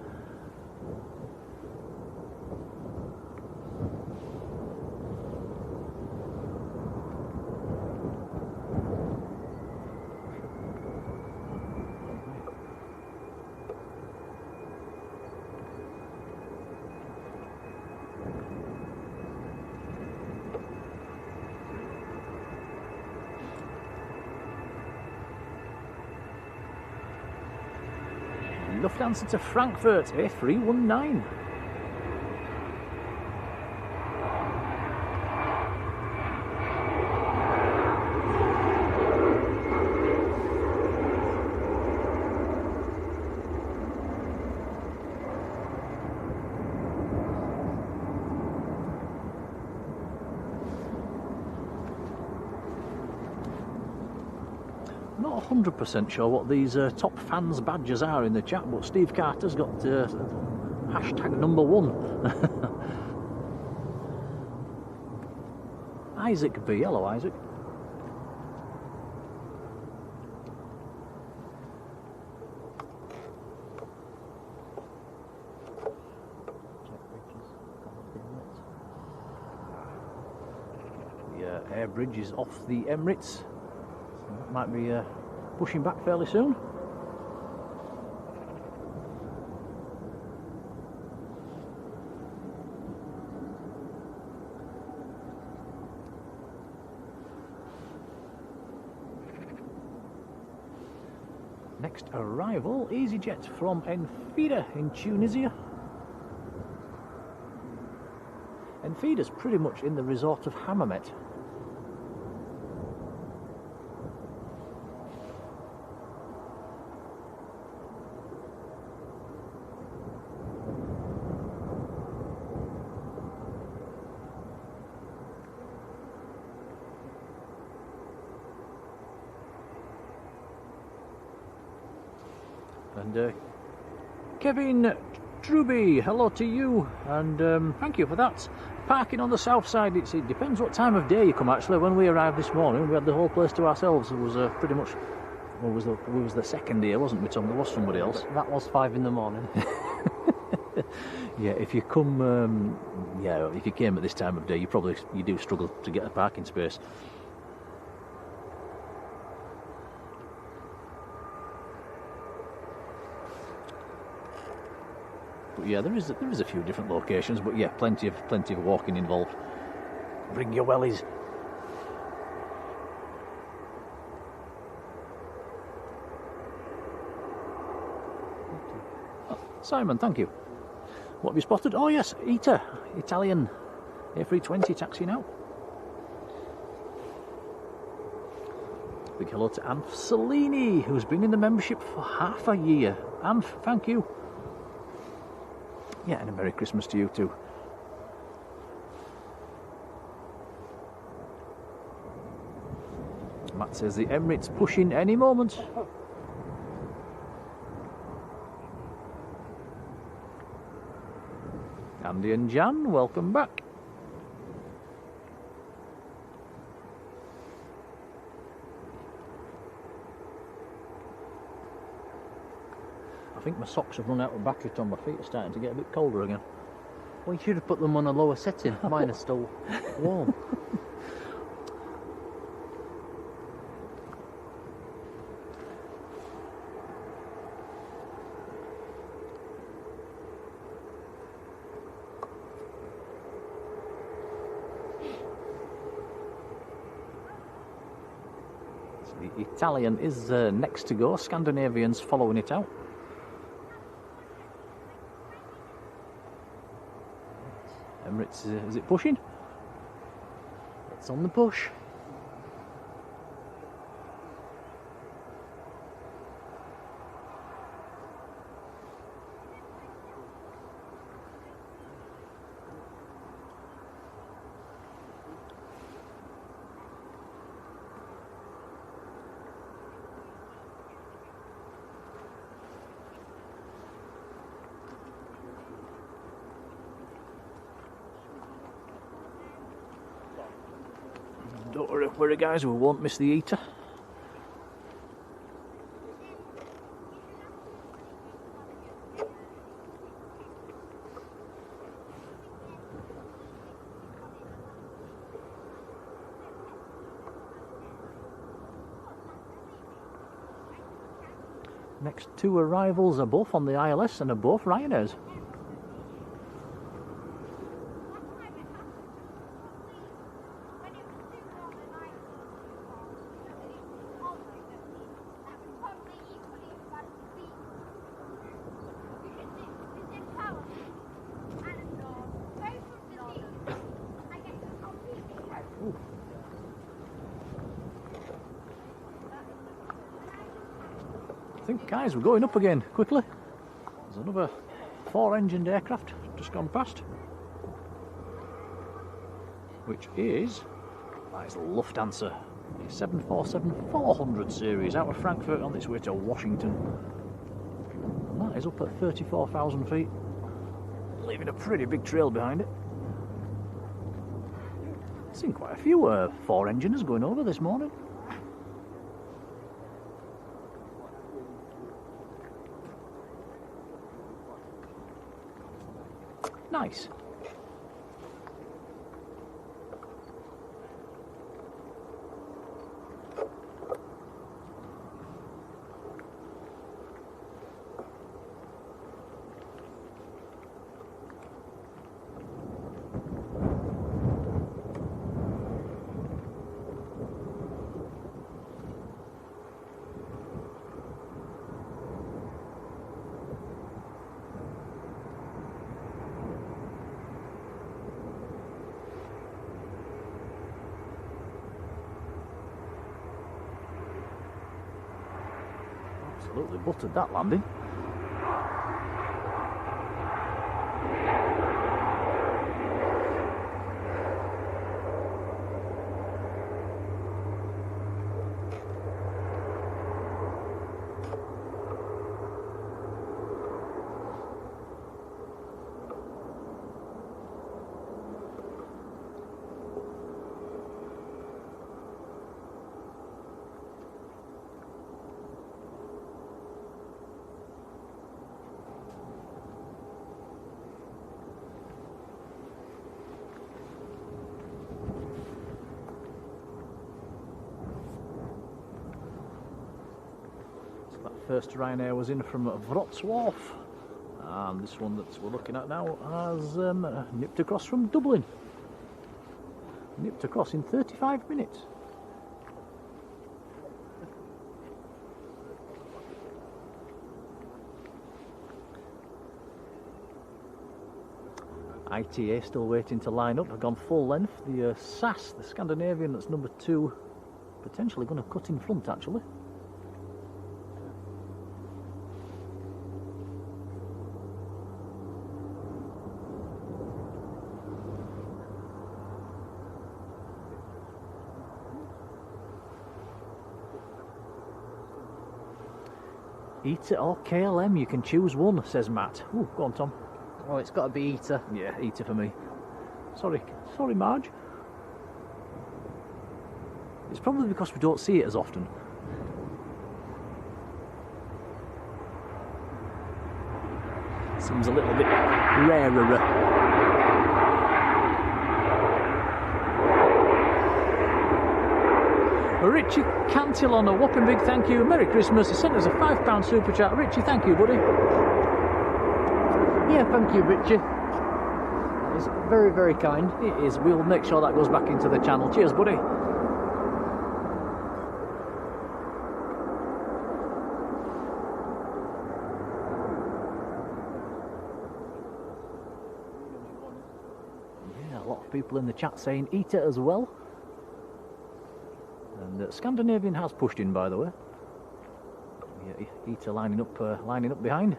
Lufthansa to Frankfurt, A319. 100% sure what these top fans badges are in the chat, but Steve Carter's got hashtag #1. Isaac B. Hello, Isaac. The air bridge is off the Emirates. So that might be pushing back fairly soon. Next arrival, EasyJet from Enfida in Tunisia. Enfida's pretty much in the resort of Hammamet. And Kevin Truby, hello to you, and thank you for that. Parking on the south side, it depends what time of day you come actually. When we arrived this morning, we had the whole place to ourselves. It was pretty much, well, we was the second here, wasn't we, Tom? There was somebody else. That was 5 in the morning. Yeah, if you come, if you came at this time of day, you do struggle to get a parking space. But yeah, there is a few different locations, but yeah, plenty of walking involved. Bring your wellies. Oh, Simon, thank you. What have you spotted? Oh yes, ITA, Italian A320 taxi now. Big hello to Anf Cellini, who's been in the membership for half a year. Anf, thank you. Yeah, and a Merry Christmas to you too. Matt says the Emirates pushing any moment. Andy and Jan, welcome back. I think my socks have run out of battery, Tom. My feet are starting to get a bit colder again. Well, you should have put them on a lower setting. Mine are still warm. So the Italian is next to go. Scandinavian's following it out. Emirates, is it pushing? It's on the push. Don't worry guys, we won't miss the ITA. Next two arrivals are both on the ILS and are both Ryanairs. I think, guys, we're going up again quickly. There's another 4-engined aircraft just gone past, which is Lufthansa. 747-400 series out of Frankfurt on its way to Washington. And that is up at 34,000 feet, leaving a pretty big trail behind it. Seen quite a few 4-enginers going over this morning. Nice. Absolutely buttered that landing. First Ryanair was in from Wrocław, and this one that we're looking at now has nipped across from Dublin. Nipped across in 35 minutes. ITA still waiting to line up. I've gone full length. The SAS, the Scandinavian, that's number 2, potentially going to cut in front actually. ITA or KLM, you can choose one, says Matt. Ooh, go on, Tom. Oh, it's got to be ITA. Yeah, ITA for me. Sorry, Marge. It's probably because we don't see it as often. Seems a little bit rarer. Richie Cantil on a whopping big thank you. Merry Christmas. He sent us a £5 super chat. Richie, thank you, buddy. Yeah, thank you, Richie. It's very, very kind. It is. We'll make sure that goes back into the channel. Cheers, buddy. Yeah, a lot of people in the chat saying ITA as well. And Scandinavian has pushed in, by the way. Yeah, ITA lining up behind.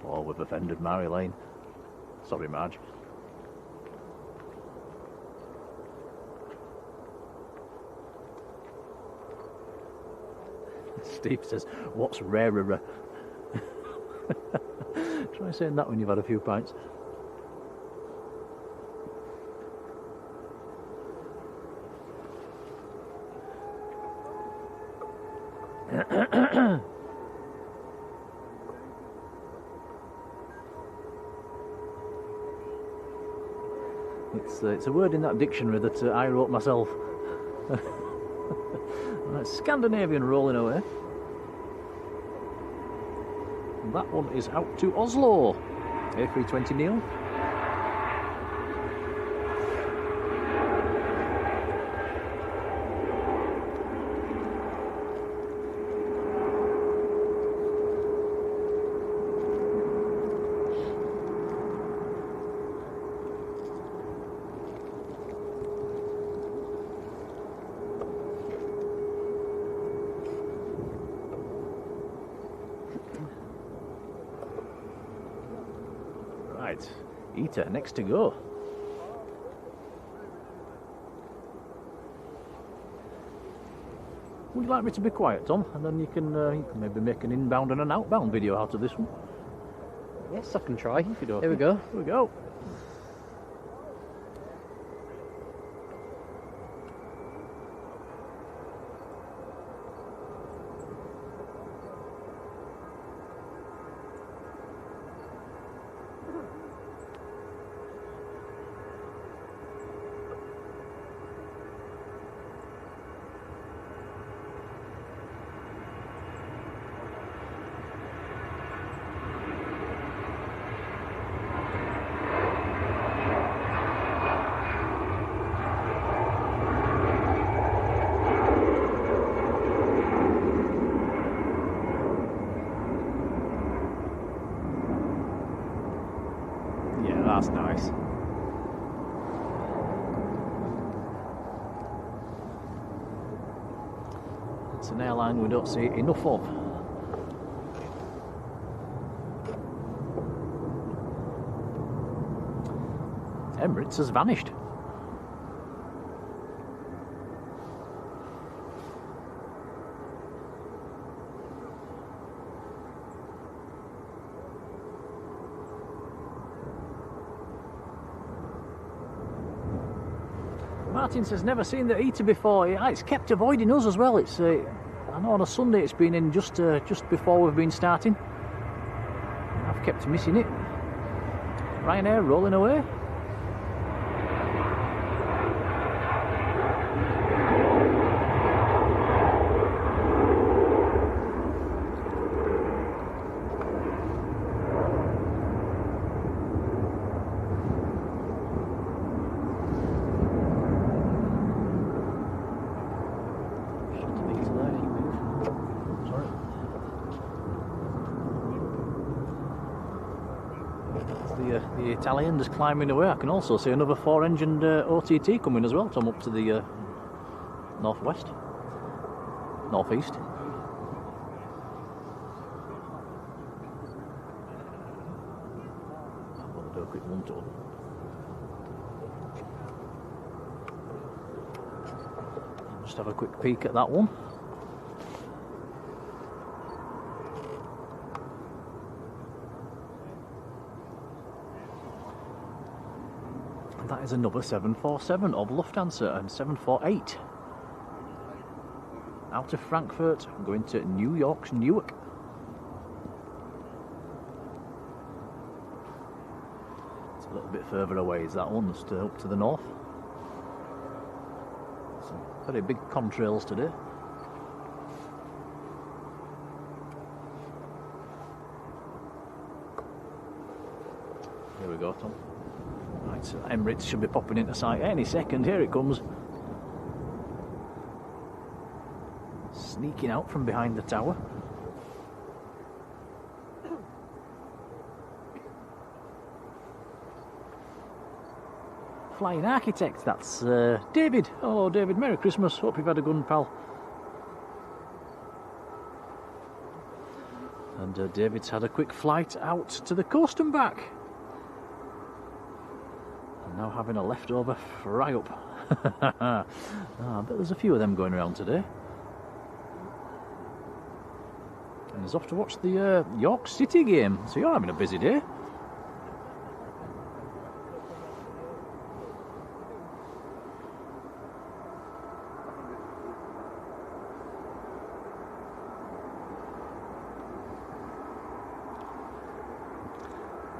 Oh, we've offended Marjolein. Sorry, Marge. Steve says, "What's rarer?" Try saying that when you've had a few pints. It's a word in that dictionary that I wrote myself. Scandinavian rolling away. That one is out to Oslo. A320 Neo. Eater, next to go. Would you like me to be quiet, Tom? And then you can maybe make an inbound and an outbound video out of this one. Yes, I can try. Here Here we go. Here we go. Yeah, that's nice. It's an airline we don't see enough of. Emirates has vanished. Martin says never seen the eater before. Yeah, it's kept avoiding us as well. It's I know on a Sunday it's been in just before we've been starting. I've kept missing it. Ryanair rolling away. The Italian is climbing away. I can also see another 4-engined OTT coming as well, Tom, up to the northwest, northeast. I'm going to do a quick one tour. Just have a quick peek at that one. That is another 747 of Lufthansa and 748. Out of Frankfurt, going to New York's Newark. It's a little bit further away, is that one? Just up to the north. Some very big contrails today. Here we go, Tom. Right, so Emirates should be popping into sight any second. Here it comes. Sneaking out from behind the tower. Flying Architect, that's David. Hello David, Merry Christmas, hope you've had a good one, pal. And David's had a quick flight out to the coast and back. Now having a leftover fry up. I bet there's a few of them going around today. And he's off to watch the York City game. So you're having a busy day.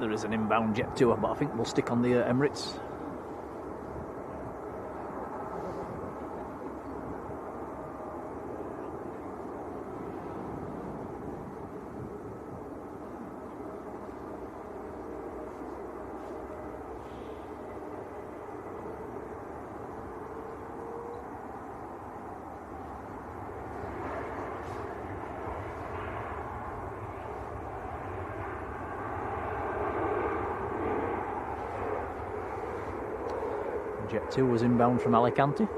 There is an inbound jet tour, but I think we'll stick on the Emirates. Jet 2 was inbound from Alicante.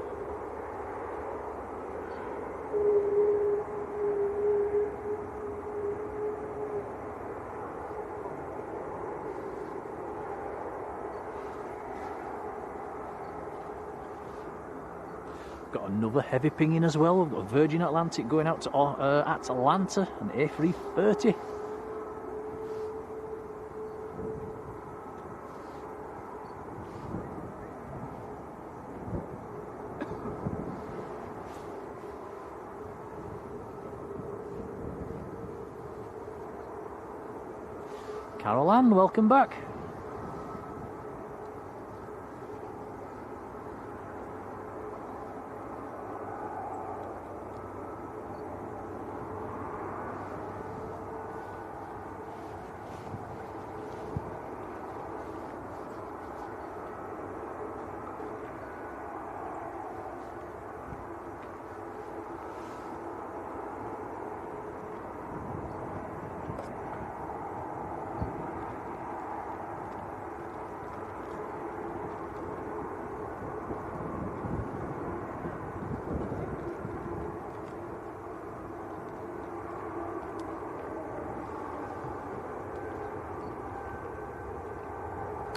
got another heavy pinging as well. We've got Virgin Atlantic going out to Atlanta, an A330. Caroline, welcome back.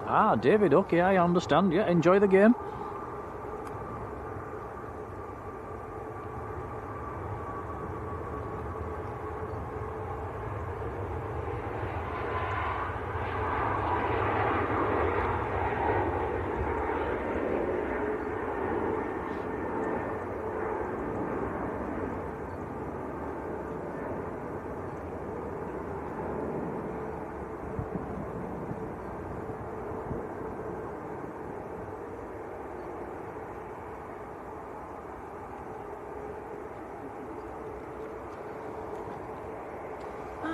Ah, David, okay, I understand. Yeah, enjoy the game.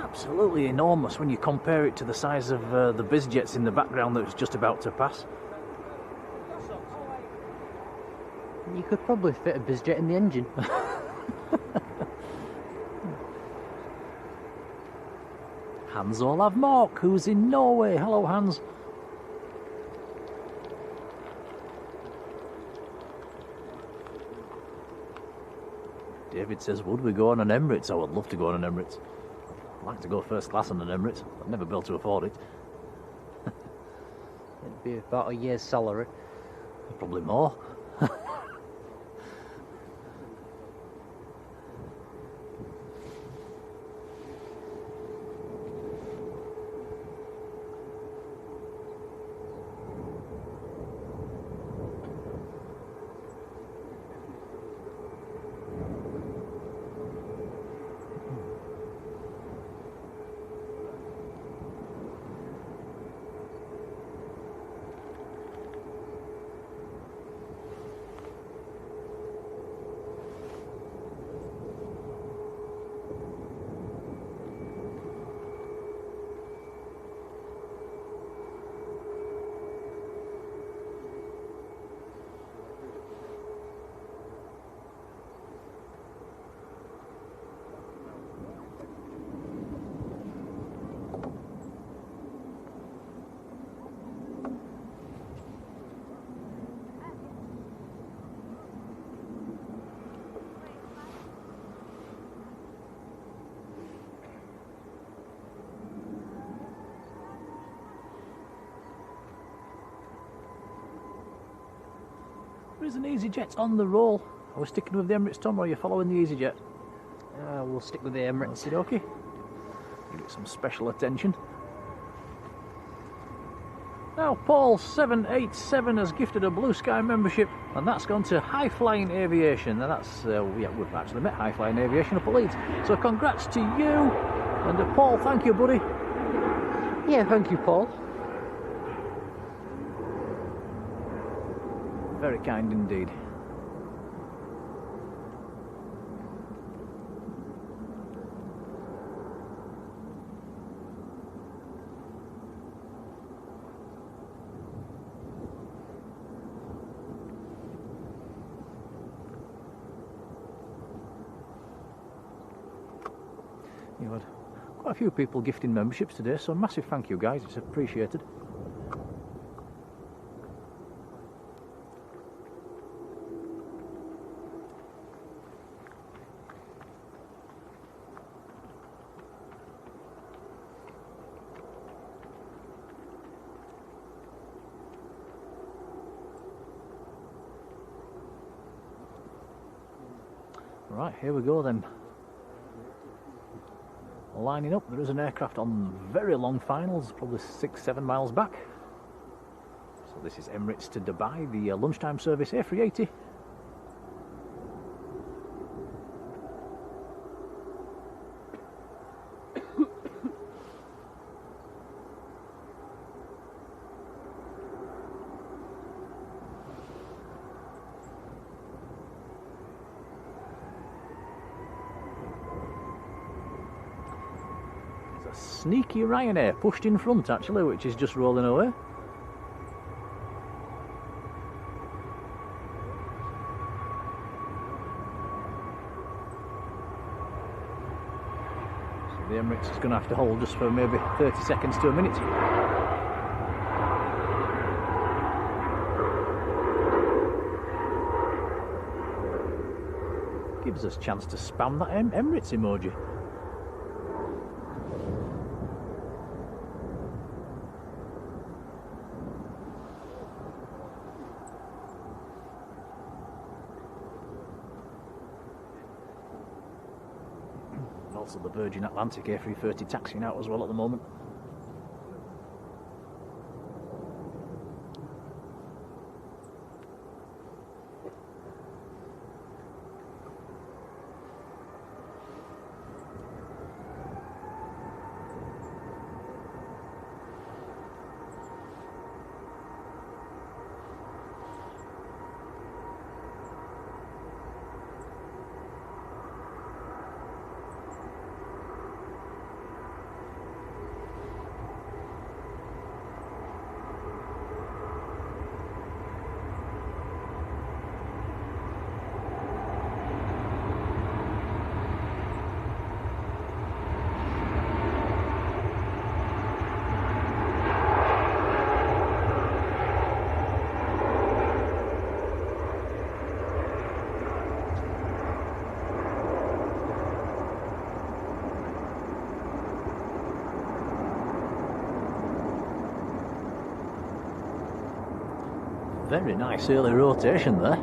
Absolutely enormous when you compare it to the size of the biz jets in the background that was just about to pass. You could probably fit a bizjet in the engine. Hans Olav Mork, who's in Norway. Hello, Hans. David says, would we go on an Emirates? I would love to go on an Emirates. I'd like to go first class on an Emirates. I'd never be able to afford it. It'd be about a year's salary. Probably more. There is an EasyJet on the roll. Are we sticking with the Emirates, Tom, or are you following the EasyJet? We'll stick with the Emirates. Okay. Give it some special attention. Now, Paul787 has gifted a Blue Sky membership, and that's gone to High Flying Aviation. And that's, yeah, we've actually met High Flying Aviation up at Leeds. So congrats to you. And Paul, thank you, buddy. Yeah, thank you, Paul. Very kind indeed. You had quite a few people gifting memberships today, so massive thank you, guys. It's appreciated. Right, here we go then. Lining up, there is an aircraft on very long finals, probably 6-7 miles back. So this is Emirates to Dubai, the lunchtime service A380. Sneaky Ryanair pushed in front actually, which is just rolling away. So the Emirates is going to have to hold just for maybe 30 seconds to a minute. Gives us a chance to spam that Emirates emoji. Also the Virgin Atlantic A330 taxiing out as well at the moment. Very nice early rotation there.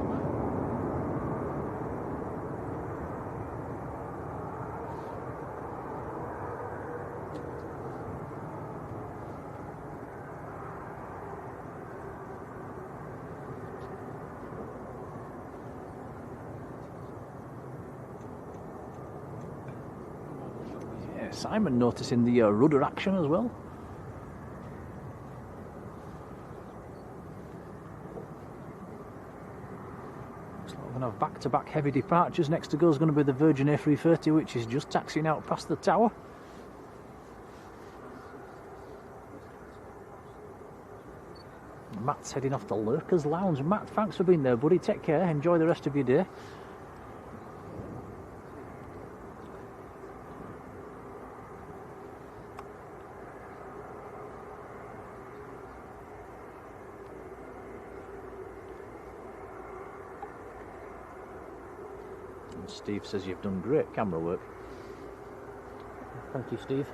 Yeah, Simon noticing the rudder action as well. Have back-to-back heavy departures. Next to go is going to be the Virgin A330, which is just taxiing out past the tower. Matt's heading off to Lurker's Lounge. Matt, thanks for being there, buddy. Take care. Enjoy the rest of your day. Steve says you've done great camera work. Thank you, Steve.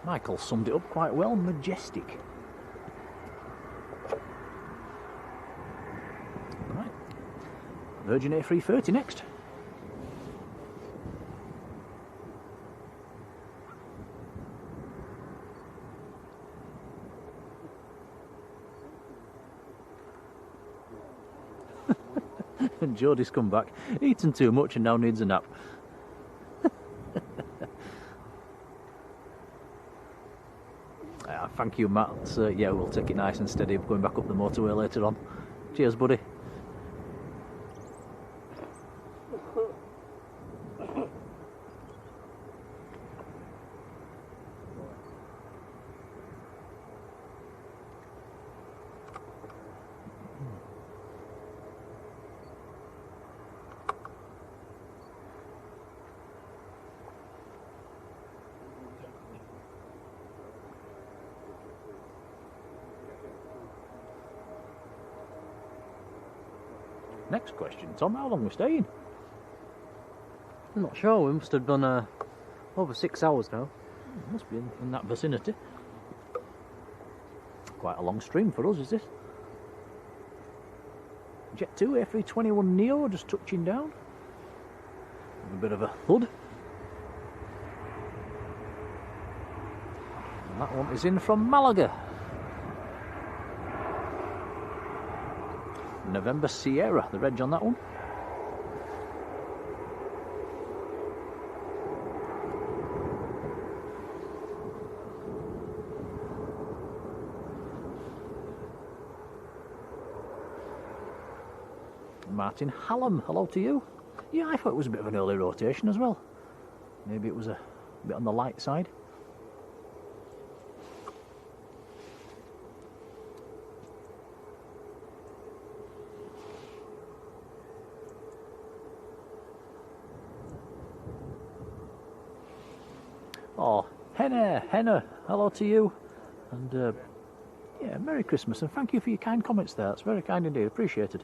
Michael summed it up quite well. Majestic. Right. Virgin A330 next. And Jodie's come back, eaten too much and now needs a nap. Thank you, Matt. Yeah, we'll take it nice and steady going back up the motorway later on. Cheers, buddy. Next question, Tom, how long are we staying? I'm not sure, we must have done over 6 hours now. Must be in that vicinity. Quite a long stream for us, is this? Jet 2 A321 Neo just touching down. A bit of a thud. And that one is in from Malaga. November Sierra, the reg on that one. Martin Hallam, hello to you. Yeah, I thought it was a bit of an early rotation as well. Maybe it was a bit on the light side. Oh, Henna, hello to you. And yeah, Merry Christmas and thank you for your kind comments there. That's very kind indeed, appreciated.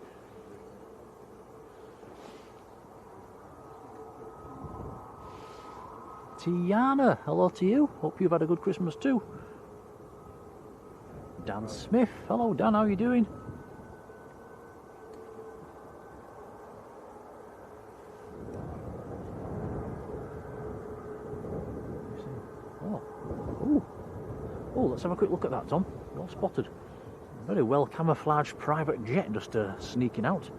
Tiana, hello to you. Hope you've had a good Christmas too. Dan Smith, hello Dan, how are you doing? Oh, let's have a quick look at that, Tom. Well spotted. Very well camouflaged private jet just sneaking out.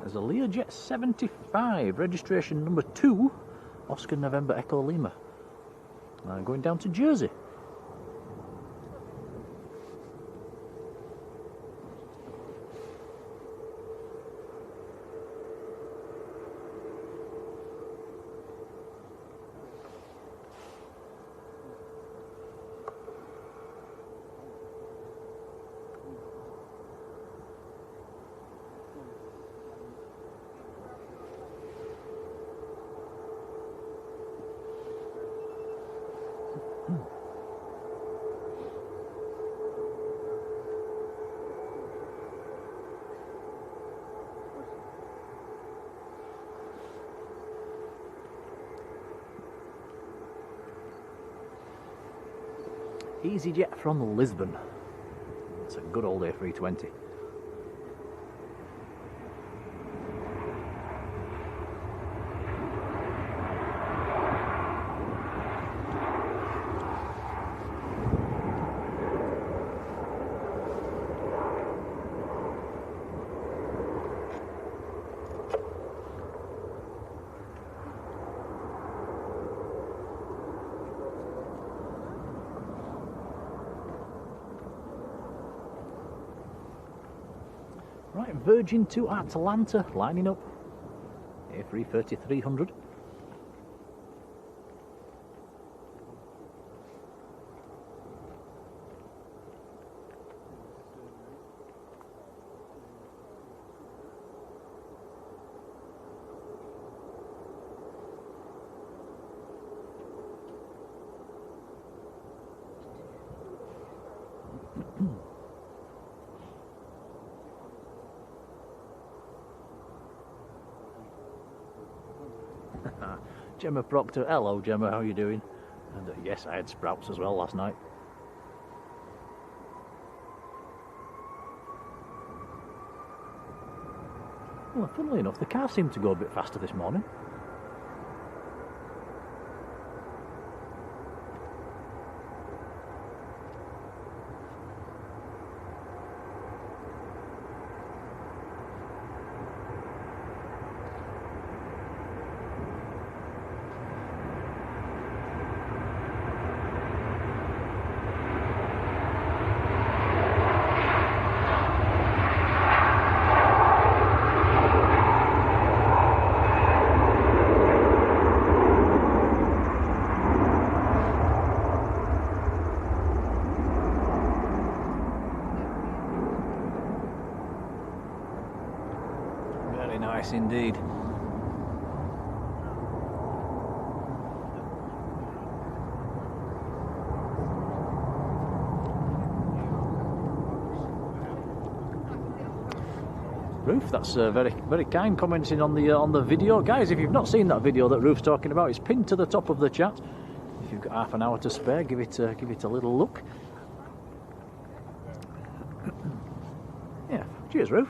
There's a Learjet 75, registration number 2, Oscar November Echo Lima. Going down to Jersey. EasyJet from Lisbon. It's a good old A320. Right, Virgin to Atlanta, lining up. A330-300. Gemma Proctor, hello Gemma, how are you doing? And yes, I had sprouts as well last night. Well, funnily enough, the car seemed to go a bit faster this morning. Nice indeed. Ruth, that's very, very kind, commenting on the video. Guys, if you've not seen that video that Ruth's talking about, it's pinned to the top of the chat. If you've got half an hour to spare, give it a little look. Yeah, cheers, Ruth.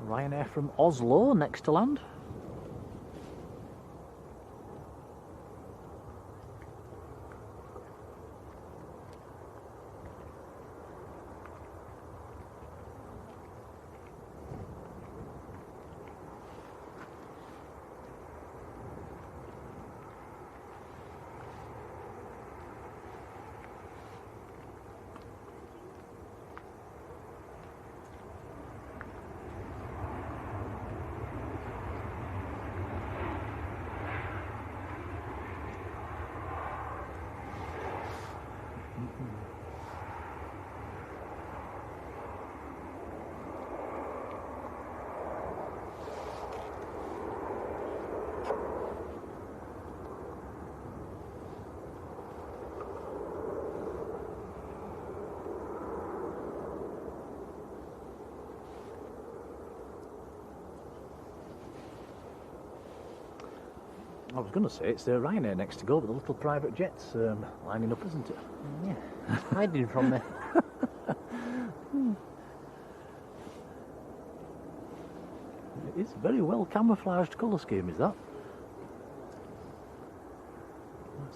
Ryanair from Oslo, next to land. I was going to say it's the Ryanair next to go, but the little private jet's lining up, isn't it? Yeah, hiding from me. It is very well camouflaged colour scheme, is that?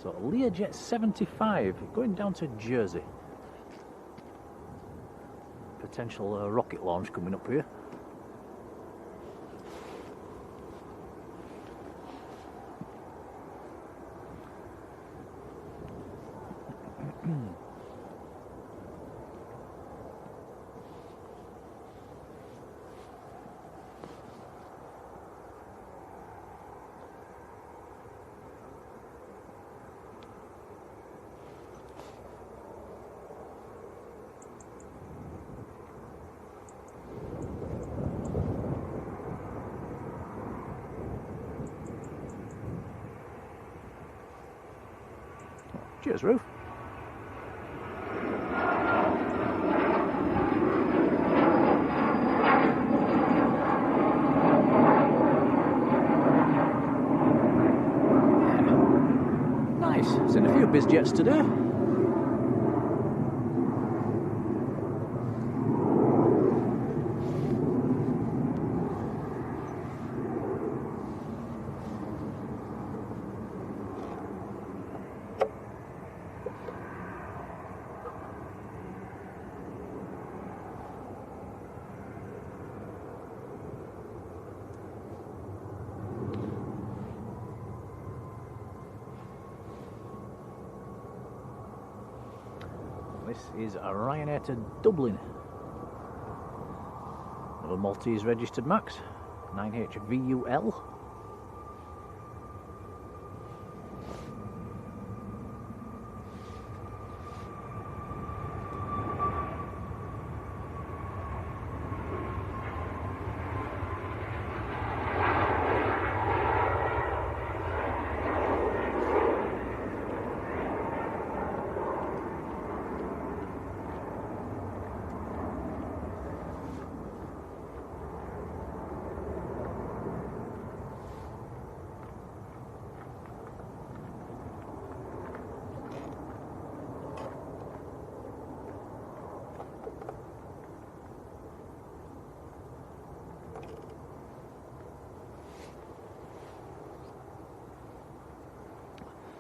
So Learjet 75 going down to Jersey. Potential rocket launch coming up here. Cheers, Ruth. Nice. Seen a few biz jets today. This is a Ryanair to Dublin. Another Maltese registered Max, 9HVUL.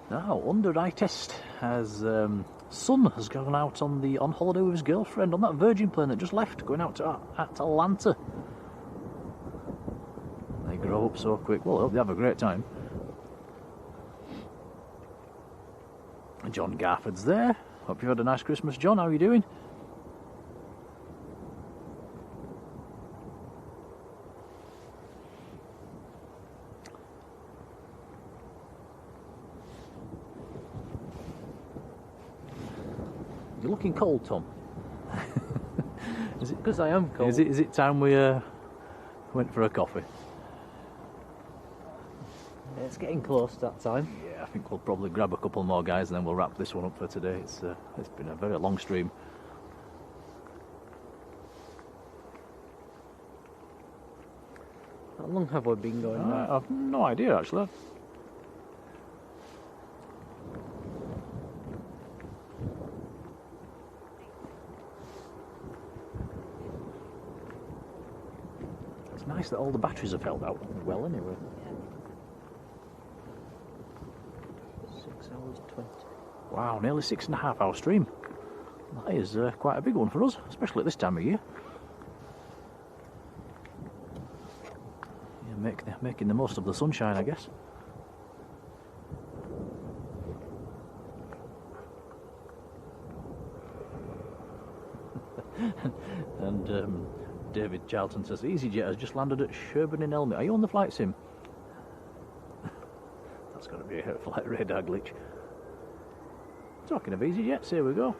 Now, under eye test, as son has gone out on holiday with his girlfriend on that Virgin plane that just left, going out to Atlanta. They grow up so quick. Well, I hope they have a great time. John Garford's there. Hope you've had a nice Christmas, John. How are you doing? You're looking cold, Tom. Is it? Because I am cold. Is it time we went for a coffee? It's getting close to that time. Yeah, I think we'll probably grab a couple more guys and then we'll wrap this one up for today. It's been a very long stream. How long have we been going now? I've no idea actually. It's nice that all the batteries have held out well anyway. 6 hours 20. Wow, nearly 6.5 hour stream. That is quite a big one for us, especially at this time of year. Yeah, making the most of the sunshine, I guess. And David Charlton says, EasyJet has just landed at Sherburn in Elmet. Are you on the flight sim? That's got to be a flight radar glitch. Talking of EasyJets, here we go.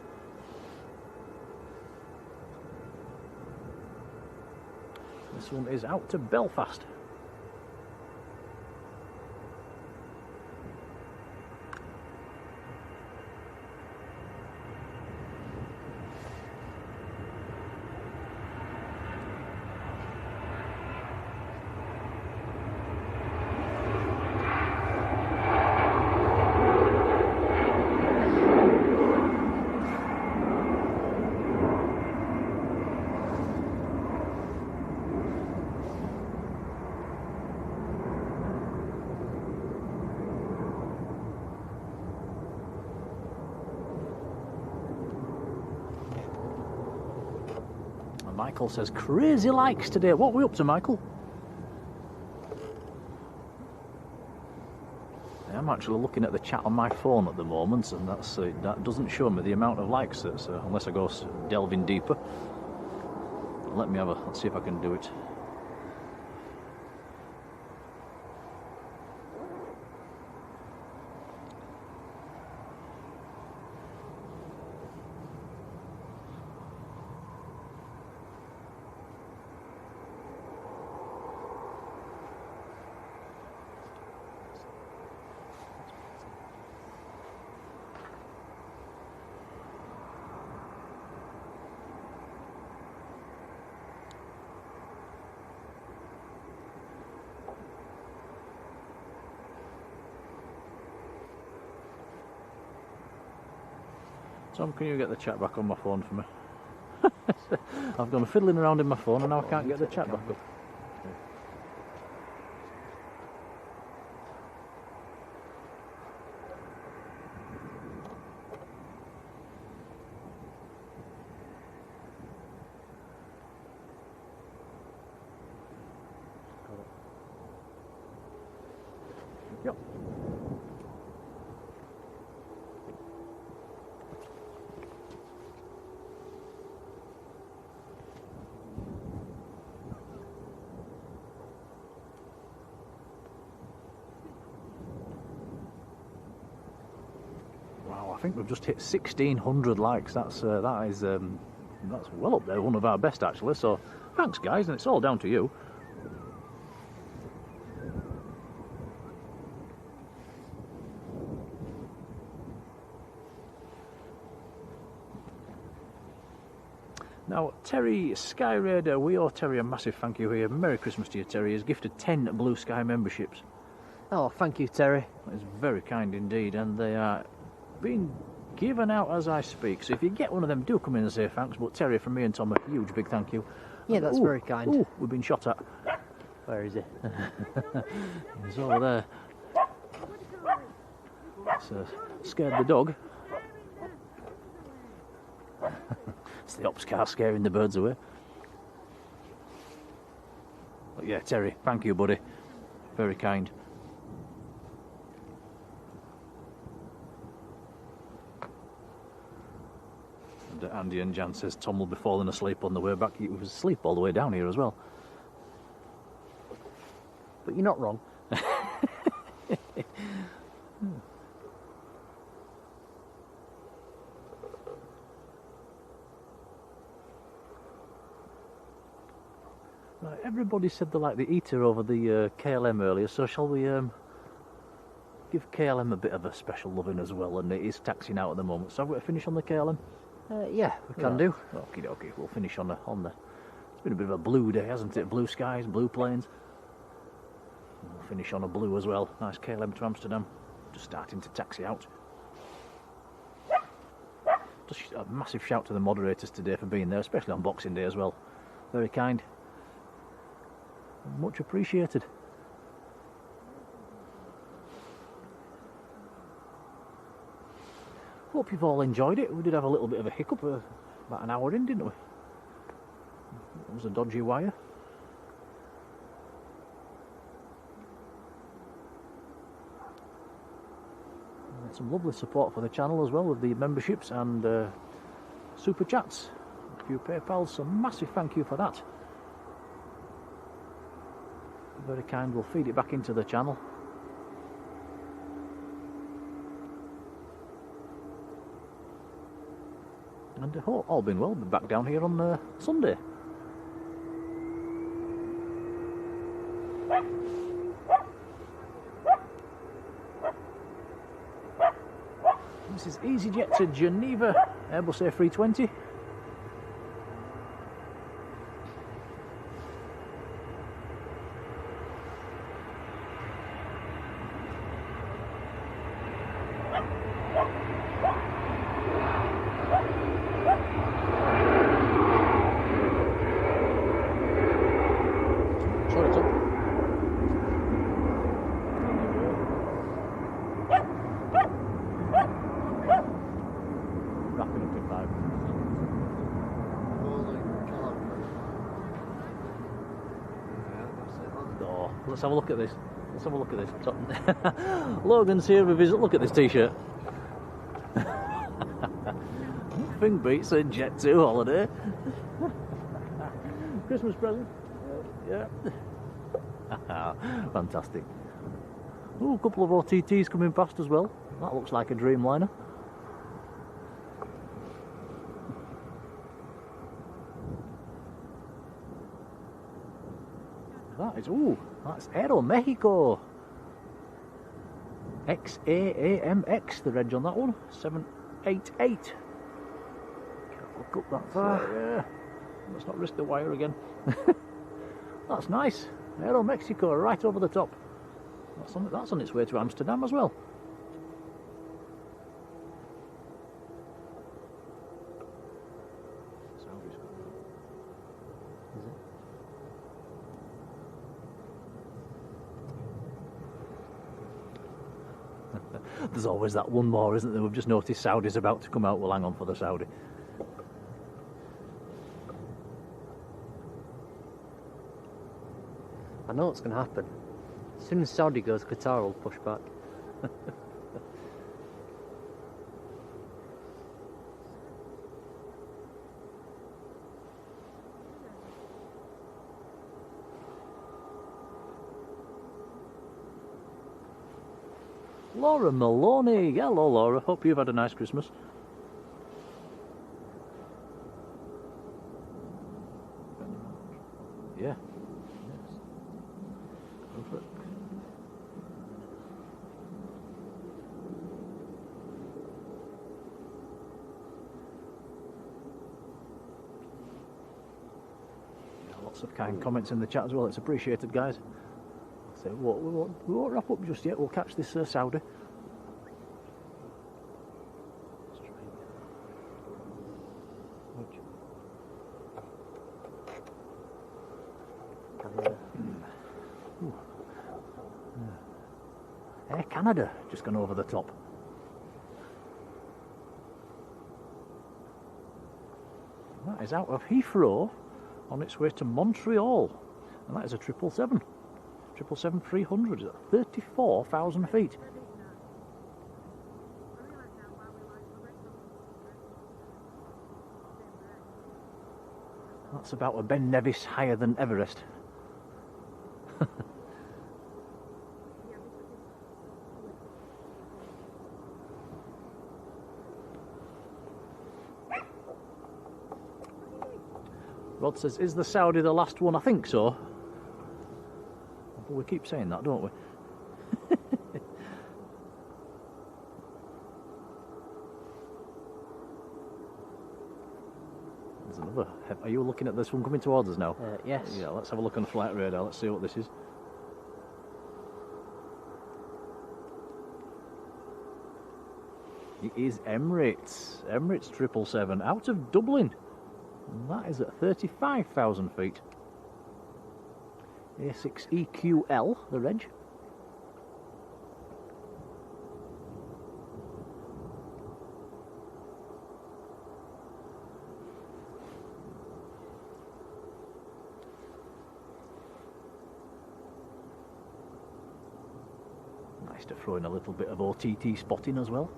This one is out to Belfast. Michael says, crazy likes today. What are we up to, Michael? I'm actually looking at the chat on my phone at the moment, and that doesn't show me the amount of likes, unless I go delving deeper. Let's see if I can do it. Tom, can you get the chat back on my phone for me? I've gone fiddling around in my phone and now I can't get the chat back up. Yep. I think we've just hit 1,600 likes. That's well up there, one of our best actually. So thanks, guys, and it's all down to you. Now, Terry Sky Raider, we owe Terry a massive thank you here. Merry Christmas to you, Terry. He's gifted 10 Blue Sky memberships. Oh, thank you, Terry. It's very kind indeed, and they are being given out as I speak. So if you get one of them, do come in and say thanks. But Terry, from me and Tom, a huge big thank you. Yeah, that's very kind. Ooh, we've been shot at. Where is he? He's over there. Scared the dog. It's the ops car scaring the birds away. But yeah, Terry, thank you, buddy. Very kind. And Andy and Jan says Tom will be falling asleep on the way back. He was asleep all the way down here as well. But you're not wrong. Everybody said they like the eater over the KLM earlier, so shall we give KLM a bit of a special loving as well? And it is taxiing out at the moment, so have we got to finish on the KLM? Yeah, we can do. Okie dokie, we'll finish on the. It's been a bit of a blue day, hasn't it? Blue skies, blue planes. We'll finish on a blue as well. Nice KLM to Amsterdam. Just starting to taxi out. Just a massive shout to the moderators today for being there, especially on Boxing Day as well. Very kind. Much appreciated. Hope you've all enjoyed it. We did have a little bit of a hiccup about an hour in, didn't we? It was a dodgy wire. And some lovely support for the channel as well with the memberships and super chats. A few PayPals, so massive thank you for that. Very kind, we'll feed it back into the channel. And all been well, we'll be back down here on Sunday. This is EasyJet to Geneva, Airbus A320. Let's have a look at this. Let's have a look at this. Logan's here with his. Look at this t-shirt. Nothing beats a Jet 2 holiday. Christmas present. Yeah. Fantastic. Oh, a couple of OTTs coming past as well. That looks like a Dreamliner. That is, ooh, that's Aero Mexico. XAAMX, the reg on that one, 788. Can't look up that far. Yeah, let's not risk the wire again. That's nice. Aero Mexico, right over the top. That's on its way to Amsterdam as well. There's always that one more, isn't there? We've just noticed Saudi's about to come out. We'll hang on for the Saudi. I know what's going to happen. As soon as Saudi goes, Qatar will push back. Laura Maloney. Hello, Laura. Hope you've had a nice Christmas. Yeah. Yes. Go for it. Yeah, lots of kind comments in the chat as well. It's appreciated, guys. So we won't wrap up just yet. We'll catch this Saudi. Air Canada just gone over the top. That is out of Heathrow on its way to Montreal, and that is a 777. 777-300 at 34,000 feet. That's about a Ben Nevis higher than Everest. Rod says, is the Saudi the last one? I think so. But we keep saying that, don't we? There's another. Are you looking at this one coming towards us now? Yes. Yeah, let's have a look on the flight radar. Let's see what this is. It is Emirates. Emirates 777 out of Dublin. And that is at 35,000 feet. A6EQL, the reg. Nice to throw in a little bit of OTT spotting as well.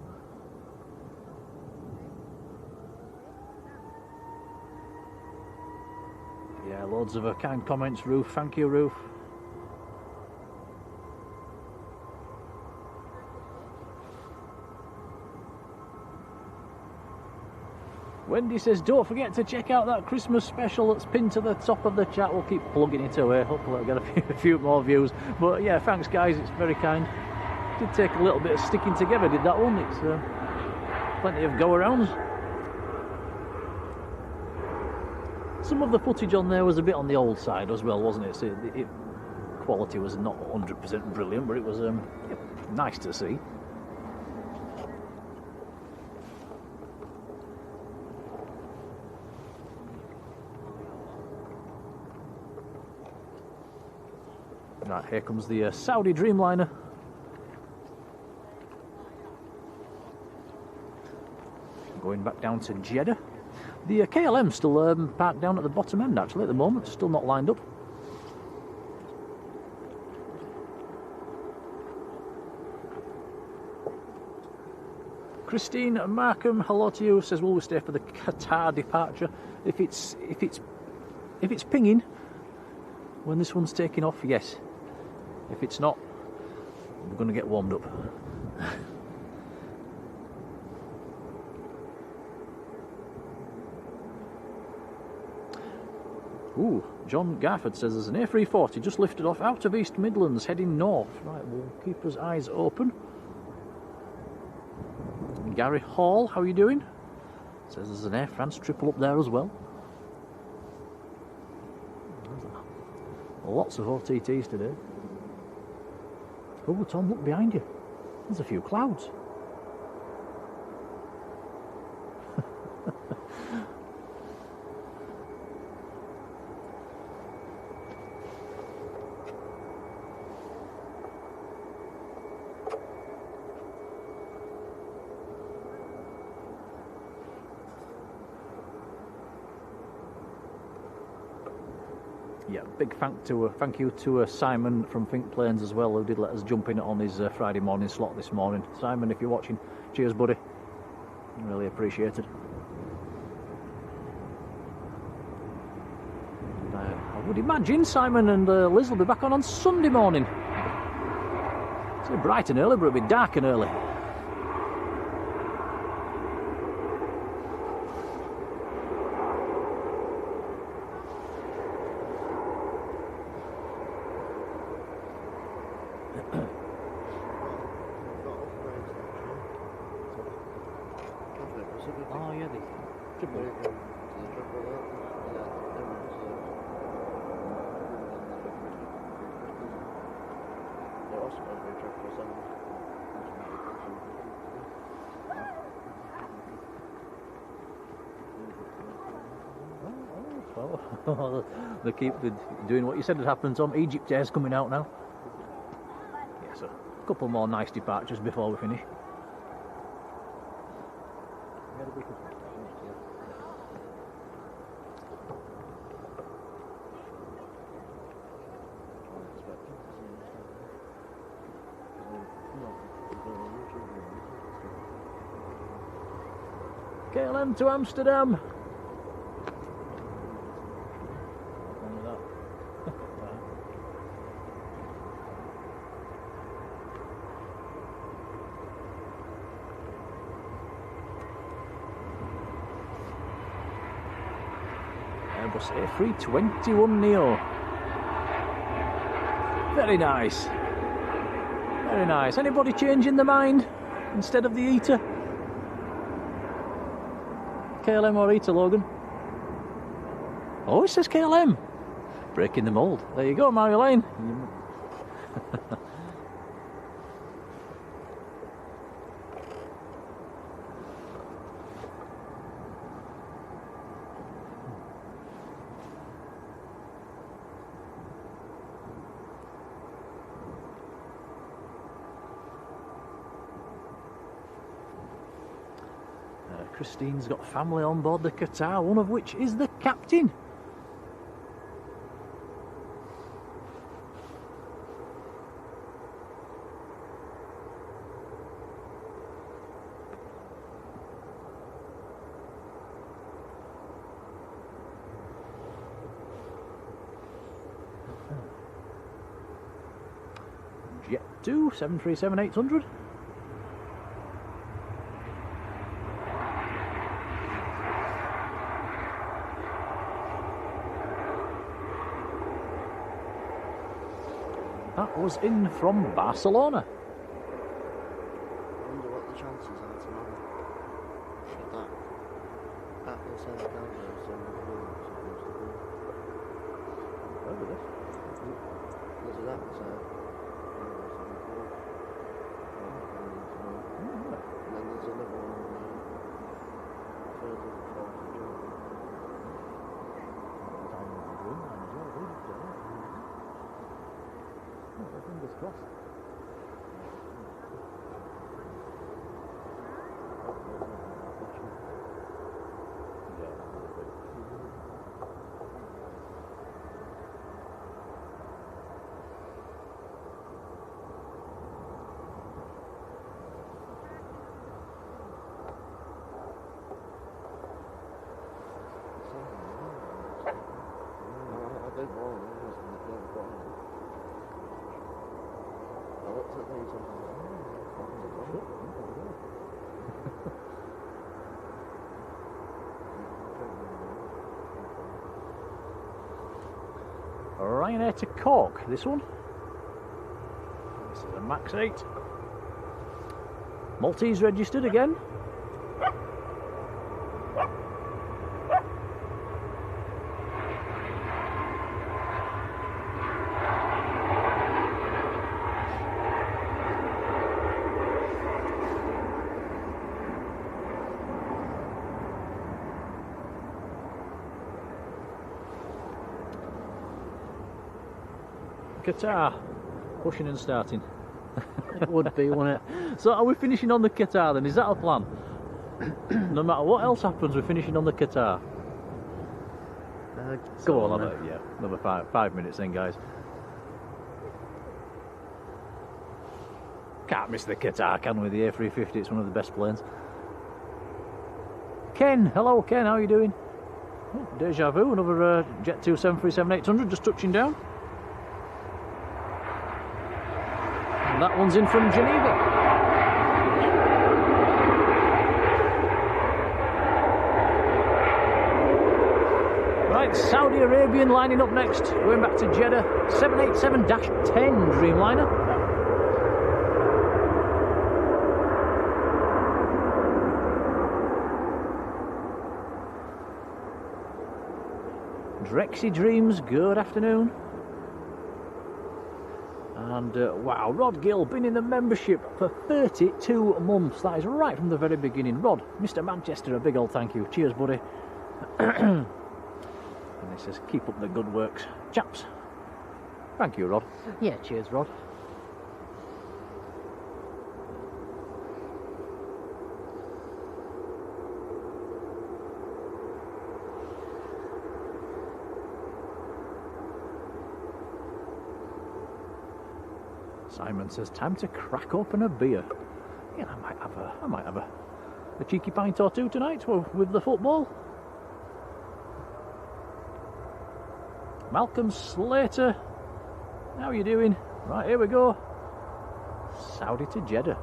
Yeah, loads of kind comments, Ruth. Thank you, Ruth. Wendy says, don't forget to check out that Christmas special that's pinned to the top of the chat. We'll keep plugging it away. Hopefully I'll get a few more views. But yeah, thanks guys, it's very kind. Did take a little bit of sticking together, did that one. It's plenty of go-arounds. Some of the footage on there was a bit on the old side as well, wasn't it? So quality was not 100% brilliant, but it was nice to see. Right, here comes the Saudi Dreamliner. Going back down to Jeddah. The KLM still parked down at the bottom end actually at the moment, still not lined up. Christine Markham, hello to you, says will we stay for the Qatar departure? If it's pinging when this one's taking off, yes. If it's not, we're going to get warmed up. Ooh, John Garford says there's an A340 just lifted off out of East Midlands heading north. Right, we'll keep his eyes open. Gary Hall, how are you doing? Says there's an Air France triple up there as well. Lots of OTTs today. Oh, Tom, look behind you. There's a few clouds. Yeah, big thank you to Simon from Think Planes as well, who did let us jump in on his Friday morning slot this morning. Simon, if you're watching, cheers, buddy. Really appreciated. And, I would imagine Simon and Liz will be back on Sunday morning. It's bright and early, but it'll be dark and early. Oh yeah, the triple. Well, they keep doing what you said would happen, Tom. Egypt Air's coming out now. Yeah, so a couple more nice departures before we finish. KLM to Amsterdam. Airbus A321 Neo. Very nice. Very nice. Anybody changing their mind instead of the Eater? KLM or Eater, Logan? Oh, it says KLM. Breaking the mould. There you go, Marjolein. Christine's got family on board the Qatar, one of which is the captain. Jet 2, 737-800. That was in from Barcelona. I wonder what the chances are tomorrow. That will say the calendar is on the blue, it's supposed to be. Over this. Look at that, so. And then there's another one on the 3rd of the 4th of June. Fingers crossed. I don't know, I looked at these and I was Ryanair to Cork, this one. This is a Max 8. Maltese registered again. Qatar, pushing and starting. It would be, wouldn't it? So are we finishing on the Qatar then? Is that a plan? No matter what else happens, we're finishing on the Qatar. Go on, another, yeah, another 5 minutes then, guys. Can't miss the Qatar, can we? The A350, it's one of the best planes. Ken, hello Ken, how are you doing? Oh, deja vu, another Jet 2 737-800 just touching down. And that one's in from Geneva. Right, Saudi Arabian lining up next, going back to Jeddah, 787-10 Dreamliner. Drexy Dreams, good afternoon. And wow, Rod Gill, been in the membership for 32 months. That is right from the very beginning. Rod, Mr. Manchester, a big old thank you. Cheers, buddy. And he says, keep up the good works. Chaps. Thank you, Rod. Yeah, cheers, Rod. Simon says, time to crack open a beer. Yeah, I might have a cheeky pint or two tonight with the football. Malcolm Slater, how are you doing? Right, here we go. Saudi to Jeddah.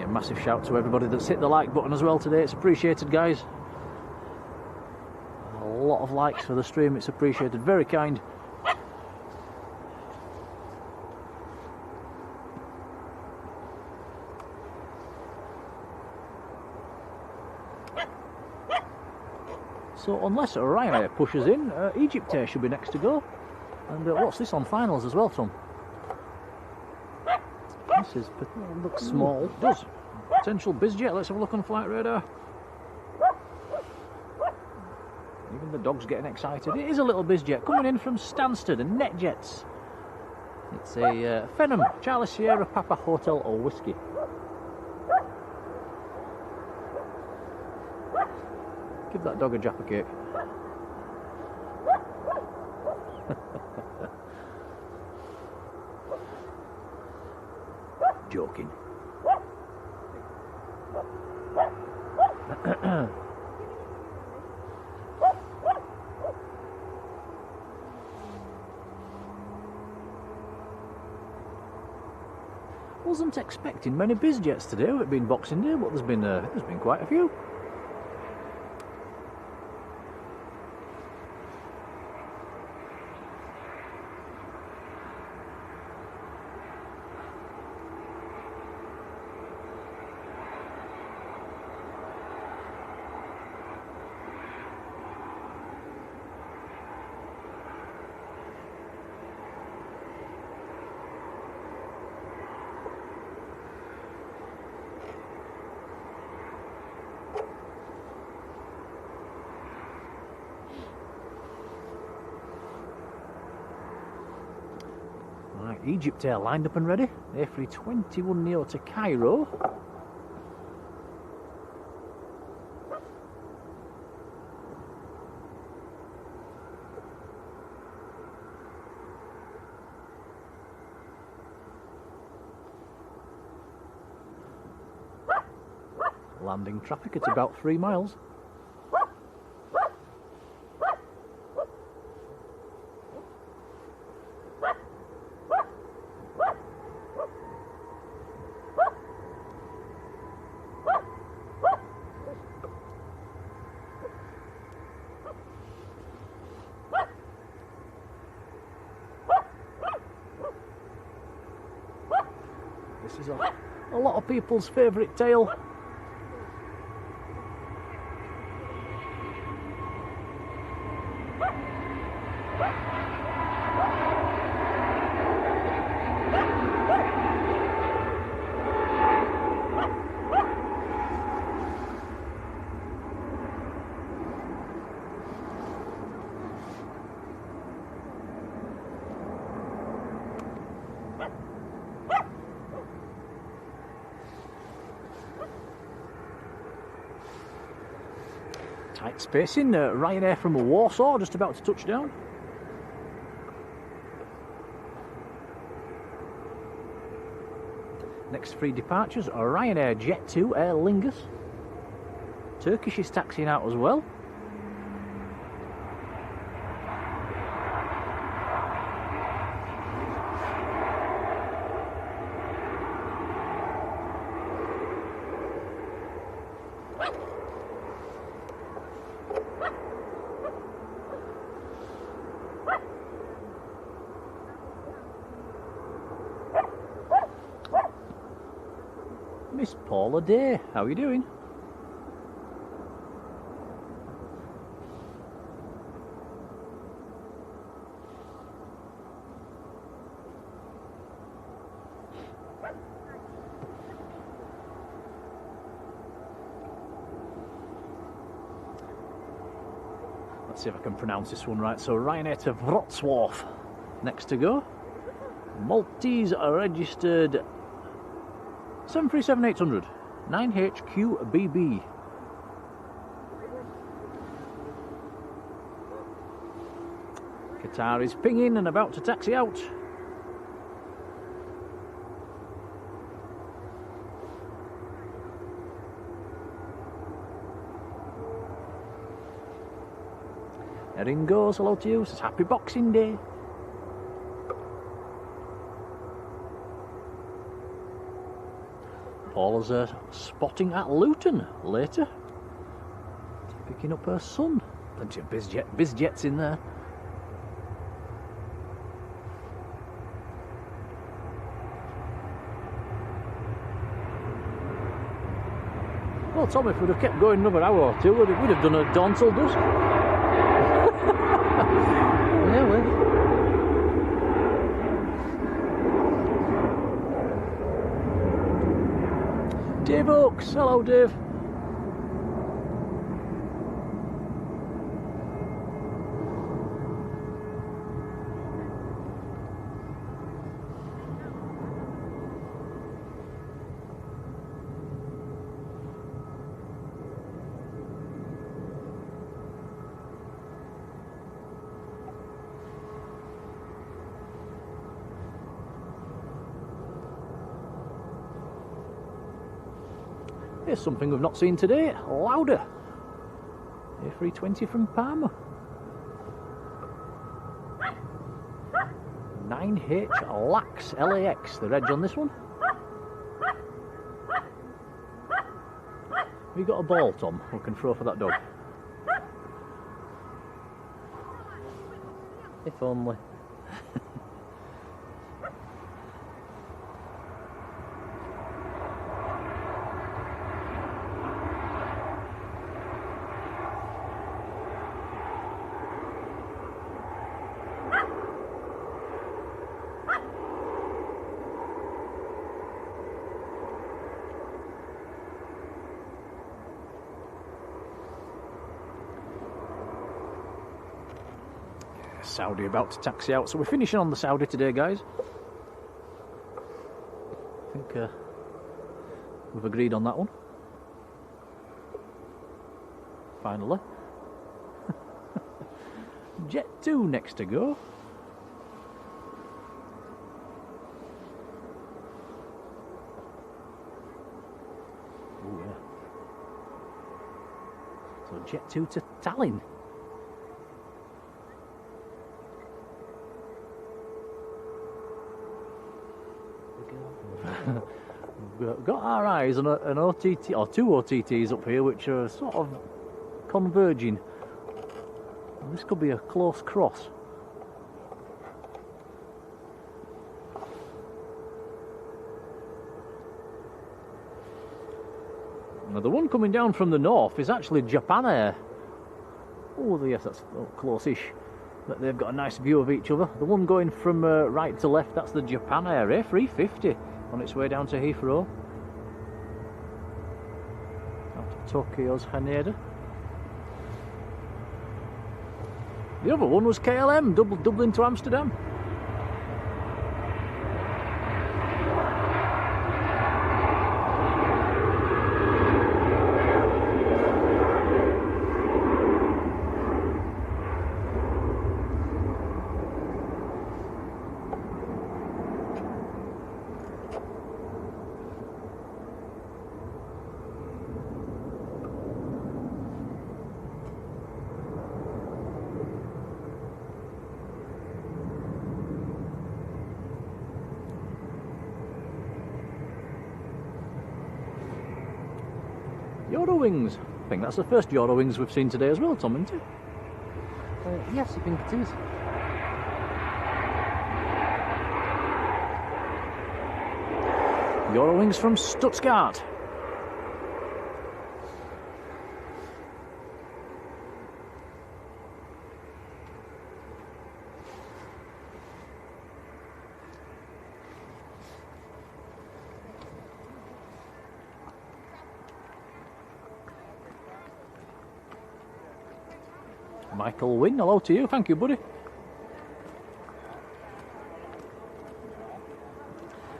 a massive shout to everybody that's hit the like button as well today. It's appreciated, guys. A lot of likes for the stream. It's appreciated. Very kind. So unless Ryanair pushes in, Egypt Air should be next to go. And what's this on finals as well, Tom? This looks small. It does. Potential BizJet. Let's have a look on flight radar. Even the dog's getting excited. It is a little BizJet coming in from Stansted and NetJets. It's a Phenom, Charlie Sierra Papa Hotel or Whiskey. Give that dog a Jaffa cake. Joking. Wasn't expecting many BizJets today. With it being Boxing Day, but there's been quite a few. Egypt Air lined up and ready. A321 Neo to Cairo. Landing traffic at about 3 miles. This is a lot of people's favourite tale. Tight spacing, Ryanair from Warsaw just about to touch down. Next 3 departures are Ryanair Jet 2 Aer Lingus. Turkish is taxiing out as well. Miss Paula Day, how are you doing? Let's see if I can pronounce this one right. So Ryanair to Wrocław, next to go. Maltese are registered 737-800, 9HQBB. Qatar is pinging and about to taxi out. Erin goes, hello to you, says happy Boxing Day. Paula's spotting at Luton later. Picking up her son. Plenty of biz jets in there. Well, Tom, if we'd have kept going another hour or two, we'd have done a dawn till dusk. Yeah, well. Dave Oaks, hello Dave. Here's something we've not seen today. Louder. A320 from Parma. 9H LAX LAX, the reg on this one. Have you got a ball, Tom, we can throw for that dog? If only. Saudi about to taxi out, so we're finishing on the Saudi today, guys. I think we've agreed on that one. Finally. Jet 2 next to go. Ooh, yeah. So Jet 2 to Tallinn. We've got our eyes on an OTT, or two OTTs up here, which are sort of converging. And this could be a close cross. Now the one coming down from the north is actually Japan Air. Oh yes, that's close-ish. But they've got a nice view of each other. The one going from right to left, that's the Japan Air A350 on its way down to Heathrow. Out of Tokyo's Haneda. The other one was KLM, Dublin to Amsterdam. Eurowings. I think that's the first Eurowings we've seen today as well, Tom, isn't it? Yes, I think it is. Eurowings from Stuttgart. Michael Wynne, hello to you, thank you, buddy.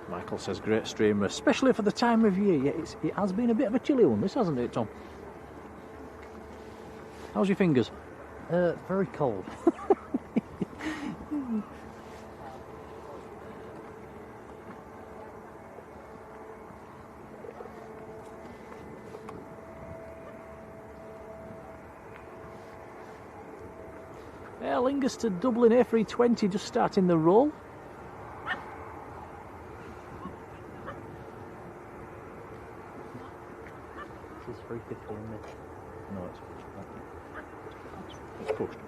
Michael says great stream, especially for the time of year. Yeah, it has been a bit of a chilly one, this, hasn't it, Tom? How's your fingers? Very cold. Aer Lingus to Dublin A320 just starting the roll. 350 in there. No, it's pushed. It's pushed.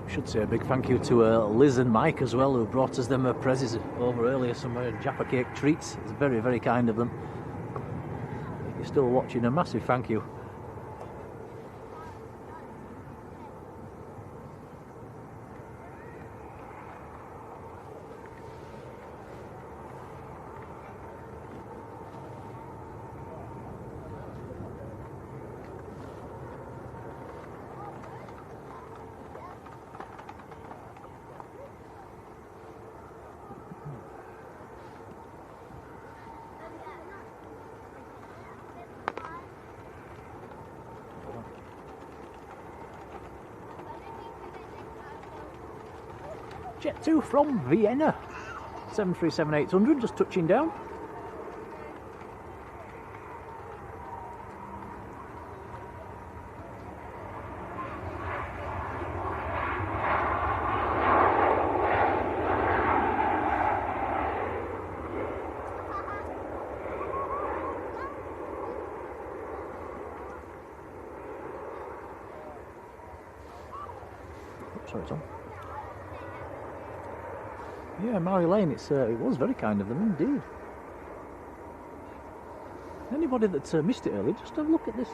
Should say a big thank you to Liz and Mike as well, who brought us them prezzies over earlier, some Jaffa cake treats. It's very, very kind of them. If you're still watching, a massive thank you. Jet 2 from Vienna, 737-800, just touching down. Sorry, Tom. Yeah, Marjolein, it was very kind of them indeed. Anybody that missed it earlier, just have a look at this.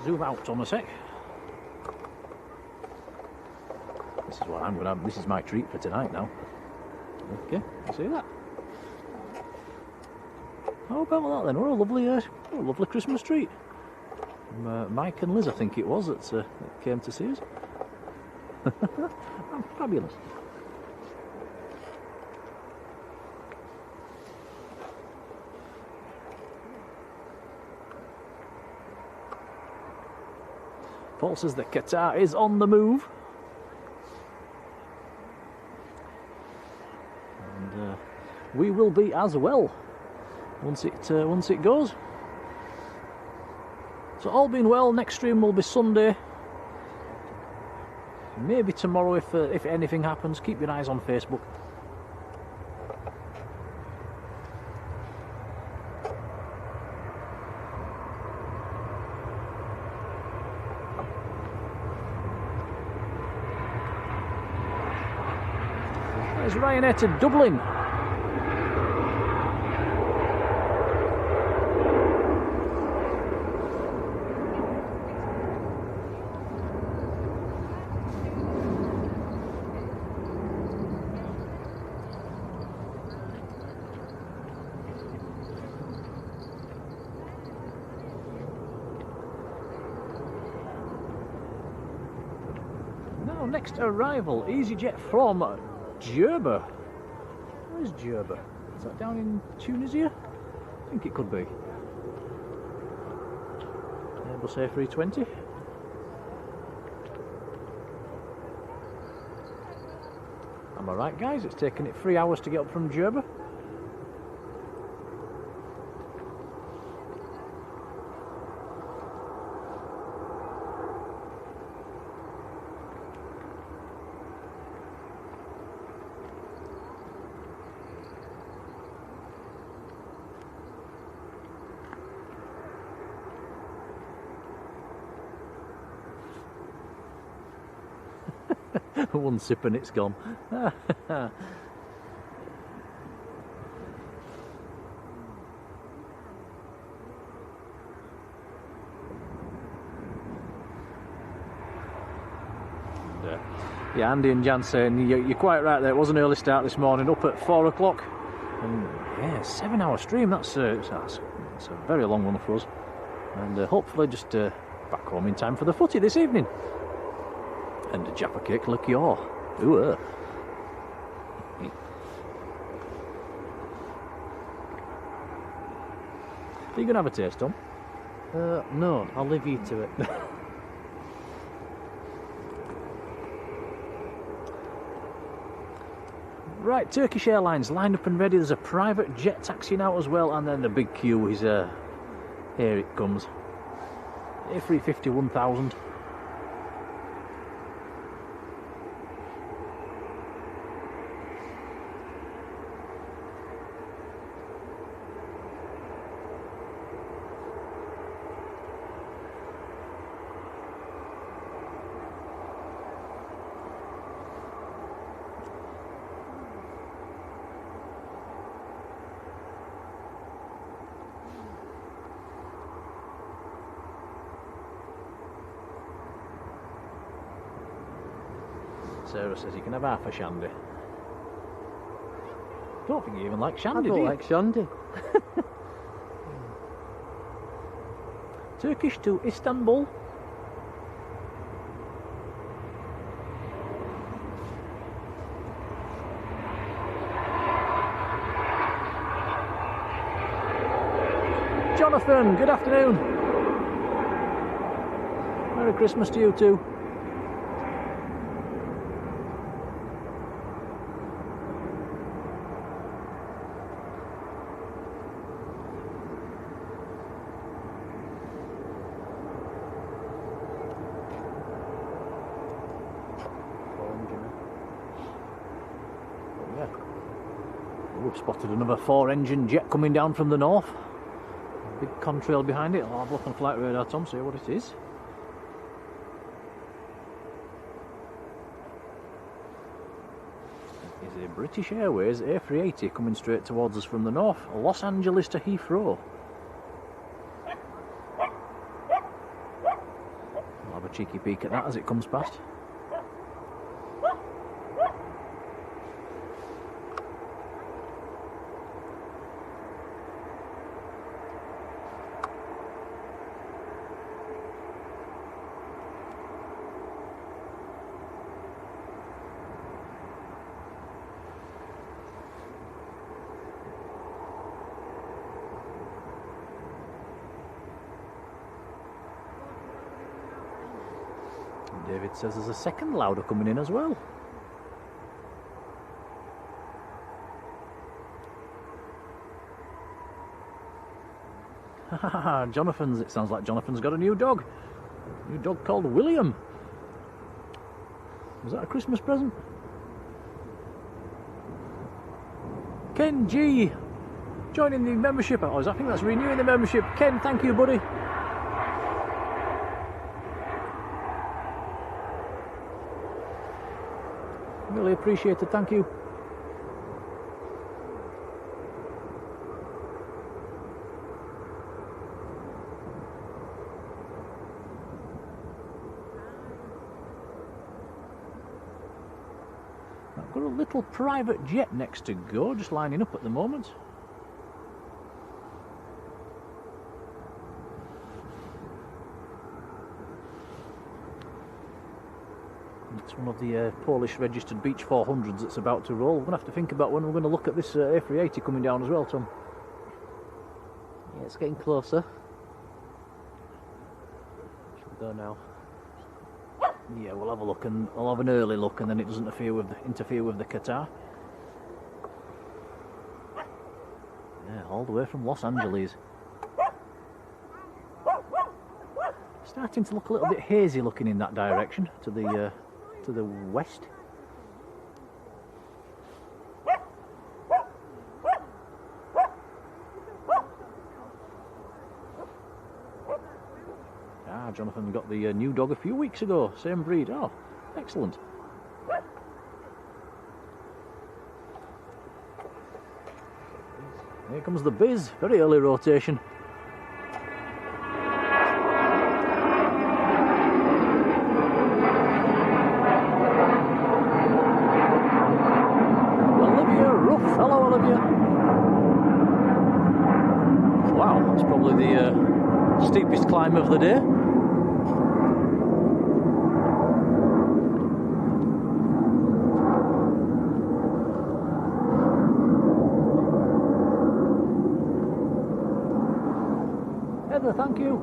Zoom out on a sec. This is what I'm going to have. This is my treat for tonight now. Okay, see that? How about that then? What a lovely Christmas treat. Mike and Liz, I think it was, that came to see us. Fabulous. Paul says that Qatar is on the move. And we will be as well once it goes. So all being well, next stream will be Sunday. Maybe tomorrow if anything happens. Keep your eyes on Facebook. There's Ryanair to Dublin. Next arrival, EasyJet from Djerba. Where is Djerba? Is that down in Tunisia? I think it could be. Airbus A320. Am I right, guys? It's taken it 3 hours to get up from Djerba. One sip and it's gone. Yeah, Andy and Jan saying you're quite right there. It was an early start this morning, up at 4 o'clock, and yeah, 7-hour stream. That's a very long one for us, and hopefully just back home in time for the footy this evening. And a Jaffa cake liqueur. Ooh. Are you going to have a taste, Tom? No, I'll leave you to it. Right, Turkish Airlines lined up and ready. There's a private jet taxi now as well, and then the big queue is here it comes. A350 1000. Sarah says you can have half a shandy. Don't think you even like I shandy, do don't you? like shandy. Turkish to Istanbul. Jonathan, good afternoon. Merry Christmas to you too. We've spotted another 4-engine jet coming down from the north. Big contrail behind it. I'll have a look on flight radar, Tom, see what it is. It is a British Airways A380 coming straight towards us from the north, Los Angeles to Heathrow. I'll have a cheeky peek at that as it comes past. David says there's a second louder coming in as well. Jonathan's, it sounds like Jonathan's got a new dog. A new dog called William. Was that a Christmas present? Ken G joining the membership. Oh, I think that's renewing the membership. Ken, thank you, buddy. Really appreciate it, thank you. I've got a little private jet next to go, just lining up at the moment. It's one of the Polish registered Beech 400s that's about to roll. We're going to have to think about when we're going to look at this A380 coming down as well, Tom. Yeah, it's getting closer. Should we go now? Yeah, we'll have a look, and I'll have an early look, and then it doesn't interfere with the Qatar. Yeah, all the way from Los Angeles. Starting to look a little bit hazy looking in that direction, to the west. Ah, Jonathan got the new dog a few weeks ago, same breed. Oh, excellent. Here comes the Biz, very early rotation. Hello, Olivia. Wow, that's probably the steepest climb of the day. Heather, thank you.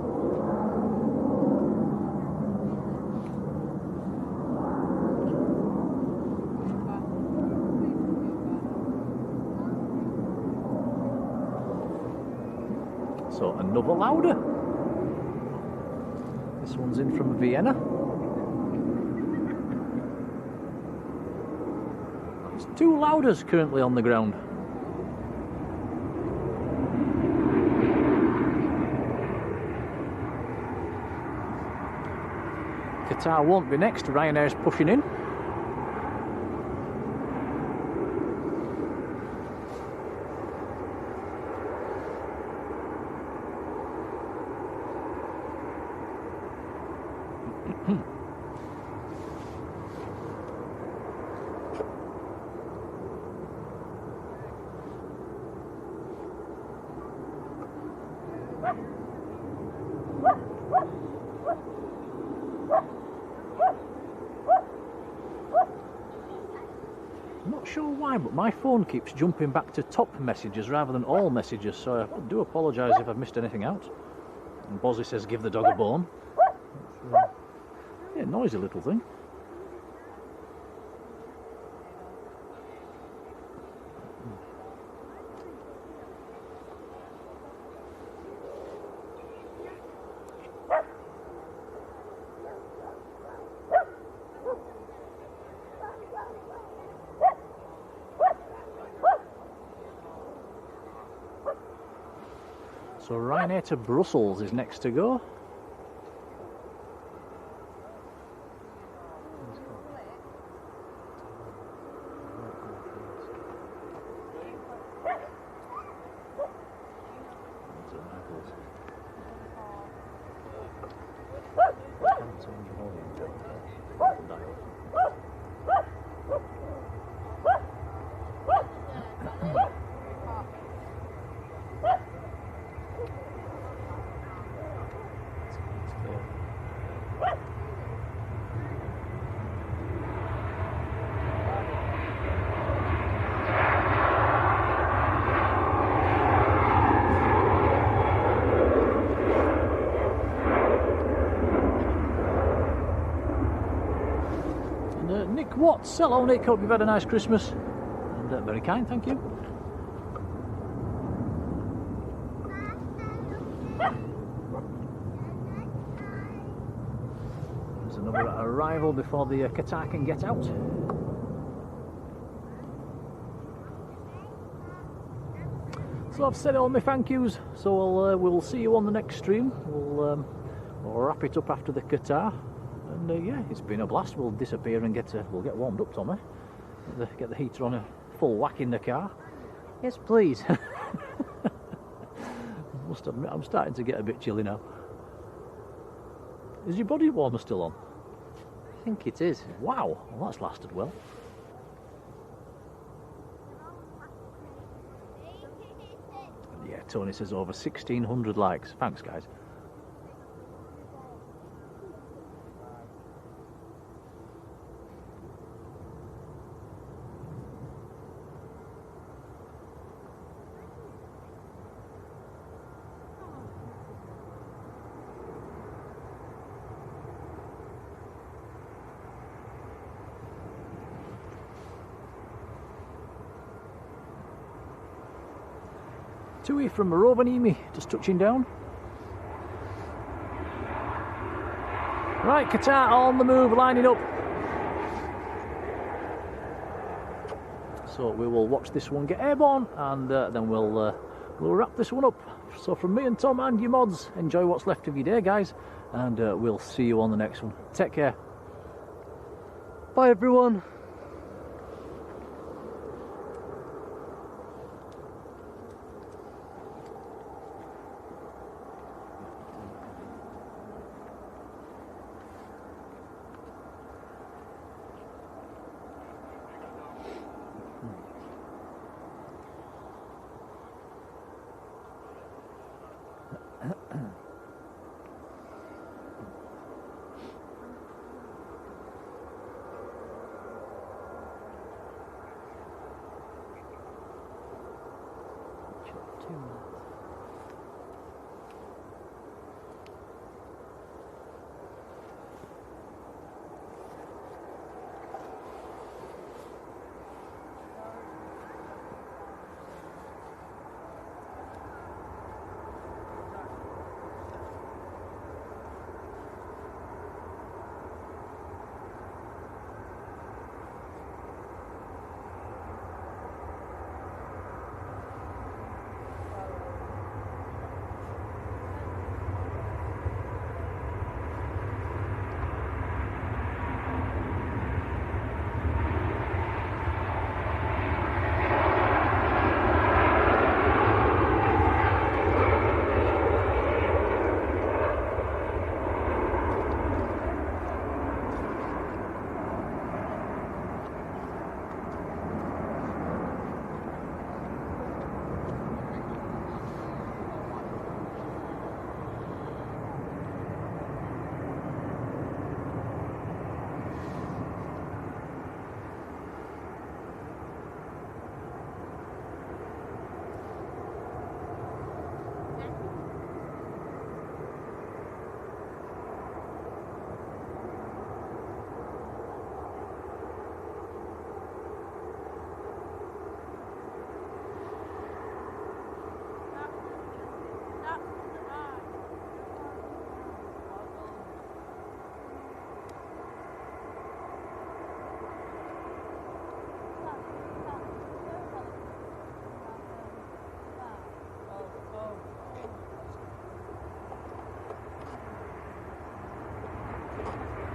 So another Lauda. This one's in from Vienna. There's 2 Laudas currently on the ground. Qatar won't be next, Ryanair's pushing in. Sure why, but my phone keeps jumping back to top messages rather than all messages, so I do apologise if I've missed anything out. And Bozzy says give the dog a bone. Yeah, noisy little thing. So Ryanair to Brussels is next to go. Nick Watts, hello Nick, hope you've had a nice Christmas. And very kind, thank you. There's another arrival before the Qatar can get out. So I've said all my thank yous, so we'll see you on the next stream. We'll wrap it up after the Qatar. And yeah, it's been a blast. We'll disappear and we'll get warmed up, Tommy. Get the heater on a full whack in the car. Yes, please. Must admit, I'm starting to get a bit chilly now. Is your body warmer still on? I think it is. Wow, well, that's lasted well. Yeah, Tony says over 1,600 likes. Thanks, guys. Tui from Rovaniemi, just touching down. Right, Qatar on the move, lining up. So we will watch this one get airborne, and then we'll wrap this one up. So from me and Tom and your mods, enjoy what's left of your day, guys, and we'll see you on the next one. Take care. Bye, everyone.